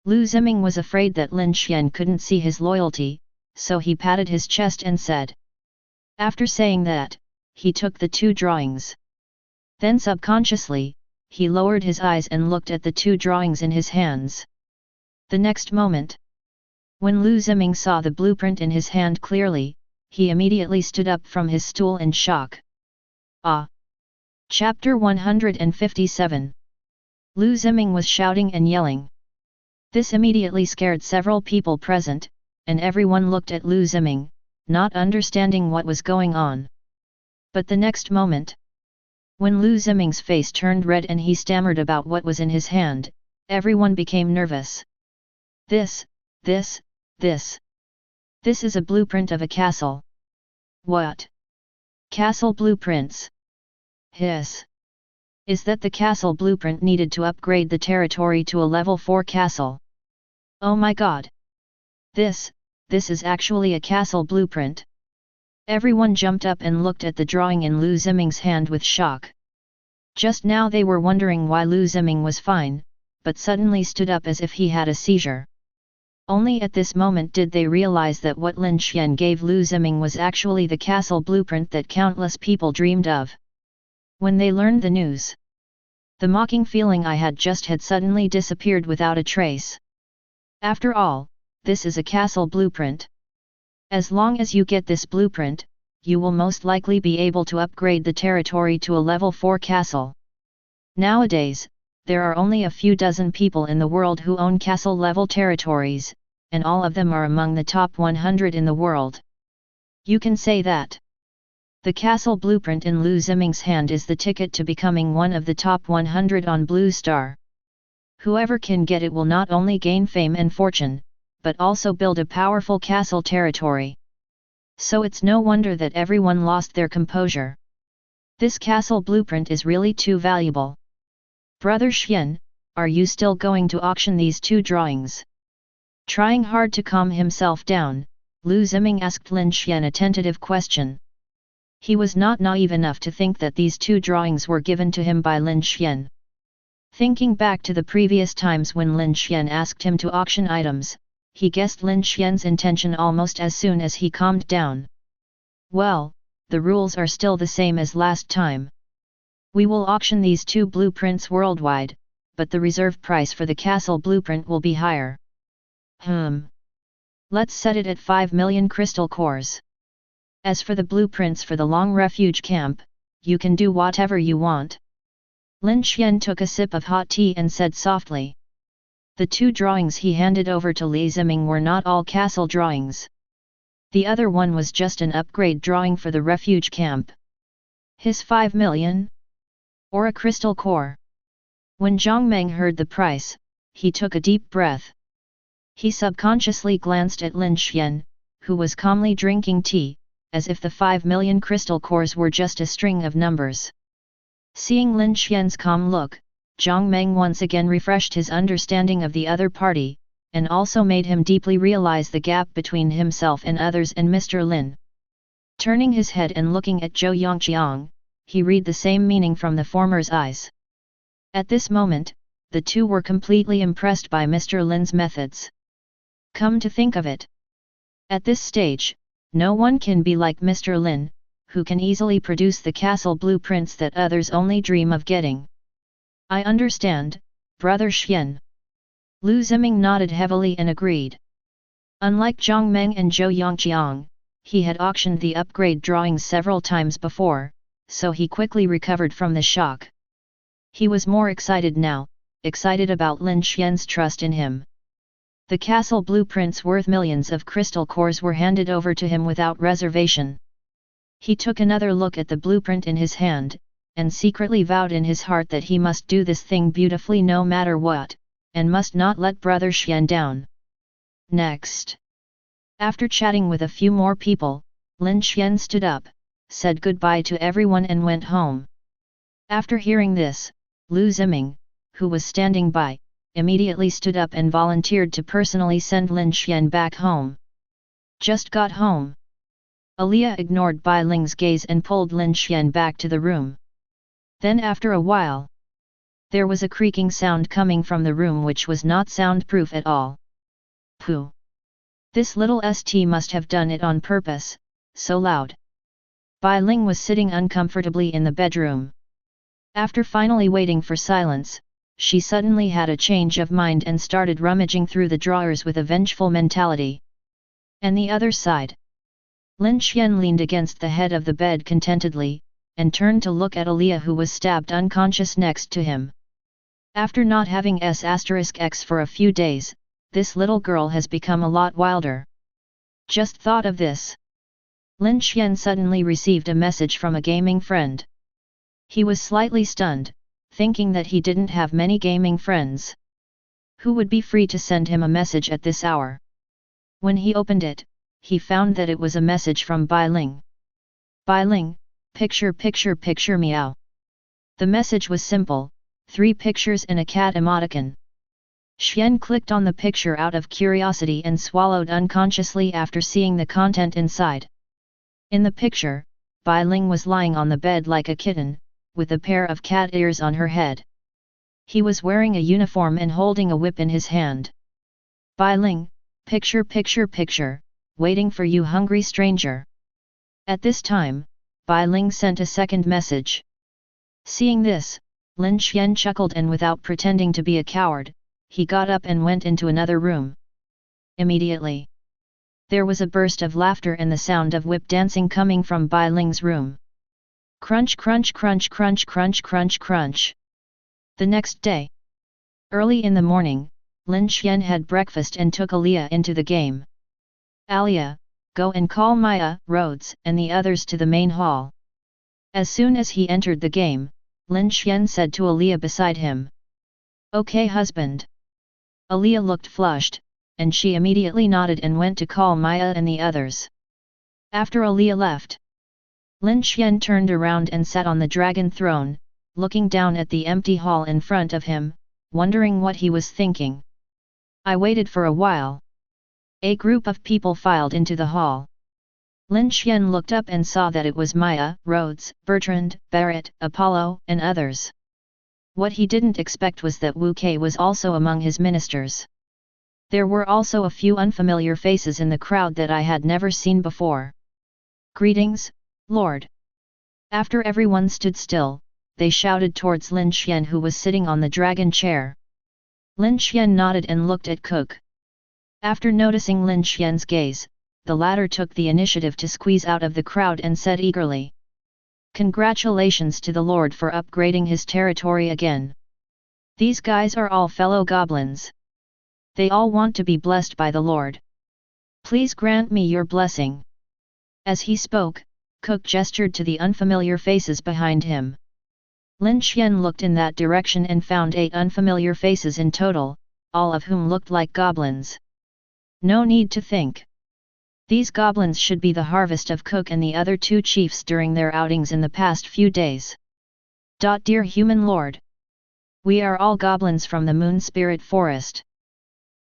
Lu Ziming was afraid that Lin Xuan couldn't see his loyalty, so he patted his chest and said. After saying that, he took the 2 drawings. Then subconsciously, he lowered his eyes and looked at the 2 drawings in his hands. The next moment, when Lu Ziming saw the blueprint in his hand clearly, he immediately stood up from his stool in shock. Ah! Chapter 157. Lu Ziming was shouting and yelling. This immediately scared several people present, and everyone looked at Lu Ziming, not understanding what was going on. But the next moment, when Lu Ziming's face turned red and he stammered about what was in his hand, everyone became nervous. This is a blueprint of a castle. What? Castle blueprints? Hiss. Is that the castle blueprint needed to upgrade the territory to a level 4 castle? Oh my god! This is actually a castle blueprint. Everyone jumped up and looked at the drawing in Lu Ziming's hand with shock. Just now they were wondering why Lu Ziming was fine, but suddenly stood up as if he had a seizure. Only at this moment did they realize that what Lin Xuan gave Lu Ziming was actually the castle blueprint that countless people dreamed of. When they learned the news, the mocking feeling I had just had suddenly disappeared without a trace. After all, this is a castle blueprint. As long as you get this blueprint, you will most likely be able to upgrade the territory to a level 4 castle. Nowadays, there are only a few dozen people in the world who own castle-level territories, and all of them are among the top 100 in the world. You can say that. The castle blueprint in Lu Ziming's hand is the ticket to becoming one of the top 100 on Blue Star. Whoever can get it will not only gain fame and fortune, but also build a powerful castle territory. So it's no wonder that everyone lost their composure. This castle blueprint is really too valuable. Brother Xian, are you still going to auction these two drawings? Trying hard to calm himself down, Lu Ziming asked Lin Xuan a tentative question. He was not naive enough to think that these two drawings were given to him by Lin Xuan. Thinking back to the previous times when Lin Xuan asked him to auction items, he guessed Lin Xuan's intention almost as soon as he calmed down. Well, the rules are still the same as last time. We will auction these two blueprints worldwide, but the reserve price for the castle blueprint will be higher. Let's set it at 5 million crystal cores. As for the blueprints for the long refuge camp, you can do whatever you want. Lin Xuan took a sip of hot tea and said softly. The two drawings he handed over to Li Ziming were not all castle drawings. The other one was just an upgrade drawing for the refuge camp. His 5 million? Or a crystal core? When Zhang Meng heard the price, he took a deep breath. He subconsciously glanced at Lin Xuan, who was calmly drinking tea, as if the 5 million crystal cores were just a string of numbers. Seeing Lin Xuan's calm look, Zhang Meng once again refreshed his understanding of the other party, and also made him deeply realize the gap between himself and others and Mr. Lin. Turning his head and looking at Zhou Yongqiang, he read the same meaning from the former's eyes. At this moment, the two were completely impressed by Mr. Lin's methods. Come to think of it. At this stage, no one can be like Mr. Lin, who can easily produce the castle blueprints that others only dream of getting. I understand, Brother Xian. Lu Ziming nodded heavily and agreed. Unlike Zhang Meng and Zhou Yongqiang, he had auctioned the upgrade drawings several times before, so he quickly recovered from the shock. He was more excited now, excited about Lin Xuan's trust in him. The castle blueprints worth millions of crystal cores were handed over to him without reservation. He took another look at the blueprint in his hand, and secretly vowed in his heart that he must do this thing beautifully no matter what, and must not let Brother Xian down. Next. After chatting with a few more people, Lin Xuan stood up, said goodbye to everyone and went home. After hearing this, Lu Ziming, who was standing by, immediately stood up and volunteered to personally send Lin Xuan back home. Just got home. Aliyah ignored Bai Ling's gaze and pulled Lin Xuan back to the room. Then after a while, there was a creaking sound coming from the room which was not soundproof at all. Pooh! This little st must have done it on purpose, so loud. Bai Ling was sitting uncomfortably in the bedroom. After finally waiting for silence, she suddenly had a change of mind and started rummaging through the drawers with a vengeful mentality. And the other side. Lin Xuan leaned against the head of the bed contentedly, and turned to look at Aliyah who was stabbed unconscious next to him. After not having S*X for a few days, this little girl has become a lot wilder. Just thought of this. Lin Xuan suddenly received a message from a gaming friend. He was slightly stunned, thinking that he didn't have many gaming friends. Who would be free to send him a message at this hour? When he opened it, he found that it was a message from Bai Ling. Bai Ling, picture meow. The message was simple, 3 pictures and a cat emoticon. Xian clicked on the picture out of curiosity and swallowed unconsciously after seeing the content inside. In the picture, Bai Ling was lying on the bed like a kitten, with a pair of cat ears on her head. He was wearing a uniform and holding a whip in his hand. Bai Ling, picture, waiting for you hungry stranger. At this time, Bai Ling sent a second message. Seeing this, Lin Xuan chuckled and without pretending to be a coward, he got up and went into another room. Immediately, there was a burst of laughter and the sound of whip dancing coming from Bai Ling's room. Crunch crunch crunch crunch crunch crunch crunch. The next day, Early in the morning, Lin Xuan had breakfast and took Alia into the game. Alia, go and call Maya, Rhodes, and the others to the main hall. As soon as he entered the game, Lin Xuan said to Alia beside him. Okay husband. Alia looked flushed, and she immediately nodded and went to call Maya and the others. After Alia left, Lin Xuan turned around and sat on the dragon throne, looking down at the empty hall in front of him, wondering what he was thinking. I waited for a while. A group of people filed into the hall. Lin Xuan looked up and saw that it was Maya, Rhodes, Bertrand, Barrett, Apollo, and others. What he didn't expect was that Wu Kei was also among his ministers. There were also a few unfamiliar faces in the crowd that I had never seen before. Greetings, Lord. After everyone stood still, they shouted towards Lin Xuan who was sitting on the dragon chair. Lin Xuan nodded and looked at Cook. After noticing Lin Xuan's gaze, the latter took the initiative to squeeze out of the crowd and said eagerly. Congratulations to the Lord for upgrading his territory again. These guys are all fellow goblins. They all want to be blessed by the Lord. Please grant me your blessing. As he spoke, Cook gestured to the unfamiliar faces behind him. Lin Xuan looked in that direction and found 8 unfamiliar faces in total, all of whom looked like goblins. No need to think. These goblins should be the harvest of Cook and the other 2 chiefs during their outings in the past few days. Dear human lord. We are all goblins from the Moon Spirit Forest.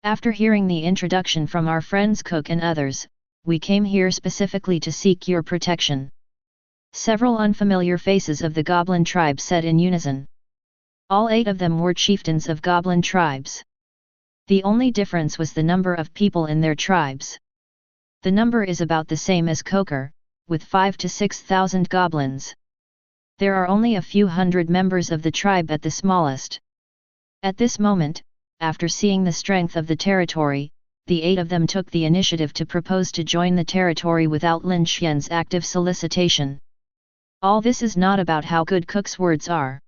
After hearing the introduction from our friends Cook and others, we came here specifically to seek your protection. Several unfamiliar faces of the goblin tribe said in unison. All 8 of them were chieftains of goblin tribes. The only difference was the number of people in their tribes. The number is about the same as Koker, with 5,000 to 6,000 goblins. There are only a few hundred members of the tribe at the smallest. At this moment, after seeing the strength of the territory, the 8 of them took the initiative to propose to join the territory without Lin Xuan's active solicitation. All this is not about how good Cook's words are.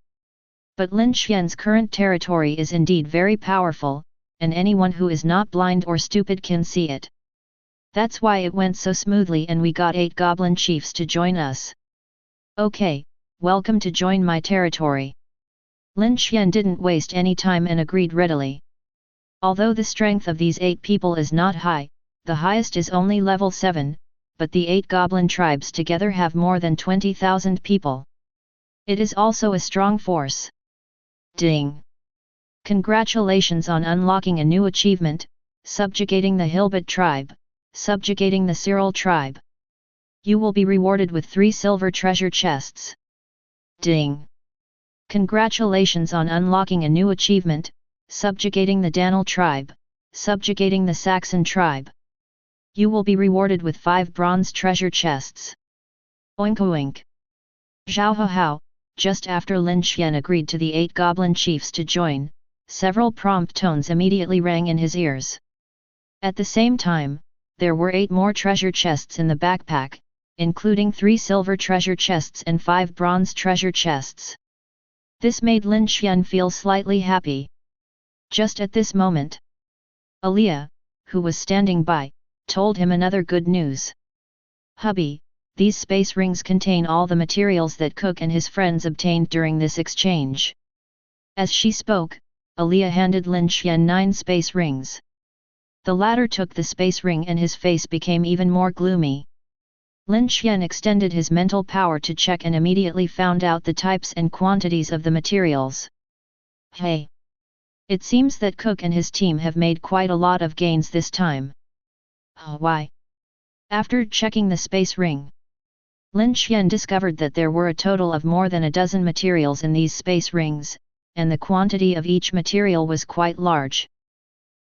But Lin Xuan's current territory is indeed very powerful, and anyone who is not blind or stupid can see it. That's why it went so smoothly and we got 8 goblin chiefs to join us. Okay, welcome to join my territory. Lin Xuan didn't waste any time and agreed readily. Although the strength of these 8 people is not high, the highest is only level 7, but the 8 goblin tribes together have more than 20,000 people. It is also a strong force. Ding! Congratulations on unlocking a new achievement, subjugating the Hilbert tribe, subjugating the Cyril tribe. You will be rewarded with 3 silver treasure chests. Ding! Congratulations on unlocking a new achievement, subjugating the Danel tribe, subjugating the Saxon tribe. You will be rewarded with 5 bronze treasure chests. Oink oink. Zhao ho hao, just after Lin Xuan agreed to the 8 goblin chiefs to join, several prompt tones immediately rang in his ears. At the same time, there were 8 more treasure chests in the backpack, including 3 silver treasure chests and 5 bronze treasure chests. This made Lin Xuan feel slightly happy. Just at this moment, Alia, who was standing by, told him another good news. Hubby, these space rings contain all the materials that Cook and his friends obtained during this exchange. As she spoke, Alia handed Lin Xuan 9 space rings. The latter took the space ring and his face became even more gloomy. Lin Xuan extended his mental power to check and immediately found out the types and quantities of the materials. Hey! It seems that Cook and his team have made quite a lot of gains this time. Why? After checking the space ring, Lin Xuan discovered that there were a total of more than a dozen materials in these space rings, and the quantity of each material was quite large.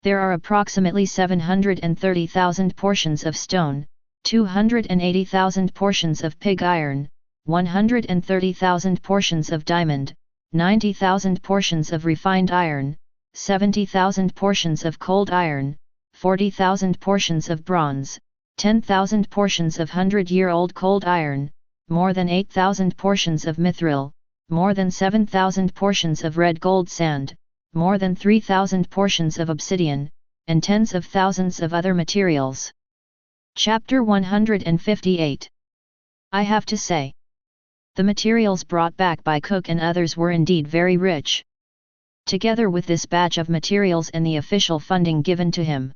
There are approximately 730,000 portions of stone, 280,000 portions of pig iron, 130,000 portions of diamond, 90,000 portions of refined iron, 70,000 portions of cold iron, 40,000 portions of bronze, 10,000 portions of 100-year-old cold iron, more than 8,000 portions of mithril, more than 7,000 portions of red gold sand, more than 3,000 portions of obsidian, and tens of thousands of other materials. Chapter 158. I have to say, the materials brought back by Cook and others were indeed very rich. Together with this batch of materials and the official funding given to him,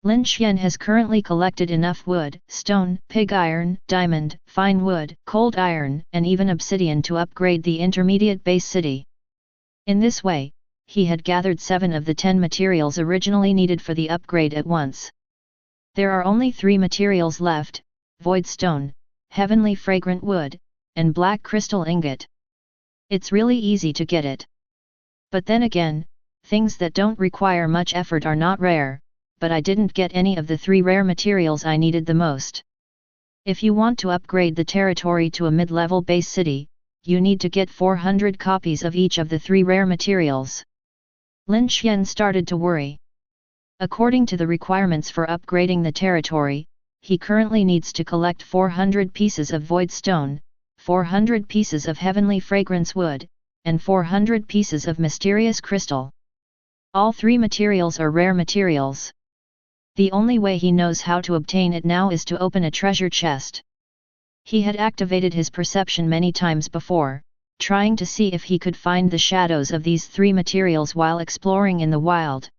Lin Xuan has currently collected enough wood, stone, pig iron, diamond, fine wood, cold iron, and even obsidian to upgrade the intermediate base city. In this way, he had gathered 7 of the 10 materials originally needed for the upgrade at once. There are only 3 materials left: void stone, heavenly fragrant wood, and black crystal ingot. It's really easy to get it. But then again, things that don't require much effort are not rare, but I didn't get any of the 3 rare materials I needed the most. If you want to upgrade the territory to a mid-level base city, you need to get 400 copies of each of the 3 rare materials. Lin Xuan started to worry. According to the requirements for upgrading the territory, he currently needs to collect 400 pieces of void stone, 400 pieces of heavenly fragrance wood, and 400 pieces of mysterious crystal. All 3 materials are rare materials. The only way he knows how to obtain it now is to open a treasure chest. He had activated his perception many times before, trying to see if he could find the shadows of these 3 materials while exploring in the wild.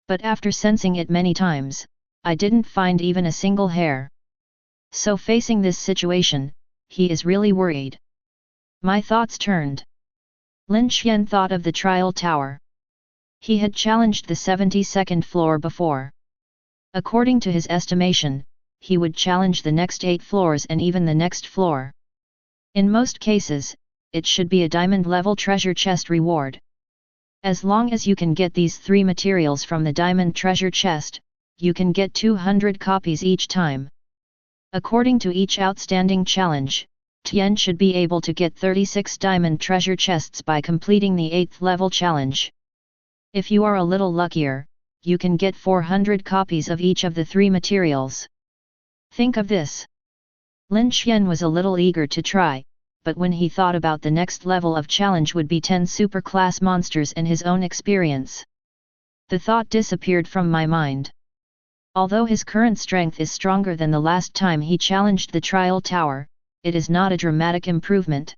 But after sensing it many times, I didn't find even a single hair. So facing this situation, he is really worried. My thoughts turned. Lin Xuan thought of the trial tower. He had challenged the 72nd floor before. According to his estimation, he would challenge the next 8 floors and even the next floor. In most cases, it should be a diamond-level treasure chest reward. As long as you can get these 3 materials from the diamond treasure chest, you can get 200 copies each time. According to each outstanding challenge, Tian should be able to get 36 diamond treasure chests by completing the 8th level challenge. If you are a little luckier, you can get 400 copies of each of the 3 materials. Think of this. Lin Xuan was a little eager to try, but when he thought about the next level of challenge would be 10 super-class monsters and his own experience, the thought disappeared from my mind. Although his current strength is stronger than the last time he challenged the trial tower, it is not a dramatic improvement.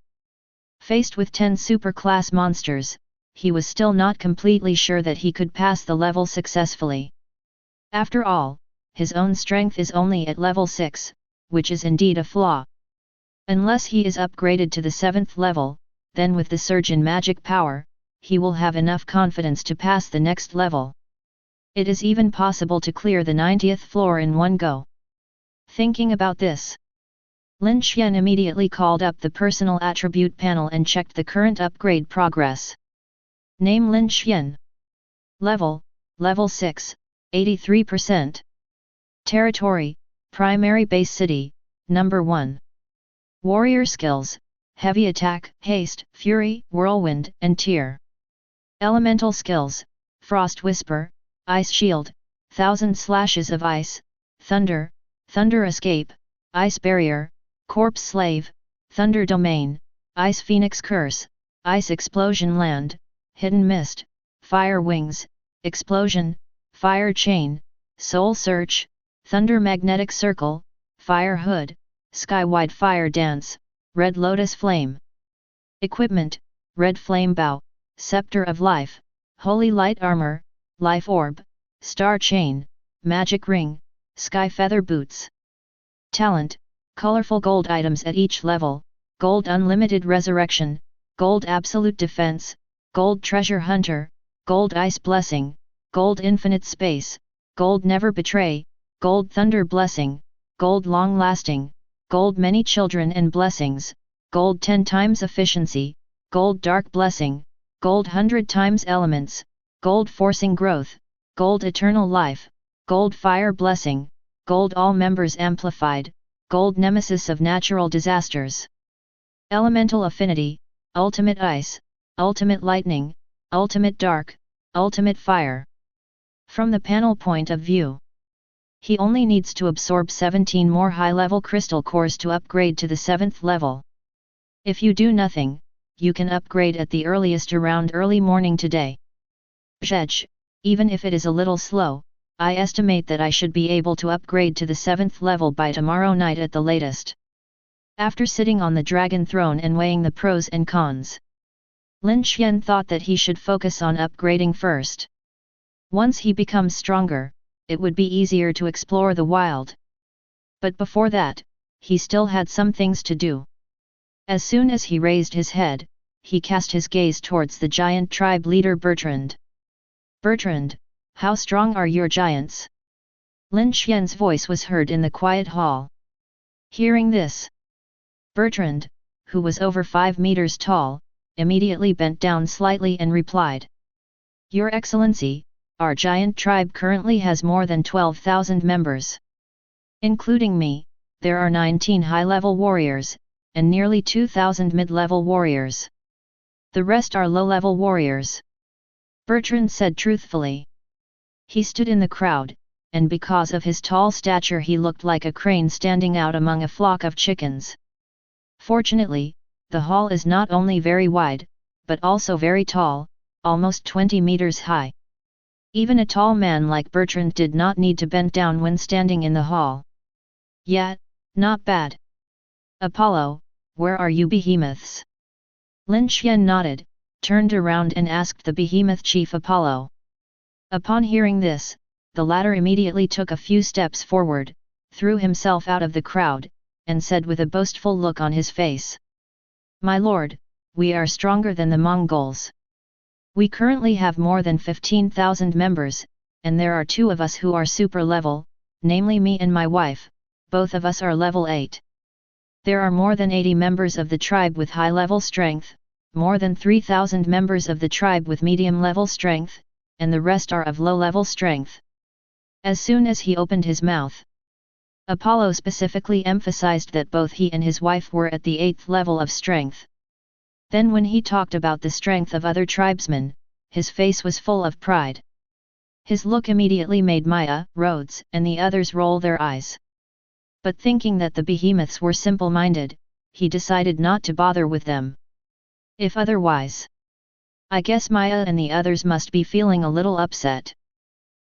Faced with 10 super-class monsters, he was still not completely sure that he could pass the level successfully. After all, his own strength is only at level 6, which is indeed a flaw. Unless he is upgraded to the 7th level, then with the surge in magic power, he will have enough confidence to pass the next level. It is even possible to clear the 90th floor in one go. Thinking about this, Lin Xuan immediately called up the personal attribute panel and checked the current upgrade progress. Name Lin Xuan. Level 6, 83%. Territory, primary base city, number 1. Warrior skills, heavy attack, haste, fury, whirlwind, and tear. Elemental skills, frost whisper, ice shield, 1000 slashes of ice, thunder, thunder escape, ice barrier, corpse slave, thunder domain, ice phoenix curse, ice explosion land, hidden mist, fire wings, explosion, fire chain, soul search, thunder magnetic circle, fire hood, skywide fire dance, red lotus flame. Equipment, red flame bow, scepter of life, holy light armor, life orb, star chain, magic ring, sky feather boots. Talent, colorful gold items at each level, gold unlimited resurrection, gold absolute defense, gold treasure hunter, gold ice blessing, gold infinite space, gold never betray, gold thunder blessing, gold long lasting, gold many children and blessings, gold 10 times efficiency, gold dark blessing, gold 100 times elements, gold forcing growth, gold eternal life, gold fire blessing, gold all members amplified, gold nemesis of natural disasters. Elemental affinity, ultimate ice, ultimate lightning, ultimate dark, ultimate fire. From the panel point of view, he only needs to absorb 17 more high-level crystal cores to upgrade to the 7th level. If you do nothing, you can upgrade at the earliest around early morning today. Zhej, even if it is a little slow, I estimate that I should be able to upgrade to the 7th level by tomorrow night at the latest. After sitting on the dragon throne and weighing the pros and cons, Lin Xuan thought that he should focus on upgrading first. Once he becomes stronger, it would be easier to explore the wild. But before that, he still had some things to do. As soon as he raised his head, he cast his gaze towards the giant tribe leader Bertrand. Bertrand, how strong are your giants? Lin Xuan's voice was heard in the quiet hall. Hearing this, Bertrand, who was over 5 meters tall, immediately bent down slightly and replied. Your Excellency, our giant tribe currently has more than 12,000 members. Including me, there are 19 high-level warriors, and nearly 2,000 mid-level warriors. The rest are low-level warriors. Bertrand said truthfully. He stood in the crowd, and because of his tall stature he looked like a crane standing out among a flock of chickens. Fortunately, the hall is not only very wide, but also very tall, almost 20 meters high. Even a tall man like Bertrand did not need to bend down when standing in the hall. Yet, not bad. Apollo, where are you behemoths? Lin Xuan nodded, turned around and asked the behemoth chief Apollo. Upon hearing this, the latter immediately took a few steps forward, threw himself out of the crowd, and said with a boastful look on his face. My lord, we are stronger than the Mongols. We currently have more than 15,000 members, and there are 2 of us who are super level, namely me and my wife, both of us are level 8. There are more than 80 members of the tribe with high level strength, more than 3,000 members of the tribe with medium level strength, and the rest are of low level strength. As soon as he opened his mouth, Apollo specifically emphasized that both he and his wife were at the 8th level of strength. Then when he talked about the strength of other tribesmen, his face was full of pride. His look immediately made Maya, Rhodes, and the others roll their eyes. But thinking that the behemoths were simple-minded, he decided not to bother with them. If otherwise, I guess Maya and the others must be feeling a little upset.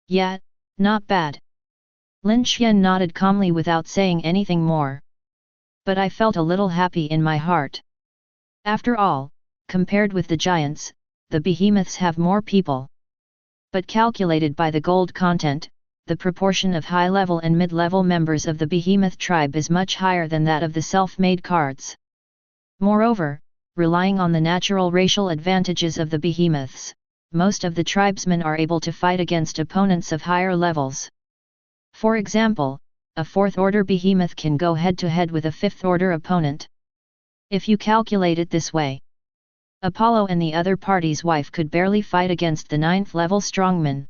Yet, not bad. Lin Xuan nodded calmly without saying anything more. But I felt a little happy in my heart. After all, compared with the giants, the behemoths have more people. But calculated by the gold content, the proportion of high-level and mid-level members of the behemoth tribe is much higher than that of the self-made cards. Moreover, relying on the natural racial advantages of the behemoths, most of the tribesmen are able to fight against opponents of higher levels. For example, a 4th-order behemoth can go head-to-head with a 5th-order opponent. If you calculate it this way, Apollo and the other party's wife could barely fight against the 9th-level strongman.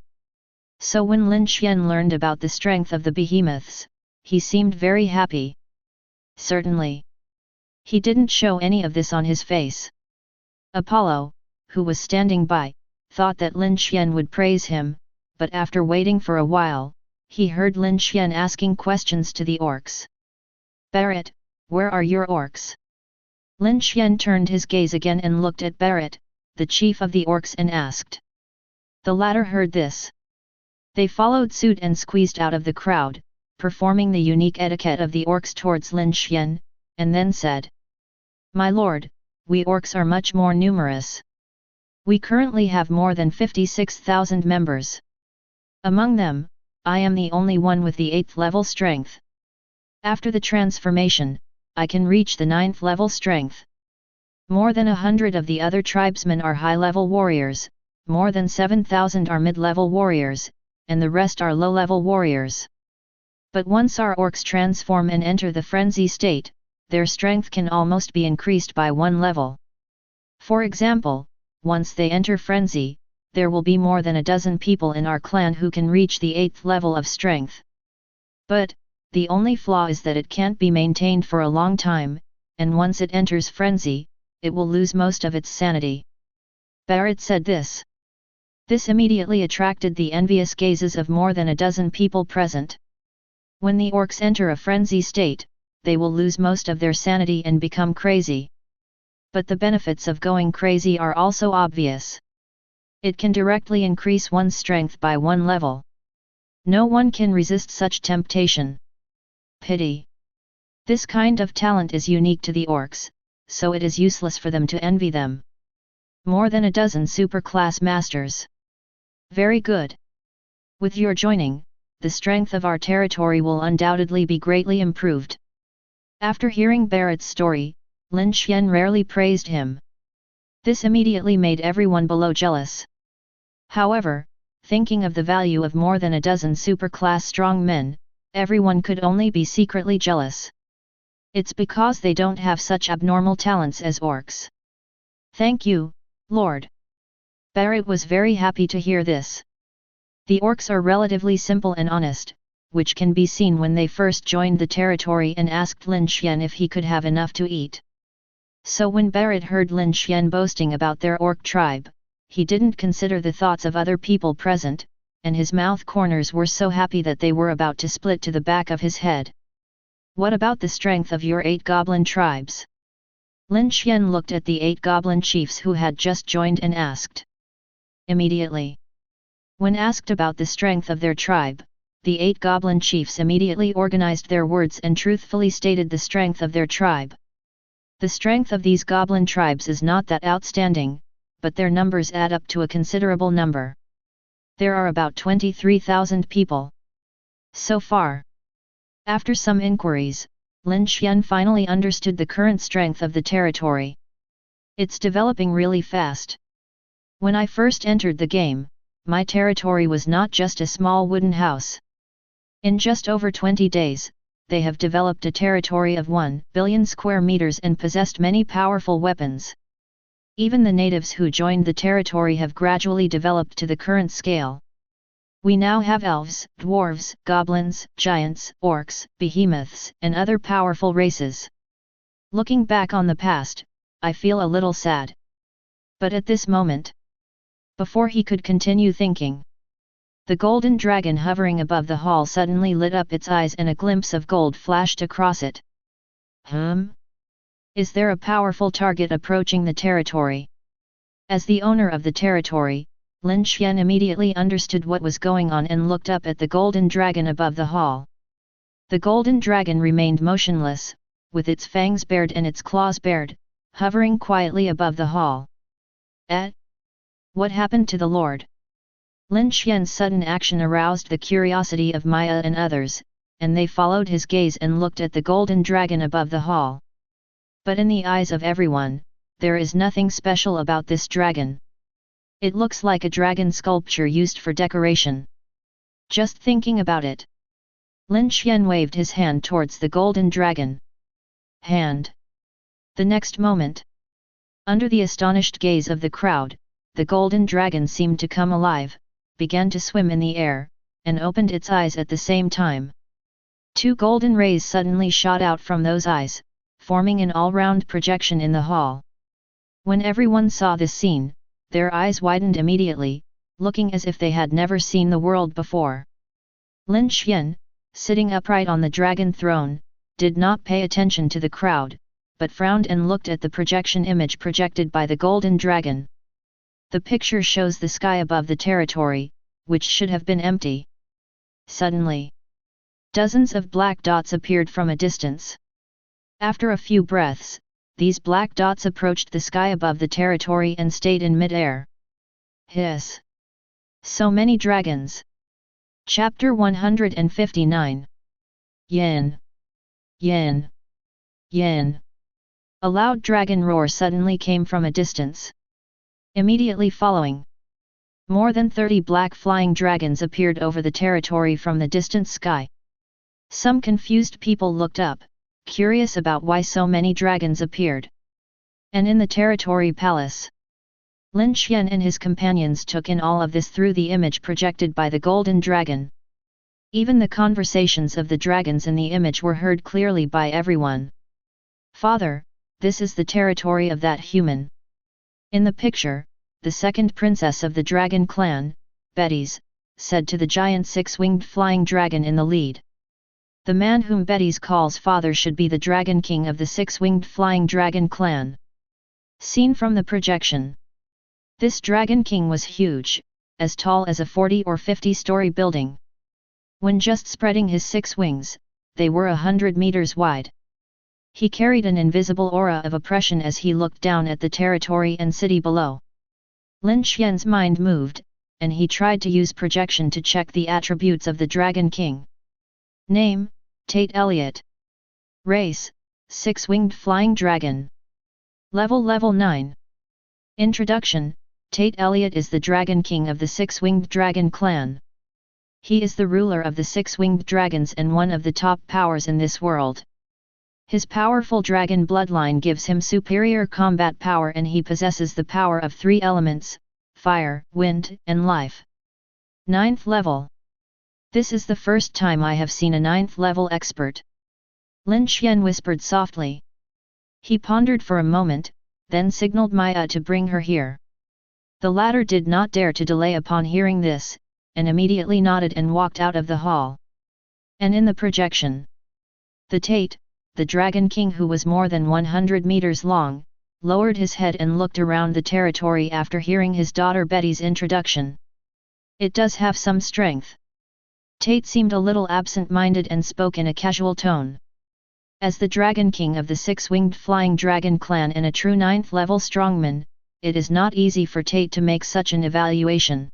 So when Lin Xuan learned about the strength of the behemoths, he seemed very happy. Certainly, he didn't show any of this on his face. Apollo, who was standing by, thought that Lin Xuan would praise him, but after waiting for a while, he heard Lin Xuan asking questions to the orcs. Barrett, where are your orcs? Lin Xuan turned his gaze again and looked at Barrett, the chief of the orcs, and asked. The latter heard this. They followed suit and squeezed out of the crowd, performing the unique etiquette of the orcs towards Lin Xuan, and then said. My lord, we orcs are much more numerous. We currently have more than 56,000 members. Among them, I am the only one with the 8th level strength. After the transformation, I can reach the 9th level strength. More than 100 of the other tribesmen are high-level warriors, more than 7,000 are mid-level warriors, and the rest are low-level warriors. But once our orcs transform and enter the frenzy state, their strength can almost be increased by 1 level. For example, once they enter frenzy, there will be more than a dozen people in our clan who can reach the 8th level of strength. But, the only flaw is that it can't be maintained for a long time, and once it enters frenzy, it will lose most of its sanity. Barrett said this. This immediately attracted the envious gazes of more than a dozen people present. When the orcs enter a frenzy state, they will lose most of their sanity and become crazy. But the benefits of going crazy are also obvious. It can directly increase one's strength by 1 level. No one can resist such temptation. Pity. This kind of talent is unique to the orcs, so it is useless for them to envy them. More than a dozen superclass masters. Very good. With your joining, the strength of our territory will undoubtedly be greatly improved. After hearing Barrett's story, Lin Xuan rarely praised him. This immediately made everyone below jealous. However, thinking of the value of more than a dozen superclass strong men, everyone could only be secretly jealous. It's because they don't have such abnormal talents as orcs. Thank you, Lord. Barrett was very happy to hear this. The orcs are relatively simple and honest, which can be seen when they first joined the territory and asked Lin Xuan if he could have enough to eat. So when Barrett heard Lin Xuan boasting about their orc tribe, he didn't consider the thoughts of other people present, and his mouth corners were so happy that they were about to split to the back of his head. What about the strength of your 8 goblin tribes? Lin Xuan looked at the 8 goblin chiefs who had just joined and asked. Immediately. When asked about the strength of their tribe, the 8 goblin chiefs immediately organized their words and truthfully stated the strength of their tribe. The strength of these goblin tribes is not that outstanding, but their numbers add up to a considerable number. There are about 23,000 people. So far. After some inquiries, Lin Xuan finally understood the current strength of the territory. It's developing really fast. When I first entered the game, my territory was not just a small wooden house. In just over 20 days, they have developed a territory of 1 billion square meters and possessed many powerful weapons. Even the natives who joined the territory have gradually developed to the current scale. We now have elves, dwarves, goblins, giants, orcs, behemoths, and other powerful races. Looking back on the past, I feel a little sad. But at this moment, before he could continue thinking, the golden dragon hovering above the hall suddenly lit up its eyes and a glimpse of gold flashed across it. Is there a powerful target approaching the territory? As the owner of the territory, Lin Xuan immediately understood what was going on and looked up at the golden dragon above the hall. The golden dragon remained motionless, with its fangs bared and its claws bared, hovering quietly above the hall. What happened to the Lord? Lin Xuan's sudden action aroused the curiosity of Maya and others, and they followed his gaze and looked at the golden dragon above the hall. But in the eyes of everyone, there is nothing special about this dragon. It looks like a dragon sculpture used for decoration. Just thinking about it. Lin Xuan waved his hand towards the golden dragon. Hand. The next moment, under the astonished gaze of the crowd, the golden dragon seemed to come alive, began to swim in the air, and opened its eyes at the same time. 2 golden rays suddenly shot out from those eyes, forming an all-round projection in the hall. When everyone saw this scene, their eyes widened immediately, looking as if they had never seen the world before. Lin Xuan, sitting upright on the dragon throne, did not pay attention to the crowd, but frowned and looked at the projection image projected by the golden dragon. The picture shows the sky above the territory, which should have been empty. Suddenly, dozens of black dots appeared from a distance. After a few breaths, these black dots approached the sky above the territory and stayed in mid-air. Hiss! So many dragons! Chapter 159. Yin! Yin! Yin! A loud dragon roar suddenly came from a distance. Immediately following, more than 30 black flying dragons appeared over the territory from the distant sky. Some confused people looked up, curious about why so many dragons appeared. And in the territory palace, Lin Xuan and his companions took in all of this through the image projected by the golden dragon. Even the conversations of the dragons in the image were heard clearly by everyone. Father, this is the territory of that human. In the picture, the second princess of the dragon clan, Betty's, said to the giant 6-winged flying dragon in the lead. The man whom Betty's calls father should be the dragon king of the 6-winged flying dragon clan. Seen from the projection, This Dragon King was huge, as tall as a 40 or 50-story building. When just spreading his 6 wings, they were 100 meters wide. He carried an invisible aura of oppression as he looked down at the territory and city below. Lin Xuan's mind moved, and he tried to use projection to check the attributes of the Dragon King. Name: Tate Elliott. Race: 6-winged flying dragon. Level 9. Introduction: Tate Elliott is the Dragon King of the 6-winged dragon clan. He is the ruler of the 6-winged dragons and one of the top powers in this world. His powerful dragon bloodline gives him superior combat power, and he possesses the power of 3 elements: fire, wind, and life. 9th level. This is the first time I have seen a 9th level expert. Lin Xuan whispered softly. He pondered for a moment, then signaled Maya to bring her here. The latter did not dare to delay upon hearing this, and immediately nodded and walked out of the hall. And in the projection, the Tate, the Dragon King, who was more than 100 meters long, lowered his head and looked around the territory after hearing his daughter Betty's introduction. It does have some strength. Tate seemed a little absent-minded and spoke in a casual tone. As the Dragon King of the 6-winged flying dragon clan and a true 9th level strongman, it is not easy for Tate to make such an evaluation.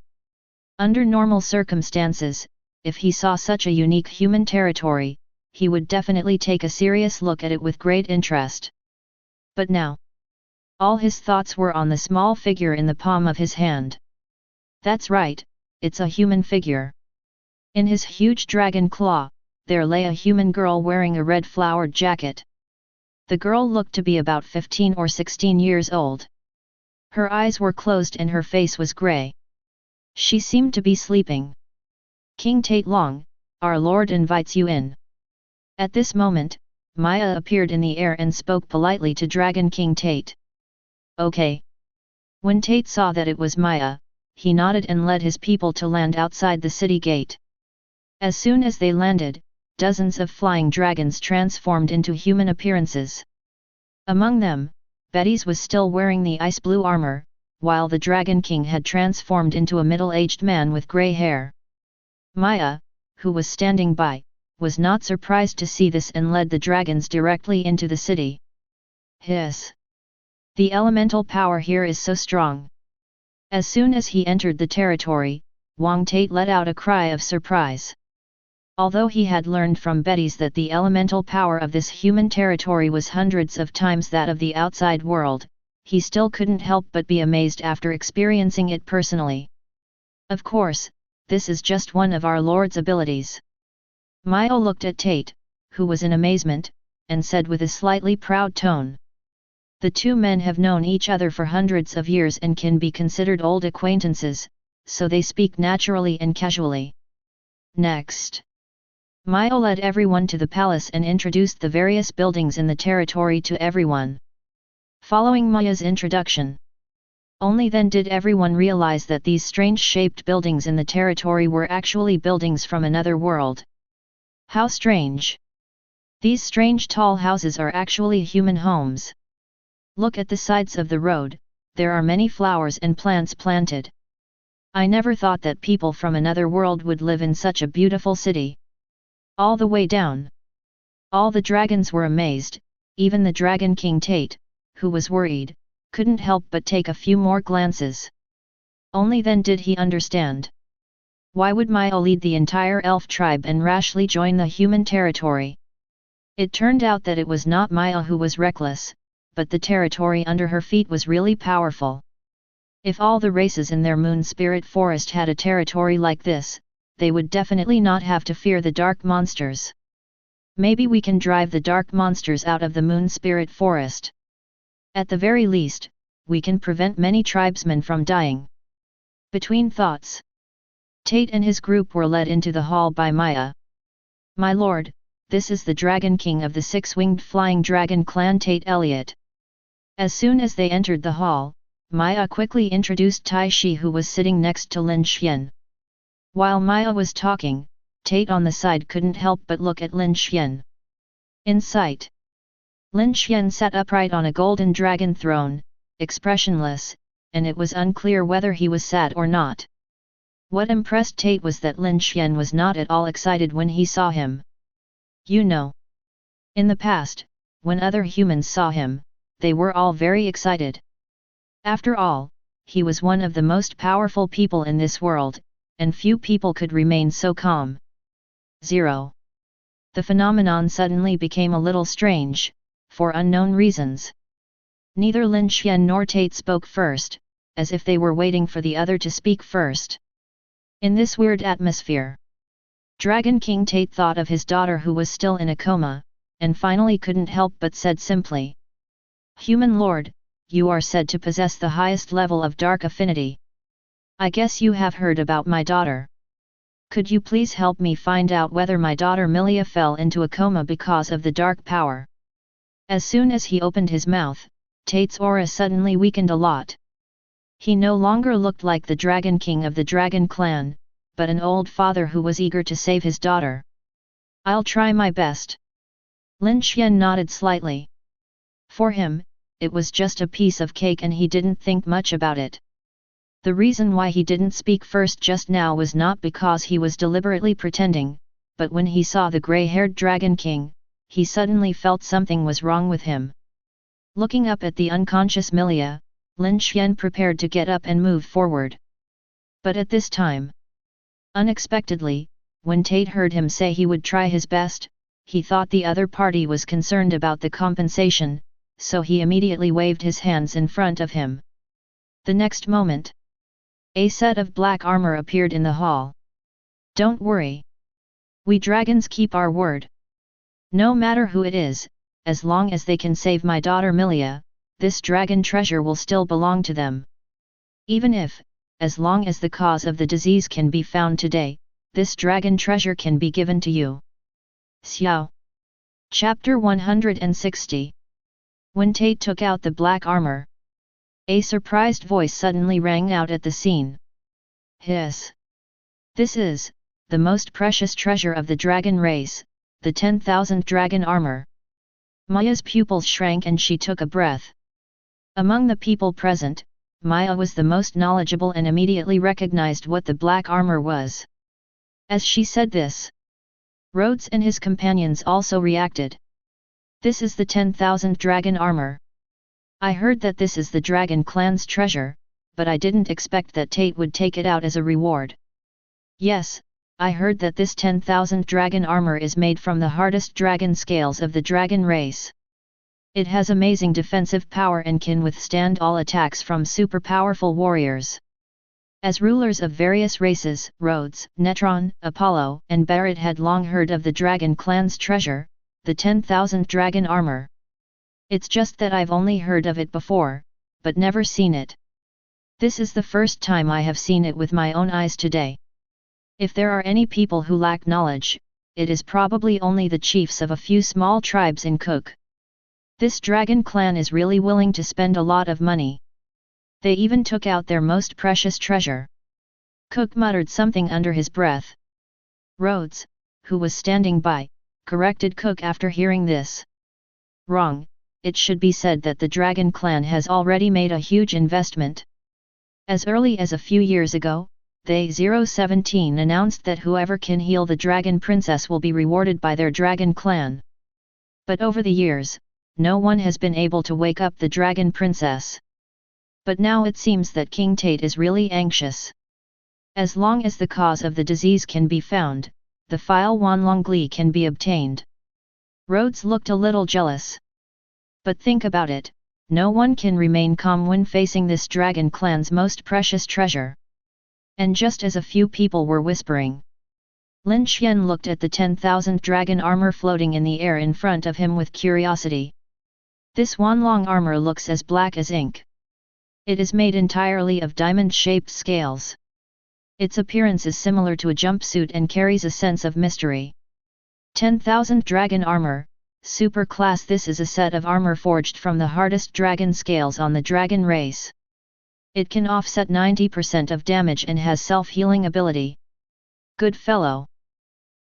Under normal circumstances, if he saw such a unique human territory, he would definitely take a serious look at it with great interest. But now, all his thoughts were on the small figure in the palm of his hand. That's right, it's a human figure. In his huge dragon claw, there lay a human girl wearing a red flowered jacket. The girl looked to be about 15 or 16 years old. Her eyes were closed and her face was grey. She seemed to be sleeping. King Tate Long, our lord invites you in. At this moment, Maya appeared in the air and spoke politely to Dragon King Tate. Okay. When Tate saw that it was Maya, he nodded and led his people to land outside the city gate. As soon as they landed, dozens of flying dragons transformed into human appearances. Among them, Betty's was still wearing the ice blue armor, while the Dragon King had transformed into a middle-aged man with grey hair. Maya, who was standing by, was not surprised to see this and led the dragons directly into the city. Hiss! The elemental power here is so strong. As soon as he entered the territory, Wang Tate let out a cry of surprise. Although he had learned from Betty's that the elemental power of this human territory was hundreds of times that of the outside world, he still couldn't help but be amazed after experiencing it personally. Of course, this is just one of our Lord's abilities. Maya looked at Tate, who was in amazement, and said with a slightly proud tone. The two men have known each other for hundreds of years and can be considered old acquaintances, so they speak naturally and casually. Next, Maya led everyone to the palace and introduced the various buildings in the territory to everyone. Following Maya's introduction, only then did everyone realize that these strange-shaped buildings in the territory were actually buildings from another world. How strange! These strange tall houses are actually human homes. Look at the sides of the road, there are many flowers and plants planted. I never thought that people from another world would live in such a beautiful city. All the way down, all the dragons were amazed, even the Dragon King Tate, who was worried, couldn't help but take a few more glances. Only then did he understand. Why would Maya lead the entire elf tribe and rashly join the human territory? It turned out that it was not Maya who was reckless, but the territory under her feet was really powerful. If all the races in their moon spirit forest had a territory like this, they would definitely not have to fear the dark monsters. Maybe we can drive the dark monsters out of the moon spirit forest. At the very least, we can prevent many tribesmen from dying. Between thoughts, Tate and his group were led into the hall by Maya. My lord, this is the Dragon King of the 6-winged flying dragon clan, Tate Elliott. As soon as they entered the hall, Maya quickly introduced Tai Shi, who was sitting next to Lin Xuan. While Maya was talking, Tate on the side couldn't help but look at Lin Xuan. In sight, Lin Xuan sat upright on a golden dragon throne, expressionless, and it was unclear whether he was sad or not. What impressed Tate was that Lin Xuan was not at all excited when he saw him. You know. In the past, when other humans saw him, they were all very excited. After all, he was one of the most powerful people in this world, and few people could remain so calm. 0. The phenomenon suddenly became a little strange, for unknown reasons. Neither Lin Xuan nor Tate spoke first, as if they were waiting for the other to speak first. In this weird atmosphere, Dragon King Tate thought of his daughter who was still in a coma, and finally couldn't help but said simply, "Human Lord, you are said to possess the highest level of dark affinity. I guess you have heard about my daughter. Could you please help me find out whether my daughter Milia fell into a coma because of the dark power?" As soon as he opened his mouth, Tate's aura suddenly weakened a lot. He no longer looked like the Dragon King of the Dragon Clan, but an old father who was eager to save his daughter. "I'll try my best." Lin Xuan nodded slightly. For him, it was just a piece of cake and he didn't think much about it. The reason why he didn't speak first just now was not because he was deliberately pretending, but when he saw the grey-haired Dragon King, he suddenly felt something was wrong with him. Looking up at the unconscious Milia, Lin Xuan prepared to get up and move forward. But at this time, unexpectedly, when Tate heard him say he would try his best, he thought the other party was concerned about the compensation, so he immediately waved his hands in front of him. The next moment, a set of black armor appeared in the hall. "Don't worry. We dragons keep our word. No matter who it is, as long as they can save my daughter Milia, this dragon treasure will still belong to them. Even if, as long as the cause of the disease can be found today, this dragon treasure can be given to you." Xiao. Chapter 160. When Tate took out the black armor, a surprised voice suddenly rang out at the scene. "Hiss! This is the most precious treasure of the dragon race, the 10,000 dragon armor." Maya's pupils shrank and she took a breath. Among the people present, Maya was the most knowledgeable and immediately recognized what the black armor was. As she said this, Rhodes and his companions also reacted. "This is the 10,000 dragon armor. I heard that this is the Dragon Clan's treasure, but I didn't expect that Tate would take it out as a reward." "Yes, I heard that this 10,000 dragon armor is made from the hardest dragon scales of the dragon race. It has amazing defensive power and can withstand all attacks from super powerful warriors." As rulers of various races, Rhodes, Netron, Apollo, and Barrett had long heard of the Dragon Clan's treasure, the 10,000 dragon armor. "It's just that I've only heard of it before, but never seen it. This is the first time I have seen it with my own eyes today. If there are any people who lack knowledge, it is probably only the chiefs of a few small tribes in Cook. This Dragon Clan is really willing to spend a lot of money. They even took out their most precious treasure." Cook muttered something under his breath. Rhodes, who was standing by, corrected Cook after hearing this. "Wrong, it should be said that the Dragon Clan has already made a huge investment. As early as a few years ago, they 017 announced that whoever can heal the Dragon Princess will be rewarded by their Dragon Clan. But over the years, no one has been able to wake up the Dragon Princess. But now it seems that King Tate is really anxious. As long as the cause of the disease can be found, the File Wanlongli can be obtained." Rhodes looked a little jealous. "But think about it, no one can remain calm when facing this Dragon Clan's most precious treasure." And just as a few people were whispering, Lin Xuan looked at the 10,000 dragon armor floating in the air in front of him with curiosity. This Wanlong armor looks as black as ink. It is made entirely of diamond-shaped scales. Its appearance is similar to a jumpsuit and carries a sense of mystery. 10,000 dragon armor, super class. This is a set of armor forged from the hardest dragon scales on the dragon race. It can offset 90% of damage and has self-healing ability. Good fellow.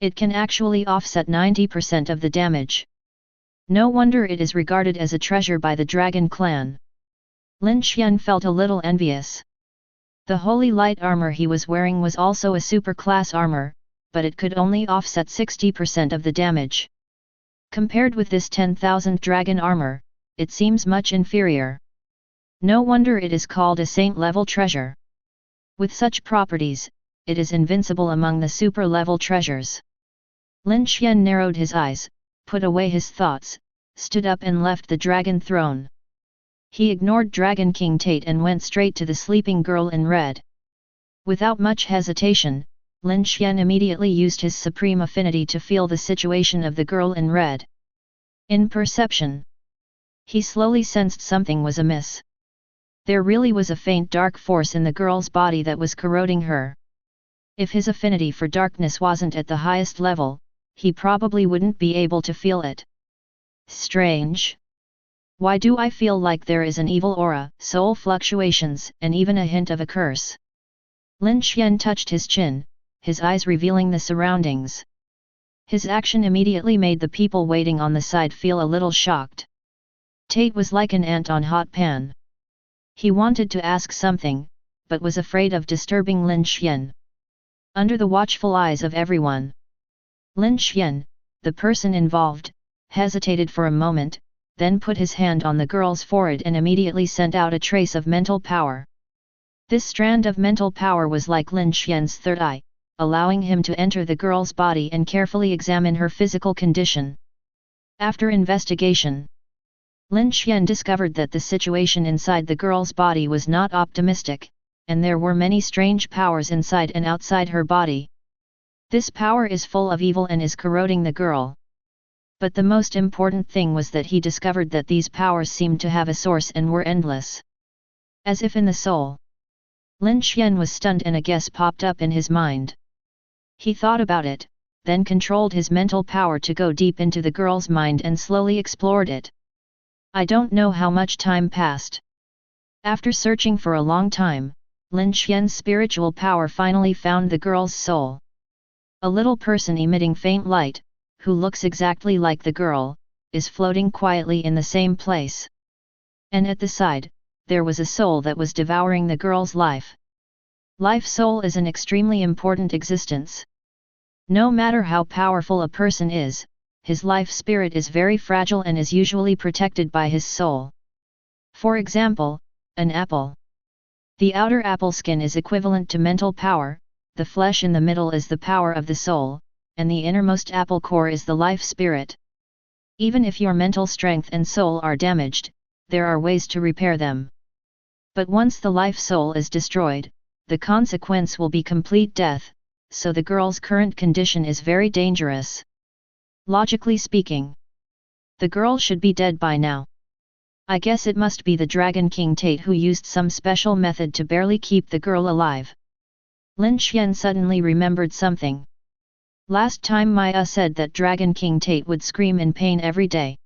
It can actually offset 90% of the damage. No wonder it is regarded as a treasure by the Dragon Clan. Lin Xuan felt a little envious. The holy light armor he was wearing was also a super-class armor, but it could only offset 60% of the damage. Compared with this 10,000 dragon armor, it seems much inferior. No wonder it is called a saint-level treasure. With such properties, it is invincible among the super-level treasures. Lin Xuan narrowed his eyes, put away his thoughts, stood up and left the dragon throne. He ignored Dragon King Tate and went straight to the sleeping girl in red. Without much hesitation, Lin Xuan immediately used his supreme affinity to feel the situation of the girl in red. In perception, he slowly sensed something was amiss. There really was a faint dark force in the girl's body that was corroding her. If his affinity for darkness wasn't at the highest level, he probably wouldn't be able to feel it. Strange. Why do I feel like there is an evil aura, soul fluctuations, and even a hint of a curse? Lin Xuan touched his chin, his eyes revealing the surroundings. His action immediately made the people waiting on the side feel a little shocked. Tate was like an ant on hot pan. He wanted to ask something, but was afraid of disturbing Lin Xuan. Under the watchful eyes of everyone, Lin Xuan, the person involved, hesitated for a moment, then put his hand on the girl's forehead and immediately sent out a trace of mental power. This strand of mental power was like Lin Xuan's third eye, allowing him to enter the girl's body and carefully examine her physical condition. After investigation, Lin Xuan discovered that the situation inside the girl's body was not optimistic, and there were many strange powers inside and outside her body. This power is full of evil and is corroding the girl. But the most important thing was that he discovered that these powers seemed to have a source and were endless. As if in the soul. Lin Xuan was stunned and a guess popped up in his mind. He thought about it, then controlled his mental power to go deep into the girl's mind and slowly explored it. I don't know how much time passed. After searching for a long time, Lin Xuan's spiritual power finally found the girl's soul. A little person emitting faint light, who looks exactly like the girl, is floating quietly in the same place. And at the side, there was a soul that was devouring the girl's life. Life soul is an extremely important existence. No matter how powerful a person is, his life spirit is very fragile and is usually protected by his soul. For example, an apple. The outer apple skin is equivalent to mental power, the flesh in the middle is the power of the soul, and the innermost apple core is the life spirit. Even if your mental strength and soul are damaged, there are ways to repair them. But once the life soul is destroyed, the consequence will be complete death, so the girl's current condition is very dangerous. Logically speaking, the girl should be dead by now. I guess it must be the Dragon King Tate who used some special method to barely keep the girl alive. Lin Xuan suddenly remembered something. Last time Maya said that Dragon King Tate would scream in pain every day.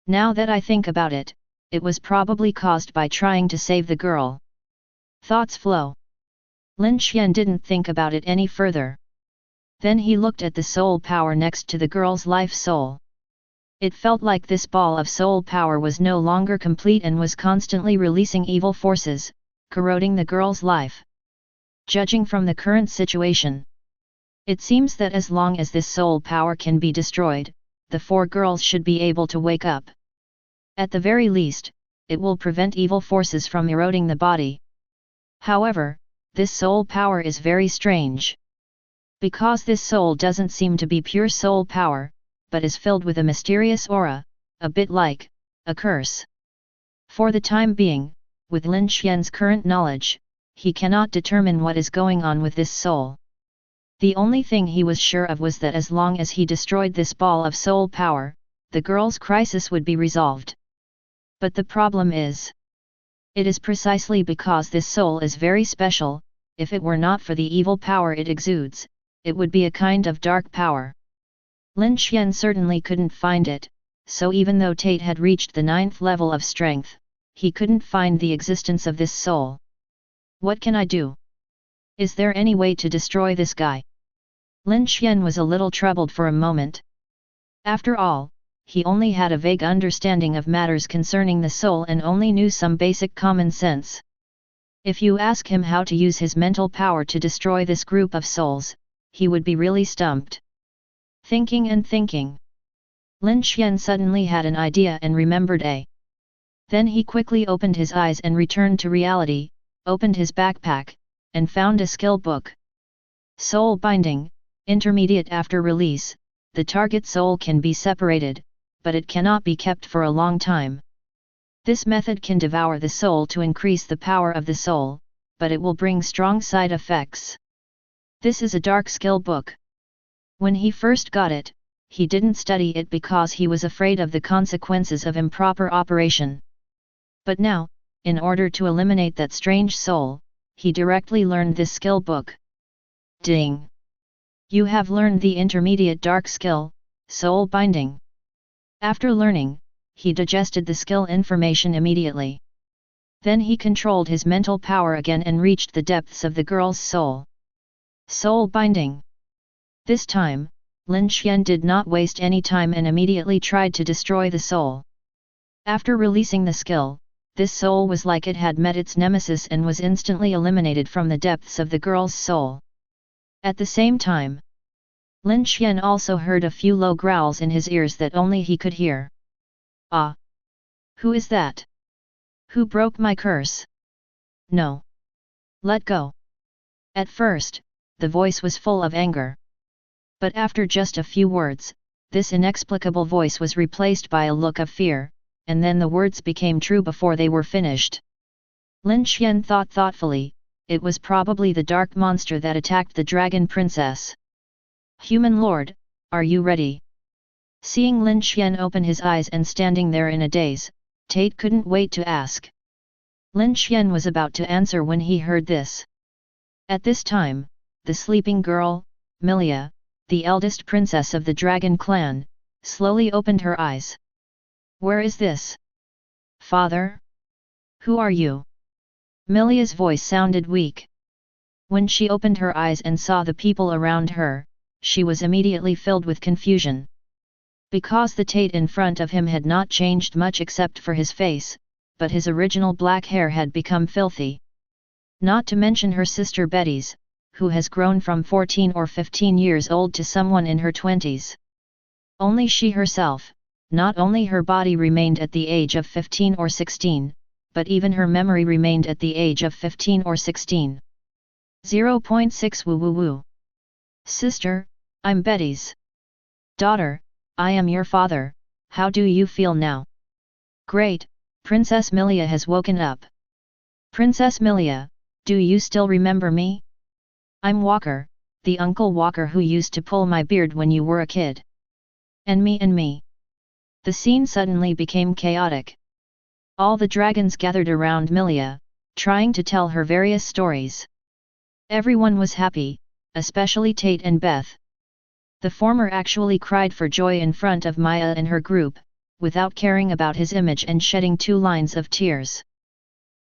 Now that I think about it, it was probably caused by trying to save the girl. Thoughts flow. Lin Xuan didn't think about it any further. Then he looked at the soul power next to the girl's life soul. It felt like this ball of soul power was no longer complete and was constantly releasing evil forces, corroding the girl's life. Judging from the current situation, it seems that as long as this soul power can be destroyed, the four girls should be able to wake up. At the very least, it will prevent evil forces from eroding the body. However, this soul power is very strange. Because this soul doesn't seem to be pure soul power, but is filled with a mysterious aura, a bit like a curse. For the time being, with Lin Xuan's current knowledge, he cannot determine what is going on with this soul. The only thing he was sure of was that as long as he destroyed this ball of soul power, the girl's crisis would be resolved. But the problem is, it is precisely because this soul is very special. If it were not for the evil power it exudes, it would be a kind of dark power. Lin Xuan certainly couldn't find it, so even though Tate had reached the 9th level of strength, he couldn't find the existence of this soul. What can I do? Is there any way to destroy this guy? Lin Xuan was a little troubled for a moment. After all, he only had a vague understanding of matters concerning the soul and only knew some basic common sense. If you ask him how to use his mental power to destroy this group of souls, he would be really stumped. Thinking and thinking. Lin Xuan suddenly had an idea and remembered a. Then he quickly opened his eyes and returned to reality, opened his backpack, and found a skill book. Soul binding, intermediate after release, the target soul can be separated, but it cannot be kept for a long time. This method can devour the soul to increase the power of the soul, but it will bring strong side effects. This is a dark skill book. When he first got it, he didn't study it because he was afraid of the consequences of improper operation. But now, in order to eliminate that strange soul, he directly learned this skill book. Ding! You have learned the intermediate dark skill, soul binding. After learning, he digested the skill information immediately. Then he controlled his mental power again and reached the depths of the girl's soul. Soul binding. This time, Lin Xuan did not waste any time and immediately tried to destroy the soul. After releasing the skill, this soul was like it had met its nemesis and was instantly eliminated from the depths of the girl's soul. At the same time, Lin Xuan also heard a few low growls in his ears that only he could hear. Ah! Who is that? Who broke my curse? No! Let go! At first, the voice was full of anger. But after just a few words, this inexplicable voice was replaced by a look of fear, and then the words became true before they were finished. Lin Xuan thought thoughtfully, it was probably the dark monster that attacked the dragon princess. Human Lord, are you ready? Seeing Lin Xuan open his eyes and standing there in a daze, Tate couldn't wait to ask. Lin Xuan was about to answer when he heard this. At this time, the sleeping girl, Milia, the eldest princess of the dragon clan, slowly opened her eyes. Where is this? Father? Who are you? Milia's voice sounded weak. When she opened her eyes and saw the people around her, she was immediately filled with confusion. Because the Tate in front of him had not changed much except for his face, but his original black hair had become filthy. Not to mention her sister Betty's, who has grown from 14 or 15 years old to someone in her 20s. Only she herself, not only her body remained at the age of 15 or 16, but even her memory remained at the age of 15 or 16. 0.6 Woo woo woo. Sister, I'm Betty's daughter, I am your father, how do you feel now? Great, Princess Milia has woken up. Princess Milia, do you still remember me? I'm Walker, the Uncle Walker who used to pull my beard when you were a kid. And me. The scene suddenly became chaotic. All the dragons gathered around Milia, trying to tell her various stories. Everyone was happy, especially Tate and Beth. The former actually cried for joy in front of Maya and her group, without caring about his image and shedding 2 lines of tears.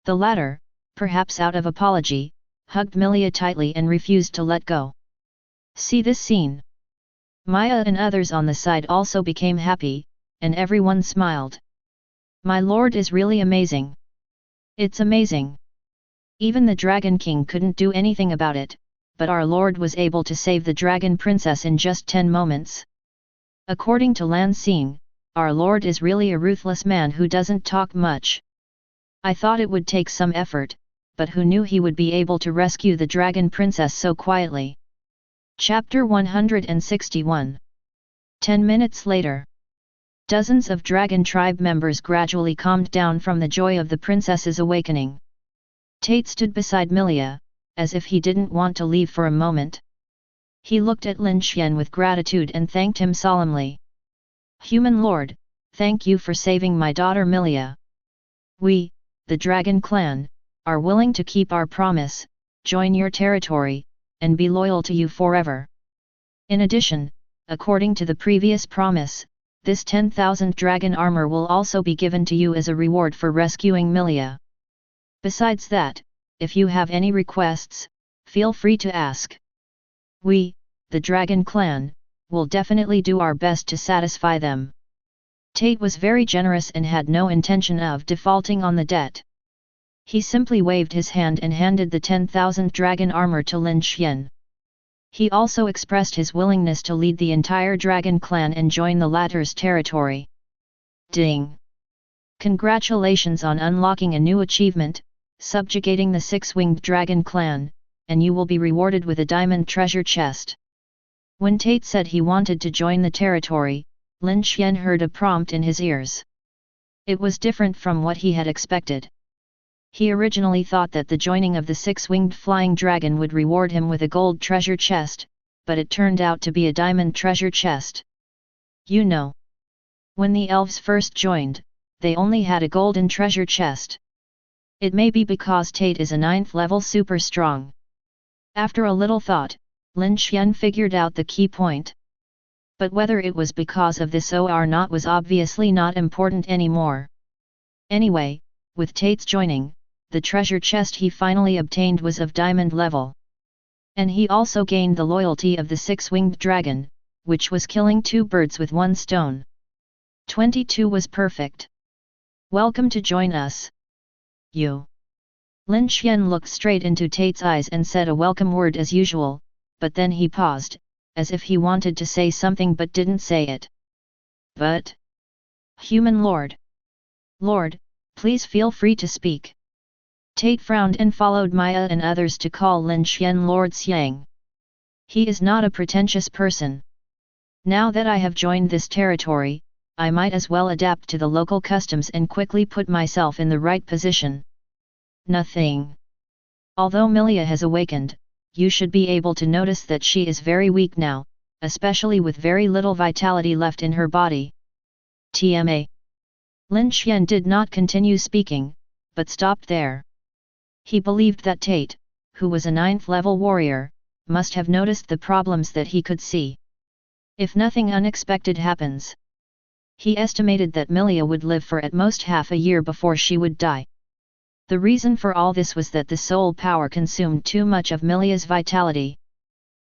The latter, perhaps out of apology, hugged Milia tightly and refused to let go. See this scene. Maya and others on the side also became happy, and everyone smiled. My lord is really amazing. It's amazing. Even the Dragon King couldn't do anything about it, but our lord was able to save the dragon princess in just 10 moments. According to Lan Xing, our lord is really a ruthless man who doesn't talk much. I thought it would take some effort, but who knew he would be able to rescue the dragon princess so quietly? Chapter 161. 10 minutes later. Dozens of dragon tribe members gradually calmed down from the joy of the princess's awakening. Tate stood beside Milia, as if he didn't want to leave for a moment. He looked at Lin Xuan with gratitude and thanked him solemnly. Human Lord, thank you for saving my daughter Milia. We, the Dragon Clan, are willing to keep our promise, join your territory, and be loyal to you forever. In addition, according to the previous promise, this 10,000 dragon armor will also be given to you as a reward for rescuing Milia. Besides that, if you have any requests, feel free to ask. We, the Dragon Clan, will definitely do our best to satisfy them. Tate was very generous and had no intention of defaulting on the debt. He simply waved his hand and handed the 10,000 dragon armor to Lin Xuan. He also expressed his willingness to lead the entire dragon clan and join the latter's territory. Ding! Congratulations on unlocking a new achievement, subjugating the six-winged dragon clan, and you will be rewarded with a diamond treasure chest. When Tate said he wanted to join the territory, Lin Xuan heard a prompt in his ears. It was different from what he had expected. He originally thought that the joining of the six-winged flying dragon would reward him with a gold treasure chest, but it turned out to be a diamond treasure chest. You know, when the elves first joined, they only had a golden treasure chest. It may be because Tate is a 9th level super strong. After a little thought, Lin Xuan figured out the key point. But whether it was because of this or not was obviously not important anymore. Anyway, with Tate's joining, the treasure chest he finally obtained was of diamond level. And he also gained the loyalty of the six-winged dragon, which was killing 2 birds with 1 stone. 22 was perfect. Welcome to join us. You. Lin Xuan looked straight into Tate's eyes and said a welcome word as usual, but then he paused, as if he wanted to say something but didn't say it. But... Human Lord. Lord, please feel free to speak. Tate frowned and followed Maya and others to call Lin Xuan Lord Xiang. He is not a pretentious person. Now that I have joined this territory, I might as well adapt to the local customs and quickly put myself in the right position. Nothing. Although Milia has awakened, you should be able to notice that she is very weak now, especially with very little vitality left in her body. TMA. Lin Xuan did not continue speaking, but stopped there. He believed that Tate, who was a 9th level warrior, must have noticed the problems that he could see. If nothing unexpected happens. He estimated that Milia would live for at most half a year before she would die. The reason for all this was that the soul power consumed too much of Milia's vitality.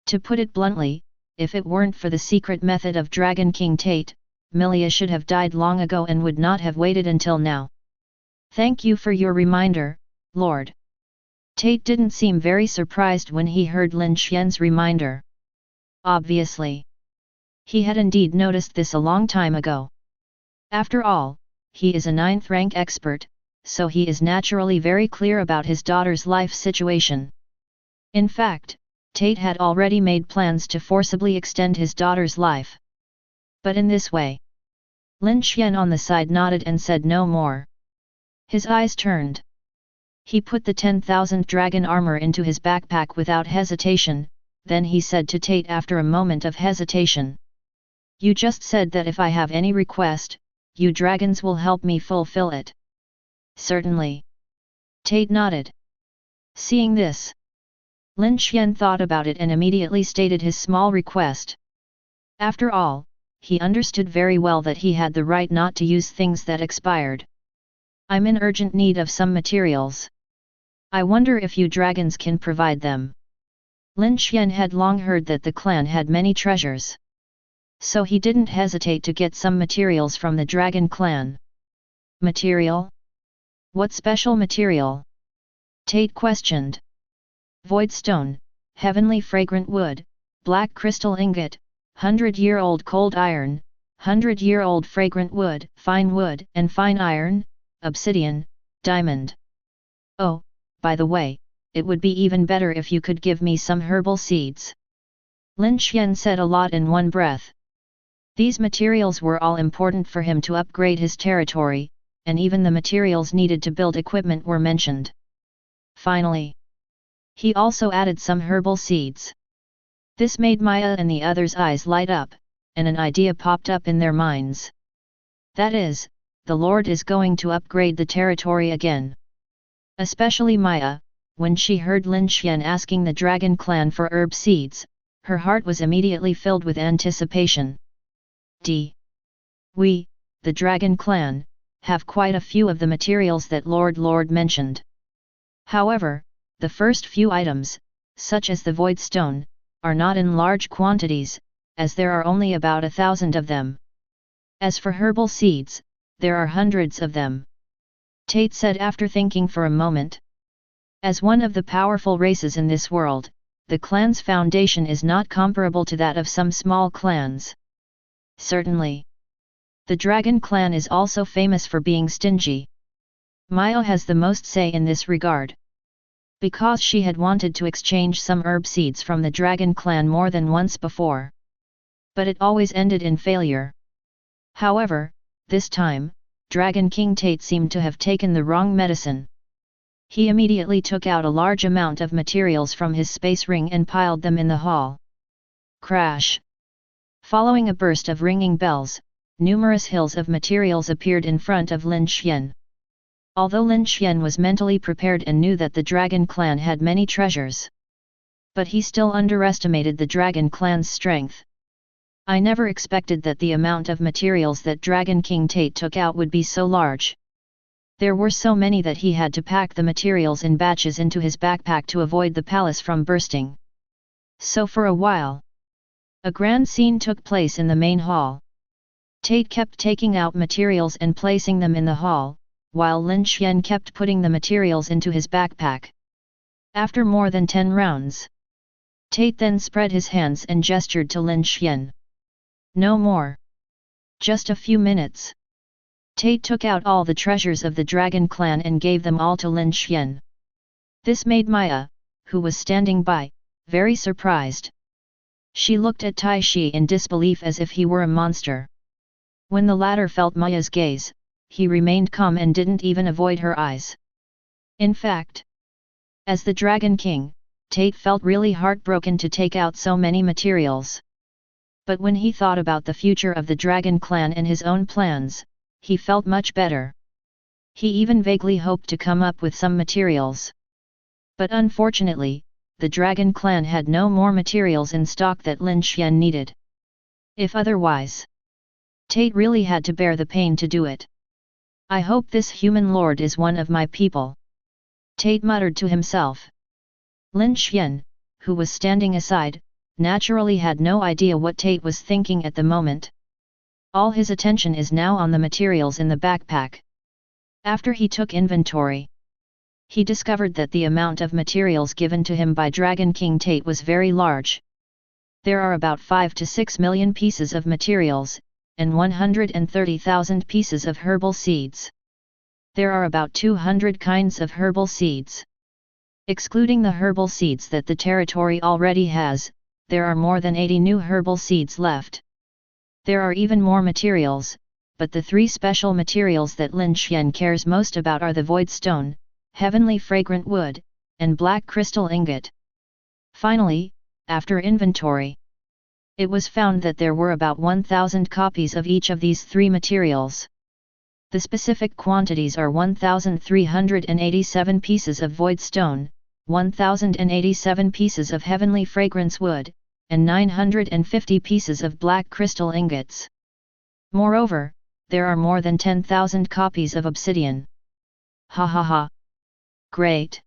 To put it bluntly, if it weren't for the secret method of Dragon King Tate, Milia should have died long ago and would not have waited until now. Thank you for your reminder, Lord. Tate didn't seem very surprised when he heard Lin Xuan's reminder. Obviously. He had indeed noticed this a long time ago. After all, he is a 9th rank expert, so he is naturally very clear about his daughter's life situation. In fact, Tate had already made plans to forcibly extend his daughter's life. But in this way. Lin Xuan on the side nodded and said no more. His eyes turned. He put the 10,000 dragon armor into his backpack without hesitation, then he said to Tate after a moment of hesitation. You just said that if I have any request, you dragons will help me fulfill it. Certainly. Tate nodded. Seeing this, Lin Xuan thought about it and immediately stated his small request. After all, he understood very well that he had the right not to use things that expired. I'm in urgent need of some materials. I wonder if you dragons can provide them. Lin Xuan had long heard that the clan had many treasures. So he didn't hesitate to get some materials from the dragon clan. Material? What special material? Tate questioned. Void stone, heavenly fragrant wood, black crystal ingot, 100-year-old cold iron, 100-year-old fragrant wood, and fine iron, obsidian, diamond. Oh, by the way, it would be even better if you could give me some herbal seeds. Lin Xuan said a lot in one breath. These materials were all important for him to upgrade his territory, and even the materials needed to build equipment were mentioned. Finally, he also added some herbal seeds. This made Maya and the others' eyes light up, and an idea popped up in their minds. That is, the Lord is going to upgrade the territory again. Especially Maya, when she heard Lin Xuan asking the dragon clan for herb seeds, her heart was immediately filled with anticipation. We, the dragon clan, have quite a few of the materials that Lord mentioned. However, the first few items, such as the void stone, are not in large quantities, as there are only about 1,000 of them. As for herbal seeds, there are hundreds of them. Tate said after thinking for a moment. As one of the powerful races in this world, the clan's foundation is not comparable to that of some small clans. Certainly. The dragon clan is also famous for being stingy. Maya has the most say in this regard. Because she had wanted to exchange some herb seeds from the dragon clan more than once before. But it always ended in failure. However, this time, Dragon King Tate seemed to have taken the wrong medicine. He immediately took out a large amount of materials from his space ring and piled them in the hall. Crash! Following a burst of ringing bells, numerous hills of materials appeared in front of Lin Xuan. Although Lin Xuan was mentally prepared and knew that the Dragon Clan had many treasures, but he still underestimated the Dragon Clan's strength. I never expected that the amount of materials that Dragon King Tate took out would be so large. There were so many that he had to pack the materials in batches into his backpack to avoid the palace from bursting. So for a while, a grand scene took place in the main hall. Tate kept taking out materials and placing them in the hall, while Lin Xuan kept putting the materials into his backpack. After more than 10 rounds, Tate then spread his hands and gestured to Lin Xuan. No more. Just a few minutes. Tate took out all the treasures of the Dragon Clan and gave them all to Lin Xuan. This made Maya, who was standing by, very surprised. She looked at Tai Shi in disbelief as if he were a monster. When the latter felt Maya's gaze, he remained calm and didn't even avoid her eyes. In fact, as the Dragon King, Tate felt really heartbroken to take out so many materials. But when he thought about the future of the Dragon Clan and his own plans, he felt much better. He even vaguely hoped to come up with some materials. But unfortunately, the Dragon Clan had no more materials in stock that Lin Xuan needed. If otherwise, Tate really had to bear the pain to do it. I hope this human lord is one of my people, Tate muttered to himself. Lin Xuan, who was standing aside, naturally had no idea what Tate was thinking at the moment. All his attention is now on the materials in the backpack. After he took inventory, he discovered that the amount of materials given to him by Dragon King Tate was very large. There are about 5 to 6 million pieces of materials, and 130,000 pieces of herbal seeds. There are about 200 kinds of herbal seeds. Excluding the herbal seeds that the territory already has, there are more than 80 new herbal seeds left. There are even more materials, but the 3 special materials that Lin Xuan cares most about are the void stone, heavenly fragrant wood, and black crystal ingot. Finally, after inventory, it was found that there were about 1,000 copies of each of these 3 materials. The specific quantities are 1,387 pieces of void stone, 1,087 pieces of heavenly fragrance wood, and 950 pieces of black crystal ingots. Moreover, there are more than 10,000 copies of obsidian. Ha ha ha! Great!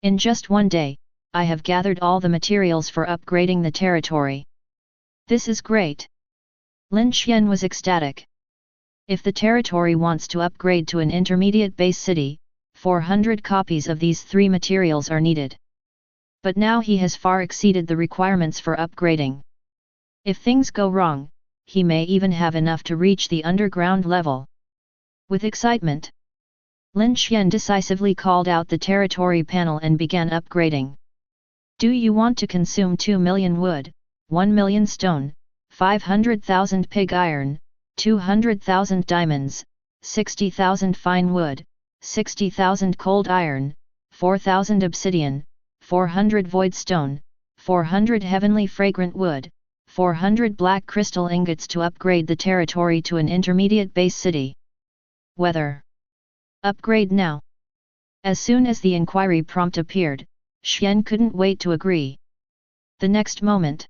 In just one day, I have gathered all the materials for upgrading the territory. This is great! Lin Xuan was ecstatic. If the territory wants to upgrade to an intermediate base city, 400 copies of these 3 materials are needed. But now he has far exceeded the requirements for upgrading. If things go wrong, he may even have enough to reach the underground level. With excitement, Lin Xuan decisively called out the territory panel and began upgrading. Do you want to consume 2 million wood, 1 million stone, 500,000 pig iron, 200,000 diamonds, 60,000 fine wood, 60,000 cold iron, 4,000 obsidian, 400 void stone, 400 heavenly fragrant wood, 400 black crystal ingots to upgrade the territory to an intermediate base city? Whether upgrade now? As soon as the inquiry prompt appeared, Xuan couldn't wait to agree. The next moment,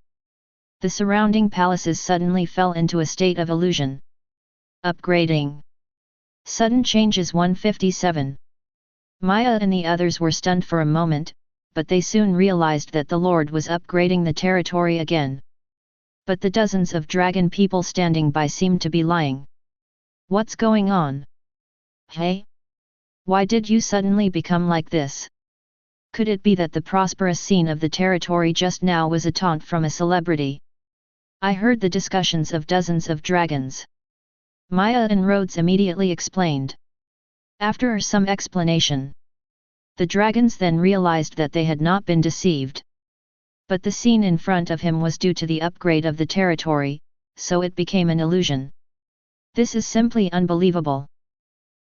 the surrounding palaces suddenly fell into a state of illusion. Upgrading. Sudden changes 157. Maya and the others were stunned for a moment, but they soon realized that the Lord was upgrading the territory again. But the dozens of dragon people standing by seemed to be lying. What's going on? Hey? Why did you suddenly become like this? Could it be that the prosperous scene of the territory just now was a taunt from a celebrity? I heard the discussions of dozens of dragons. Maya and Rhodes immediately explained. After some explanation, the dragons then realized that they had not been deceived. But the scene in front of him was due to the upgrade of the territory, so it became an illusion. This is simply unbelievable.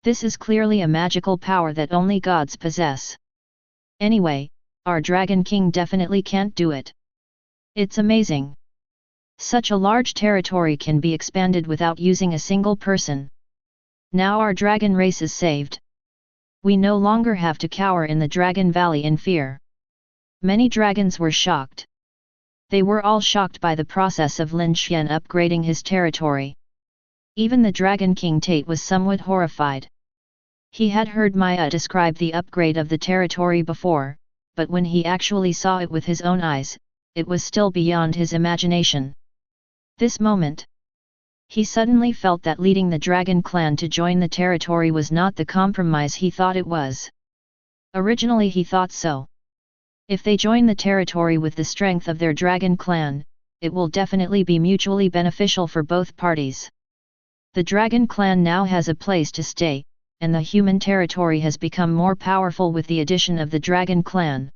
This is clearly a magical power that only gods possess. Anyway, our Dragon King definitely can't do it. It's amazing. Such a large territory can be expanded without using a single person. Now our dragon race is saved. We no longer have to cower in the Dragon Valley in fear. Many dragons were shocked. They were all shocked by the process of Lin Xuan upgrading his territory. Even the Dragon King Tate was somewhat horrified. He had heard Maya describe the upgrade of the territory before, but when he actually saw it with his own eyes, it was still beyond his imagination. This moment, he suddenly felt that leading the Dragon clan to join the territory was not the compromise he thought it was. Originally he thought so. If they join the territory with the strength of their Dragon clan, it will definitely be mutually beneficial for both parties. The Dragon clan now has a place to stay, and the human territory has become more powerful with the addition of the Dragon clan.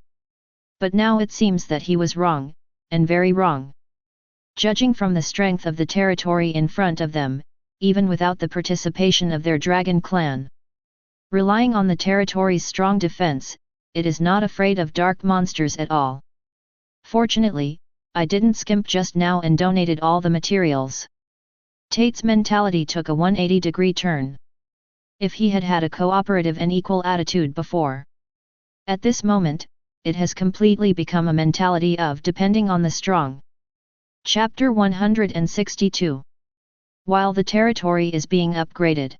But now it seems that he was wrong, and very wrong. Judging from the strength of the territory in front of them, even without the participation of their Dragon clan. Relying on the territory's strong defense, it is not afraid of dark monsters at all. Fortunately, I didn't skimp just now and donated all the materials. Tate's mentality took a 180-degree turn. If he had had a cooperative and equal attitude before. At this moment, it has completely become a mentality of depending on the strong. Chapter 162. While the territory is being upgraded,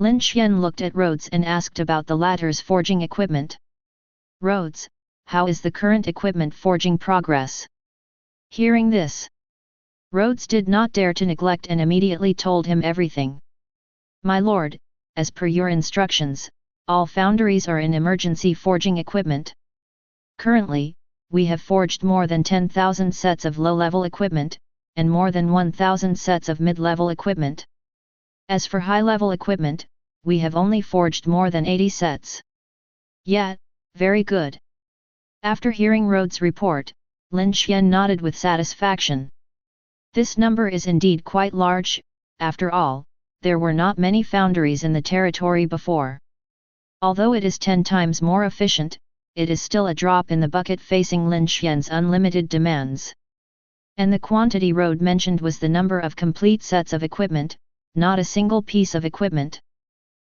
Lin Xuan looked at Rhodes and asked about the latter's forging equipment. Rhodes, how is the current equipment forging progress? Hearing this, Rhodes did not dare to neglect and immediately told him everything. My lord, as per your instructions, all foundries are in emergency forging equipment. Currently, we have forged more than 10,000 sets of low-level equipment, and more than 1,000 sets of mid-level equipment. As for high-level equipment, we have only forged more than 80 sets. Yeah, very good. After hearing Rhodes' report, Lin Xuan nodded with satisfaction. This number is indeed quite large. After all, there were not many foundries in the territory before. Although it is 10 times more efficient, it is still a drop in the bucket facing Lin Xuan's unlimited demands. And the quantity Rhodes mentioned was the number of complete sets of equipment, not a single piece of equipment.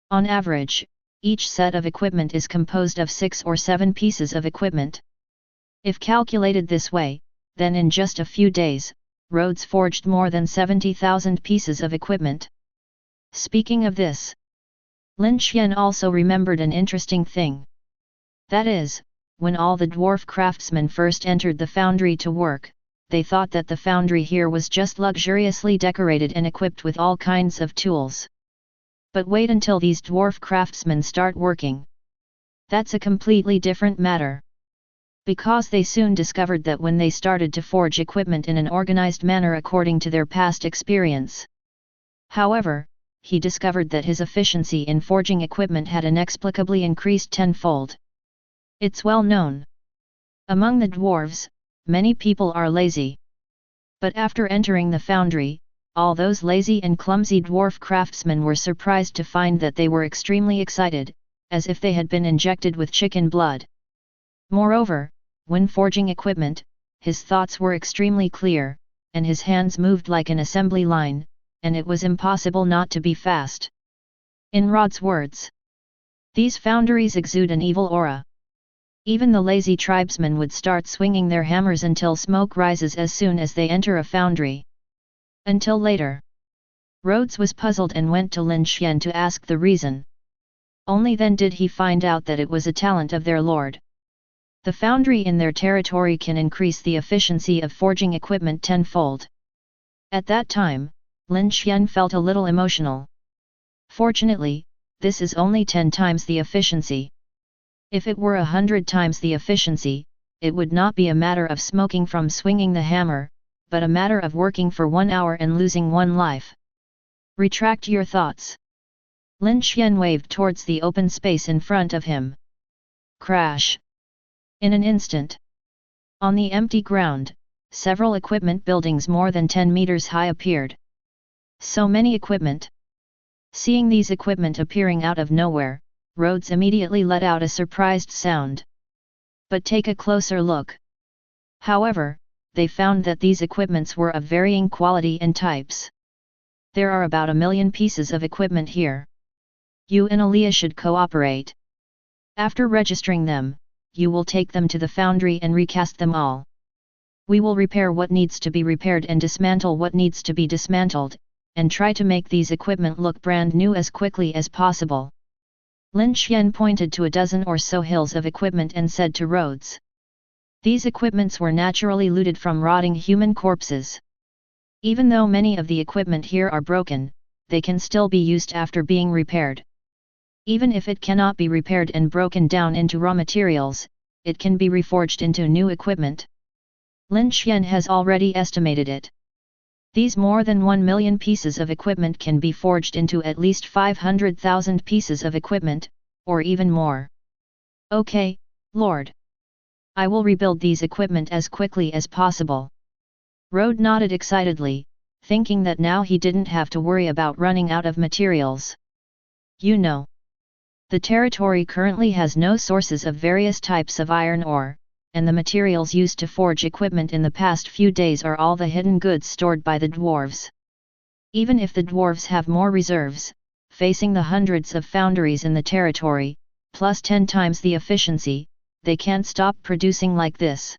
On average, each set of equipment is composed of 6 or 7 pieces of equipment. If calculated this way, then in just a few days, Rhodes forged more than 70,000 pieces of equipment. Speaking of this, Lin Xuan also remembered an interesting thing. That is, when all the dwarf craftsmen first entered the foundry to work, they thought that the foundry here was just luxuriously decorated and equipped with all kinds of tools. But wait until these dwarf craftsmen start working. That's a completely different matter. Because they soon discovered that when they started to forge equipment in an organized manner according to their past experience. However, he discovered that his efficiency in forging equipment had inexplicably increased tenfold. It's well known. Among the dwarves, many people are lazy. But after entering the foundry, all those lazy and clumsy dwarf craftsmen were surprised to find that they were extremely excited, as if they had been injected with chicken blood. Moreover, when forging equipment, his thoughts were extremely clear, and his hands moved like an assembly line, and it was impossible not to be fast. In Rod's words, these foundries exude an evil aura. Even the lazy tribesmen would start swinging their hammers until smoke rises as soon as they enter a foundry. Until later, Rhodes was puzzled and went to Lin Xuan to ask the reason. Only then did he find out that it was a talent of their lord. The foundry in their territory can increase the efficiency of forging equipment tenfold. At that time, Lin Xuan felt a little emotional. Fortunately, this is only 10 times the efficiency. If it were 100 times the efficiency, it would not be a matter of smoking from swinging the hammer, but a matter of working for 1 hour and losing 1 life. Retract your thoughts. Lin Xuan waved towards the open space in front of him. Crash! In an instant. On the empty ground, several equipment buildings more than 10 meters high appeared. So many equipment. Seeing these equipment appearing out of nowhere, Rhodes immediately let out a surprised sound. But take a closer look. However, they found that these equipments were of varying quality and types. There are about 1 million pieces of equipment here. You and Aliyah should cooperate. After registering them, you will take them to the foundry and recast them all. We will repair what needs to be repaired and dismantle what needs to be dismantled, and try to make these equipment look brand new as quickly as possible. Lin Xuan pointed to a dozen or so hills of equipment and said to Rhodes. These equipments were naturally looted from rotting human corpses. Even though many of the equipment here are broken, they can still be used after being repaired. Even if it cannot be repaired and broken down into raw materials, it can be reforged into new equipment. Lin Xuan has already estimated it. These more than 1 million pieces of equipment can be forged into at least 500,000 pieces of equipment, or even more. Okay, Lord. I will rebuild these equipment as quickly as possible. Rhodes nodded excitedly, thinking that now he didn't have to worry about running out of materials. You know, the territory currently has no sources of various types of iron ore, and the materials used to forge equipment in the past few days are all the hidden goods stored by the dwarves. Even if the dwarves have more reserves, facing the hundreds of foundries in the territory, plus 10 times the efficiency, they can't stop producing like this.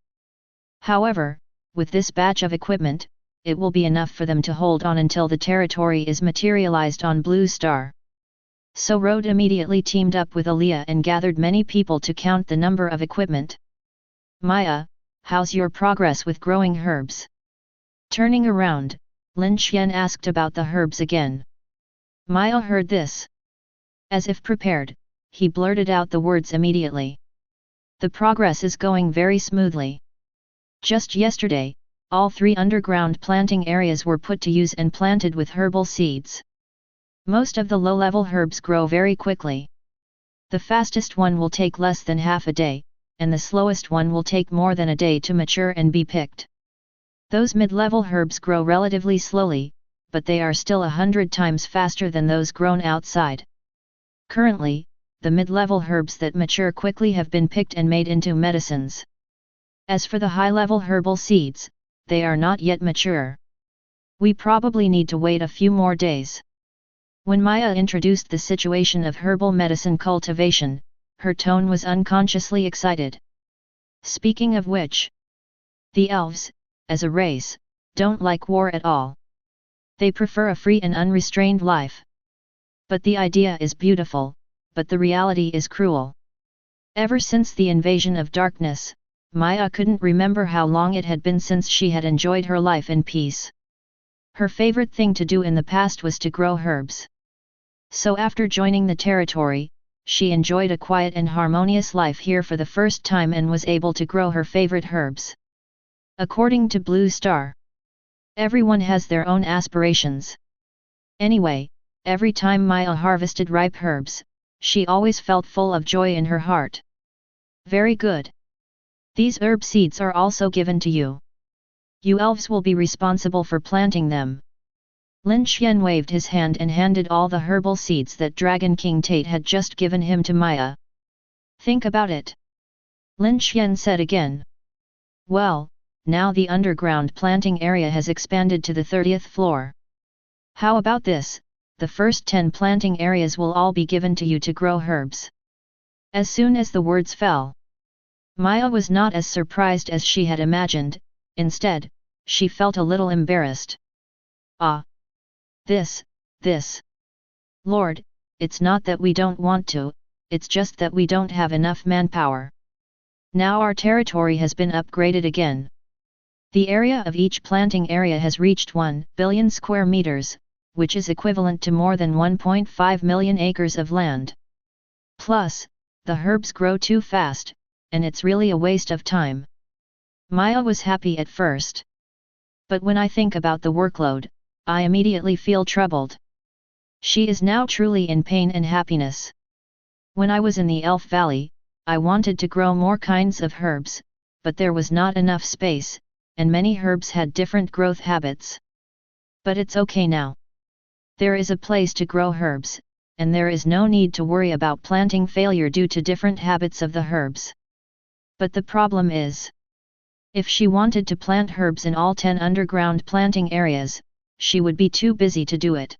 However, with this batch of equipment, it will be enough for them to hold on until the territory is materialized on Blue Star. So Rhodes immediately teamed up with Aliyah and gathered many people to count the number of equipment. Maya, how's your progress with growing herbs? Turning around, Lin Xuan asked about the herbs again. Maya heard this. As if prepared, he blurted out the words immediately. The progress is going very smoothly. Just yesterday, all 3 underground planting areas were put to use and planted with herbal seeds. Most of the low-level herbs grow very quickly. The fastest one will take less than half a day, and the slowest one will take more than a day to mature and be picked. Those mid-level herbs grow relatively slowly, but they are still 100 times faster than those grown outside. Currently, the mid-level herbs that mature quickly have been picked and made into medicines. As for the high-level herbal seeds, they are not yet mature. We probably need to wait a few more days. When Maya introduced the situation of herbal medicine cultivation, her tone was unconsciously excited. Speaking of which, the elves, as a race, don't like war at all. They prefer a free and unrestrained life. But the idea is beautiful, but the reality is cruel. Ever since the invasion of darkness, Maya couldn't remember how long it had been since she had enjoyed her life in peace. Her favorite thing to do in the past was to grow herbs. So after joining the territory, she enjoyed a quiet and harmonious life here for the first time and was able to grow her favorite herbs. According to Blue Star, everyone has their own aspirations. Anyway, every time Maya harvested ripe herbs, she always felt full of joy in her heart. Very good. These herb seeds are also given to you. You elves will be responsible for planting them. Lin Xuan waved his hand and handed all the herbal seeds that Dragon King Tate had just given him to Maya. Think about it. Lin Xuan said again. Well, now the underground planting area has expanded to the 30th floor. How about this? The first 10 planting areas will all be given to you to grow herbs. As soon as the words fell, Maya was not as surprised as she had imagined. Instead, she felt a little embarrassed. Ah! This. Lord, it's not that we don't want to, it's just that we don't have enough manpower. Now our territory has been upgraded again. The area of each planting area has reached 1 billion square meters, which is equivalent to more than 1.5 million acres of land. Plus, the herbs grow too fast, and it's really a waste of time. Maya was happy at first. But when I think about the workload, I immediately feel troubled. She is now truly in pain and happiness. When I was in the Elf Valley, I wanted to grow more kinds of herbs, but there was not enough space, and many herbs had different growth habits. But it's okay now. There is a place to grow herbs, and there is no need to worry about planting failure due to different habits of the herbs. But the problem is, if she wanted to plant herbs in all 10 underground planting areas, she would be too busy to do it.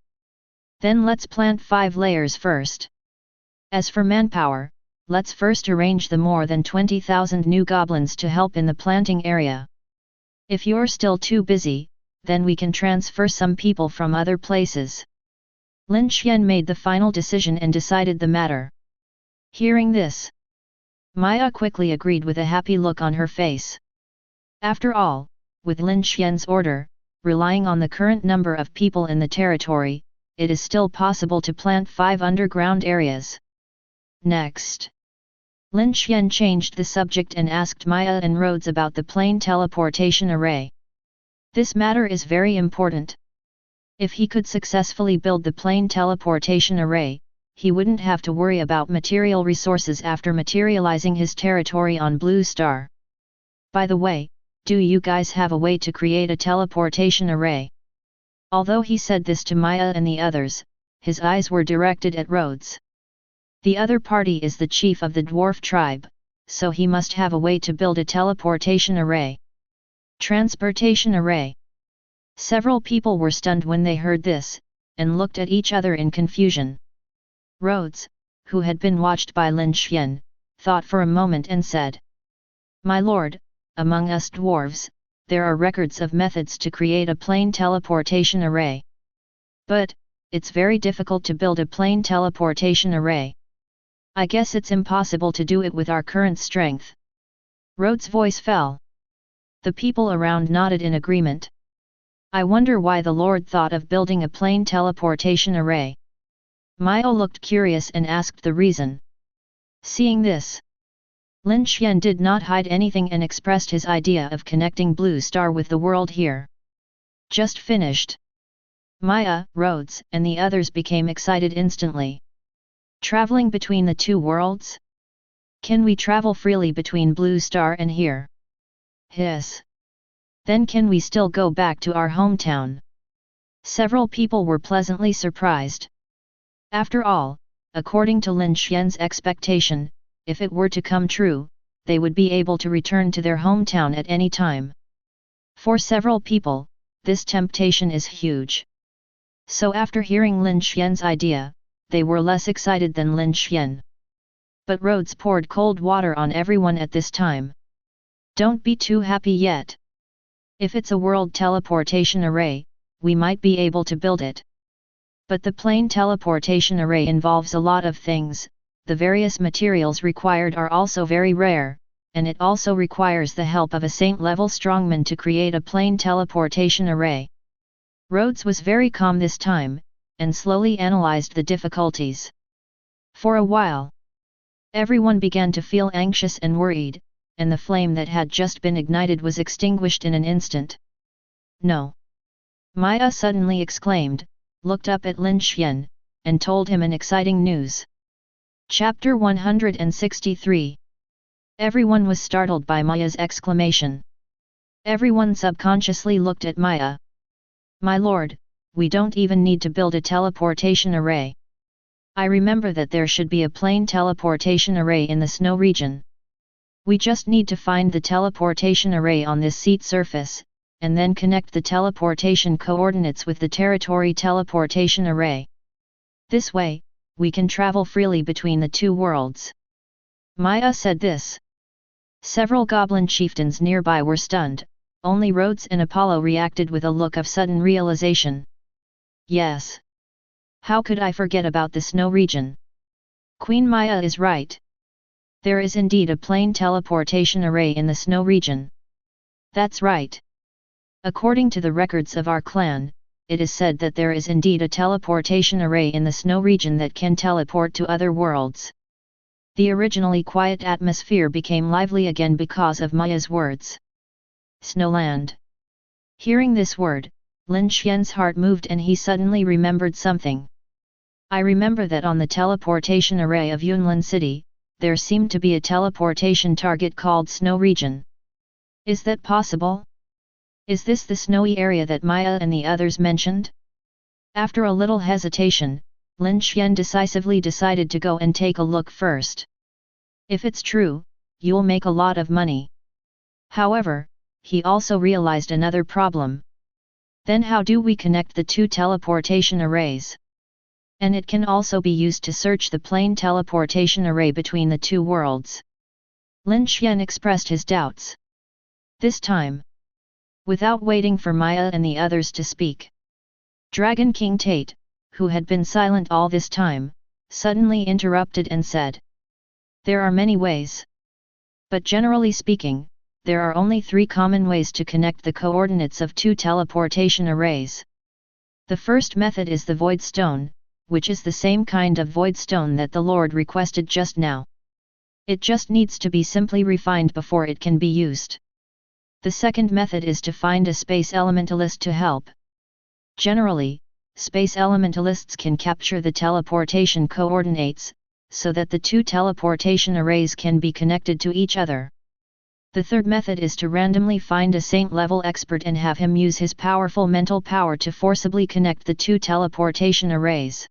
Then let's plant 5 layers first. As for manpower, let's first arrange the more than 20,000 new goblins to help in the planting area. If you're still too busy, then we can transfer some people from other places. Lin Xuan made the final decision and decided the matter. Hearing this, Maya quickly agreed with a happy look on her face. After all, with Lin Xuan's order, relying on the current number of people in the territory, it is still possible to plant 5 underground areas. Next, Lin Xuan changed the subject and asked Maya and Rhodes about the plane teleportation array. This matter is very important. If he could successfully build the plane teleportation array, he wouldn't have to worry about material resources after materializing his territory on Blue Star. By the way, do you guys have a way to create a teleportation array? Although he said this to Maya and the others, his eyes were directed at Rhodes. The other party is the chief of the dwarf tribe, so he must have a way to build a teleportation array. Transportation array. Several people were stunned when they heard this, and looked at each other in confusion. Rhodes, who had been watched by Lin Xuan, thought for a moment and said, "My lord, among us dwarves, there are records of methods to create a plane teleportation array. But, it's very difficult to build a plane teleportation array. I guess it's impossible to do it with our current strength." Rhodes' voice fell. The people around nodded in agreement. I wonder why the Lord thought of building a plane teleportation array. Maya looked curious and asked the reason. Seeing this, Lin Xuan did not hide anything and expressed his idea of connecting Blue Star with the world here. Just finished. Maya, Rhodes, and the others became excited instantly. Traveling between the 2 worlds? Can we travel freely between Blue Star and here? Yes. Then can we still go back to our hometown? Several people were pleasantly surprised. After all, according to Lin Xuan's expectation, if it were to come true, they would be able to return to their hometown at any time. For several people, this temptation is huge. So after hearing Lin Xuan's idea, they were less excited than Lin Xuan. But Rhodes poured cold water on everyone at this time. Don't be too happy yet. If it's a world teleportation array, we might be able to build it. But the plane teleportation array involves a lot of things, the various materials required are also very rare, and it also requires the help of a saint-level strongman to create a plane teleportation array. Rhodes was very calm this time, and slowly analyzed the difficulties. For a while, everyone began to feel anxious and worried, and the flame that had just been ignited was extinguished in an instant. No! Maya suddenly exclaimed, looked up at Lin Xuan, and told him an exciting news. Chapter 163. Everyone was startled by Maya's exclamation. Everyone subconsciously looked at Maya. My lord, we don't even need to build a teleportation array. I remember that there should be a plane teleportation array in the snow region. We just need to find the teleportation array on this seat surface, and then connect the teleportation coordinates with the territory teleportation array. This way, we can travel freely between the 2 worlds. Maya said this. Several goblin chieftains nearby were stunned, only Rhodes and Apollo reacted with a look of sudden realization. Yes. How could I forget about the snow region? Queen Maya is right. There is indeed a plane teleportation array in the snow region. That's right. According to the records of our clan, it is said that there is indeed a teleportation array in the snow region that can teleport to other worlds. The originally quiet atmosphere became lively again because of Maya's words. Snowland. Hearing this word, Lin Xuan's heart moved and he suddenly remembered something. I remember that on the teleportation array of Yunlin City, there seemed to be a teleportation target called Snow Region. Is that possible? Is this the snowy area that Maya and the others mentioned? After a little hesitation, Lin Xuan decisively decided to go and take a look first. If it's true, you'll make a lot of money. However, he also realized another problem. Then how do we connect the two teleportation arrays? And it can also be used to search the plane teleportation array between the two worlds. Lin Xuan expressed his doubts. This time, without waiting for Maya and the others to speak, Dragon King Tate, who had been silent all this time, suddenly interrupted and said, "There are many ways. But generally speaking, there are only 3 common ways to connect the coordinates of 2 teleportation arrays. The first method is the Void Stone, which is the same kind of Void Stone that the Lord requested just now. It just needs to be simply refined before it can be used. The second method is to find a space elementalist to help. Generally, space elementalists can capture the teleportation coordinates, so that the 2 teleportation arrays can be connected to each other. The third method is to randomly find a saint-level expert and have him use his powerful mental power to forcibly connect the 2 teleportation arrays.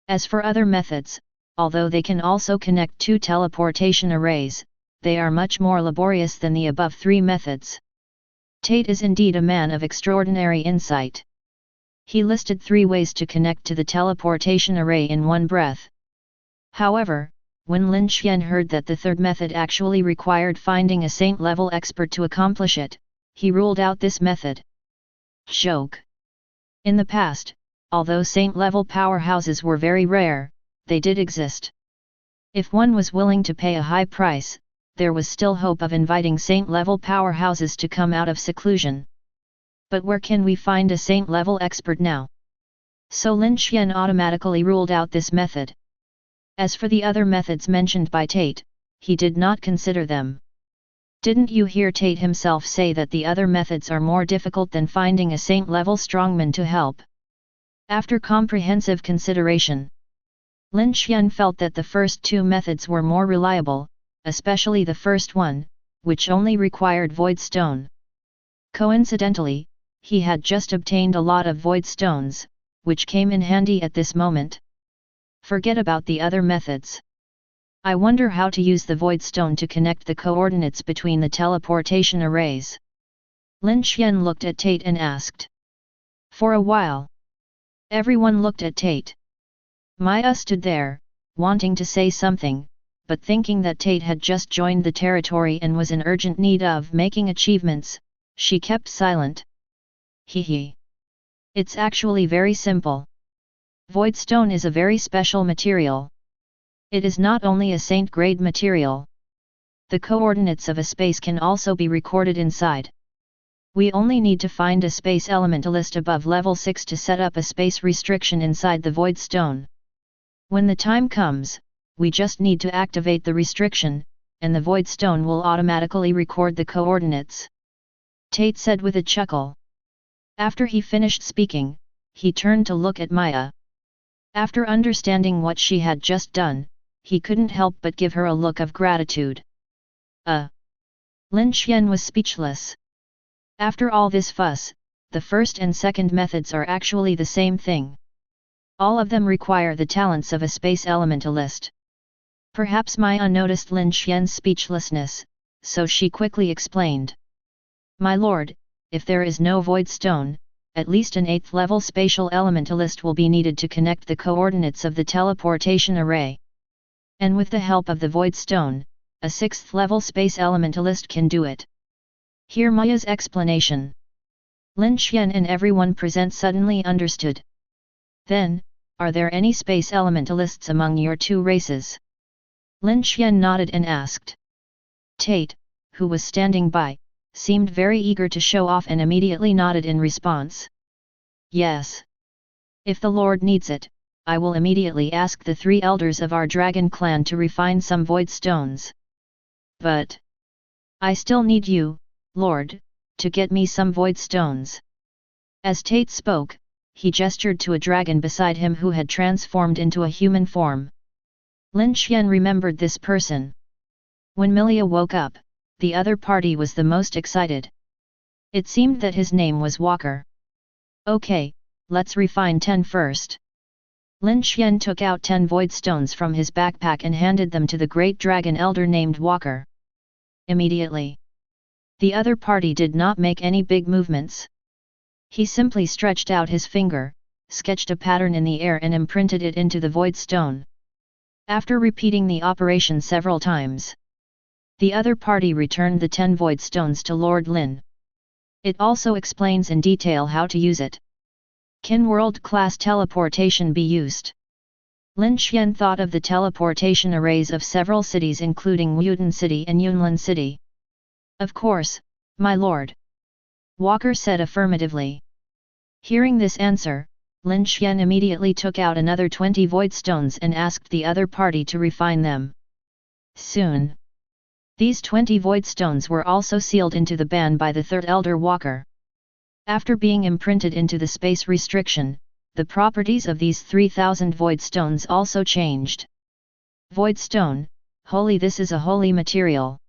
As for other methods, although they can also connect 2 teleportation arrays, they are much more laborious than the above 3 methods." Tate is indeed a man of extraordinary insight. He listed 3 ways to connect to the teleportation array in one breath. However, when Lin Xuan heard that the third method actually required finding a saint-level expert to accomplish it, he ruled out this method. Joke. In the past, although saint-level powerhouses were very rare, they did exist. If one was willing to pay a high price, there was still hope of inviting saint-level powerhouses to come out of seclusion. But where can we find a saint-level expert now? So Lin Xuan automatically ruled out this method. As for the other methods mentioned by Tate, he did not consider them. Didn't you hear Tate himself say that the other methods are more difficult than finding a saint-level strongman to help? After comprehensive consideration, Lin Xuan felt that the first 2 methods were more reliable, especially the first one, which only required Void Stone. Coincidentally, he had just obtained a lot of Void Stones, which came in handy at this moment. Forget about the other methods. I wonder how to use the Void Stone to connect the coordinates between the teleportation arrays. Lin Xuan looked at Tate and asked. For a while, everyone looked at Tate. Maya stood there, wanting to say something, but thinking that Tate had just joined the territory and was in urgent need of making achievements, she kept silent. Hee. It's actually very simple. Void Stone is a very special material. It is not only a saint-grade material. The coordinates of a space can also be recorded inside. We only need to find a space elementalist above level 6 to set up a space restriction inside the Void Stone. When the time comes, we just need to activate the restriction, and the Void Stone will automatically record the coordinates. Tate said with a chuckle. After he finished speaking, he turned to look at Maya. After understanding what she had just done, he couldn't help but give her a look of gratitude. Lin Xuan was speechless. After all this fuss, the first and second methods are actually the same thing. All of them require the talents of a space elementalist. Perhaps Maya noticed Lin Xuan's speechlessness, so she quickly explained. My lord, if there is no Void Stone, at least an 8th level spatial elementalist will be needed to connect the coordinates of the teleportation array. And with the help of the Void Stone, a 6th level space elementalist can do it. Hear Maya's explanation. Lin Xuan and everyone present suddenly understood. Then, are there any space elementalists among your 2 races? Lin Xuan nodded and asked. Tate, who was standing by, seemed very eager to show off and immediately nodded in response. Yes. If the Lord needs it, I will immediately ask the 3 elders of our dragon clan to refine some void stones. But I still need you, Lord, to get me some void stones. As Tate spoke, he gestured to a dragon beside him who had transformed into a human form. Lin Xuan remembered this person. When Milia woke up, the other party was the most excited. It seemed that his name was Walker. Okay, let's refine 10 first. Lin Xuan took out 10 void stones from his backpack and handed them to the great dragon elder named Walker. Immediately, the other party did not make any big movements. He simply stretched out his finger, sketched a pattern in the air and imprinted it into the void stone. After repeating the operation several times, the other party returned the 10 void stones to Lord Lin. It also explains in detail how to use it. Can world-class teleportation be used? Lin Xuan thought of the teleportation arrays of several cities including Wudin City and Yunlin City. Of course, my lord. Walker said affirmatively. Hearing this answer, Lin Xuan immediately took out another 20 void stones and asked the other party to refine them. Soon, these 20 void stones were also sealed into the ban by the 3rd elder Walker. After being imprinted into the space restriction, the properties of these 3000 void stones also changed. Void stone, holy. This is a holy material.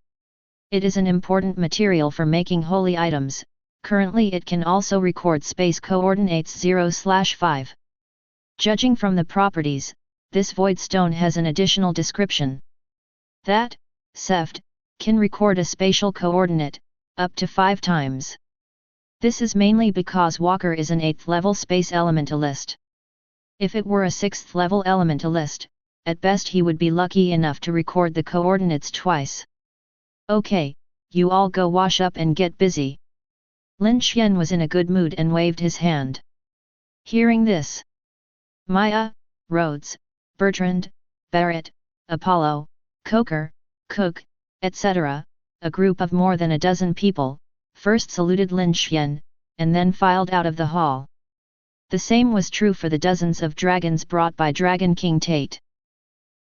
It is an important material for making holy items. Currently it can also record space coordinates 0/5. Judging from the properties, this void stone has an additional description. That, Seft, can record a spatial coordinate, up to 5 times. This is mainly because Walker is an 8th level space elementalist. If it were a 6th level elementalist, at best he would be lucky enough to record the coordinates twice. Okay, you all go wash up and get busy. Lin Xuan was in a good mood and waved his hand. Hearing this, Maya, Rhodes, Bertrand, Barrett, Apollo, Coker, Cook, etc., a group of more than a dozen people, first saluted Lin Xuan, and then filed out of the hall. The same was true for the dozens of dragons brought by Dragon King Tate.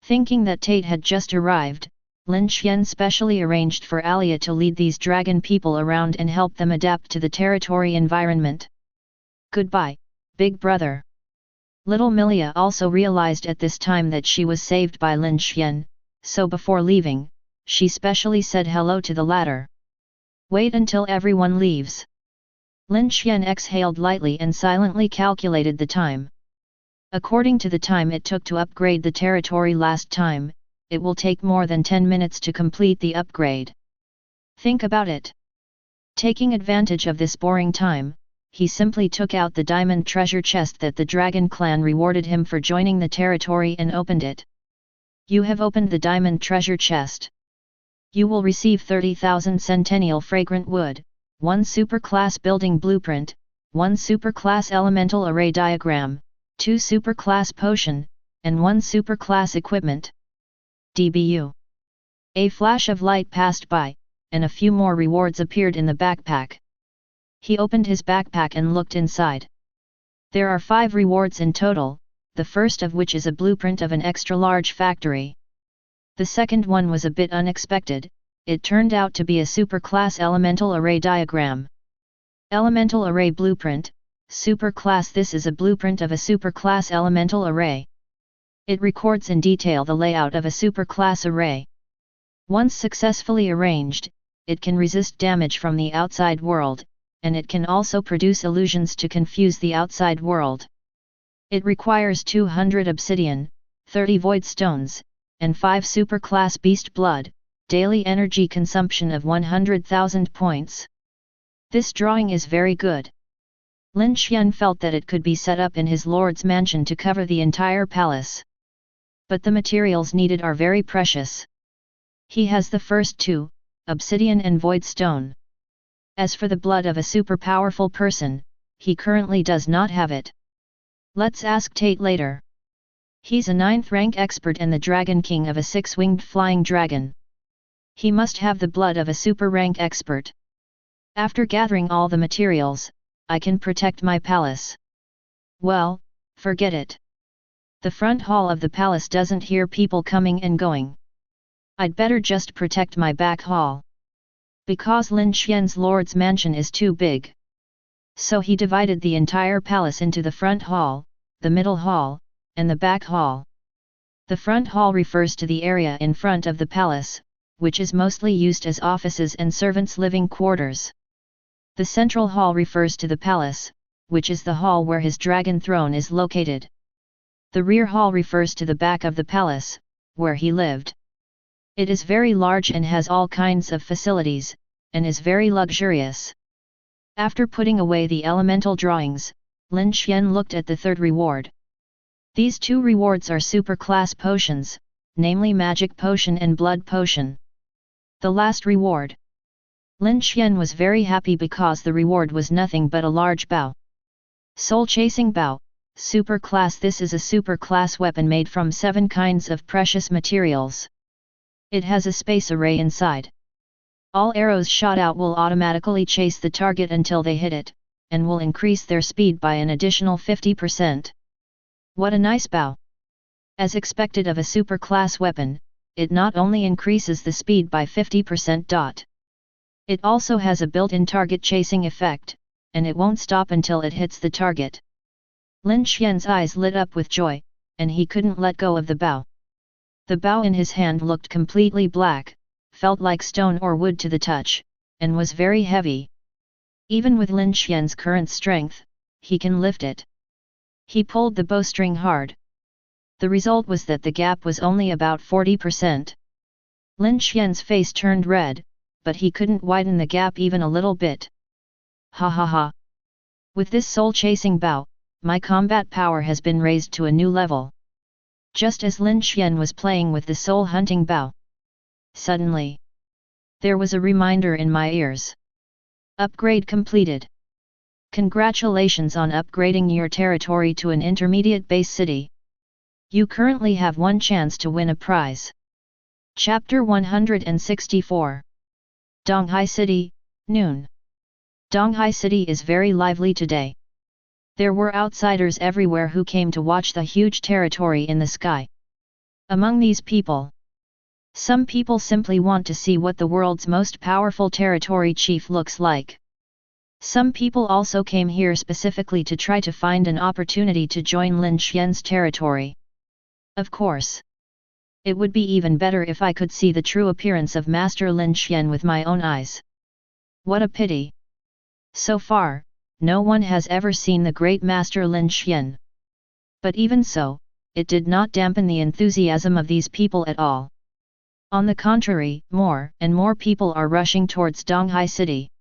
Thinking that Tate had just arrived, Lin Xuan specially arranged for Alia to lead these dragon people around and help them adapt to the territory environment. Goodbye, big brother. Little Milia also realized at this time that she was saved by Lin Xuan, so before leaving, she specially said hello to the latter. Wait until everyone leaves. Lin Xuan exhaled lightly and silently calculated the time. According to the time it took to upgrade the territory last time, it will take more than 10 minutes to complete the upgrade. Think about it. Taking advantage of this boring time, he simply took out the diamond treasure chest that the Dragon Clan rewarded him for joining the territory and opened it. You have opened the diamond treasure chest. You will receive 30,000 centennial fragrant wood, 1 superclass building blueprint, 1 superclass elemental array diagram, 2 superclass potion, and 1 superclass equipment. DBU. A flash of light passed by, and a few more rewards appeared in the backpack. He opened his backpack and looked inside. There are 5 rewards in total, the first of which is a blueprint of an extra-large factory. The second one was a bit unexpected. It turned out to be a superclass elemental array diagram. Elemental array blueprint, superclass. This is a blueprint of a superclass elemental array. It records in detail the layout of a superclass array. Once successfully arranged, it can resist damage from the outside world, and it can also produce illusions to confuse the outside world. It requires 200 obsidian, 30 void stones, and 5 superclass beast blood, daily energy consumption of 100,000 points. This drawing is very good. Lin Xuan felt that it could be set up in his lord's mansion to cover the entire palace. But the materials needed are very precious. He has the first 2, obsidian and void stone. As for the blood of a super powerful person, he currently does not have it. Let's ask Tate later. He's a 9th rank expert and the Dragon King of a 6-winged flying dragon. He must have the blood of a super rank expert. After gathering all the materials, I can protect my palace. Well, forget it. The front hall of the palace doesn't hear people coming and going. I'd better just protect my back hall. Because Lin Xuan's lord's mansion is too big. So he divided the entire palace into the front hall, the middle hall, and the back hall. The front hall refers to the area in front of the palace, which is mostly used as offices and servants' living quarters. The central hall refers to the palace, which is the hall where his dragon throne is located. The rear hall refers to the back of the palace, where he lived. It is very large and has all kinds of facilities, and is very luxurious. After putting away the elemental drawings, Lin Xuan looked at the third reward. These two rewards are super-class potions, namely Magic Potion and Blood Potion. The last reward. Lin Xuan was very happy because the reward was nothing but a large bow. Soul-chasing bow, super class. This is a super class weapon made from 7 kinds of precious materials. It has a space array inside. All arrows shot out will automatically chase the target until they hit it, and will increase their speed by an additional 50%. What a nice bow! As expected of a super class weapon, it not only increases the speed by 50%. It also has a built-in target chasing effect, and it won't stop until it hits the target. Lin Xuan's eyes lit up with joy, and he couldn't let go of the bow. The bow in his hand looked completely black, felt like stone or wood to the touch, and was very heavy. Even with Lin Xuan's current strength, he can lift it. He pulled the bowstring hard. The result was that the gap was only about 40%. Lin Xuan's face turned red, but he couldn't widen the gap even a little bit. Ha ha ha! With this soul-chasing bow, my combat power has been raised to a new level. Just as Lin Xuan was playing with the soul-hunting bow. Suddenly, there was a reminder in my ears. Upgrade completed. Congratulations on upgrading your territory to an intermediate base city. You currently have one chance to win a prize. Chapter 164. Donghai City, noon. Donghai City is very lively today. There were outsiders everywhere who came to watch the huge territory in the sky. Among these people, some people simply want to see what the world's most powerful territory chief looks like. Some people also came here specifically to try to find an opportunity to join Lin Xuan's territory. Of course, it would be even better if I could see the true appearance of Master Lin Xuan with my own eyes. What a pity! So far, no one has ever seen the great Master Lin Xuan. But even so, it did not dampen the enthusiasm of these people at all. On the contrary, more and more people are rushing towards Donghai City.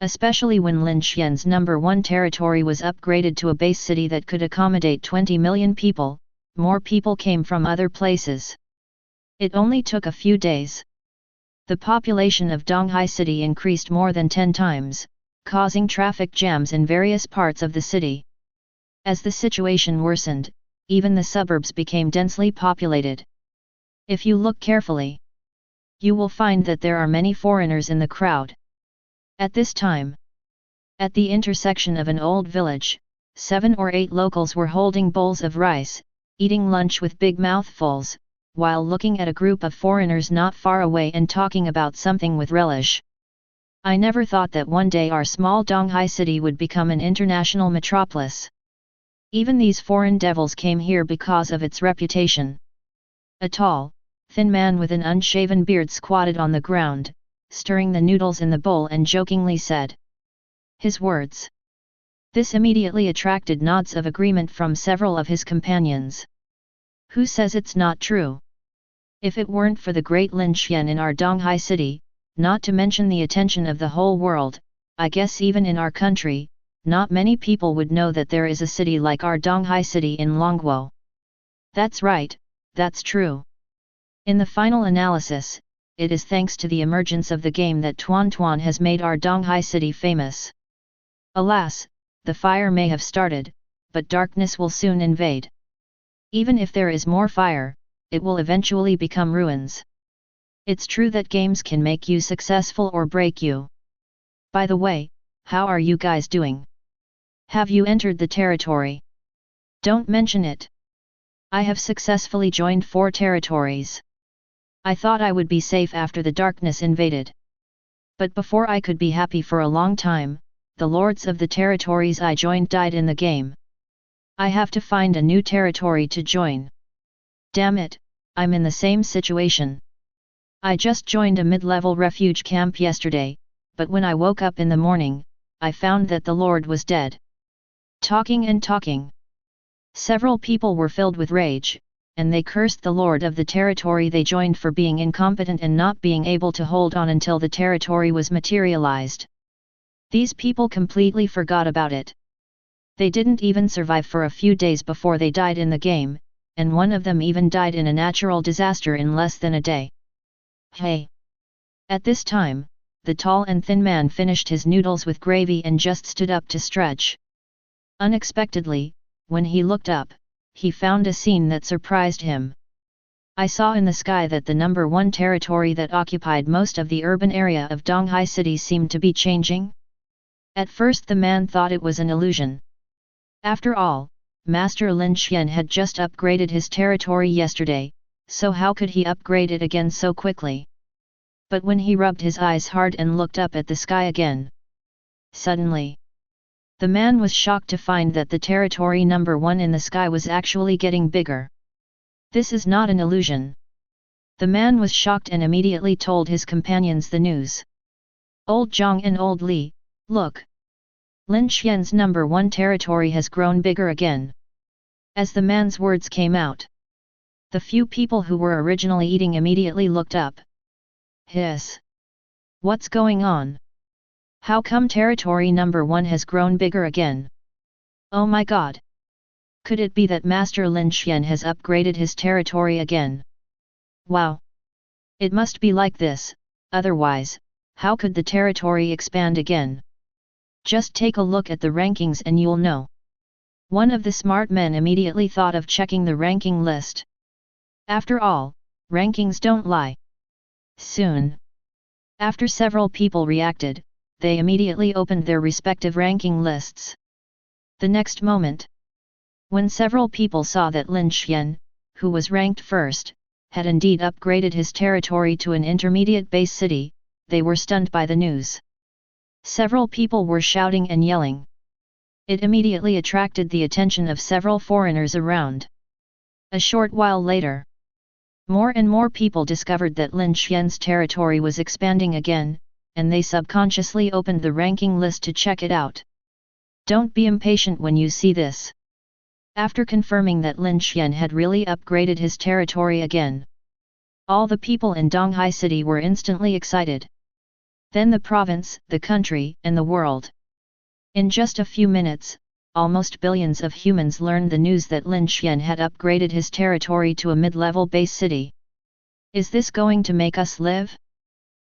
Especially when Lin Xuan's number 1 territory was upgraded to a base city that could accommodate 20 million people, more people came from other places. It only took a few days. The population of Donghai City increased more than 10 times, causing traffic jams in various parts of the city. As the situation worsened, even the suburbs became densely populated. If you look carefully, you will find that there are many foreigners in the crowd. At this time, at the intersection of an old village, 7 or 8 locals were holding bowls of rice, eating lunch with big mouthfuls, while looking at a group of foreigners not far away and talking about something with relish. I never thought that one day our small Donghai City would become an international metropolis. Even these foreign devils came here because of its reputation. A tall, thin man with an unshaven beard squatted on the ground, stirring the noodles in the bowl and jokingly said his words. This immediately attracted nods of agreement from several of his companions. Who says it's not true? If it weren't for the great Lin Xuan in our Donghai City, not to mention the attention of the whole world, I guess even in our country, not many people would know that there is a city like our Donghai City in Longguo. That's right, that's true. In the final analysis, it is thanks to the emergence of the game that Tuan Tuan has made our Donghai City famous. Alas, the fire may have started, but darkness will soon invade. Even if there is more fire, it will eventually become ruins. It's true that games can make you successful or break you. By the way, how are you guys doing? Have you entered the territory? Don't mention it. I have successfully joined 4 territories. I thought I would be safe after the darkness invaded. But before I could be happy for a long time, the lords of the territories I joined died in the game. I have to find a new territory to join. Damn it, I'm in the same situation. I just joined a mid-level refuge camp yesterday, but when I woke up in the morning, I found that the lord was dead. Talking and talking. Several people were filled with rage, and they cursed the lord of the territory they joined for being incompetent and not being able to hold on until the territory was materialized. These people completely forgot about it. They didn't even survive for a few days before they died in the game, and one of them even died in a natural disaster in less than a day. Hey! At this time, the tall and thin man finished his noodles with gravy and just stood up to stretch. Unexpectedly, when he looked up, he found a scene that surprised him. I saw in the sky that the number 1 territory that occupied most of the urban area of Donghai City seemed to be changing. At first the man thought it was an illusion. After all, Master Lin Xuan had just upgraded his territory yesterday, so how could he upgrade it again so quickly? But when he rubbed his eyes hard and looked up at the sky again, suddenly, the man was shocked to find that the territory number 1 in the sky was actually getting bigger. This is not an illusion. The man was shocked and immediately told his companions the news. Old Zhang and Old Li, look! Lin Xuan's number 1 territory has grown bigger again. As the man's words came out, the few people who were originally eating immediately looked up. Hiss! What's going on? How come territory number 1 has grown bigger again? Oh my god! Could it be that Master Lin Xuan has upgraded his territory again? Wow! It must be like this, otherwise, how could the territory expand again? Just take a look at the rankings and you'll know. One of the smart men immediately thought of checking the ranking list. After all, rankings don't lie. Soon, after several people reacted, they immediately opened their respective ranking lists. The next moment, when several people saw that Lin Xuan, who was ranked first, had indeed upgraded his territory to an intermediate base city, they were stunned by the news. Several people were shouting and yelling. It immediately attracted the attention of several foreigners around. A short while later, more and more people discovered that Lin Xuan's territory was expanding again, and they subconsciously opened the ranking list to check it out. Don't be impatient when you see this. After confirming that Lin Xuan had really upgraded his territory again, all the people in Donghai City were instantly excited. Then the province, the country, and the world. In just a few minutes, almost billions of humans learned the news that Lin Xuan had upgraded his territory to a mid-level base city. Is this going to make us live?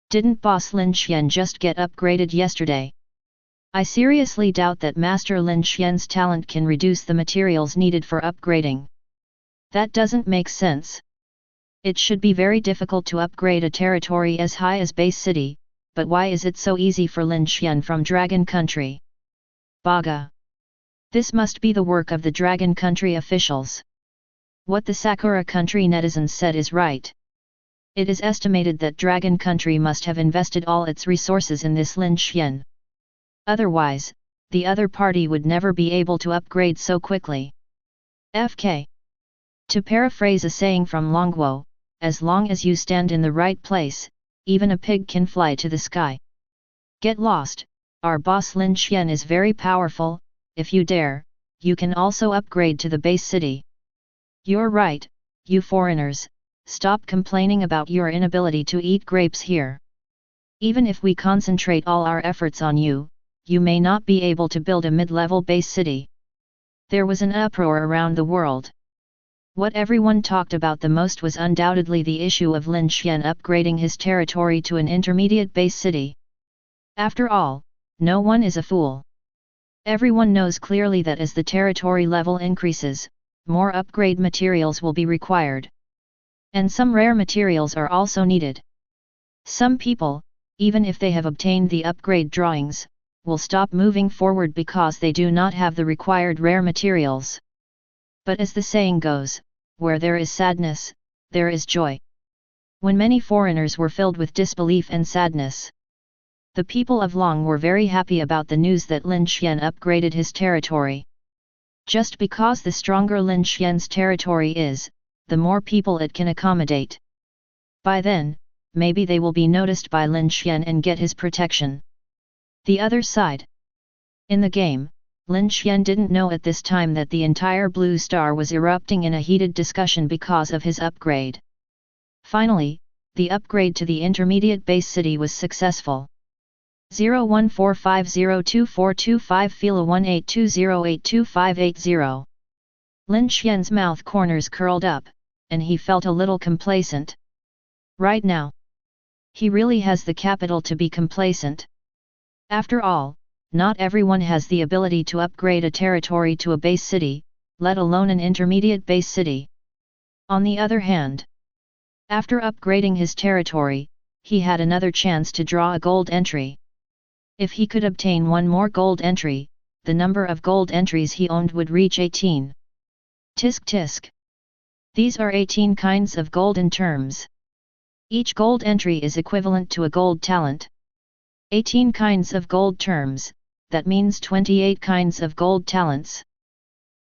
Didn't Boss Lin Xuan just get upgraded yesterday? I seriously doubt that Master Lin Xuan's talent can reduce the materials needed for upgrading. That doesn't make sense. It should be very difficult to upgrade a territory as high as base city, but why is it so easy for Lin Xuan from Dragon Country? Baga! This must be the work of the Dragon Country officials. What the Sakura Country netizens said is right. It is estimated that Dragon Country must have invested all its resources in this Lin Xuan. Otherwise, the other party would never be able to upgrade so quickly. FK. To paraphrase a saying from Longguo, as long as you stand in the right place, even a pig can fly to the sky. Get lost, our boss Lin Xuan is very powerful, if you dare, you can also upgrade to the base city. You're right, you foreigners, stop complaining about your inability to eat grapes here. Even if we concentrate all our efforts on you, you may not be able to build a mid-level base city. There was an uproar around the world. What everyone talked about the most was undoubtedly the issue of Lin Xuan upgrading his territory to an intermediate base city. After all, no one is a fool. Everyone knows clearly that as the territory level increases, more upgrade materials will be required. And some rare materials are also needed. Some people, even if they have obtained the upgrade drawings, will stop moving forward because they do not have the required rare materials. But as the saying goes, where there is sadness, there is joy. When many foreigners were filled with disbelief and sadness, the people of Long were very happy about the news that Lin Xuan upgraded his territory. Just because the stronger Lin Xuan's territory is, the more people it can accommodate. By then, maybe they will be noticed by Lin Xuan and get his protection. The other side. In the game, Lin Xuan didn't know at this time that the entire Blue Star was erupting in a heated discussion because of his upgrade. Finally, the upgrade to the intermediate base city was successful. 0145024225 Fila 1820825880. Lin Xuan's mouth corners curled up, and he felt a little complacent. Right now, he really has the capital to be complacent. After all, not everyone has the ability to upgrade a territory to a base city, let alone an intermediate base city. On the other hand, after upgrading his territory, he had another chance to draw a gold entry. If he could obtain one more gold entry, the number of gold entries he owned would reach 18. Tisk tisk. These are 18 kinds of golden terms. Each gold entry is equivalent to a gold talent. 18 kinds of gold terms, that means 28 kinds of gold talents.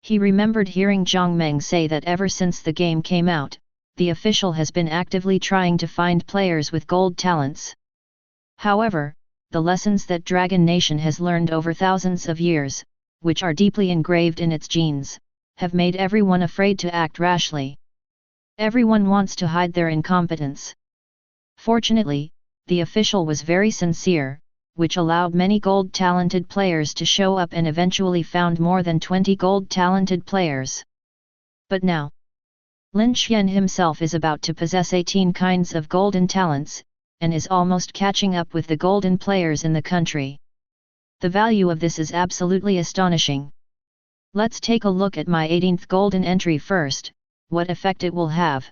He remembered hearing Zhang Meng say that ever since the game came out, the official has been actively trying to find players with gold talents. However, the lessons that Dragon Nation has learned over thousands of years, which are deeply engraved in its genes, have made everyone afraid to act rashly. Everyone wants to hide their incompetence. Fortunately, the official was very sincere, which allowed many gold-talented players to show up and eventually found more than 20 gold-talented players. But now, Lin Xuan himself is about to possess 18 kinds of golden talents, and is almost catching up with the golden players in the country. The value of this is absolutely astonishing. Let's take a look at my 18th golden entry first, what effect it will have.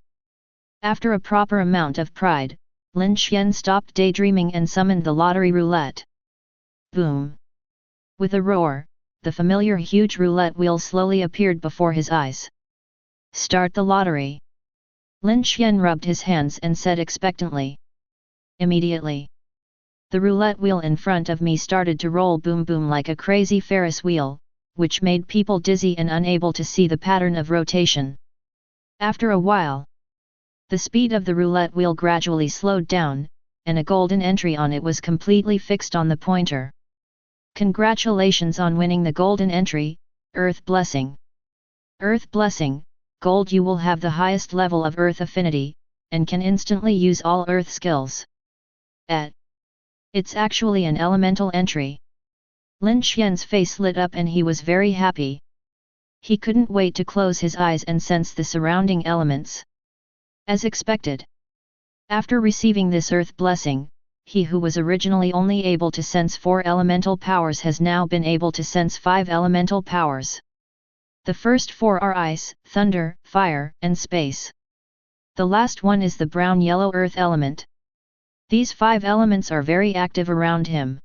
After a proper amount of pride, Lin Xuan stopped daydreaming and summoned the lottery roulette. Boom! With a roar, the familiar huge roulette wheel slowly appeared before his eyes. Start the lottery. Lin Xuan rubbed his hands and said expectantly. Immediately, the roulette wheel in front of me started to roll boom boom like a crazy Ferris wheel, which made people dizzy and unable to see the pattern of rotation. After a while, the speed of the roulette wheel gradually slowed down, and a golden entry on it was completely fixed on the pointer. Congratulations on winning the golden entry, Earth Blessing. Earth Blessing, gold. You will have the highest level of Earth affinity, and can instantly use all Earth skills. It's actually an elemental entry. Lin Xuan's face lit up and he was very happy. He couldn't wait to close his eyes and sense the surrounding elements. As expected, after receiving this Earth Blessing, he who was originally only able to sense 4 elemental powers has now been able to sense 5 elemental powers. The first 4 are ice, thunder, fire, and space. The last one is the brown-yellow earth element. These 5 elements are very active around him.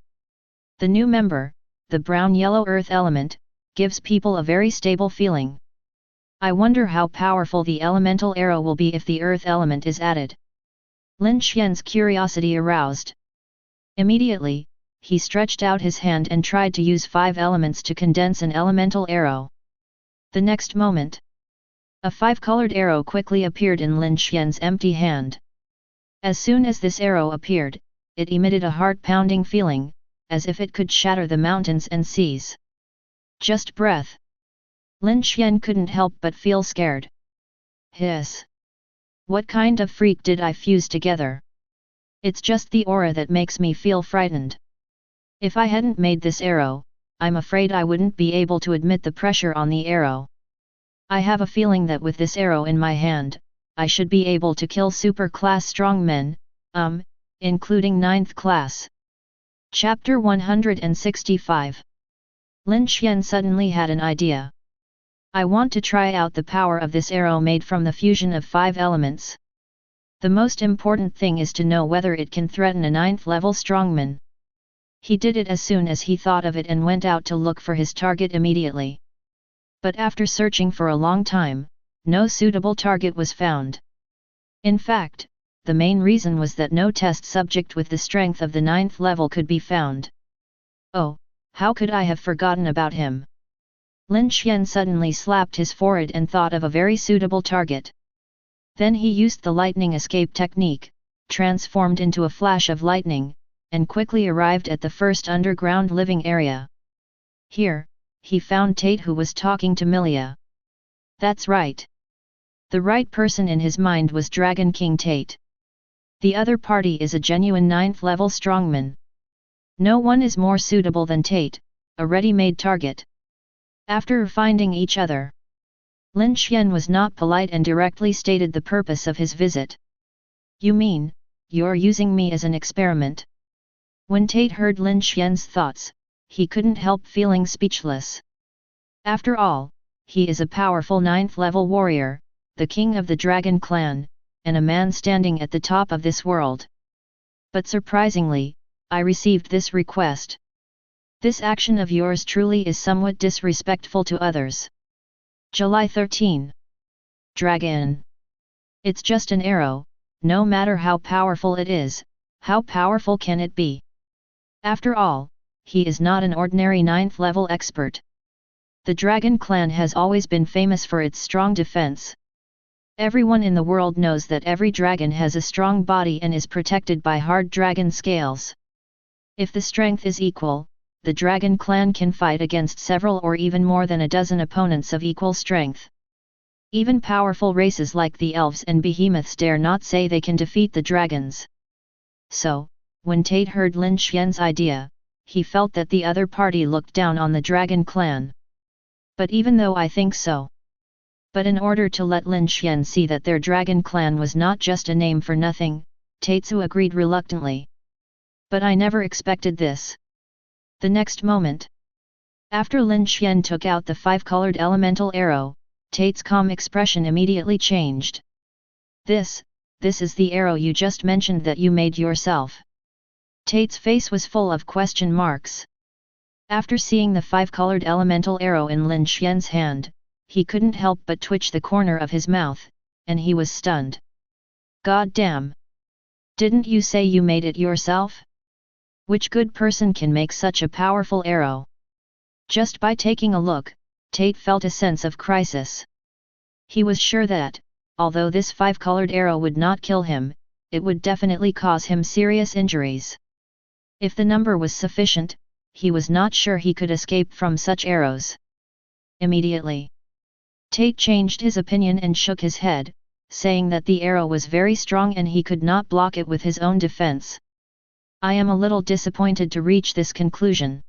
The new member, the brown-yellow earth element, gives people a very stable feeling. I wonder how powerful the elemental arrow will be if the earth element is added. Lin Xuan's curiosity aroused. Immediately, he stretched out his hand and tried to use 5 elements to condense an elemental arrow. The next moment, a 5-colored arrow quickly appeared in Lin Xuan's empty hand. As soon as this arrow appeared, it emitted a heart-pounding feeling, as if it could shatter the mountains and seas. Just breath. Lin Xuan couldn't help but feel scared. Hiss! What kind of freak did I fuse together? It's just the aura that makes me feel frightened. If I hadn't made this arrow, I'm afraid I wouldn't be able to admit the pressure on the arrow. I have a feeling that with this arrow in my hand, I should be able to kill super-class strongmen, including 9th class. Chapter 165. Lin Xuan suddenly had an idea. I want to try out the power of this arrow made from the fusion of 5 elements. The most important thing is to know whether it can threaten a 9th level strongman. He did it as soon as he thought of it and went out to look for his target immediately. But after searching for a long time, no suitable target was found. In fact, the main reason was that no test subject with the strength of the 9th level could be found. Oh, how could I have forgotten about him? Lin Xuan suddenly slapped his forehead and thought of a very suitable target. Then he used the lightning escape technique, transformed into a flash of lightning, and quickly arrived at the first underground living area. Here, he found Tate, who was talking to Milia. That's right. The right person in his mind was Dragon King Tate. The other party is a genuine 9th level strongman. No one is more suitable than Tate, a ready-made target. After finding each other, Lin Xuan was not polite and directly stated the purpose of his visit. You mean, you're using me as an experiment? When Tate heard Lin Xuan's thoughts, he couldn't help feeling speechless. After all, he is a powerful 9th level warrior, the king of the dragon clan, and a man standing at the top of this world. But surprisingly, I received this request. This action of yours truly is somewhat disrespectful to others. July 13. Dragon. It's just an arrow, no matter how powerful it is, how powerful can it be? After all, he is not an ordinary 9th level expert. The Dragon Clan has always been famous for its strong defense. Everyone in the world knows that every dragon has a strong body and is protected by hard dragon scales. If the strength is equal, the Dragon Clan can fight against several or even more than a dozen opponents of equal strength. Even powerful races like the elves and behemoths dare not say they can defeat the dragons. So, when Tate heard Lin Xuan's idea, he felt that the other party looked down on the Dragon Clan. But even though I think so. But in order to let Lin Xuan see that their Dragon Clan was not just a name for nothing, Tatsu agreed reluctantly. But I never expected this. The next moment, after Lin Xuan took out the 5-colored elemental arrow, Tate's calm expression immediately changed. This is the arrow you just mentioned that you made yourself. Tate's face was full of question marks. After seeing the 5-colored elemental arrow in Lin Xuan's hand, he couldn't help but twitch the corner of his mouth, and he was stunned. God damn! Didn't you say you made it yourself? Which good person can make such a powerful arrow? Just by taking a look, Tate felt a sense of crisis. He was sure that, although this 5-colored arrow would not kill him, it would definitely cause him serious injuries. If the number was sufficient, he was not sure he could escape from such arrows. Immediately, Tate changed his opinion and shook his head, saying that the arrow was very strong and he could not block it with his own defense. I am a little disappointed to reach this conclusion.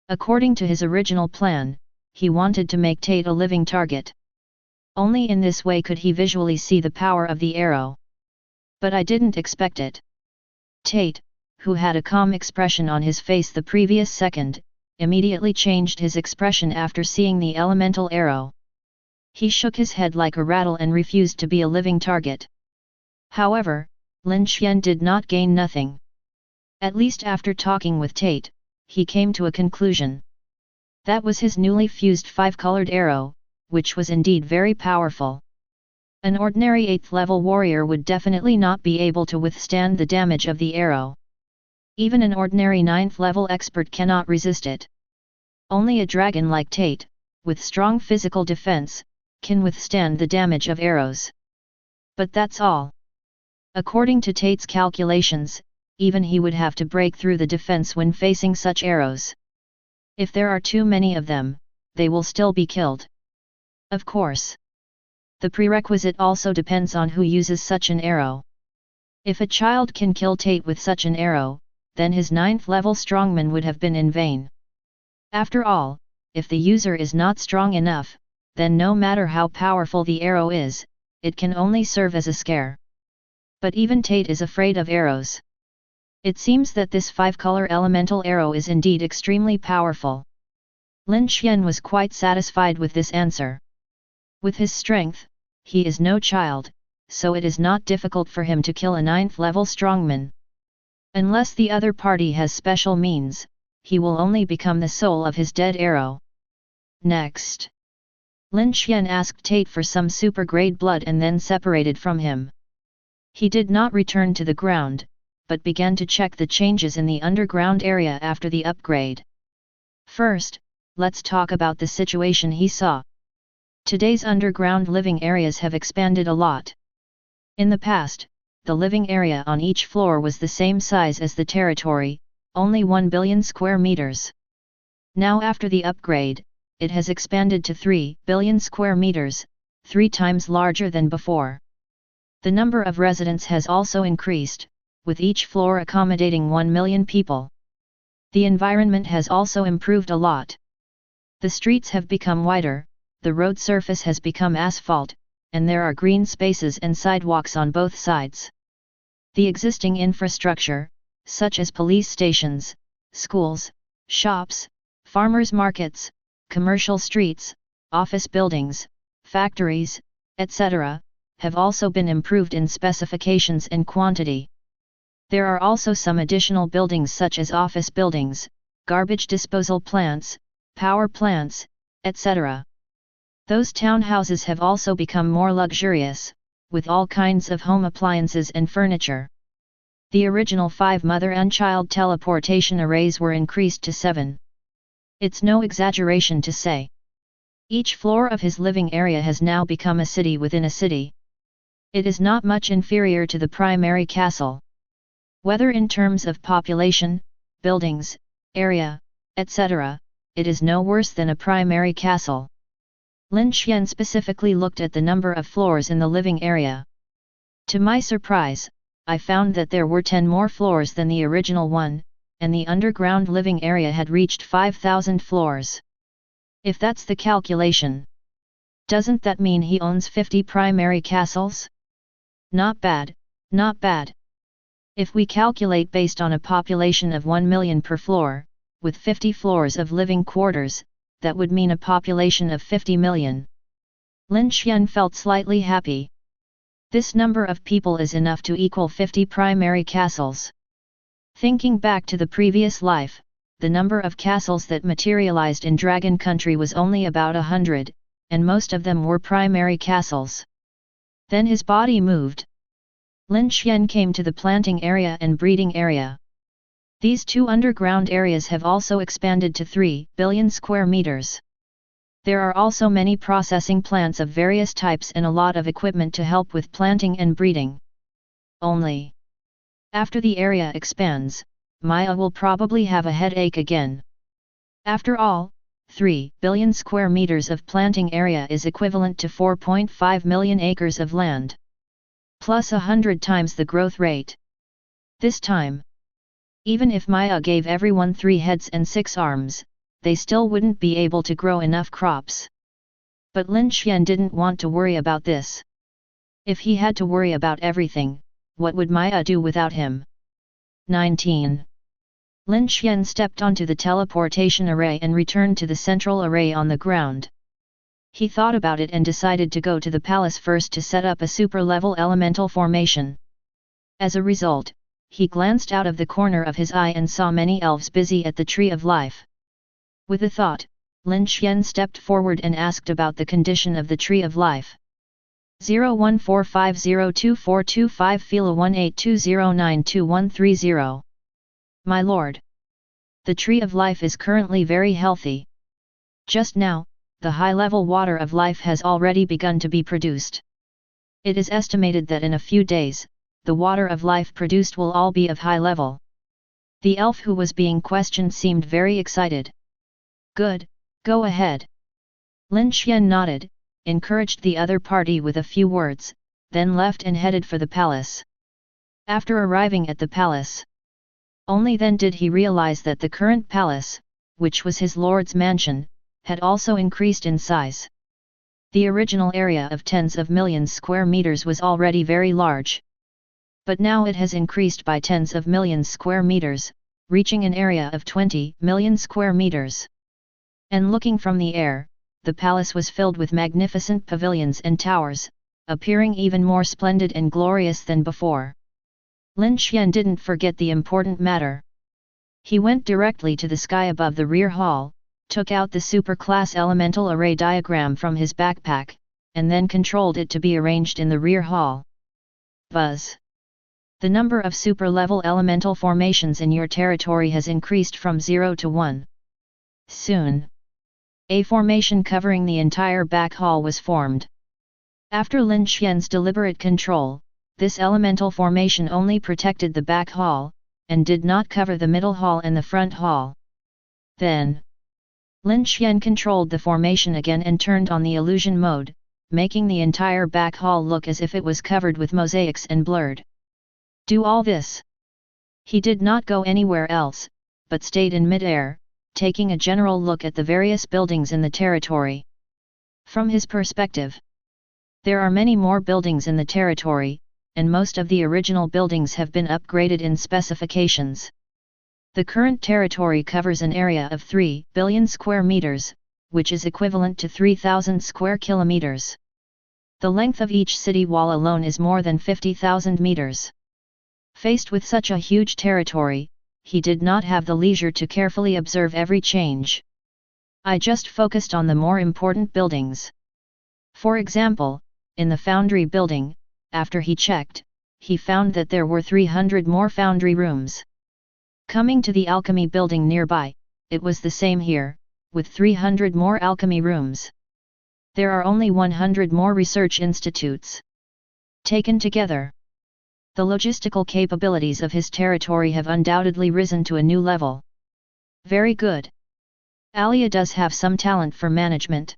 According to his original plan, he wanted to make Tate a living target. Only in this way could he visually see the power of the arrow. But I didn't expect it. Tate, who had a calm expression on his face the previous second, immediately changed his expression after seeing the elemental arrow. He shook his head like a rattle and refused to be a living target. However, Lin Xuan did not gain nothing. At least after talking with Tate, he came to a conclusion. That was his newly fused 5-colored arrow, which was indeed very powerful. An ordinary 8th level warrior would definitely not be able to withstand the damage of the arrow. Even an ordinary 9th level expert cannot resist it. Only a dragon like Tate, with strong physical defense, can withstand the damage of arrows. But that's all. According to Tate's calculations, even he would have to break through the defense when facing such arrows. If there are too many of them, they will still be killed. Of course. The prerequisite also depends on who uses such an arrow. If a child can kill Tate with such an arrow, then his 9th level strongman would have been in vain. After all, if the user is not strong enough, then no matter how powerful the arrow is, it can only serve as a scare. But even Tate is afraid of arrows. It seems that this 5-color elemental arrow is indeed extremely powerful. Lin Xuan was quite satisfied with this answer. With his strength, he is no child, so it is not difficult for him to kill a 9th level strongman. Unless the other party has special means, he will only become the soul of his dead arrow. Next, Lin Xuan asked Tate for some super-grade blood and then separated from him. He did not return to the ground, but began to check the changes in the underground area after the upgrade. First, let's talk about the situation he saw. Today's underground living areas have expanded a lot. In the past, the living area on each floor was the same size as the territory, only 1 billion square meters. Now after the upgrade, it has expanded to 3 billion square meters, 3 times larger than before. The number of residents has also increased, with each floor accommodating 1 million people. The environment has also improved a lot. The streets have become wider, the road surface has become asphalt, and there are green spaces and sidewalks on both sides. The existing infrastructure, such as police stations, schools, shops, farmers' markets, commercial streets, office buildings, factories, etc., have also been improved in specifications and quantity. There are also some additional buildings such as office buildings, garbage disposal plants, power plants, etc. Those townhouses have also become more luxurious, with all kinds of home appliances and furniture. The original 5 mother and child teleportation arrays were increased to 7. It's no exaggeration to say. Each floor of his living area has now become a city within a city. It is not much inferior to the primary castle. Whether in terms of population, buildings, area, etc., it is no worse than a primary castle. Lin Xuan specifically looked at the number of floors in the living area. To my surprise, I found that there were 10 more floors than the original one, and the underground living area had reached 5,000 floors. If that's the calculation, doesn't that mean he owns 50 primary castles? Not bad, not bad. If we calculate based on a population of 1 million per floor, with 50 floors of living quarters, that would mean a population of 50 million. Lin Xuan felt slightly happy. This number of people is enough to equal 50 primary castles. Thinking back to the previous life, the number of castles that materialized in Dragon Country was only about 100, and most of them were primary castles. Then his body moved. Lin Xuan came to the planting area and breeding area. These 2 underground areas have also expanded to 3 billion square meters. There are also many processing plants of various types and a lot of equipment to help with planting and breeding. Only, after the area expands, Maya will probably have a headache again. After all, 3 billion square meters of planting area is equivalent to 4.5 million acres of land. Plus 100 times the growth rate. This time, even if Maya gave everyone 3 heads and 6 arms, they still wouldn't be able to grow enough crops. But Lin Xuan didn't want to worry about this. If he had to worry about everything, what would Maya do without him? 19. Lin Xuan stepped onto the teleportation array and returned to the central array on the ground. He thought about it and decided to go to the palace first to set up a super-level elemental formation. As a result, he glanced out of the corner of his eye and saw many elves busy at the Tree of Life. With a thought, Lin Xuan stepped forward and asked about the condition of the Tree of Life. 0145024225 Fila 1820922130. My lord. The Tree of Life is currently very healthy. Just now, the high-level water of life has already begun to be produced. It is estimated that in a few days, the water of life produced will all be of high level. The elf who was being questioned seemed very excited. Good, go ahead. Lin Xuan nodded, encouraged the other party with a few words, then left and headed for the palace. After arriving at the palace, only then did he realize that the current palace, which was his lord's mansion, had also increased in size. The original area of tens of millions square meters was already very large. But now it has increased by tens of millions square meters, reaching an area of 20 million square meters. And looking from the air, the palace was filled with magnificent pavilions and towers, appearing even more splendid and glorious than before. Lin Xuan didn't forget the important matter. He went directly to the sky above the rear hall, took out the super-class elemental array diagram from his backpack, and then controlled it to be arranged in the rear hall. Buzz! The number of super-level elemental formations in your territory has increased from 0 to 1. Soon, a formation covering the entire back hall was formed. After Lin Xuan's deliberate control, this elemental formation only protected the back hall, and did not cover the middle hall and the front hall. Then, Lin Xuan controlled the formation again and turned on the illusion mode, making the entire back hall look as if it was covered with mosaics and blurred. Do all this. He did not go anywhere else, but stayed in mid-air, taking a general look at the various buildings in the territory. From his perspective, there are many more buildings in the territory, and most of the original buildings have been upgraded in specifications. The current territory covers an area of 3 billion square meters, which is equivalent to 3,000 square kilometers. The length of each city wall alone is more than 50,000 meters. Faced with such a huge territory, he did not have the leisure to carefully observe every change. I just focused on the more important buildings. For example, in the foundry building, after he checked, he found that there were 300 more foundry rooms. Coming to the alchemy building nearby, it was the same here, with 300 more alchemy rooms. There are only 100 more research institutes. Taken together, the logistical capabilities of his territory have undoubtedly risen to a new level. Very good. Alia does have some talent for management.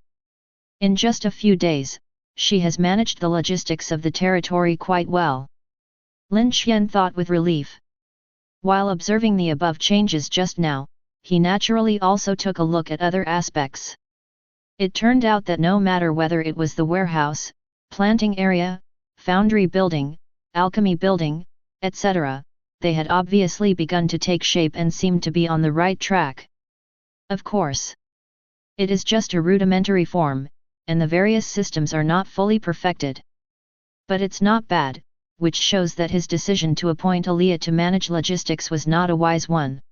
In just a few days, she has managed the logistics of the territory quite well. Lin Xuan thought with relief. While observing the above changes just now, he naturally also took a look at other aspects. It turned out that no matter whether it was the warehouse, planting area, foundry building, alchemy building, etc., they had obviously begun to take shape and seemed to be on the right track. Of course, it is just a rudimentary form, and the various systems are not fully perfected. But it's not bad, which shows that his decision to appoint Alia to manage logistics was not a wise one.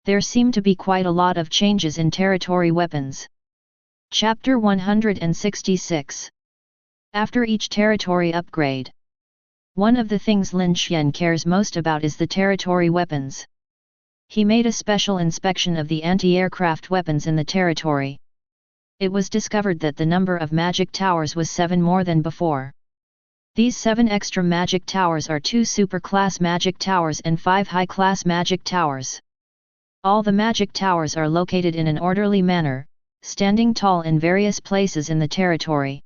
There seem to be quite a lot of changes in territory weapons. Chapter 166. After each territory upgrade, one of the things Lin Xuan cares most about is the territory weapons. He made a special inspection of the anti-aircraft weapons in the territory. It was discovered that the number of magic towers was 7 more than before. These 7 extra magic towers are 2 super-class magic towers and 5 high-class magic towers. All the magic towers are located in an orderly manner, standing tall in various places in the territory.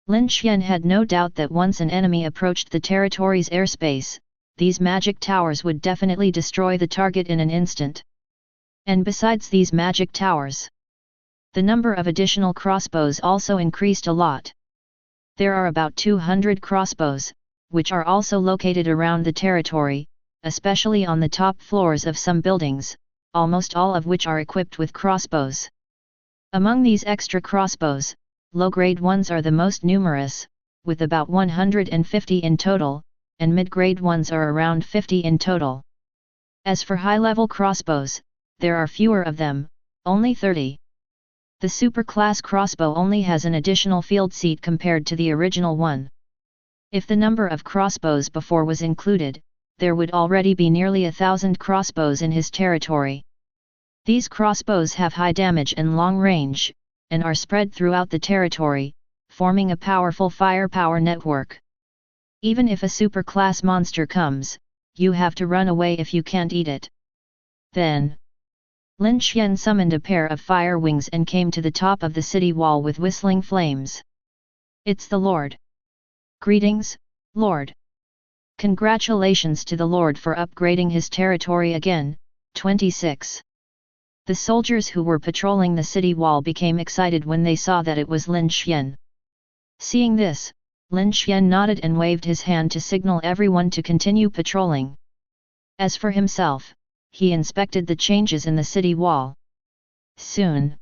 Lin Xuan had no doubt that once an enemy approached the territory's airspace, these magic towers would definitely destroy the target in an instant. And besides these magic towers, the number of additional crossbows also increased a lot. There are about 200 crossbows, which are also located around the territory, especially on the top floors of some buildings, almost all of which are equipped with crossbows. Among these extra crossbows, low-grade ones are the most numerous, with about 150 in total, and mid-grade ones are around 50 in total. As for high-level crossbows, there are fewer of them, only 30. The super-class crossbow only has an additional field seat compared to the original one. If the number of crossbows before was included, there would already be nearly 1,000 crossbows in his territory. These crossbows have high damage and long range, and are spread throughout the territory, forming a powerful firepower network. Even if a super-class monster comes, you have to run away if you can't eat it. Then, Lin Xuan summoned a pair of fire wings and came to the top of the city wall with whistling flames. It's the Lord. Greetings, Lord. Congratulations to the Lord for upgrading his territory again. 26. The soldiers who were patrolling the city wall became excited when they saw that it was Lin Xuan. Seeing this, Lin Xuan nodded and waved his hand to signal everyone to continue patrolling. As for himself, he inspected the changes in the city wall. Soon,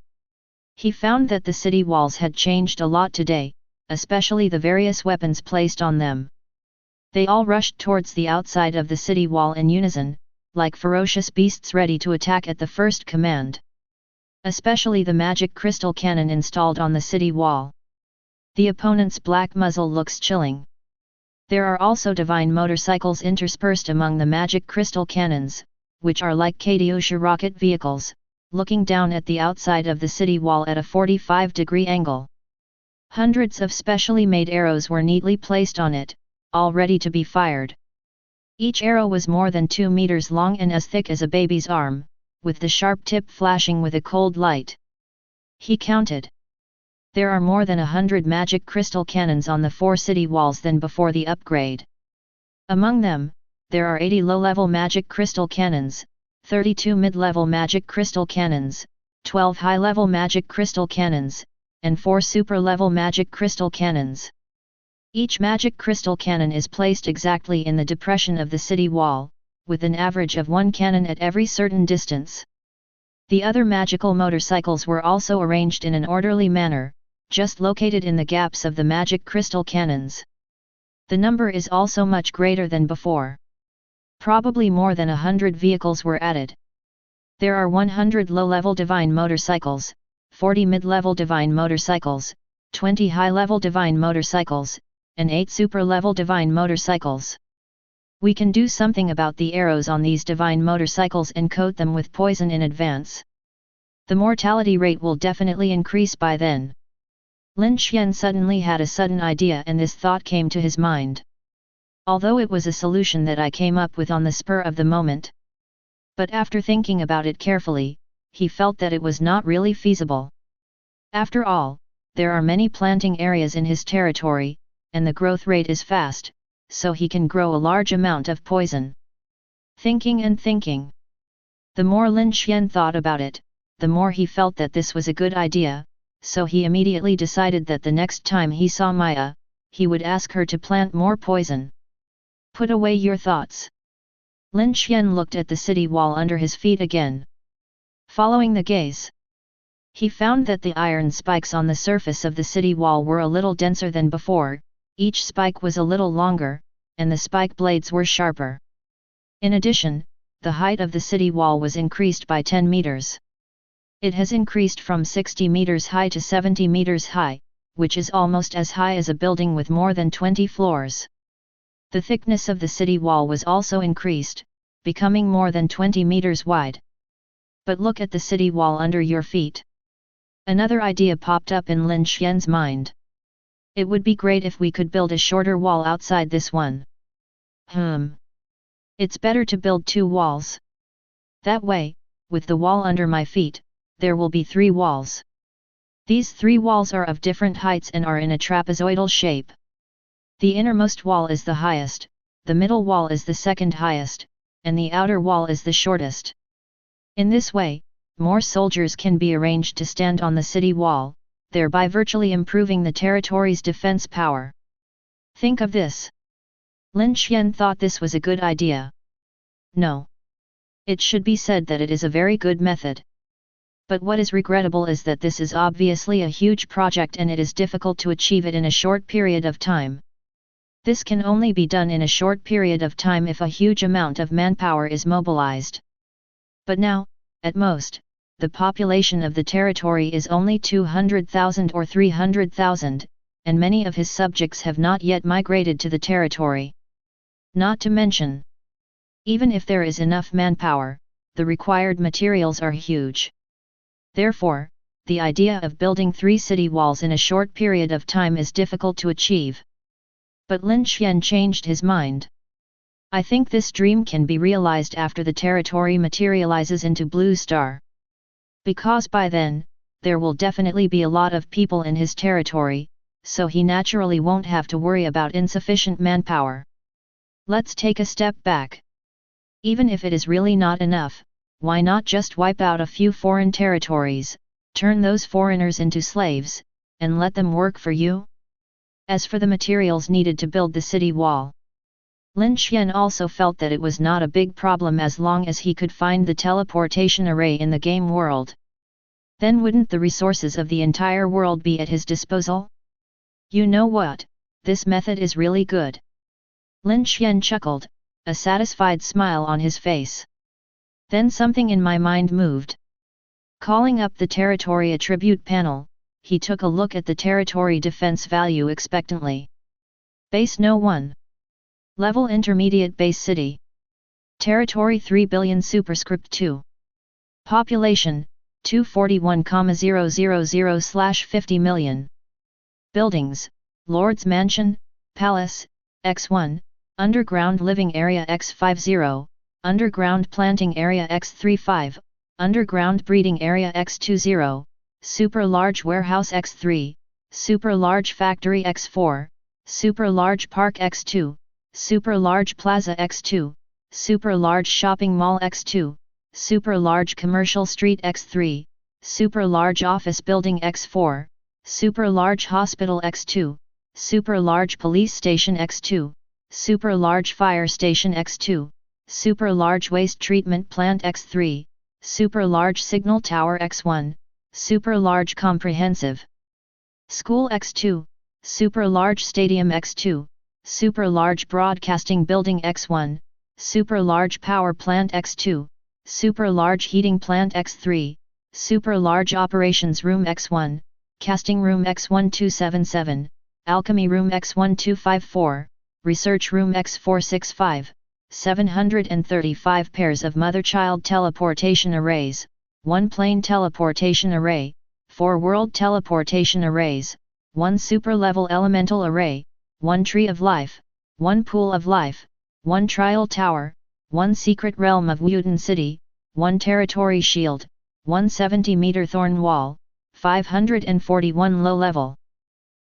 he found that the city walls had changed a lot today, especially the various weapons placed on them. They all rushed towards the outside of the city wall in unison, like ferocious beasts ready to attack at the first command. Especially the magic crystal cannon installed on the city wall. The opponent's black muzzle looks chilling. There are also divine motorcycles interspersed among the magic crystal cannons, which are like Katyusha rocket vehicles, looking down at the outside of the city wall at a 45-degree angle. Hundreds of specially made arrows were neatly placed on it, all ready to be fired. Each arrow was more than 2 meters long and as thick as a baby's arm, with the sharp tip flashing with a cold light. He counted. There are more than 100 magic crystal cannons on the 4 city walls than before the upgrade. Among them, there are 80 low-level magic crystal cannons, 32 mid-level magic crystal cannons, 12 high-level magic crystal cannons, and 4 super-level magic crystal cannons. Each magic crystal cannon is placed exactly in the depression of the city wall, with an average of 1 cannon at every certain distance. The other magical motorcycles were also arranged in an orderly manner, just located in the gaps of the magic crystal cannons. The number is also much greater than before. Probably more than 100 vehicles were added. There are 100 low-level divine motorcycles, 40 mid-level divine motorcycles, 20 high-level divine motorcycles, and 8 super-level divine motorcycles. We can do something about the arrows on these divine motorcycles and coat them with poison in advance. The mortality rate will definitely increase by then. Lin Xuan suddenly had a sudden idea and this thought came to his mind. Although it was a solution that I came up with on the spur of the moment. But after thinking about it carefully, he felt that it was not really feasible. After all, there are many planting areas in his territory, and the growth rate is fast, so he can grow a large amount of poison. Thinking and thinking. The more Lin Xuan thought about it, the more he felt that this was a good idea, so he immediately decided that the next time he saw Maya, he would ask her to plant more poison. Put away your thoughts. Lin Xuan looked at the city wall under his feet again. Following the gaze, he found that the iron spikes on the surface of the city wall were a little denser than before, each spike was a little longer, and the spike blades were sharper. In addition, the height of the city wall was increased by 10 meters. It has increased from 60 meters high to 70 meters high, which is almost as high as a building with more than 20 floors. The thickness of the city wall was also increased, becoming more than 20 meters wide. But look at the city wall under your feet. Another idea popped up in Lin Xuan's mind. It would be great if we could build a shorter wall outside this one. It's better to build 2 walls. That way, with the wall under my feet, there will be 3 walls. These 3 walls are of different heights and are in a trapezoidal shape. The innermost wall is the highest, the middle wall is the second highest, and the outer wall is the shortest. In this way, more soldiers can be arranged to stand on the city wall, thereby virtually improving the territory's defense power. Think of this. Lin Xuan thought this was a good idea. No. It should be said that it is a very good method. But what is regrettable is that this is obviously a huge project and it is difficult to achieve it in a short period of time. This can only be done in a short period of time if a huge amount of manpower is mobilized. But now, at most, the population of the territory is only 200,000 or 300,000, and many of his subjects have not yet migrated to the territory. Not to mention, even if there is enough manpower, the required materials are huge. Therefore, the idea of building 3 city walls in a short period of time is difficult to achieve. But Lin Xuan changed his mind. I think this dream can be realized after the territory materializes into Blue Star. Because by then, there will definitely be a lot of people in his territory, so he naturally won't have to worry about insufficient manpower. Let's take a step back. Even if it is really not enough, why not just wipe out a few foreign territories, turn those foreigners into slaves, and let them work for you? As for the materials needed to build the city wall, Lin Xuan also felt that it was not a big problem as long as he could find the teleportation array in the game world. Then wouldn't the resources of the entire world be at his disposal? You know what, this method is really good. Lin Xuan chuckled, a satisfied smile on his face. Then something in my mind moved. Calling up the territory attribute panel, he took a look at the territory defense value expectantly. Base No 1. Level Intermediate Base City. Territory 3 billion superscript 2. Population, 241,000/50 million. Buildings, Lord's Mansion, Palace, X1, Underground Living Area X50, Underground Planting Area X35, Underground Breeding Area X20, Super Large Warehouse X3, Super Large Factory X4, Super Large Park X2, Super Large Plaza X2, Super Large Shopping Mall X2, Super Large Commercial Street X3, Super Large Office Building X4, Super Large Hospital X2, Super Large Police Station X2, Super Large Fire Station X2, Super Large Waste Treatment Plant X3, Super Large Signal Tower X1, Super Large Comprehensive School X2, Super Large Stadium X2, Super Large Broadcasting Building X1, Super Large Power Plant X2, Super Large Heating Plant X3, Super Large Operations Room X1, Casting Room X1277, Alchemy Room X1254, Research Room X465, 735 pairs of mother-child teleportation arrays, 1 plane teleportation array, 4 world teleportation arrays, 1 super-level elemental array, 1 tree of life, 1 pool of life, 1 trial tower, 1 secret realm of Wuden City, 1 territory shield, 1 70-meter thorn wall, 541 low-level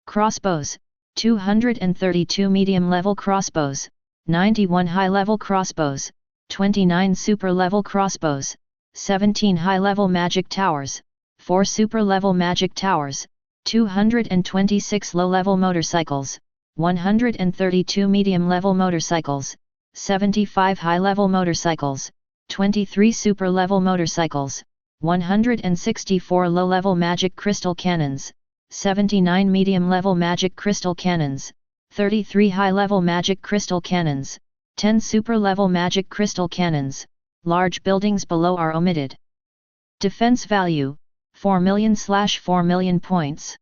crossbows, 232 medium-level crossbows, 91 high-level crossbows, 29 super-level crossbows, 17 high-level magic towers, 4 super-level magic towers, 226 low-level motorcycles, 132 medium-level motorcycles, 75 high-level motorcycles, 23 super-level motorcycles, 164 low-level magic crystal cannons, 79 medium-level magic crystal cannons, 33 high-level magic crystal cannons, 10 super-level magic crystal cannons. Large buildings below are omitted. Defense value, 4 million/4 million points.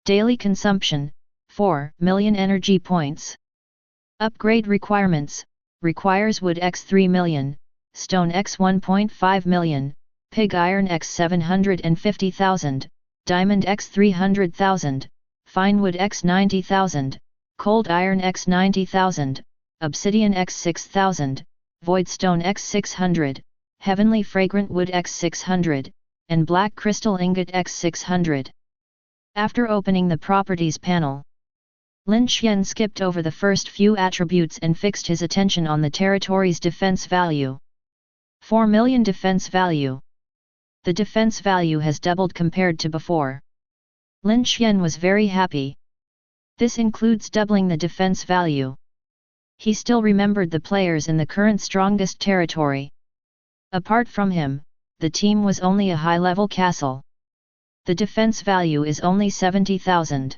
Daily consumption, 4 million energy points. Upgrade requirements, requires wood x 3 million, stone x 1.5 million, pig iron x 750,000, diamond x 300,000, fine wood x 90,000, cold iron x 90,000, obsidian x 6,000, void stone x 600, heavenly fragrant wood x 600, and black crystal ingot x 600. After opening the properties panel, Lin Xuan skipped over the first few attributes and fixed his attention on the territory's defense value. 4 million defense value. The defense value has doubled compared to before. Lin Xuan was very happy. This includes doubling the defense value. He still remembered the players in the current strongest territory. Apart from him, the team was only a high-level castle. The defense value is only 70,000.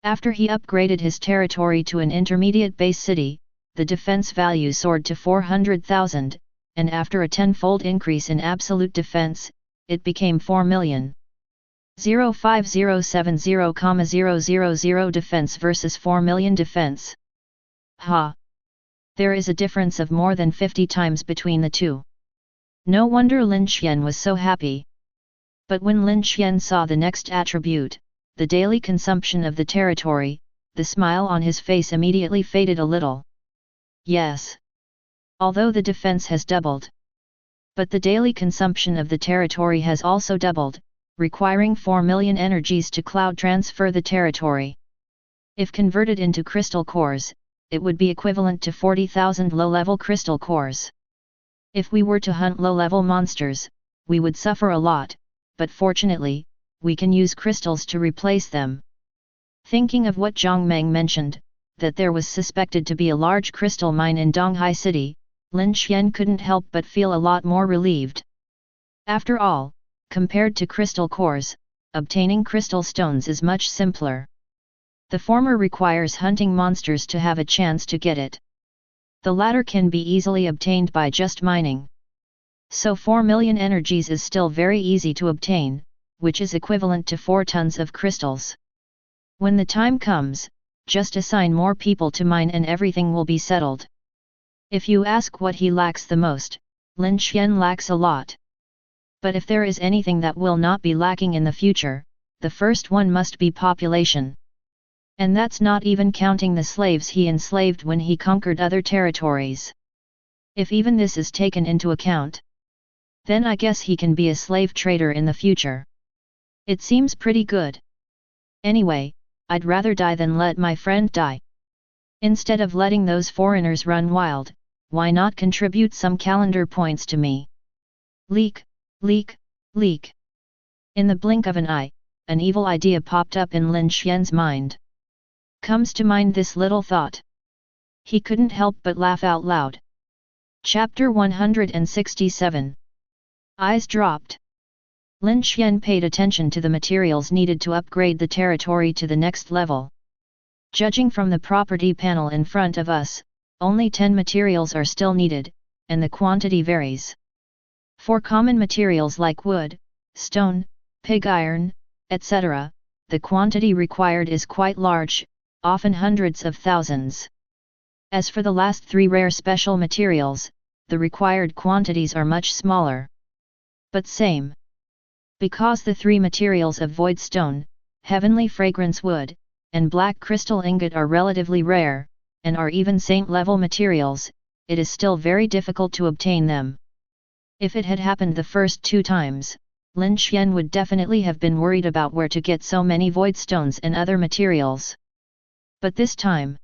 After he upgraded his territory to an intermediate base city, the defense value soared to 400,000, and after a tenfold increase in absolute defense, it became 4 million. 05070,000 defense versus 4 million defense. Ha! There is a difference of more than 50 times between the two. No wonder Lin Xuan was so happy. But when Lin Xuan saw the next attribute, the daily consumption of the territory, the smile on his face immediately faded a little. Yes. Although the defense has doubled, but the daily consumption of the territory has also doubled, requiring 4 million energies to cloud transfer the territory. If converted into crystal cores, it would be equivalent to 40,000 low-level crystal cores. If we were to hunt low-level monsters, we would suffer a lot, but fortunately, we can use crystals to replace them. Thinking of what Zhang Meng mentioned, that there was suspected to be a large crystal mine in Donghai City, Lin Xuan couldn't help but feel a lot more relieved. After all, compared to crystal cores, obtaining crystal stones is much simpler. The former requires hunting monsters to have a chance to get it. The latter can be easily obtained by just mining. So 4 million energies is still very easy to obtain, which is equivalent to 4 tons of crystals. When the time comes, just assign more people to mine and everything will be settled. If you ask what he lacks the most, Lin Xuan lacks a lot. But if there is anything that will not be lacking in the future, the first one must be population. And that's not even counting the slaves he enslaved when he conquered other territories. If even this is taken into account, then I guess he can be a slave trader in the future. It seems pretty good. Anyway, I'd rather die than let my friend die. Instead of letting those foreigners run wild, why not contribute some calendar points to me? Leak, leak, leak. In the blink of an eye, an evil idea popped up in Lin Xuan's mind. Comes to mind this little thought. He couldn't help but laugh out loud. Chapter 167. Eyes dropped. Lin Xuan paid attention to the materials needed to upgrade the territory to the next level. Judging from the property panel in front of us, only 10 materials are still needed, and the quantity varies. For common materials like wood, stone, pig iron, etc., the quantity required is quite large, often hundreds of thousands. As for the last 3 rare special materials, the required quantities are much smaller. But same. Because the 3 materials of void stone, heavenly fragrance wood, and black crystal ingot are relatively rare, and are even saint-level materials, it is still very difficult to obtain them. If it had happened the first 2 times, Lin Xuan would definitely have been worried about where to get so many void stones and other materials. But this time,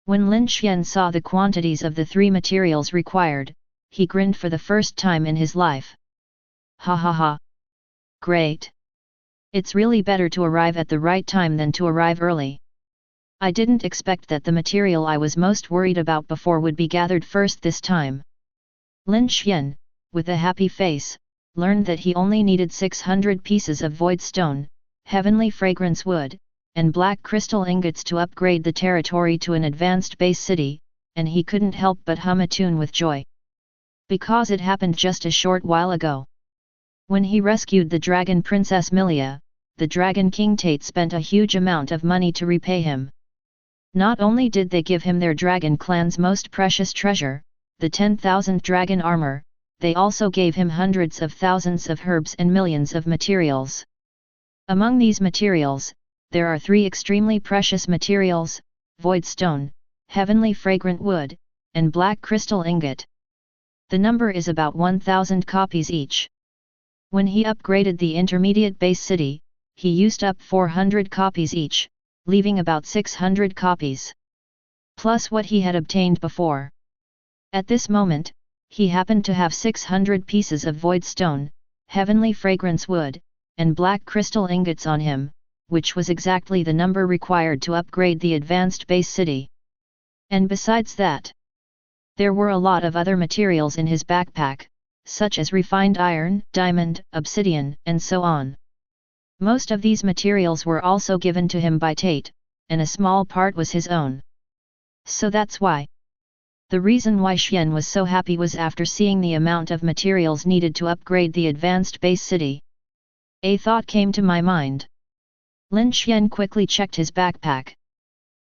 when Lin Xuan saw the quantities of the 3 materials required, he grinned for the first time in his life. Ha ha ha! Great! It's really better to arrive at the right time than to arrive early. I didn't expect that the material I was most worried about before would be gathered first this time. Lin Xuan, with a happy face, learned that he only needed 600 pieces of void stone, heavenly fragrance wood, and black crystal ingots to upgrade the territory to an advanced base city, and he couldn't help but hum a tune with joy. Because it happened just a short while ago. When he rescued the dragon princess Milia, the dragon king Tate spent a huge amount of money to repay him. Not only did they give him their dragon clan's most precious treasure, the 10,000 dragon armor, they also gave him hundreds of thousands of herbs and millions of materials. Among these materials, there are 3 extremely precious materials: void stone, heavenly fragrant wood, and black crystal ingot. The number is about 1,000 copies each. When he upgraded the intermediate base city, he used up 400 copies each, leaving about 600 copies. Plus what he had obtained before. At this moment, he happened to have 600 pieces of void stone, heavenly fragrance wood, and black crystal ingots on him, which was exactly the number required to upgrade the advanced base city. And besides that, there were a lot of other materials in his backpack, such as refined iron, diamond, obsidian, and so on. Most of these materials were also given to him by Tate, and a small part was his own. So that's why. The reason why Xuan was so happy was after seeing the amount of materials needed to upgrade the advanced base city. A thought came to my mind. Lin Xuan quickly checked his backpack.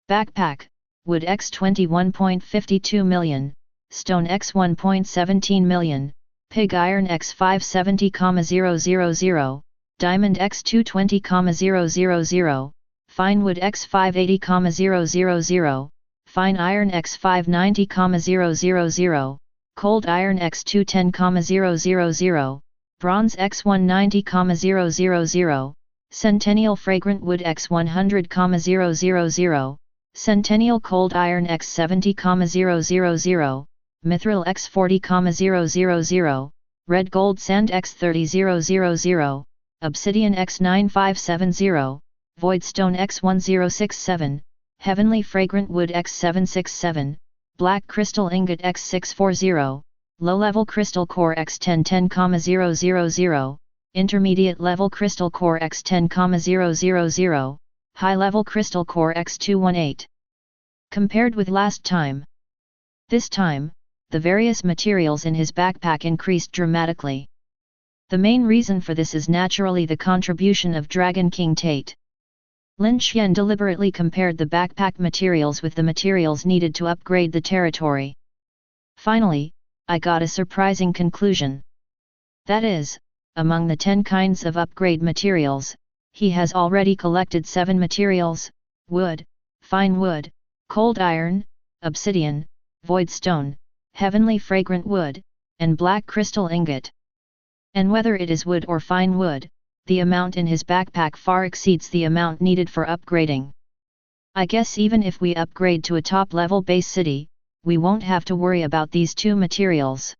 Backpack, wood x 21.52 million, stone x 1.17 million, pig iron x 570,000, diamond x 220,000, fine wood x 580,000, fine iron x 590,000, cold iron x 210,000, bronze x 190,000, centennial fragrant wood x 100,000, centennial cold iron x 70,000, mithril x 40,000, red gold sand x 30,000, obsidian x 9570, void stone x 1067, heavenly fragrant wood x 767, black crystal ingot x 640, low-level crystal core x 1010,000, intermediate level crystal core x 10,000, high-level crystal core x218. Compared with last time. This time, the various materials in his backpack increased dramatically. The main reason for this is naturally the contribution of Dragon King Tate. Lin Xuan deliberately compared the backpack materials with the materials needed to upgrade the territory. Finally, I got a surprising conclusion. That is, among the 10 kinds of upgrade materials, he has already collected 7 materials: wood, fine wood, cold iron, obsidian, void stone, heavenly fragrant wood, and black crystal ingot. And whether it is wood or fine wood, the amount in his backpack far exceeds the amount needed for upgrading. I guess even if we upgrade to a top-level base city, we won't have to worry about these 2 materials.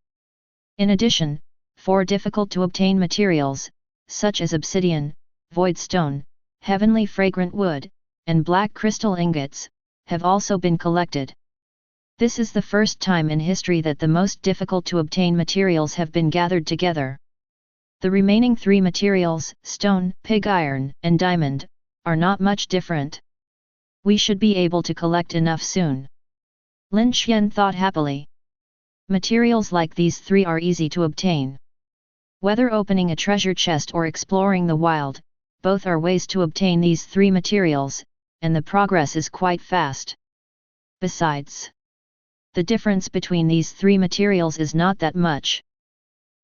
In addition, 4 difficult-to-obtain materials, such as obsidian, void stone, heavenly fragrant wood, and black crystal ingots, have also been collected. This is the first time in history that the most difficult-to-obtain materials have been gathered together. The remaining 3 materials, stone, pig iron, and diamond, are not much different. We should be able to collect enough soon. Lin Xuan thought happily. Materials like these 3 are easy to obtain. Whether opening a treasure chest or exploring the wild, both are ways to obtain these 3 materials, and the progress is quite fast. Besides, the difference between these 3 materials is not that much.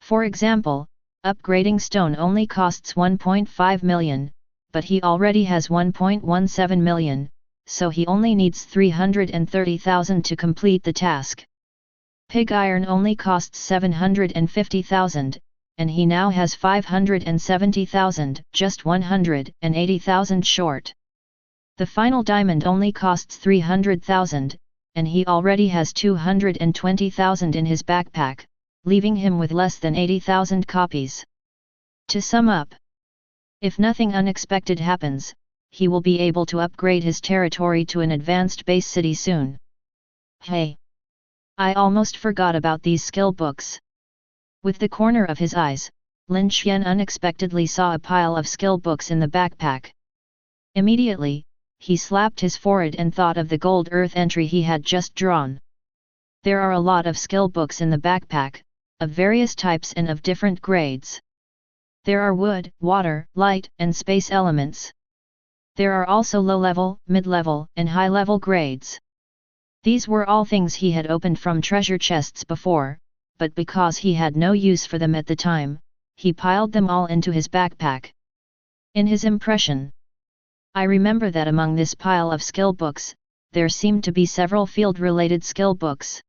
For example, upgrading stone only costs 1.5 million, but he already has 1.17 million, so he only needs 330,000 to complete the task. Pig iron only costs 750,000, and he now has 570,000, just 180,000 short. The final diamond only costs 300,000, and he already has 220,000 in his backpack, leaving him with less than 80,000 copies. To sum up, if nothing unexpected happens, he will be able to upgrade his territory to an advanced base city soon. Hey! I almost forgot about these skill books. With the corner of his eyes, Lin Xuan unexpectedly saw a pile of skill books in the backpack. Immediately, he slapped his forehead and thought of the gold earth entry he had just drawn. There are a lot of skill books in the backpack, of various types and of different grades. There are wood, water, light, and space elements. There are also low-level, mid-level, and high-level grades. These were all things he had opened from treasure chests before, but because he had no use for them at the time, he piled them all into his backpack. In his impression, I remember that among this pile of skill books, there seemed to be several field-related skill books.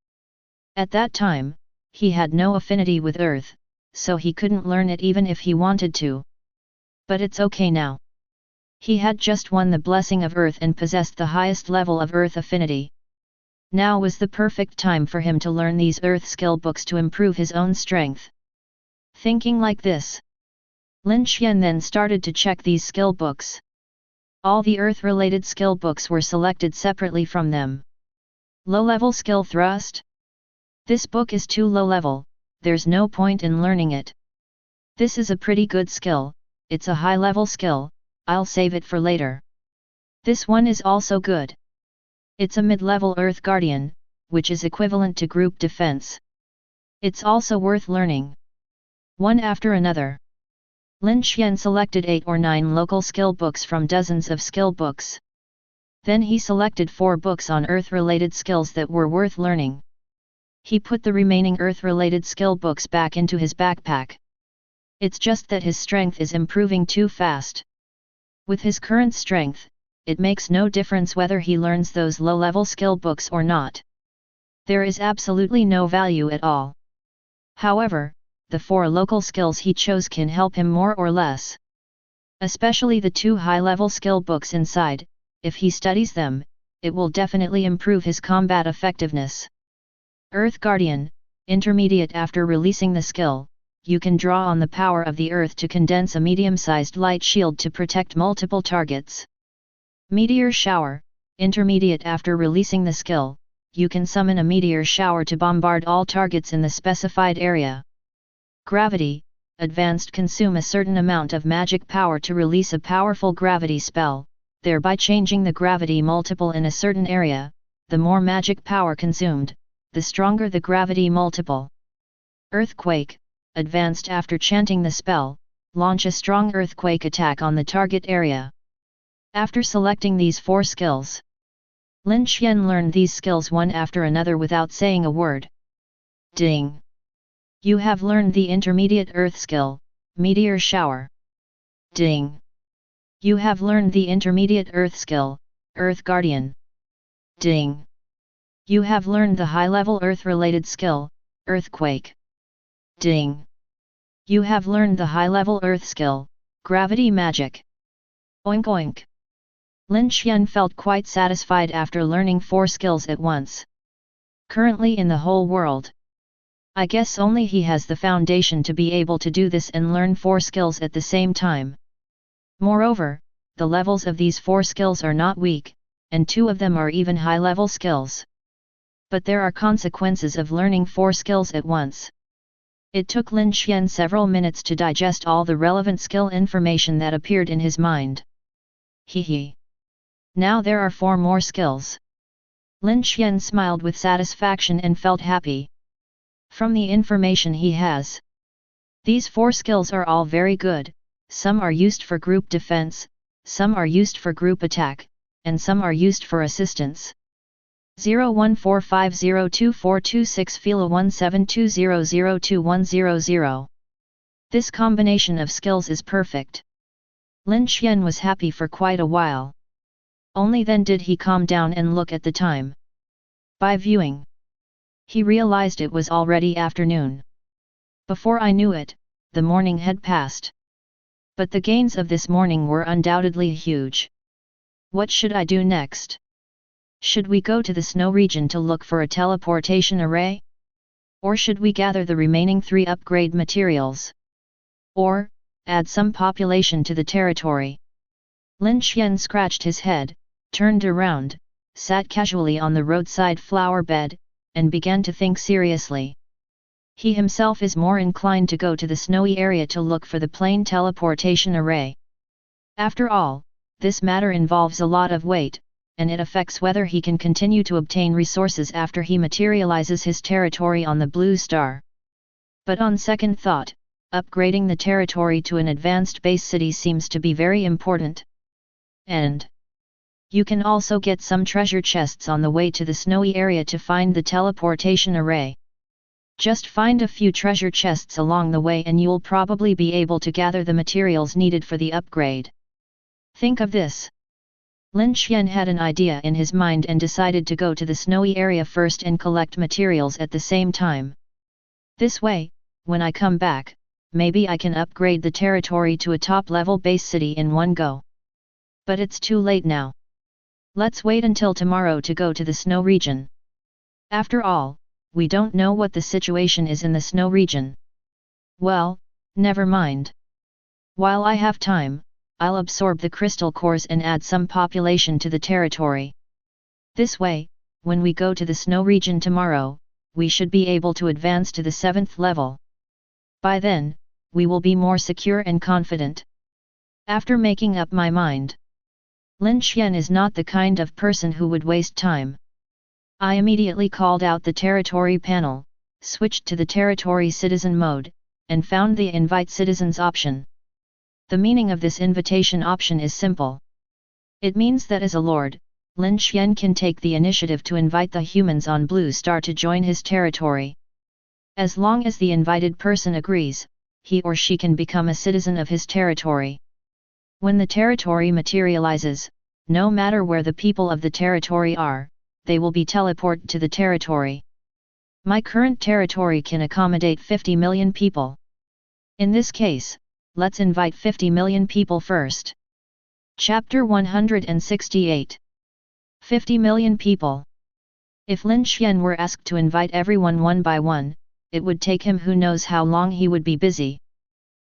At that time, he had no affinity with Earth, so he couldn't learn it even if he wanted to. But it's okay now. He had just won the blessing of Earth and possessed the highest level of Earth affinity. Now was the perfect time for him to learn these Earth skill books to improve his own strength. Thinking like this, Lin Xuan then started to check these skill books. All the Earth-related skill books were selected separately from them. Low-level skill thrust. This book is too low-level, there's no point in learning it. This is a pretty good skill, it's a high-level skill, I'll save it for later. This one is also good. It's a mid-level Earth Guardian, which is equivalent to group defense. It's also worth learning. One after another. Lin Xuan selected 8 or 9 local skill books from dozens of skill books. Then he selected 4 books on Earth-related skills that were worth learning. He put the remaining Earth-related skill books back into his backpack. It's just that his strength is improving too fast. With his current strength, it makes no difference whether he learns those low-level skill books or not. There is absolutely no value at all. However, the 4 local skills he chose can help him more or less. Especially the 2 high-level skill books inside, if he studies them, it will definitely improve his combat effectiveness. Earth Guardian, intermediate. After releasing the skill, you can draw on the power of the Earth to condense a medium-sized light shield to protect multiple targets. Meteor Shower, intermediate. After releasing the skill, you can summon a meteor shower to bombard all targets in the specified area. Gravity, advanced. Consume a certain amount of magic power to release a powerful gravity spell, thereby changing the gravity multiple in a certain area. The more magic power consumed, the stronger the gravity multiple. Earthquake, advanced after chanting the spell, launch a strong earthquake attack on the target area. After selecting these 4 skills, Lin Xuan learned these skills one after another without saying a word. Ding! You have learned the intermediate earth skill, meteor shower. Ding! You have learned the intermediate earth skill, earth guardian. Ding! You have learned the high-level earth-related skill, earthquake. Ding! You have learned the high-level earth skill, gravity magic. Oink oink! Lin Xuan felt quite satisfied after learning 4 skills at once. Currently in the whole world, I guess only he has the foundation to be able to do this and learn 4 skills at the same time. Moreover, the levels of these 4 skills are not weak, and 2 of them are even high-level skills. But there are consequences of learning 4 skills at once. It took Lin Xuan several minutes to digest all the relevant skill information that appeared in his mind. Hee. Now there are 4 more skills. Lin Xuan smiled with satisfaction and felt happy. From the information he has, these 4 skills are all very good. Some are used for group defense, some are used for group attack, and some are used for assistance. 0145024226 Fila 1720022100. This combination of skills is perfect. Lin Xuan was happy for quite a while. Only then did he calm down and look at the time. By viewing, he realized it was already afternoon. Before I knew it, the morning had passed. But the gains of this morning were undoubtedly huge. What should I do next? Should we go to the snow region to look for a teleportation array? Or should we gather the remaining 3 upgrade materials? Or, add some population to the territory? Lin Xuan scratched his head, turned around, sat casually on the roadside flower bed, and began to think seriously. He himself is more inclined to go to the snowy area to look for the plane teleportation array. After all, this matter involves a lot of weight, and it affects whether he can continue to obtain resources after he materializes his territory on the blue star. But on second thought, upgrading the territory to an advanced base city seems to be very important. And you can also get some treasure chests on the way to the snowy area to find the teleportation array. Just find a few treasure chests along the way and you'll probably be able to gather the materials needed for the upgrade. Think of this. Lin Xuan had an idea in his mind and decided to go to the snowy area first and collect materials at the same time. This way, when I come back, maybe I can upgrade the territory to a top-level base city in one go. But it's too late now. Let's wait until tomorrow to go to the snow region. After all, we don't know what the situation is in the snow region. Well, never mind. While I have time, I'll absorb the crystal cores and add some population to the territory. This way, when we go to the snow region tomorrow, we should be able to advance to the 7th level. By then, we will be more secure and confident. After making up my mind, Lin Xuan is not the kind of person who would waste time. I immediately called out the territory panel, switched to the territory citizen mode, and found the invite citizens option. The meaning of this invitation option is simple. It means that as a lord, Lin Xuan can take the initiative to invite the humans on Blue Star to join his territory. As long as the invited person agrees, he or she can become a citizen of his territory. When the territory materializes, no matter where the people of the territory are, they will be teleported to the territory. My current territory can accommodate 50 million people. In this case, let's invite 50 million people first. Chapter 168. 50 million people. If Lin Xuan were asked to invite everyone one by one, it would take him who knows how long. He would be busy.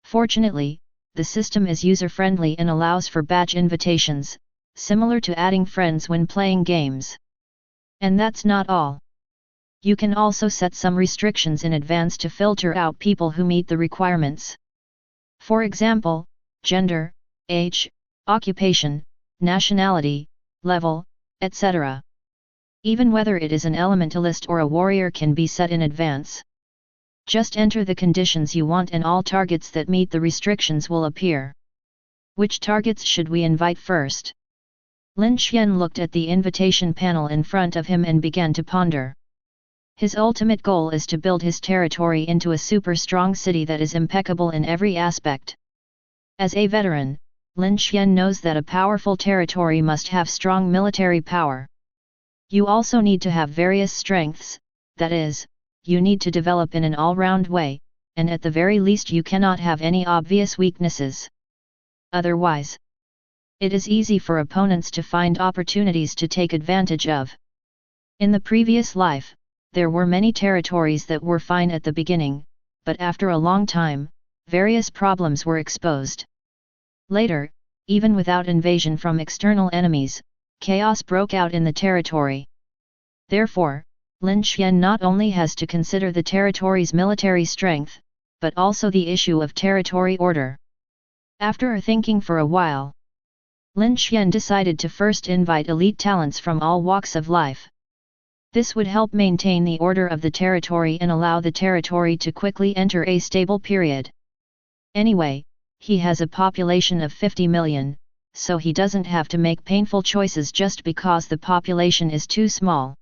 Fortunately, the system is user-friendly and allows for batch invitations, similar to adding friends when playing games. And that's not all. You can also set some restrictions in advance to filter out people who meet the requirements. For example, gender, age, occupation, nationality, level, etc. Even whether it is an elementalist or a warrior can be set in advance. Just enter the conditions you want and all targets that meet the restrictions will appear. Which targets should we invite first? Lin Xuan looked at the invitation panel in front of him and began to ponder. His ultimate goal is to build his territory into a super strong city that is impeccable in every aspect. As a veteran, Lin Xuan knows that a powerful territory must have strong military power. You also need to have various strengths, that is, you need to develop in an all-round way, and at the very least you cannot have any obvious weaknesses. Otherwise, it is easy for opponents to find opportunities to take advantage of. In the previous life, there were many territories that were fine at the beginning, but after a long time, various problems were exposed. Later, even without invasion from external enemies, chaos broke out in the territory. Therefore, Lin Xuan not only has to consider the territory's military strength, but also the issue of territory order. After thinking for a while, Lin Xuan decided to first invite elite talents from all walks of life. This would help maintain the order of the territory and allow the territory to quickly enter a stable period. Anyway, he has a population of 50 million, so he doesn't have to make painful choices just because the population is too small.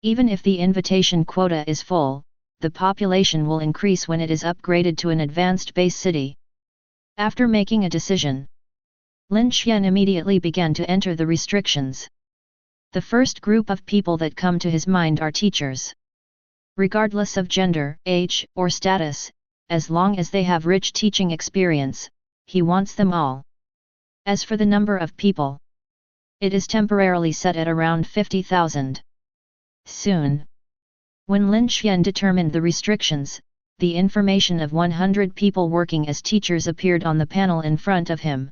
Even if the invitation quota is full, the population will increase when it is upgraded to an advanced base city. After making a decision, Lin Xuan immediately began to enter the restrictions. The first group of people that come to his mind are teachers. Regardless of gender, age, or status, as long as they have rich teaching experience, he wants them all. As for the number of people, it is temporarily set at around 50,000. Soon, when Lin Xuan determined the restrictions, the information of 100 people working as teachers appeared on the panel in front of him.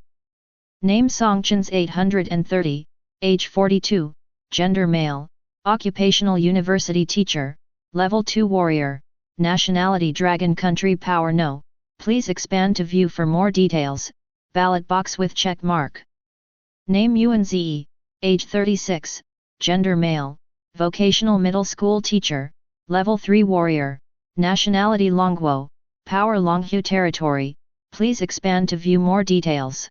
Name Songchen's 830, age 42, gender male, occupational university teacher, level 2 warrior, nationality dragon, country power no, please expand to view for more details, ballot box with check mark. Name Yuanzi, age 36, gender male, vocational middle school teacher, level 3 warrior, nationality Longguo, power Longhu territory, please expand to view more details.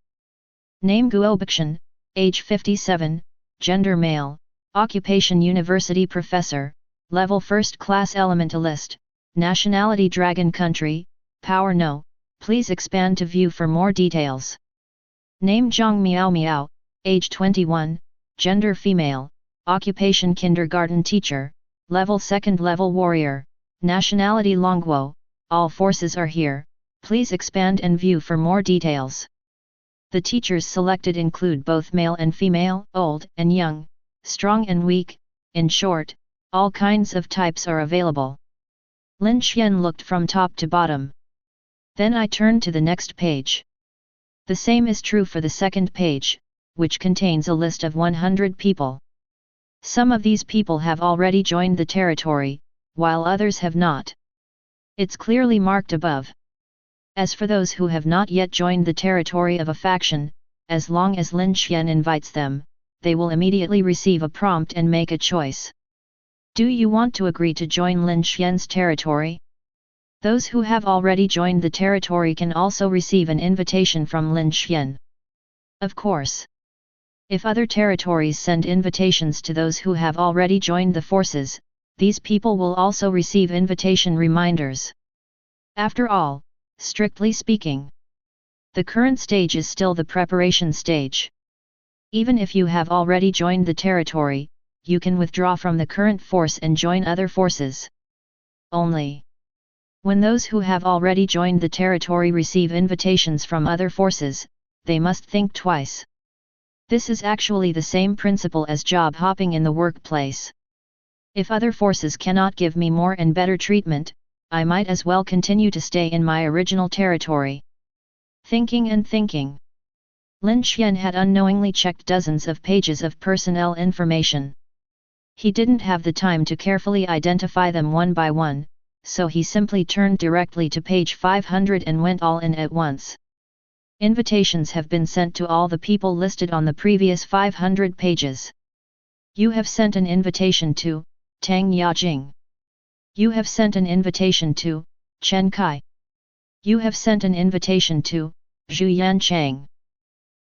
Name Guobikshan, age 57, gender male, occupation university professor, level 1st class elementalist, nationality dragon, country, power no, please expand to view for more details. Name Zhang Miao Miao, age 21, gender female, occupation kindergarten teacher, level 2nd level warrior, nationality Longguo, all forces are here, please expand and view for more details. The teachers selected include both male and female, old and young, strong and weak, in short, all kinds of types are available. Lin Xuan looked from top to bottom. Then I turned to the next page. The same is true for the second page, which contains a list of 100 people. Some of these people have already joined the territory, while others have not. It's clearly marked above. As for those who have not yet joined the territory of a faction, as long as Lin Xuan invites them, they will immediately receive a prompt and make a choice. Do you want to agree to join Lin Xuan's territory? Those who have already joined the territory can also receive an invitation from Lin Xuan. Of course, if other territories send invitations to those who have already joined the forces, these people will also receive invitation reminders. After all, strictly speaking, the current stage is still the preparation stage. Even if you have already joined the territory, you can withdraw from the current force and join other forces. Only when those who have already joined the territory receive invitations from other forces, they must think twice. This is actually the same principle as job hopping in the workplace. If other forces cannot give me more and better treatment, I might as well continue to stay in my original territory. Thinking and thinking, Lin Xuan had unknowingly checked dozens of pages of personnel information. He didn't have the time to carefully identify them one by one, so he simply turned directly to page 500 and went all in at once. Invitations have been sent to all the people listed on the previous 500 pages. You have sent an invitation to Tang Yajing. You have sent an invitation to Chen Kai. You have sent an invitation to Zhu Yanchang.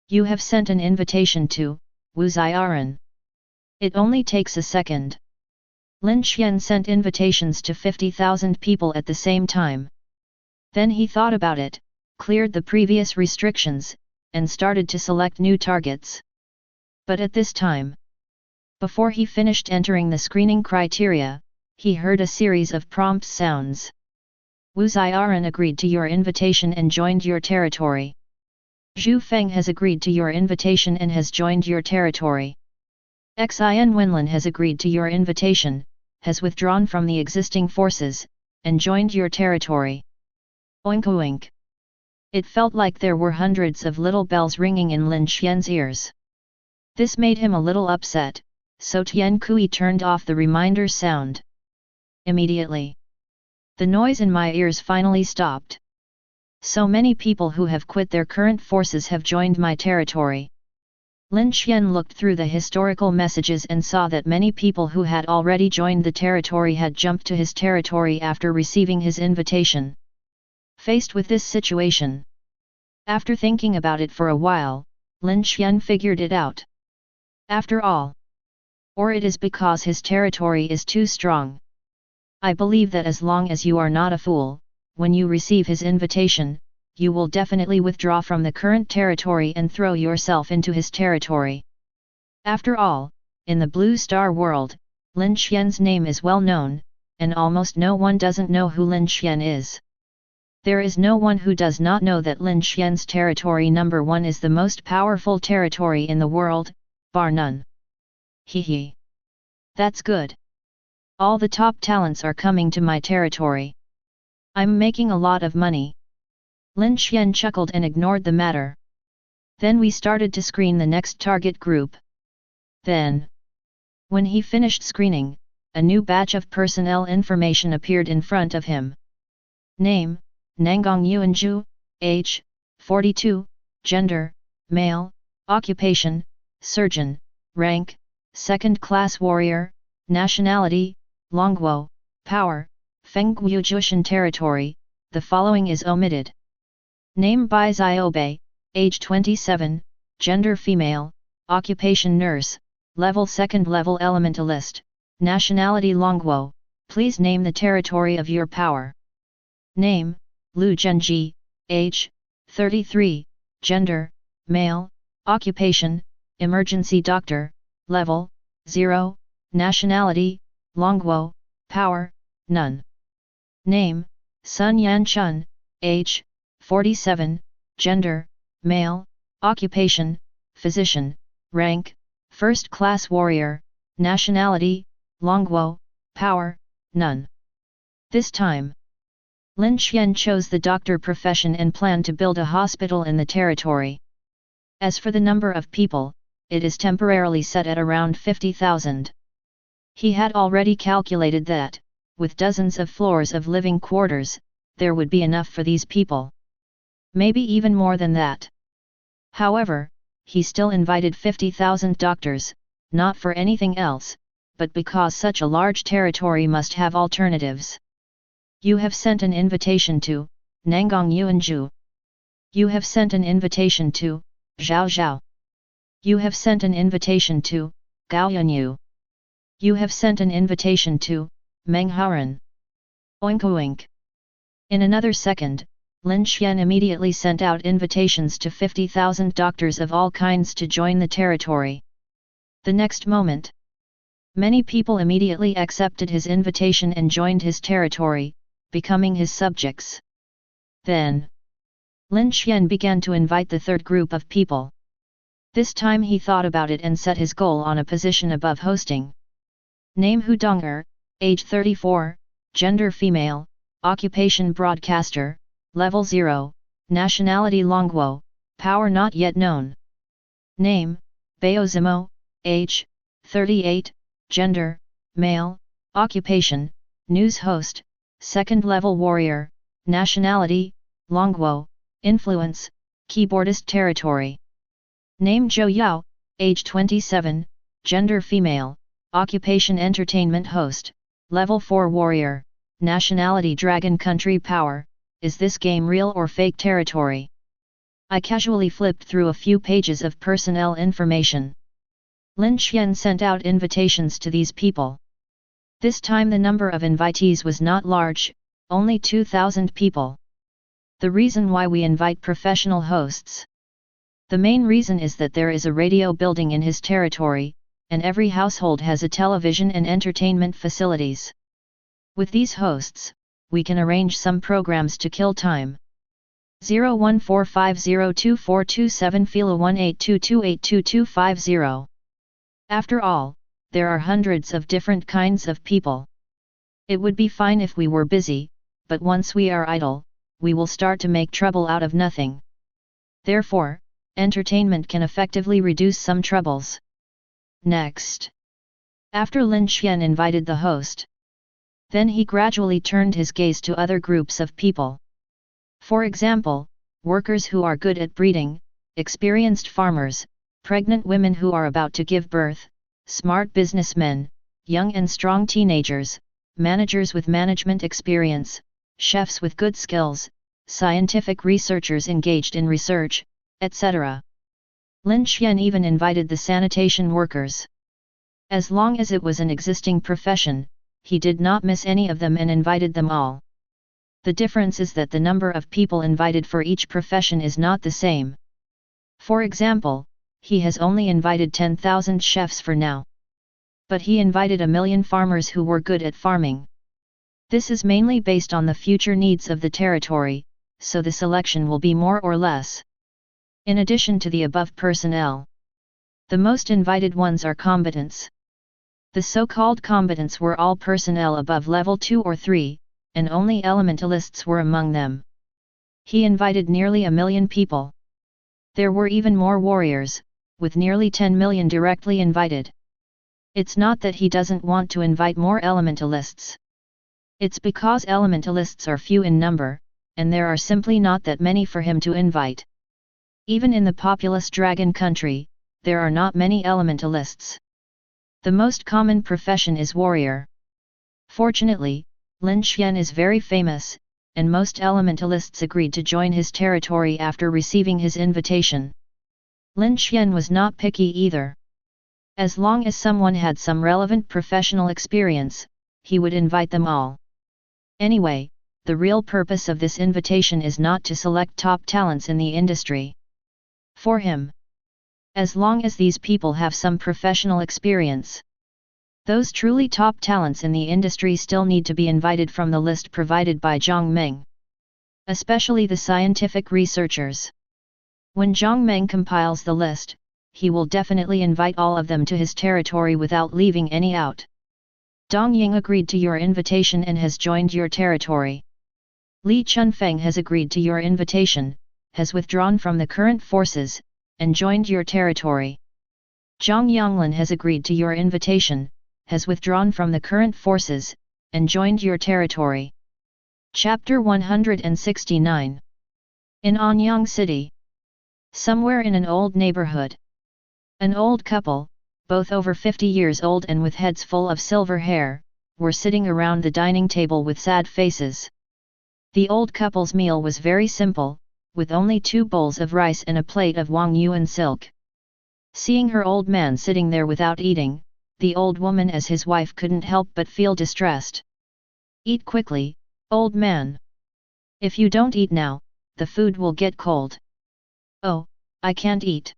You have sent an invitation to Wu Ziaran. It only takes a second. Lin Xuan sent invitations to 50,000 people at the same time. Then he thought about it, cleared the previous restrictions, and started to select new targets. But at this time, before he finished entering the screening criteria, he heard a series of prompt sounds. Wu Ziaran agreed to your invitation and joined your territory. Zhu Feng has agreed to your invitation and has joined your territory. Xin Wenlin has agreed to your invitation, has withdrawn from the existing forces, and joined your territory. Oink oink. It felt like there were hundreds of little bells ringing in Lin Xuan's ears. This made him a little upset, so Tian Kui turned off the reminder sound. Immediately, the noise in my ears finally stopped. So many people who have quit their current forces have joined my territory. Lin Xuan looked through the historical messages and saw that many people who had already joined the territory had jumped to his territory after receiving his invitation. Faced with this situation, after thinking about it for a while, Lin Xuan figured it out. After all, or it is because his territory is too strong. I believe that as long as you are not a fool, when you receive his invitation, you will definitely withdraw from the current territory and throw yourself into his territory. After all, in the Blue Star world, Lin Xuan's name is well known, and almost no one doesn't know who Lin Xuan is. There is no one who does not know that Lin Xuan's territory number 1 is the most powerful territory in the world, bar none. Hee. That's good. All the top talents are coming to my territory. I'm making a lot of money. Lin Xuan chuckled and ignored the matter. Then we started to screen the next target group. Then, when he finished screening, a new batch of personnel information appeared in front of him. Name, Nangang Yuanzhu, age, 42, gender, male, occupation, surgeon, rank, second-class warrior, nationality, Longguo, power, Fengguo Jushan territory. The following is omitted. Name Bai Xiaobei, age 27, gender female, occupation nurse, level 2nd level elementalist, nationality Longguo. Please name the territory of your power. Name, Lu Zhenji, age, 33, gender, male, occupation, emergency doctor, level, 0, nationality, Longguo, power, none. Name, Sun Yanchun, age, 47, gender, male, occupation, physician, rank, first-class warrior, nationality, Longguo, power, none. This time, Lin Xuan chose the doctor profession and planned to build a hospital in the territory. As for the number of people, it is temporarily set at around 50,000. He had already calculated that, with dozens of floors of living quarters, there would be enough for these people. Maybe even more than that. However, he still invited 50,000 doctors, not for anything else, but because such a large territory must have alternatives. You have sent an invitation to Nangang Yuanzhu. You have sent an invitation to Zhao Zhao. You have sent an invitation to Gao Yanyu. You have sent an invitation to Meng Haoran. Oink oink. In another second, Lin Xuan immediately sent out invitations to 50,000 doctors of all kinds to join the territory. The next moment, many people immediately accepted his invitation and joined his territory, becoming his subjects. Then, Lin Xuan began to invite the third group of people. This time he thought about it and set his goal on a position above hosting. Name Hu Dong'er, age 34, gender female, occupation broadcaster, level 0, nationality Longguo, power not yet known. Name, Bao Zimo, age, 38, gender, male, occupation, news host, second level warrior, nationality, Longguo, influence, Keyboardist territory. Name Zhou Yao, age 27, gender female, occupation entertainment host, level 4 warrior, nationality dragon. Country power, is this game real or fake territory? I casually flipped through a few pages of personnel information. Lin Xuan sent out invitations to these people. This time the number of invitees was not large, only 2,000 people. The reason why we invite professional hosts. The main reason is that there is a radio building in his territory, and every household has a television and entertainment facilities. With these hosts, we can arrange some programs to kill time. 0145024227 Fila 1822822250. After all, there are hundreds of different kinds of people. It would be fine if we were busy, but once we are idle, we will start to make trouble out of nothing. Therefore, entertainment can effectively reduce some troubles. Next. After Lin Xuan invited the host, then he gradually turned his gaze to other groups of people. For example, workers who are good at breeding, experienced farmers, pregnant women who are about to give birth, smart businessmen, young and strong teenagers, managers with management experience, chefs with good skills, scientific researchers engaged in research, etc. Lin Xuan even invited the sanitation workers. As long as it was an existing profession, he did not miss any of them and invited them all. The difference is that the number of people invited for each profession is not the same. For example, he has only invited 10,000 chefs for now. But he invited 1 million farmers who were good at farming. This is mainly based on the future needs of the territory, so the selection will be more or less. In addition to the above personnel, the most invited ones are combatants. The so-called combatants were all personnel above level 2 or 3, and only elementalists were among them. He invited nearly 1 million people. There were even more warriors, with nearly 10 million directly invited. It's not that he doesn't want to invite more elementalists. It's because elementalists are few in number, and there are simply not that many for him to invite. Even in the populous dragon country, there are not many elementalists. The most common profession is warrior. Fortunately, Lin Xuan is very famous, and most elementalists agreed to join his territory after receiving his invitation. Lin Xuan was not picky either. As long as someone had some relevant professional experience, he would invite them all. Anyway, the real purpose of this invitation is not to select top talents in the industry. For him, as long as these people have some professional experience, those truly top talents in the industry still need to be invited from the list provided by Zhang Meng. Especially the scientific researchers. When Zhang Meng compiles the list, he will definitely invite all of them to his territory without leaving any out. Dong Ying agreed to your invitation and has joined your territory. Li Chunfeng has agreed to your invitation, has withdrawn from the current forces, and joined your territory. Zhang Yonglin has agreed to your invitation, has withdrawn from the current forces, and joined your territory. Chapter 169. In Anyang City. Somewhere in an old neighborhood. An old couple, both over 50 years old and with heads full of silver hair, were sitting around the dining table with sad faces. The old couple's meal was very simple, with only 2 bowls of rice and a plate of Wang Yuan silk. Seeing her old man sitting there without eating, the old woman as his wife couldn't help but feel distressed. Eat quickly, old man. If you don't eat now, the food will get cold. Oh, I can't eat.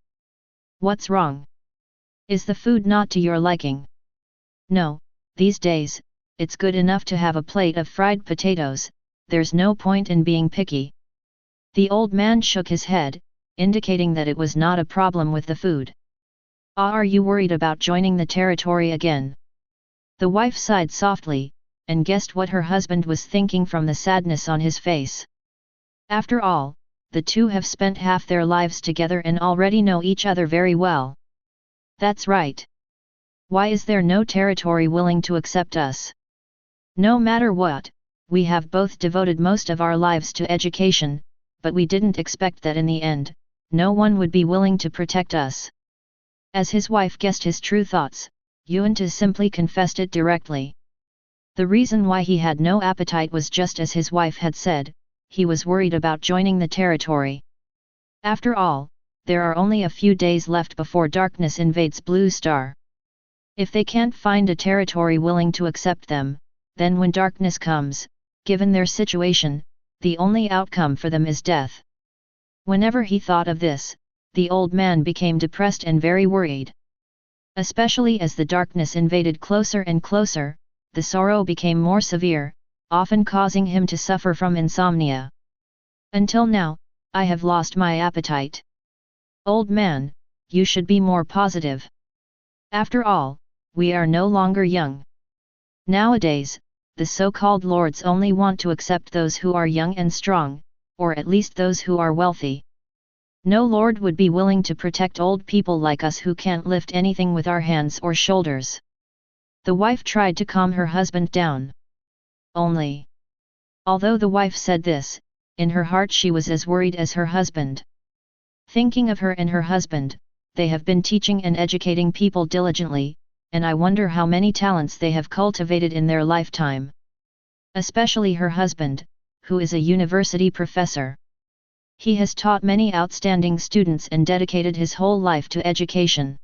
What's wrong? Is the food not to your liking? No, these days, it's good enough to have a plate of fried potatoes, there's no point in being picky. The old man shook his head, indicating that it was not a problem with the food. Are you worried about joining the territory again? The wife sighed softly, and guessed what her husband was thinking from the sadness on his face. After all, the two have spent half their lives together and already know each other very well. That's right. Why is there no territory willing to accept us? No matter what, we have both devoted most of our lives to education, but we didn't expect that in the end, no one would be willing to protect us. As his wife guessed his true thoughts, Yuan simply confessed it directly. The reason why he had no appetite was just as his wife had said, he was worried about joining the territory. After all, there are only a few days left before darkness invades Blue Star. If they can't find a territory willing to accept them, then when darkness comes, given their situation, the only outcome for them is death. Whenever he thought of this, the old man became depressed and very worried. Especially as the darkness invaded closer and closer, the sorrow became more severe, often causing him to suffer from insomnia. Until now, I have lost my appetite. Old man, you should be more positive. After all, we are no longer young. Nowadays, the so-called lords only want to accept those who are young and strong, or at least those who are wealthy. No lord would be willing to protect old people like us who can't lift anything with our hands or shoulders. The wife tried to calm her husband down. Although the wife said this, in her heart she was as worried as her husband. Thinking of her and her husband, they have been teaching and educating people diligently, and I wonder how many talents they have cultivated in their lifetime. Especially her husband, who is a university professor. He has taught many outstanding students and dedicated his whole life to education.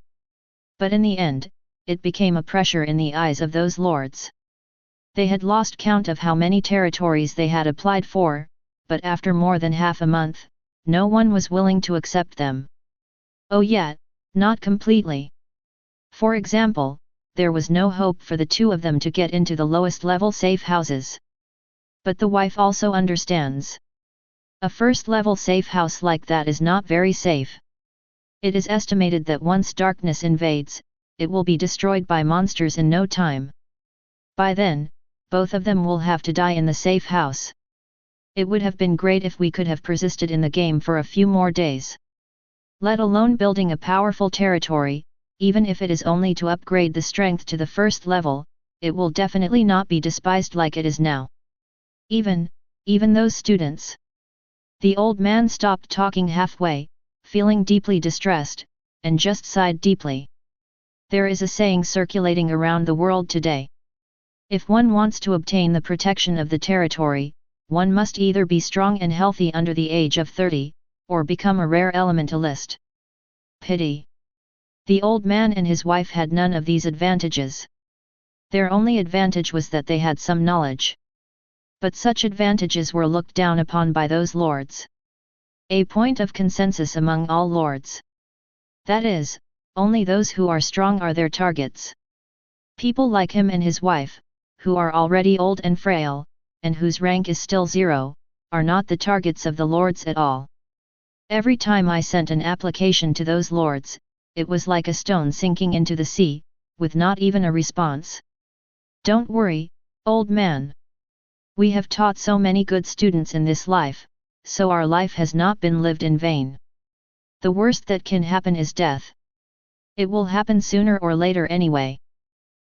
But in the end, it became a pressure in the eyes of those lords. They had lost count of how many territories they had applied for, but after more than half a month, no one was willing to accept them. Oh yet, not completely. For example, there was no hope for the two of them to get into the lowest level safe houses. But the wife also understands. A first level safe house like that is not very safe. It is estimated that once darkness invades, it will be destroyed by monsters in no time. By then, both of them will have to die in the safe house. It would have been great if we could have persisted in the game for a few more days. Let alone building a powerful territory, even if it is only to upgrade the strength to the first level, it will definitely not be despised like it is now. Even those students. The old man stopped talking halfway, feeling deeply distressed, and just sighed deeply. There is a saying circulating around the world today. If one wants to obtain the protection of the territory, one must either be strong and healthy under the age of 30, or become a rare elementalist. Pity. The old man and his wife had none of these advantages. Their only advantage was that they had some knowledge. But such advantages were looked down upon by those lords. A point of consensus among all lords. That is, only those who are strong are their targets. People like him and his wife, who are already old and frail, and whose rank is still 0, are not the targets of the lords at all. Every time I sent an application to those lords, it was like a stone sinking into the sea, with not even a response. Don't worry, old man. We have taught so many good students in this life, so our life has not been lived in vain. The worst that can happen is death. It will happen sooner or later anyway.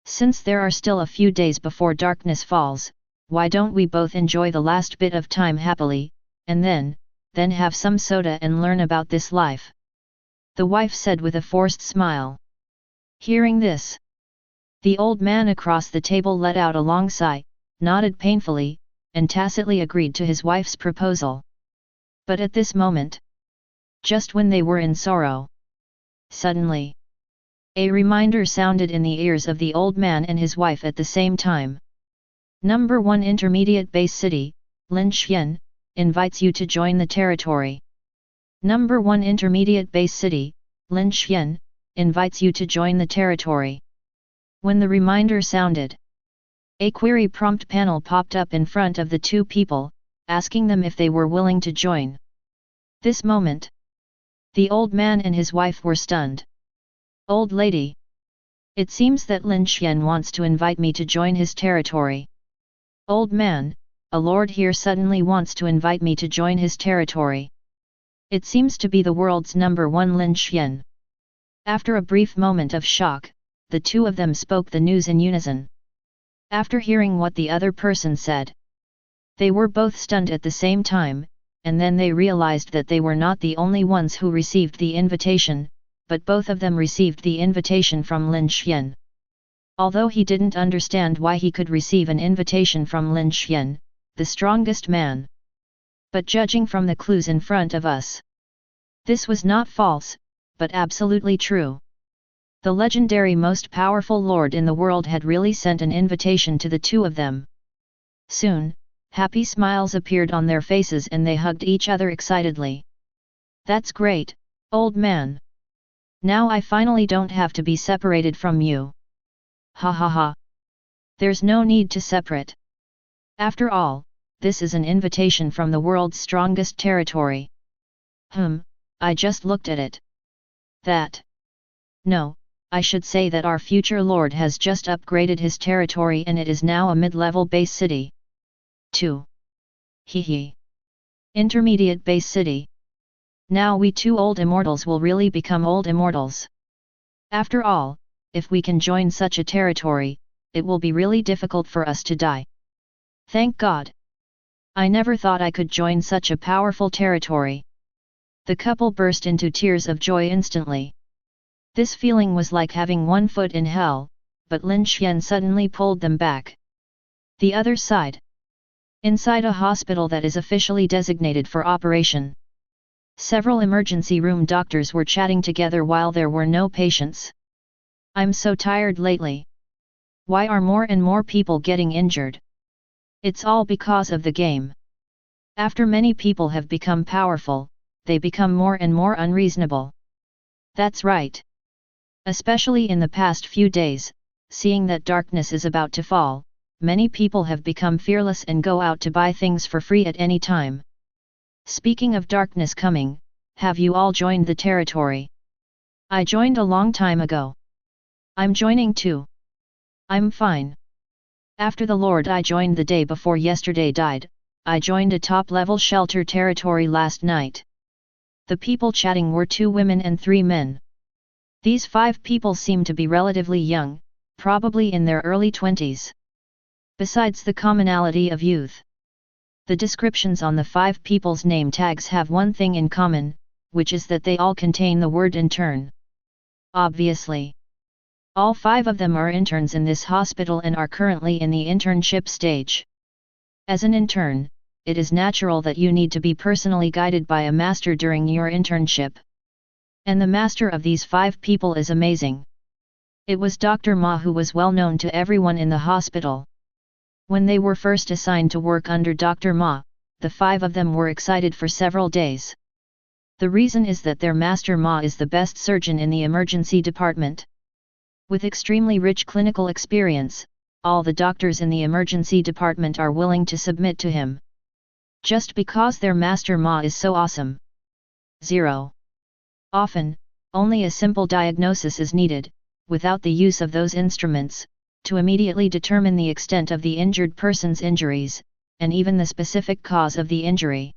Since there are still a few days before darkness falls, why don't we both enjoy the last bit of time happily, and then have some soda and learn about this life? The wife said with a forced smile. Hearing this, the old man across the table let out a long sigh, nodded painfully, and tacitly agreed to his wife's proposal. But at this moment, just when they were in sorrow, suddenly, a reminder sounded in the ears of the old man and his wife at the same time. Number 1 Intermediate Base City, Lin Xuan, invites you to join the territory. Number 1 Intermediate Base City, Lin Xuan, invites you to join the territory. When the reminder sounded, a query prompt panel popped up in front of the two people, asking them if they were willing to join. This moment, the old man and his wife were stunned. Old lady. It seems that Lin Xuan wants to invite me to join his territory. Old man, a lord here suddenly wants to invite me to join his territory. It seems to be the world's number 1 Lin Xuan. After a brief moment of shock, the two of them spoke the news in unison. After hearing what the other person said, they were both stunned at the same time, and then they realized that they were not the only ones who received the invitation, but both of them received the invitation from Lin Xuan. Although he didn't understand why he could receive an invitation from Lin Xuan, the strongest man. But judging from the clues in front of us, this was not false, but absolutely true. The legendary most powerful lord in the world had really sent an invitation to the two of them. Soon, happy smiles appeared on their faces and they hugged each other excitedly. "That's great, old man. Now I finally don't have to be separated from you. Ha ha ha. There's no need to separate. After all, this is an invitation from the world's strongest territory. I just looked at it. No, I should say that our future lord has just upgraded his territory and it is now a mid-level base city. 2. Hehe. Intermediate base city. Now we two old immortals will really become old immortals. After all, if we can join such a territory, it will be really difficult for us to die. Thank God. I never thought I could join such a powerful territory." The couple burst into tears of joy instantly. This feeling was like having one foot in hell, but Lin Xuan suddenly pulled them back. The other side. Inside a hospital that is officially designated for operation. Several emergency room doctors were chatting together while there were no patients. "I'm so tired lately. Why are more and more people getting injured? It's all because of the game. After many people have become powerful, they become more and more unreasonable." "That's right. Especially in the past few days, seeing that darkness is about to fall, many people have become fearless and go out to buy things for free at any time. Speaking of darkness coming, have you all joined the territory?" "I joined a long time ago. I'm joining too. I'm fine. After the lord I joined the day before yesterday died, I joined a top-level shelter territory last night." The people chatting were 2 women and 3 men. These 5 people seemed to be relatively young, probably in their early 20s. Besides the commonality of youth, the descriptions on the 5 people's name tags have one thing in common, which is that they all contain the word intern. Obviously, all 5 of them are interns in this hospital and are currently in the internship stage. As an intern, it is natural that you need to be personally guided by a master during your internship. And the master of these 5 people is amazing. It was Dr. Ma, who was well known to everyone in the hospital. When they were first assigned to work under Dr. Ma, the 5 of them were excited for several days. The reason is that their master Ma is the best surgeon in the emergency department. With extremely rich clinical experience, all the doctors in the emergency department are willing to submit to him. Just because their master Ma is so awesome. 0. Often, only a simple diagnosis is needed, without the use of those instruments, to immediately determine the extent of the injured person's injuries, and even the specific cause of the injury.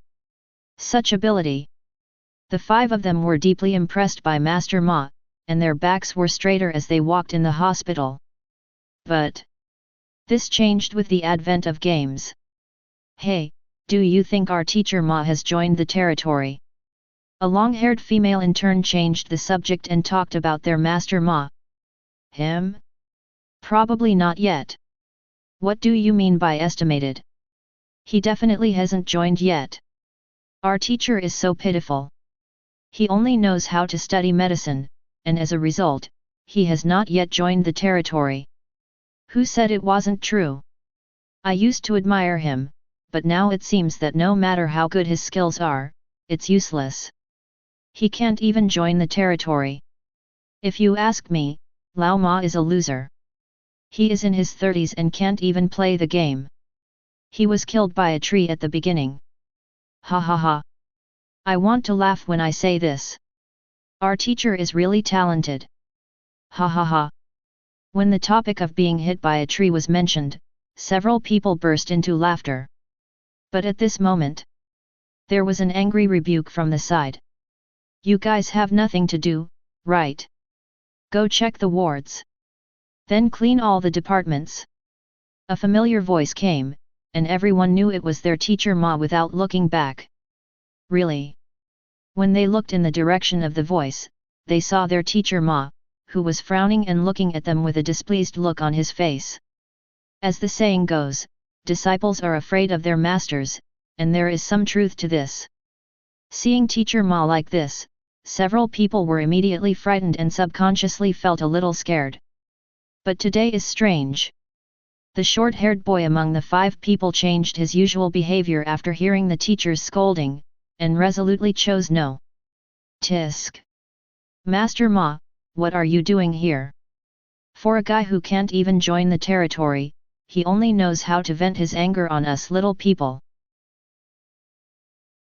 Such ability. The 5 of them were deeply impressed by Master Ma, and their backs were straighter as they walked in the hospital. But this changed with the advent of games. "Hey, do you think our teacher Ma has joined the territory?" A long-haired female intern changed the subject and talked about their master Ma. "Him? Probably not yet." "What do you mean by estimated?" "He definitely hasn't joined yet. Our teacher is so pitiful. He only knows how to study medicine, and as a result, he has not yet joined the territory." "Who said it wasn't true? I used to admire him, but now it seems that no matter how good his skills are, it's useless. He can't even join the territory. If you ask me, Lao Ma is a loser. He is in his 30s and can't even play the game. He was killed by a tree at the beginning. Ha ha ha. I want to laugh when I say this. Our teacher is really talented. Ha ha ha." When the topic of being hit by a tree was mentioned, several people burst into laughter. But at this moment, there was an angry rebuke from the side. "You guys have nothing to do, right? Go check the wards. Then clean all the departments." A familiar voice came, and everyone knew it was their teacher Ma without looking back. really? When they looked in the direction of the voice, they saw their teacher Ma, who was frowning and looking at them with a displeased look on his face. As the saying goes, disciples are afraid of their masters, and there is some truth to this. Seeing teacher Ma like this, several people were immediately frightened and subconsciously felt a little scared. But today is strange. The short-haired boy among the 5 people changed his usual behavior after hearing the teacher's scolding, and resolutely chose no. Tisk. Master Ma, what are you doing here? For a guy who can't even join the territory, he only knows how to vent his anger on us little people.